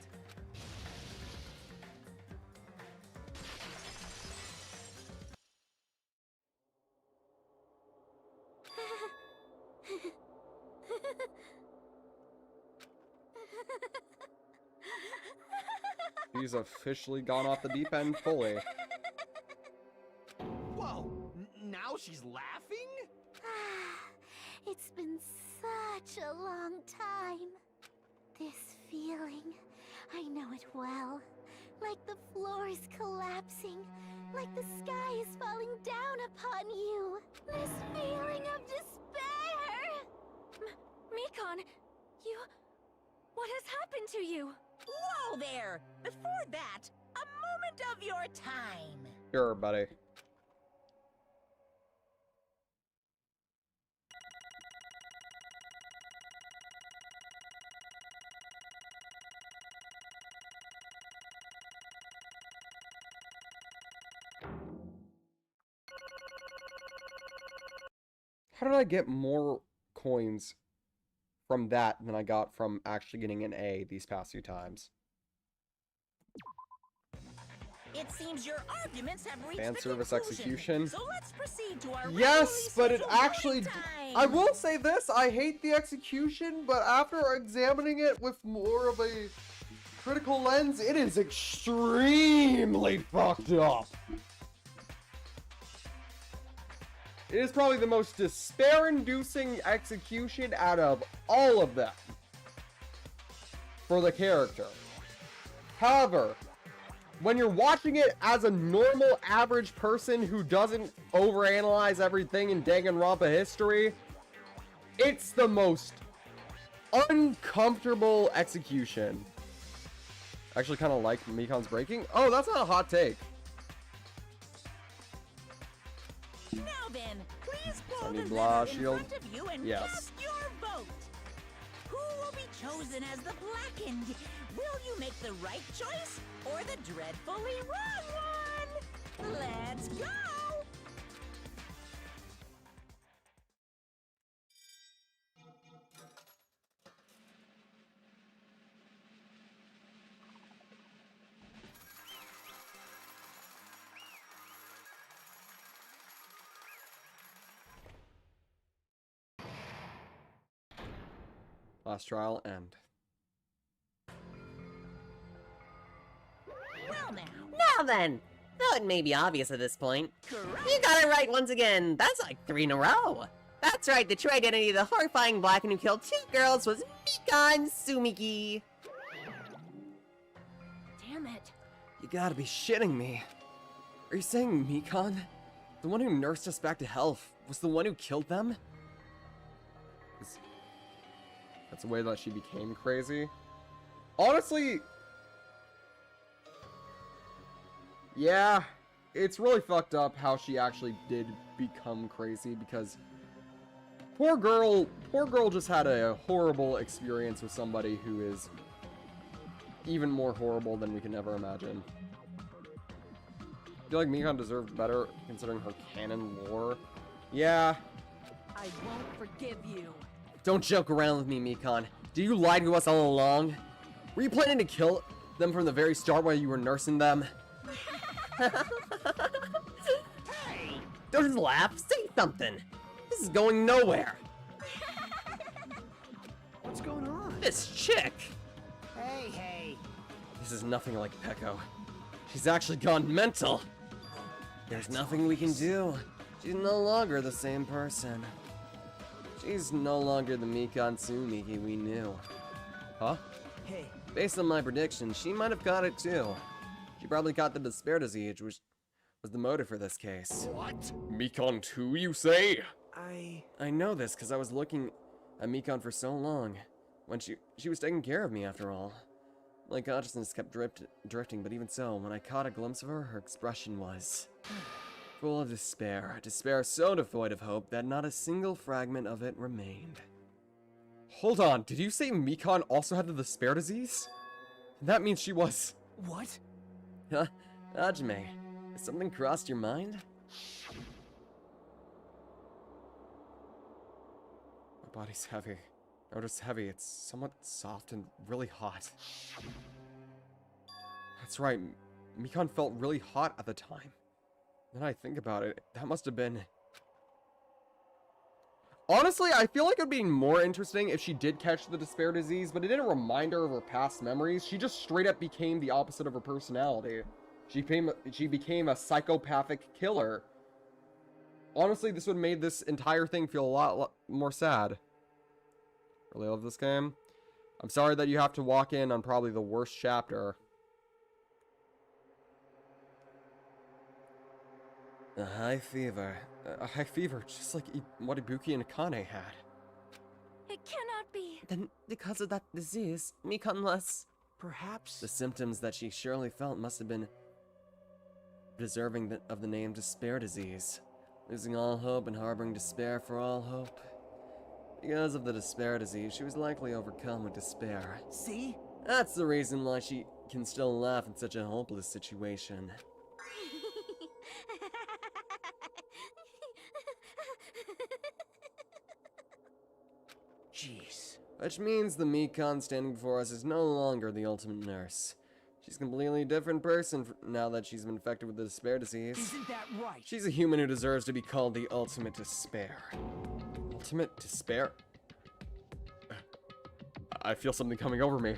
He's officially gone off the deep end fully. Whoa! Now she's laughing? It's been such a long time. This feeling, I know it well. Like the floor is collapsing, like the sky is falling down upon you. This feeling of despair! Mikan, you... What has happened to you? Whoa there! Before that, a moment of your time. Sure, buddy. How did I get more coins from that than I got from actually getting an A these past few times? It seems your arguments have reached Fan the service conclusion. execution. So let's proceed to our Yes, but it regularly actually... scheduled voting I time. will say this, I hate the execution, but after examining it with more of a critical lens, it is extremely fucked up. It is probably the most despair-inducing execution out of all of them for the character. However, when you're watching it as a normal, average person who doesn't overanalyze everything in Danganronpa history, it's the most uncomfortable execution. I actually kind of like Mikan's breaking. Oh, that's not a hot take. Now then, please pull Sunny the Blah letter in shield. front of you and Yes. cast your vote. Who will be chosen as the blackened? Will you make the right choice or the dreadfully wrong one? Let's go! Last trial, end. Well now. Now then, though it may be obvious at this point, you got it right once again. That's like 3 in a row. That's right, the true identity of the horrifying Blacken who killed 2 girls was Mikan Sumiki. Damn it. You gotta be shitting me. Are you saying Mikan, the one who nursed us back to health, was the one who killed them? That's the way that she became crazy. Honestly, yeah, it's really fucked up how she actually did become crazy because poor girl just had a horrible experience with somebody who is even more horrible than we can ever imagine. I feel like Mikan deserved better considering her canon lore. Yeah. I won't forgive you. Don't joke around with me, Mikan. Did you lie to us all along? Were you planning to kill them from the very start while you were nursing them? Hey! Don't just laugh, say something. This is going nowhere. What's going on? This chick. Hey, hey. This is nothing like Peko. She's actually gone mental. There's nothing we can do. She's no longer the same person. She's no longer the Mikan Tsumiki we knew. Huh? Hey. Based on my prediction, she might have got it too. She probably got the despair disease, which was the motive for this case. What? Mikan 2, you say? I know this because I was looking at Mikan for so long. When she was taking care of me, after all. My consciousness kept drifting, but even so, when I caught a glimpse of her, her expression was full of despair. Despair so devoid of hope that not a single fragment of it remained. Hold on, did you say Mikan also had the despair disease? That means she was... What? Huh? Hajime, has something crossed your mind? My body's heavy. Not just heavy, it's somewhat soft and really hot. That's right, Mikan felt really hot at the time. Then I think about it, that must have been... Honestly, I feel like it would be more interesting if she did catch the despair disease, but it didn't remind her of her past memories. She just straight up became the opposite of her personality. She became a psychopathic killer. Honestly, this would have made this entire thing feel a lot more sad. Really love this game. I'm sorry that you have to walk in on probably the worst chapter. A high fever. A high fever, just like what Ibuki and Akane had. It cannot be. Then, because of that disease, Mikan was... Perhaps... The symptoms that she surely felt must have been deserving of the name despair disease. Losing all hope and harboring despair for all hope. Because of the despair disease, she was likely overcome with despair. See? That's the reason why she can still laugh in such a hopeless situation. Jeez. Which means the Mikan standing before us is no longer the ultimate nurse. She's a completely different person now that she's been infected with the despair disease. Isn't that right? She's a human who deserves to be called the ultimate despair. Ultimate despair? I feel something coming over me.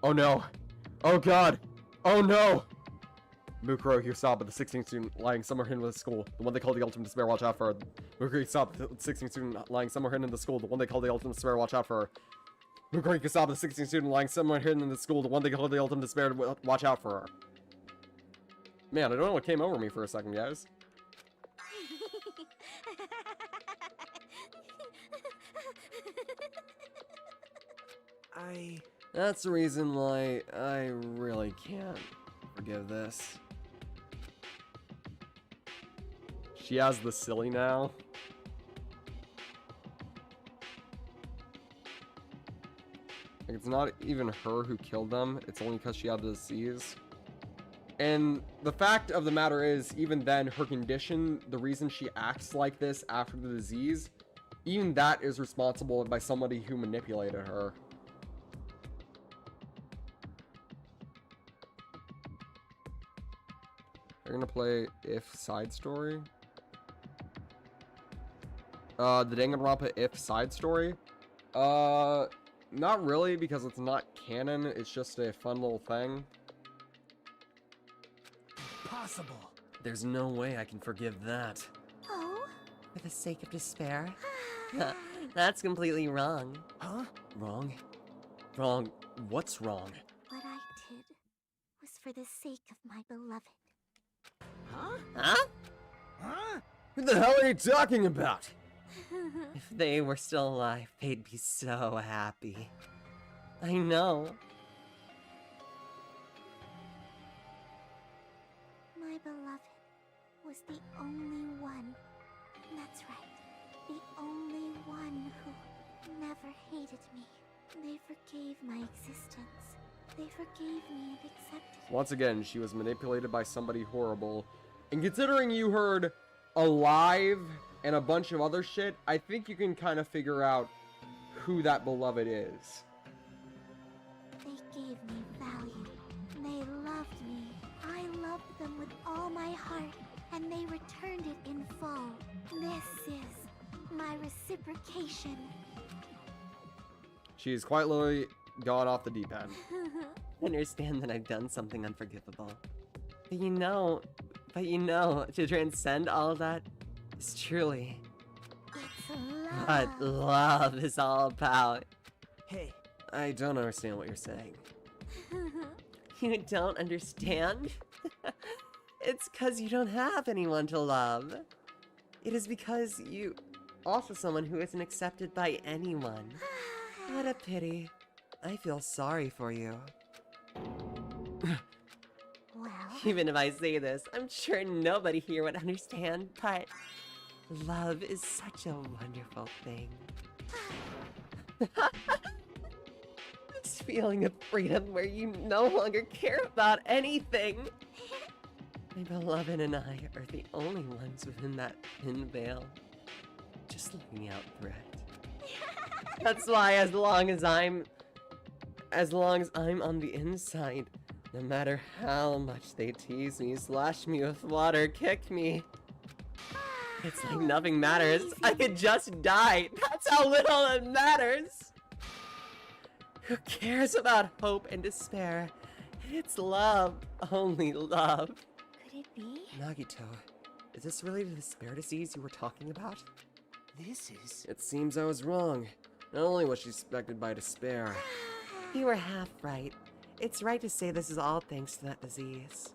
Oh no. Oh god. Oh no! Mukuro Yusaba, the 16th student lying somewhere hidden in the school. The one they call the ultimate despair, watch out for her. Mukuro Yusaba, the 16th student lying somewhere hidden in the school. The one they call the ultimate despair, watch out for her. Mukuro Yusaba, the 16th student lying somewhere hidden in the school. The one they call the ultimate despair, watch out for her. Man, I don't know what came over me for a second, guys. That's the reason why I really can't forgive this. She has the silly now. Like, it's not even her who killed them, it's only because she had the disease. And the fact of the matter is, even then, her condition, the reason she acts like this after the disease, even that is responsible by somebody who manipulated her. We're gonna play If side story. The Danganronpa If side story. Not really, because it's not canon. It's just a fun little thing. Possible. There's no way I can forgive that. Oh? For the sake of despair? That's completely wrong. Huh? Wrong? Wrong? What's wrong? What I did was for the sake of my beloved. Huh? Huh? Huh? What the hell are you talking about? If they were still alive, they'd be so happy. I know. My beloved was the only one. That's right. The only one who never hated me. They forgave my existence. They forgave me and accepted me. Once again, she was manipulated by somebody horrible. And considering you heard alive and a bunch of other shit, I think you can kind of figure out who that beloved is. They gave me value. They loved me. I loved them with all my heart, and they returned it in full. This is my reciprocation. She's quite literally gone off the deep end. understand that I've done something unforgivable. But you know, to transcend all of that is truly what love is all about. Hey. I don't understand what you're saying. You don't understand? It's because you don't have anyone to love. It is because you also someone who isn't accepted by anyone. What a pity. I feel sorry for you. Well, Even if I say this, I'm sure nobody here would understand, but love is such a wonderful thing. This feeling of freedom where you no longer care about anything. My beloved and I are the only ones within that thin veil, just looking out through it. That's why as long as I'm on the inside, no matter how much they tease me, slash me with water, kick me, it's like nothing matters. I could just die. That's how little it matters. Who cares about hope and despair? It's love, only love. could it be? Nagito, is this really the despair disease you were talking about? This is... It seems I was wrong. Not only was she affected by despair. You were half right. It's right to say this is all thanks to that disease.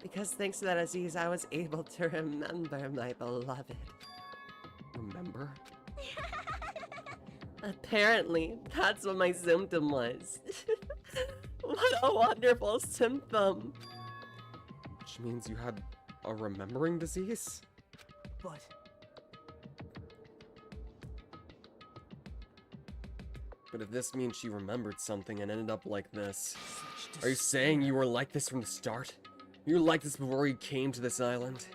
Because thanks to that disease, I was able to remember my beloved. Remember? Apparently, that's what my symptom was. What a wonderful symptom! Which means you had a remembering disease? But... But if this means she remembered something and ended up like this, are you saying you were like this from the start? You were like this before you came to this island?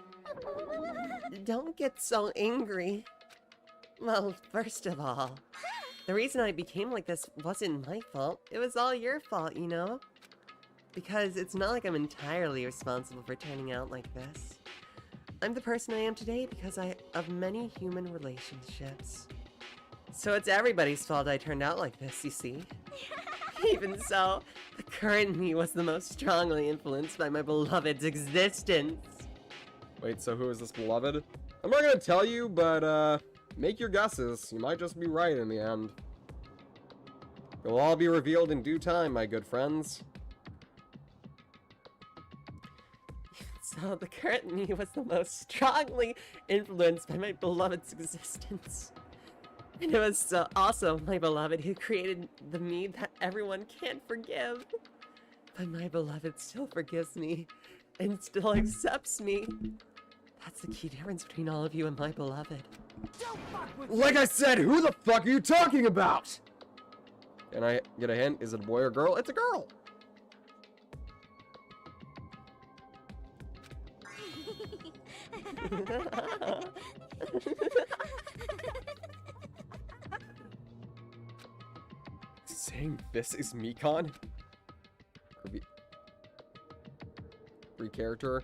Don't get so angry. Well, first of all, the reason I became like this wasn't my fault. It was all your fault, you know? Because it's not like I'm entirely responsible for turning out like this. I'm the person I am today because of many human relationships. So it's everybody's fault I turned out like this, you see? Even so, the current me was the most strongly influenced by my beloved's existence. Wait, so who is this beloved? I'm not gonna tell you, but make your guesses. You might just be right in the end. It'll all be revealed in due time, my good friends. So the current me was the most strongly influenced by my beloved's existence. And it was also my beloved who created the me that everyone can't forgive. But my beloved still forgives me and still accepts me. That's the key difference between all of you and my beloved. Like I said, who the fuck are you talking about? Can I get a hint? Is it a boy or girl? It's a girl! Saying this is Mikan? Free character?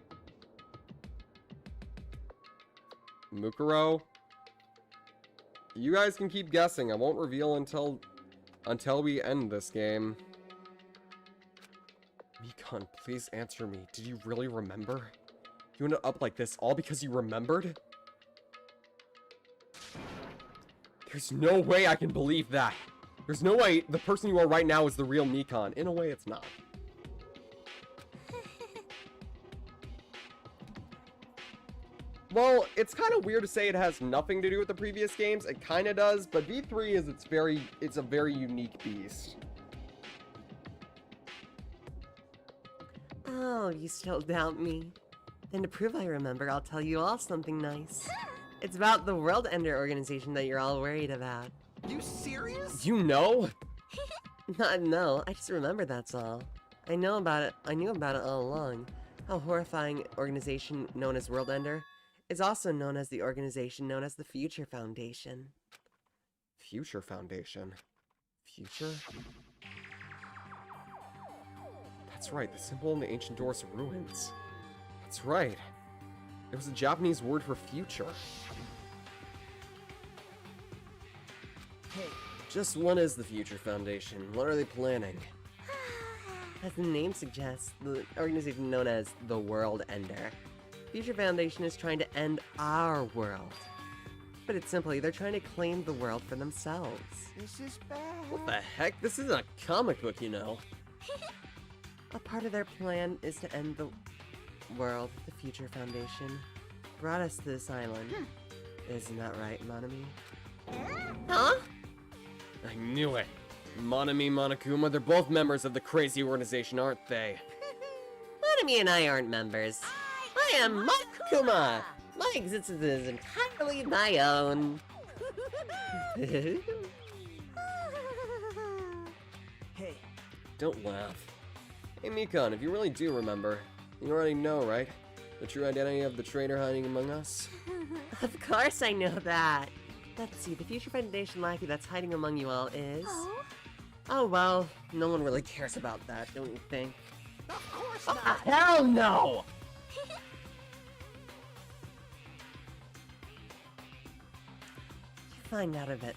Mukuro? You guys can keep guessing. I won't reveal until we end this game. Mikan, please answer me. Did you really remember? You ended up like this all because you remembered? There's no way I can believe that. There's no way the person you are right now is the real Mikan. In a way, it's not. Well, it's kind of weird to say it has nothing to do with the previous games. It kind of does, but V3 is it's a very unique beast. Oh, you still doubt me? Then to prove I remember, I'll tell you all something nice. It's about the World Ender organization that you're all worried about. You serious? You know? No, I just remember that's all. I knew about it all along. A horrifying organization known as World Ender is also known as the organization known as the Future Foundation. Future Foundation? Future? That's right, the symbol in the ancient door's ruins. That's right. It was a Japanese word for future. Hey. Just what is the Future Foundation? What are they planning? As the name suggests, the organization known as the World Ender. Future Foundation is trying to end our world. But it's simply, they're trying to claim the world for themselves. This is bad. What the heck? This isn't a comic book, you know. A part of their plan is to end the world. The Future Foundation brought us to this island. Isn't that right, Monami? Huh? I knew it. Monami, Monokuma, they're both members of the crazy organization, aren't they? Monami and I aren't members. I am Monokuma! My existence is entirely my own. Hey. Don't laugh. Hey, Mikan, if you really do remember, you already know, right? The true identity of the traitor hiding among us? Of course I know that. Let's see, the Future Foundation lackey that's hiding among you all is... Oh, well, no one really cares about that, don't you think? Of course Ah, hell no!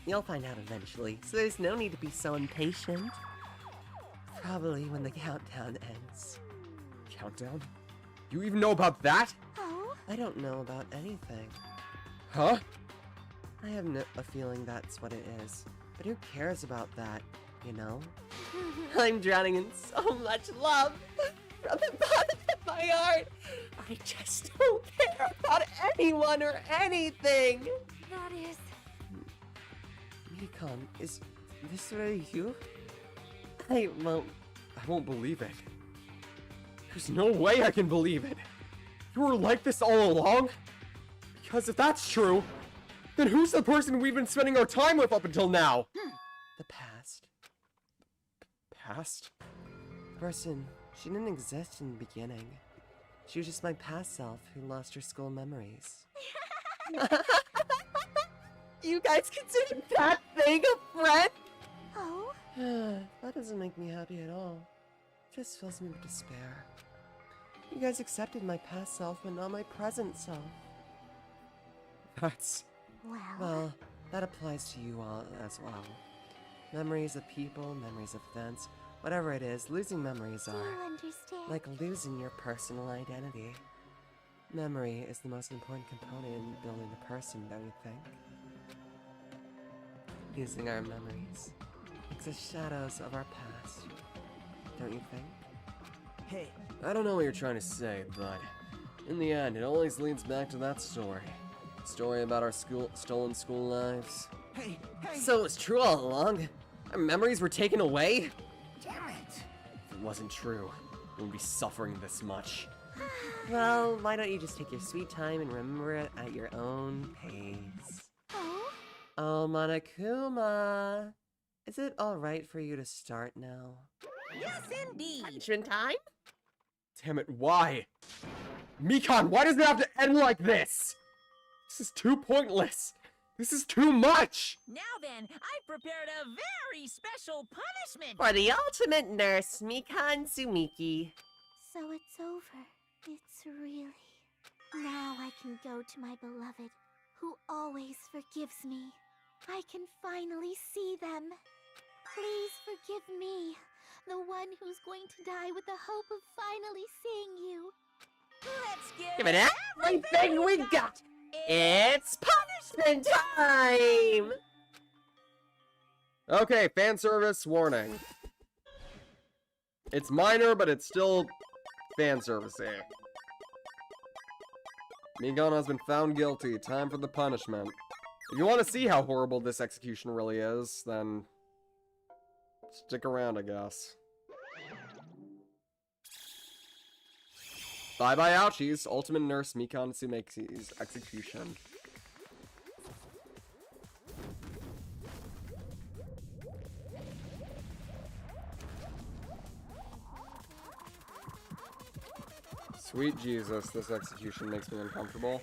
You'll find out eventually, so there's no need to be so impatient. Probably when the countdown ends. Countdown? You even know about that? Oh? I don't know about anything. Huh? I have a feeling that's what it is. But who cares about that, you know? I'm drowning in so much love from the bottom of my heart. I just don't care about anyone or anything. That is... Mikan, is this really you? I won't believe it. There's no way I can believe it. You were like this all along? Because if that's true, then who's the person we've been spending our time with up until now? The past. Past? Person, she didn't exist in the beginning. She was just my past self who lost her school memories. You guys consider that thing a friend? Oh? That doesn't make me happy at all. It just fills me with despair. You guys accepted my past self, but not my present self. That's... Well, that applies to you all as well. Memories of people, memories of events, whatever it is, losing memories Do you are understand? like losing your personal identity. Memory is the most important component in building a person, don't you think? Losing our memories. It's the shadows of our past, don't you think? Hey. I don't know what you're trying to say, but in the end, it always leads back to that story. Story about our stolen school lives. Hey, hey! So it was true all along? Our memories were taken away? Damn it! If it wasn't true, we wouldn't be suffering this much. Well, why don't you just take your sweet time and remember it at your own pace? Oh? Oh, Monokuma! Is it alright for you to start now? Yes, indeed. Punishment time? Damn it, why? Mikan, why does it have to end like this? This is too pointless. This is too much! Now then, I've prepared a very special punishment. For the ultimate nurse, Mikan Sumiki. So it's over. It's really... Now I can go to my beloved, who always forgives me. I can finally see them. Please forgive me, the one who's going to die with the hope of finally seeing you. Let's Give it everything we got! It's punishment time! Okay, fan service warning. It's minor, but it's still fan servicey. Mikan has been found guilty. Time for the punishment. If you want to see how horrible this execution really is, then stick around, I guess. Bye bye ouchies, Ultimate Nurse Mikan Sumeki's execution. Sweet Jesus, this execution makes me uncomfortable.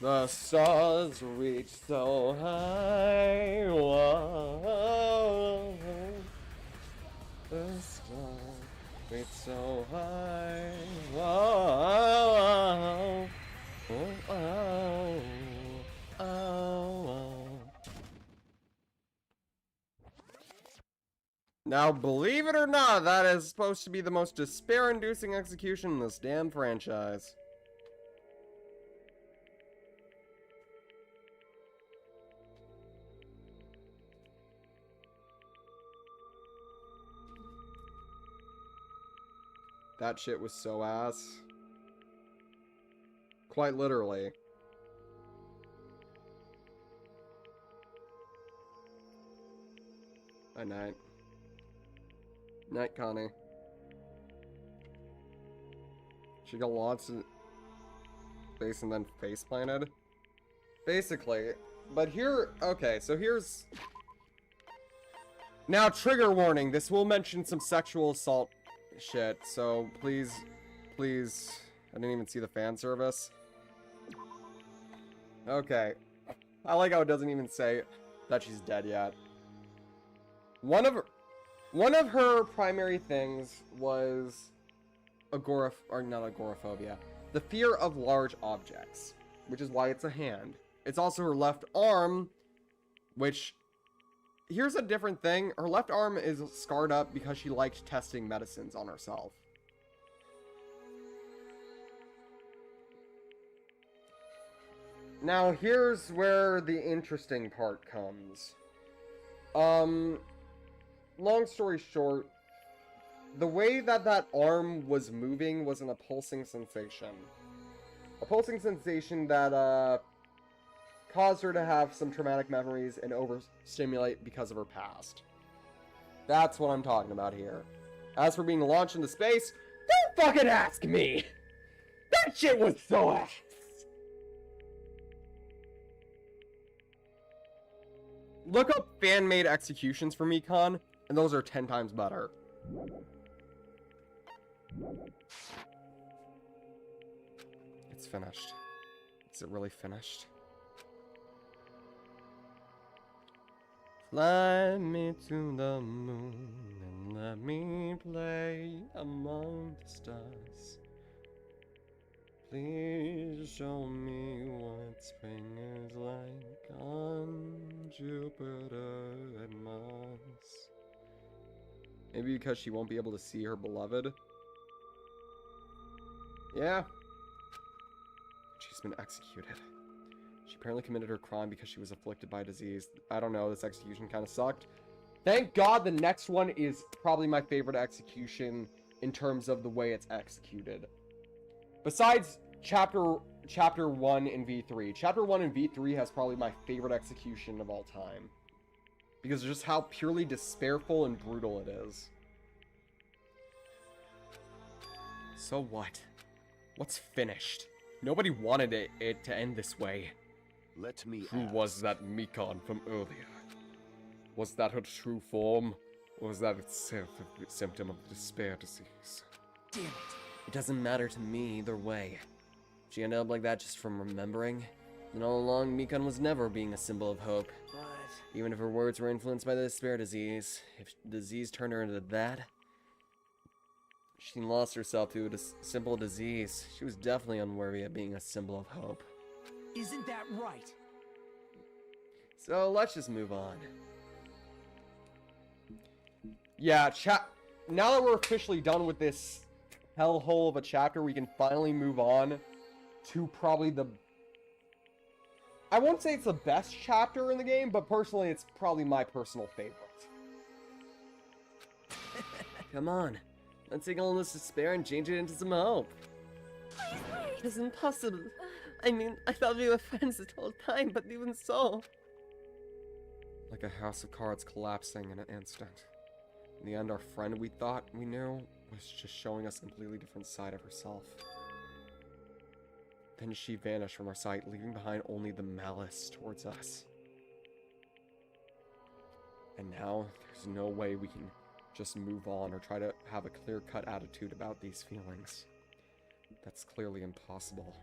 The stars reach so high, whoa. The stars reach so high, whoa. Oh, oh, oh, oh. Now, believe it or not, that is supposed to be the most despair-inducing execution in this damn franchise. That shit was so ass. Quite literally. Night night. Night, Connie. She got launched in space and then face planted. Basically. But here, okay, so here's... Now, trigger warning, this will mention some sexual assault shit, so please, I didn't even see the fan service. Okay. I like how it doesn't even say that she's dead yet. One of her primary things was not agoraphobia. The fear of large objects, which is why it's a hand. It's also her left arm, which, here's a different thing. Her left arm is scarred up because she liked testing medicines on herself. Now, here's where the interesting part comes. Long story short, the way that that arm was moving was in a pulsing sensation. A pulsing sensation that, caused her to have some traumatic memories and overstimulate because of her past. That's what I'm talking about here. As for being launched into space, don't fucking ask me! That shit was so ass! Look up fan-made executions for Mekon, and those are 10 times better. It's finished. Is it really finished? Fly me to the moon and let me play among the stars. Please show me what spring is like on Jupiter and Mars. Maybe because she won't be able to see her beloved. Yeah. She's been executed. She apparently committed her crime because she was afflicted by a disease. I don't know, this execution kind of sucked. Thank God the next one is probably my favorite execution in terms of the way it's executed. Besides Chapter 1 in V3. Chapter 1 in V3 has probably my favorite execution of all time. Because of just how purely despairful and brutal it is. So what? What's finished? Nobody wanted it to end this way. Let me Who was that Mekon from earlier? Was that her true form? Or was that itself a symptom of the despair disease? Damn it. It doesn't matter to me either way. If she ended up like that just from remembering, then all along Mekon was never being a symbol of hope. But Even if her words were influenced by the despair disease, if the disease turned her into that, she lost herself to a simple disease. She was definitely unworthy of being a symbol of hope. isn't that right? So let's just move on. Yeah, now that we're officially done with this hellhole of a chapter, we can finally move on to probably the... I won't say it's the best chapter in the game, but personally, it's probably my personal favorite. Come on. Let's take all this despair and change it into some hope. Please wait! It's impossible. I mean, I thought we were friends this whole time, but even so... Like a house of cards collapsing in an instant. In the end, our friend we thought we knew was just showing us a completely different side of herself. Then she vanished from our sight, leaving behind only the malice towards us. And now, there's no way we can just move on or try to have a clear-cut attitude about these feelings. That's clearly impossible.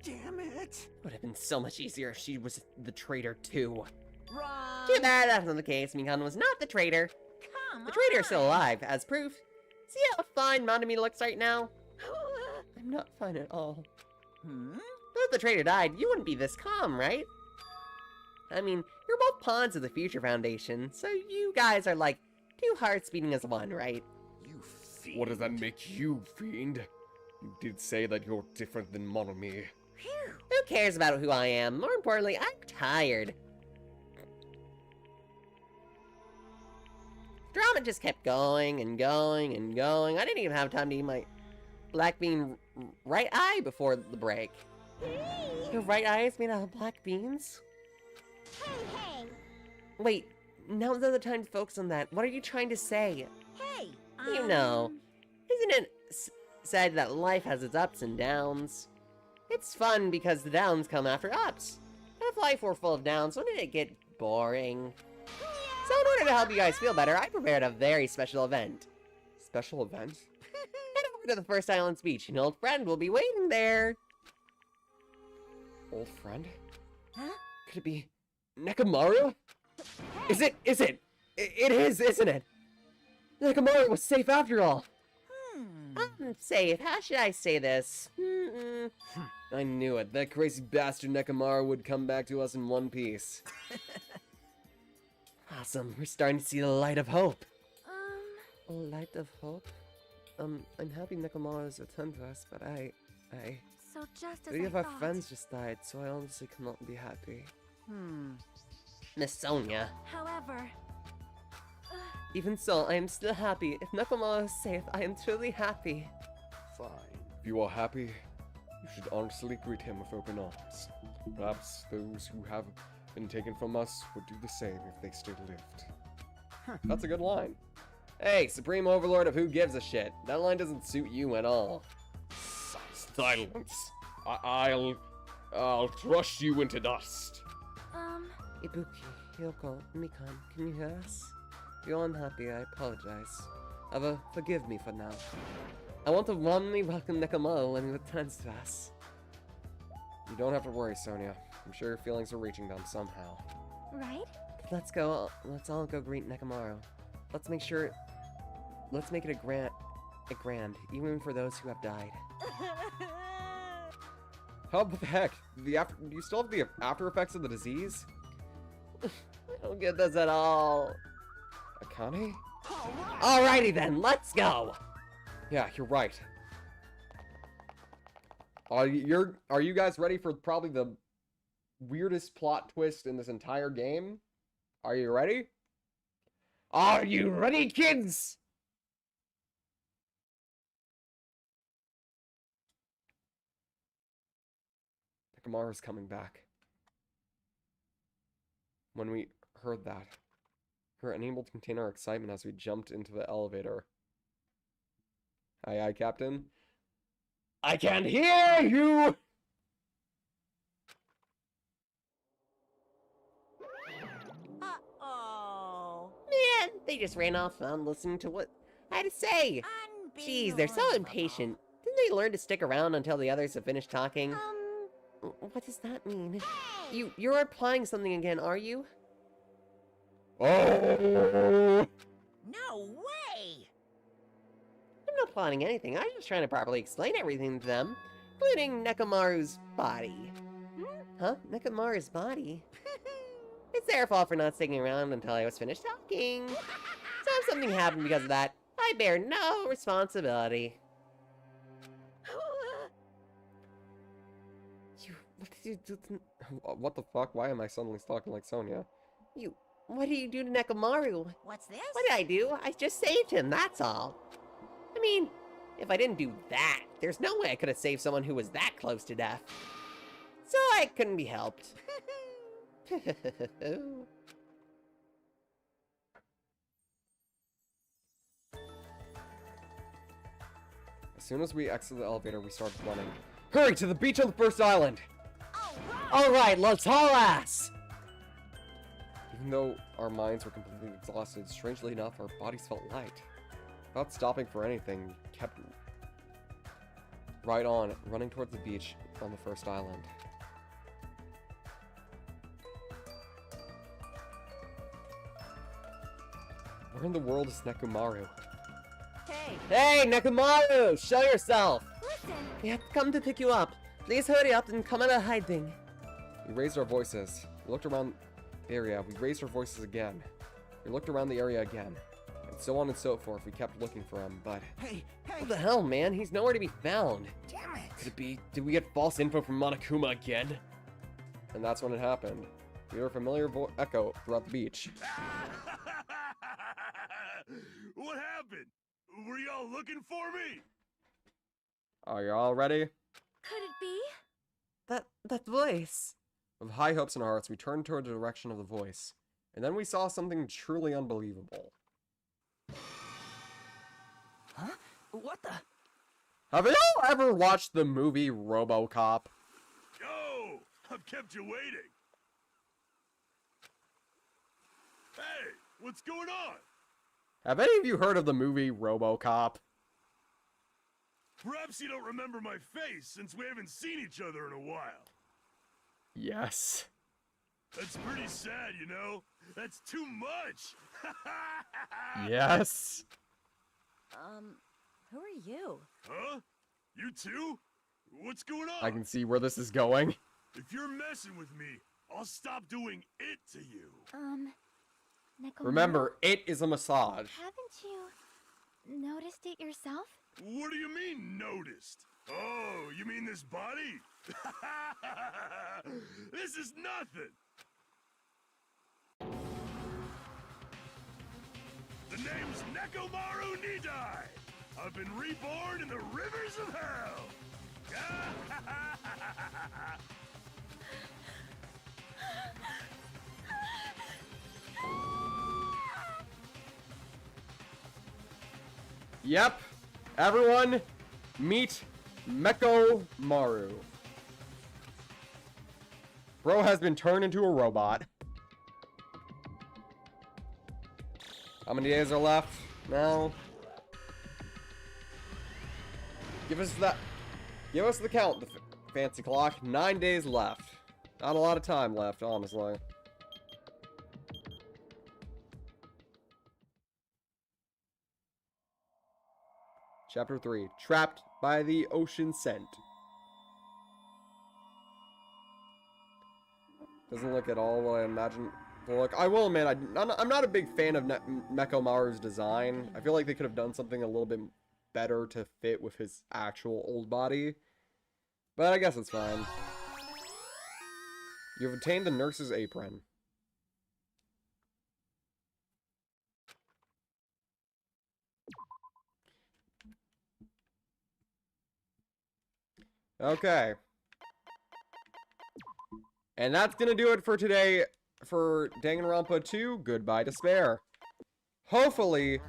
Damn it! Would have been so much easier if she was the traitor too. Wrong. Too bad that's not the case. Mekon was not the traitor. Come The traitor is still on. alive, as proof. See how fine Monami looks right now? I'm not fine at all. But if the traitor died, you wouldn't be this calm, right? I mean, you're both pawns of the Future Foundation, so you guys are like Two hearts beating as one, right? You fiend. What does that make you, fiend? You did say that you're different than Monomi. Who cares about who I am? More importantly, I'm tired. Drama just kept going and going and going. I didn't even have time to eat my black bean right eye before the break. Your right eye is made out of black beans? Hey! Wait, now's not the time to focus on that. What are you trying to say? Hey, You know, isn't it said that life has its ups and downs? It's fun because the downs come after ups. If life were full of downs, wouldn't it get boring? So in order to help you guys feel better, I prepared a very special event. Special event? Head over to the First Island Beach. An old friend will be waiting there. Old friend? Huh? Could it be Nekomaru? Is it? It is, isn't it? Nekomaru was safe after all. Safe. How should I say this? I knew it. That crazy bastard Nekomaru would come back to us in one piece. Awesome. We're starting to see the light of hope. Um, Light of hope? I'm happy Nekomaru's returned to us, but so just as three I of our thought. friends just died, so I honestly cannot be happy. Miss Sonia. However, Even so, I am still happy. If Nekomaru is safe, I am truly happy. Fine. If you are happy, you should honestly greet him with open arms. Perhaps those who have been taken from us would do the same if they still lived. That's a good line. Hey, Supreme Overlord of Who Gives a Shit. That line doesn't suit you at all. Silence. I'll crush you into dust. Ibuki, Hyoko, Mikan, can you hear us? If you're unhappy, I apologize. However, forgive me for now. I want to warmly welcome Nekomaru when he returns to us. You don't have to worry, Sonia. I'm sure your feelings are reaching them somehow. right? Let's all go greet Nekomaru. Let's make it a grand, even for those who have died. How the heck? Do you still have the after effects of the disease? I don't get this at all. Akane? Alrighty then, let's go! Yeah, you're right. Are you guys ready for probably the weirdest plot twist in this entire game? Are you ready? Are you ready, kids? Nekomaru's coming back. When we heard that, we were unable to contain our excitement as we jumped into the elevator. Aye, aye, Captain. I can't hear you! Uh-oh. Man, they just ran off without listening to what I had to say. Jeez, they're so impatient. Didn't they learn to stick around until the others have finished talking? What does that mean? You're implying something again, are you? Oh! No way! I'm not plotting anything. I'm just trying to properly explain everything to them, including Nekomaru's body. Huh? Nekomaru's body? It's their fault for not sticking around until I was finished talking. So if something happened because of that, I bear no responsibility. What did you do to... What the fuck? Why am I suddenly talking like Sonia? What did you do to Nekomaru? What's this? What did I do? I just saved him, that's all. I mean, if I didn't do that, there's no way I could have saved someone who was that close to death. So I couldn't be helped. As soon as we exit the elevator, we start running. Hurry to the beach on the first island! Alright, let's haul ass! Even though our minds were completely exhausted, strangely enough, our bodies felt light. Without stopping for anything, we kept right on, running towards the beach on the first island. Where in the world is Nekomaru? Hey, Nekomaru! Show yourself! Listen! We have come to pick you up. Please hurry up and come out of hiding. We raised our voices. We looked around the area. We raised our voices again. We looked around the area again. And so on and so forth. We kept looking for him, but... Hey! What the hell, man? He's nowhere to be found. Damn it! Could it be... Did we get false info from Monokuma again? And that's when it happened. We heard a familiar echo throughout the beach. What happened? Were y'all looking for me? Are you all ready? Could it be? That voice. With high hopes in our hearts, we turned toward the direction of the voice. And then we saw something truly unbelievable. Huh? What the? Have you ever watched the movie RoboCop? Yo! I've kept you waiting. Hey! What's going on? Have any of you heard of the movie RoboCop? Perhaps you don't remember my face since we haven't seen each other in a while. Yes. That's pretty sad, you know? That's too much! Yes. Who are you? Huh? You too? What's going on? I can see where this is going. If you're messing with me, I'll stop doing it to you. Nekomaru? Remember, it is a massage. Haven't you noticed it yourself? What do you mean, noticed? Oh, you mean this body? This is nothing! The name's Nekomaru Nidai! I've been reborn in the rivers of hell! Yep. Everyone, meet Meko Maru. Bro has been turned into a robot. How many days are left now? Give us that. Give us the count, the fancy clock. 9 days left. Not a lot of time left, honestly. Chapter 3. Trapped by the ocean scent. Doesn't look at all what I imagine to look. I will admit, I'm not a big fan of Meko Maru's design. I feel like they could have done something a little bit better to fit with his actual old body. But I guess it's fine. You've obtained the nurse's apron. Okay. And that's gonna do it for today for Danganronpa 2, Goodbye Despair. Hopefully,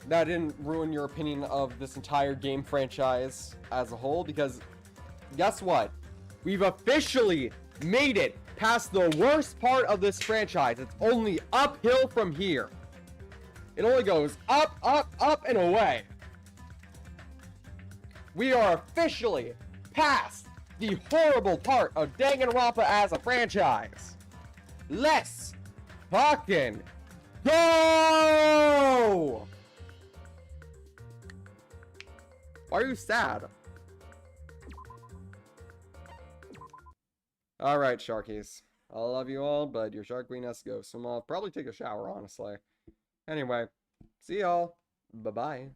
that didn't ruin your opinion of this entire game franchise as a whole, because guess what? We've officially made it past the worst part of this franchise. It's only uphill from here. It only goes up, up, up, and away. We are officially past the horrible part of Danganronpa as a franchise. Let's fucking go! Why are you sad? Alright, Sharkies. I love you all, but your Shark Queen has to go, so I'll probably take a shower, honestly. Anyway, see y'all. Bye-bye.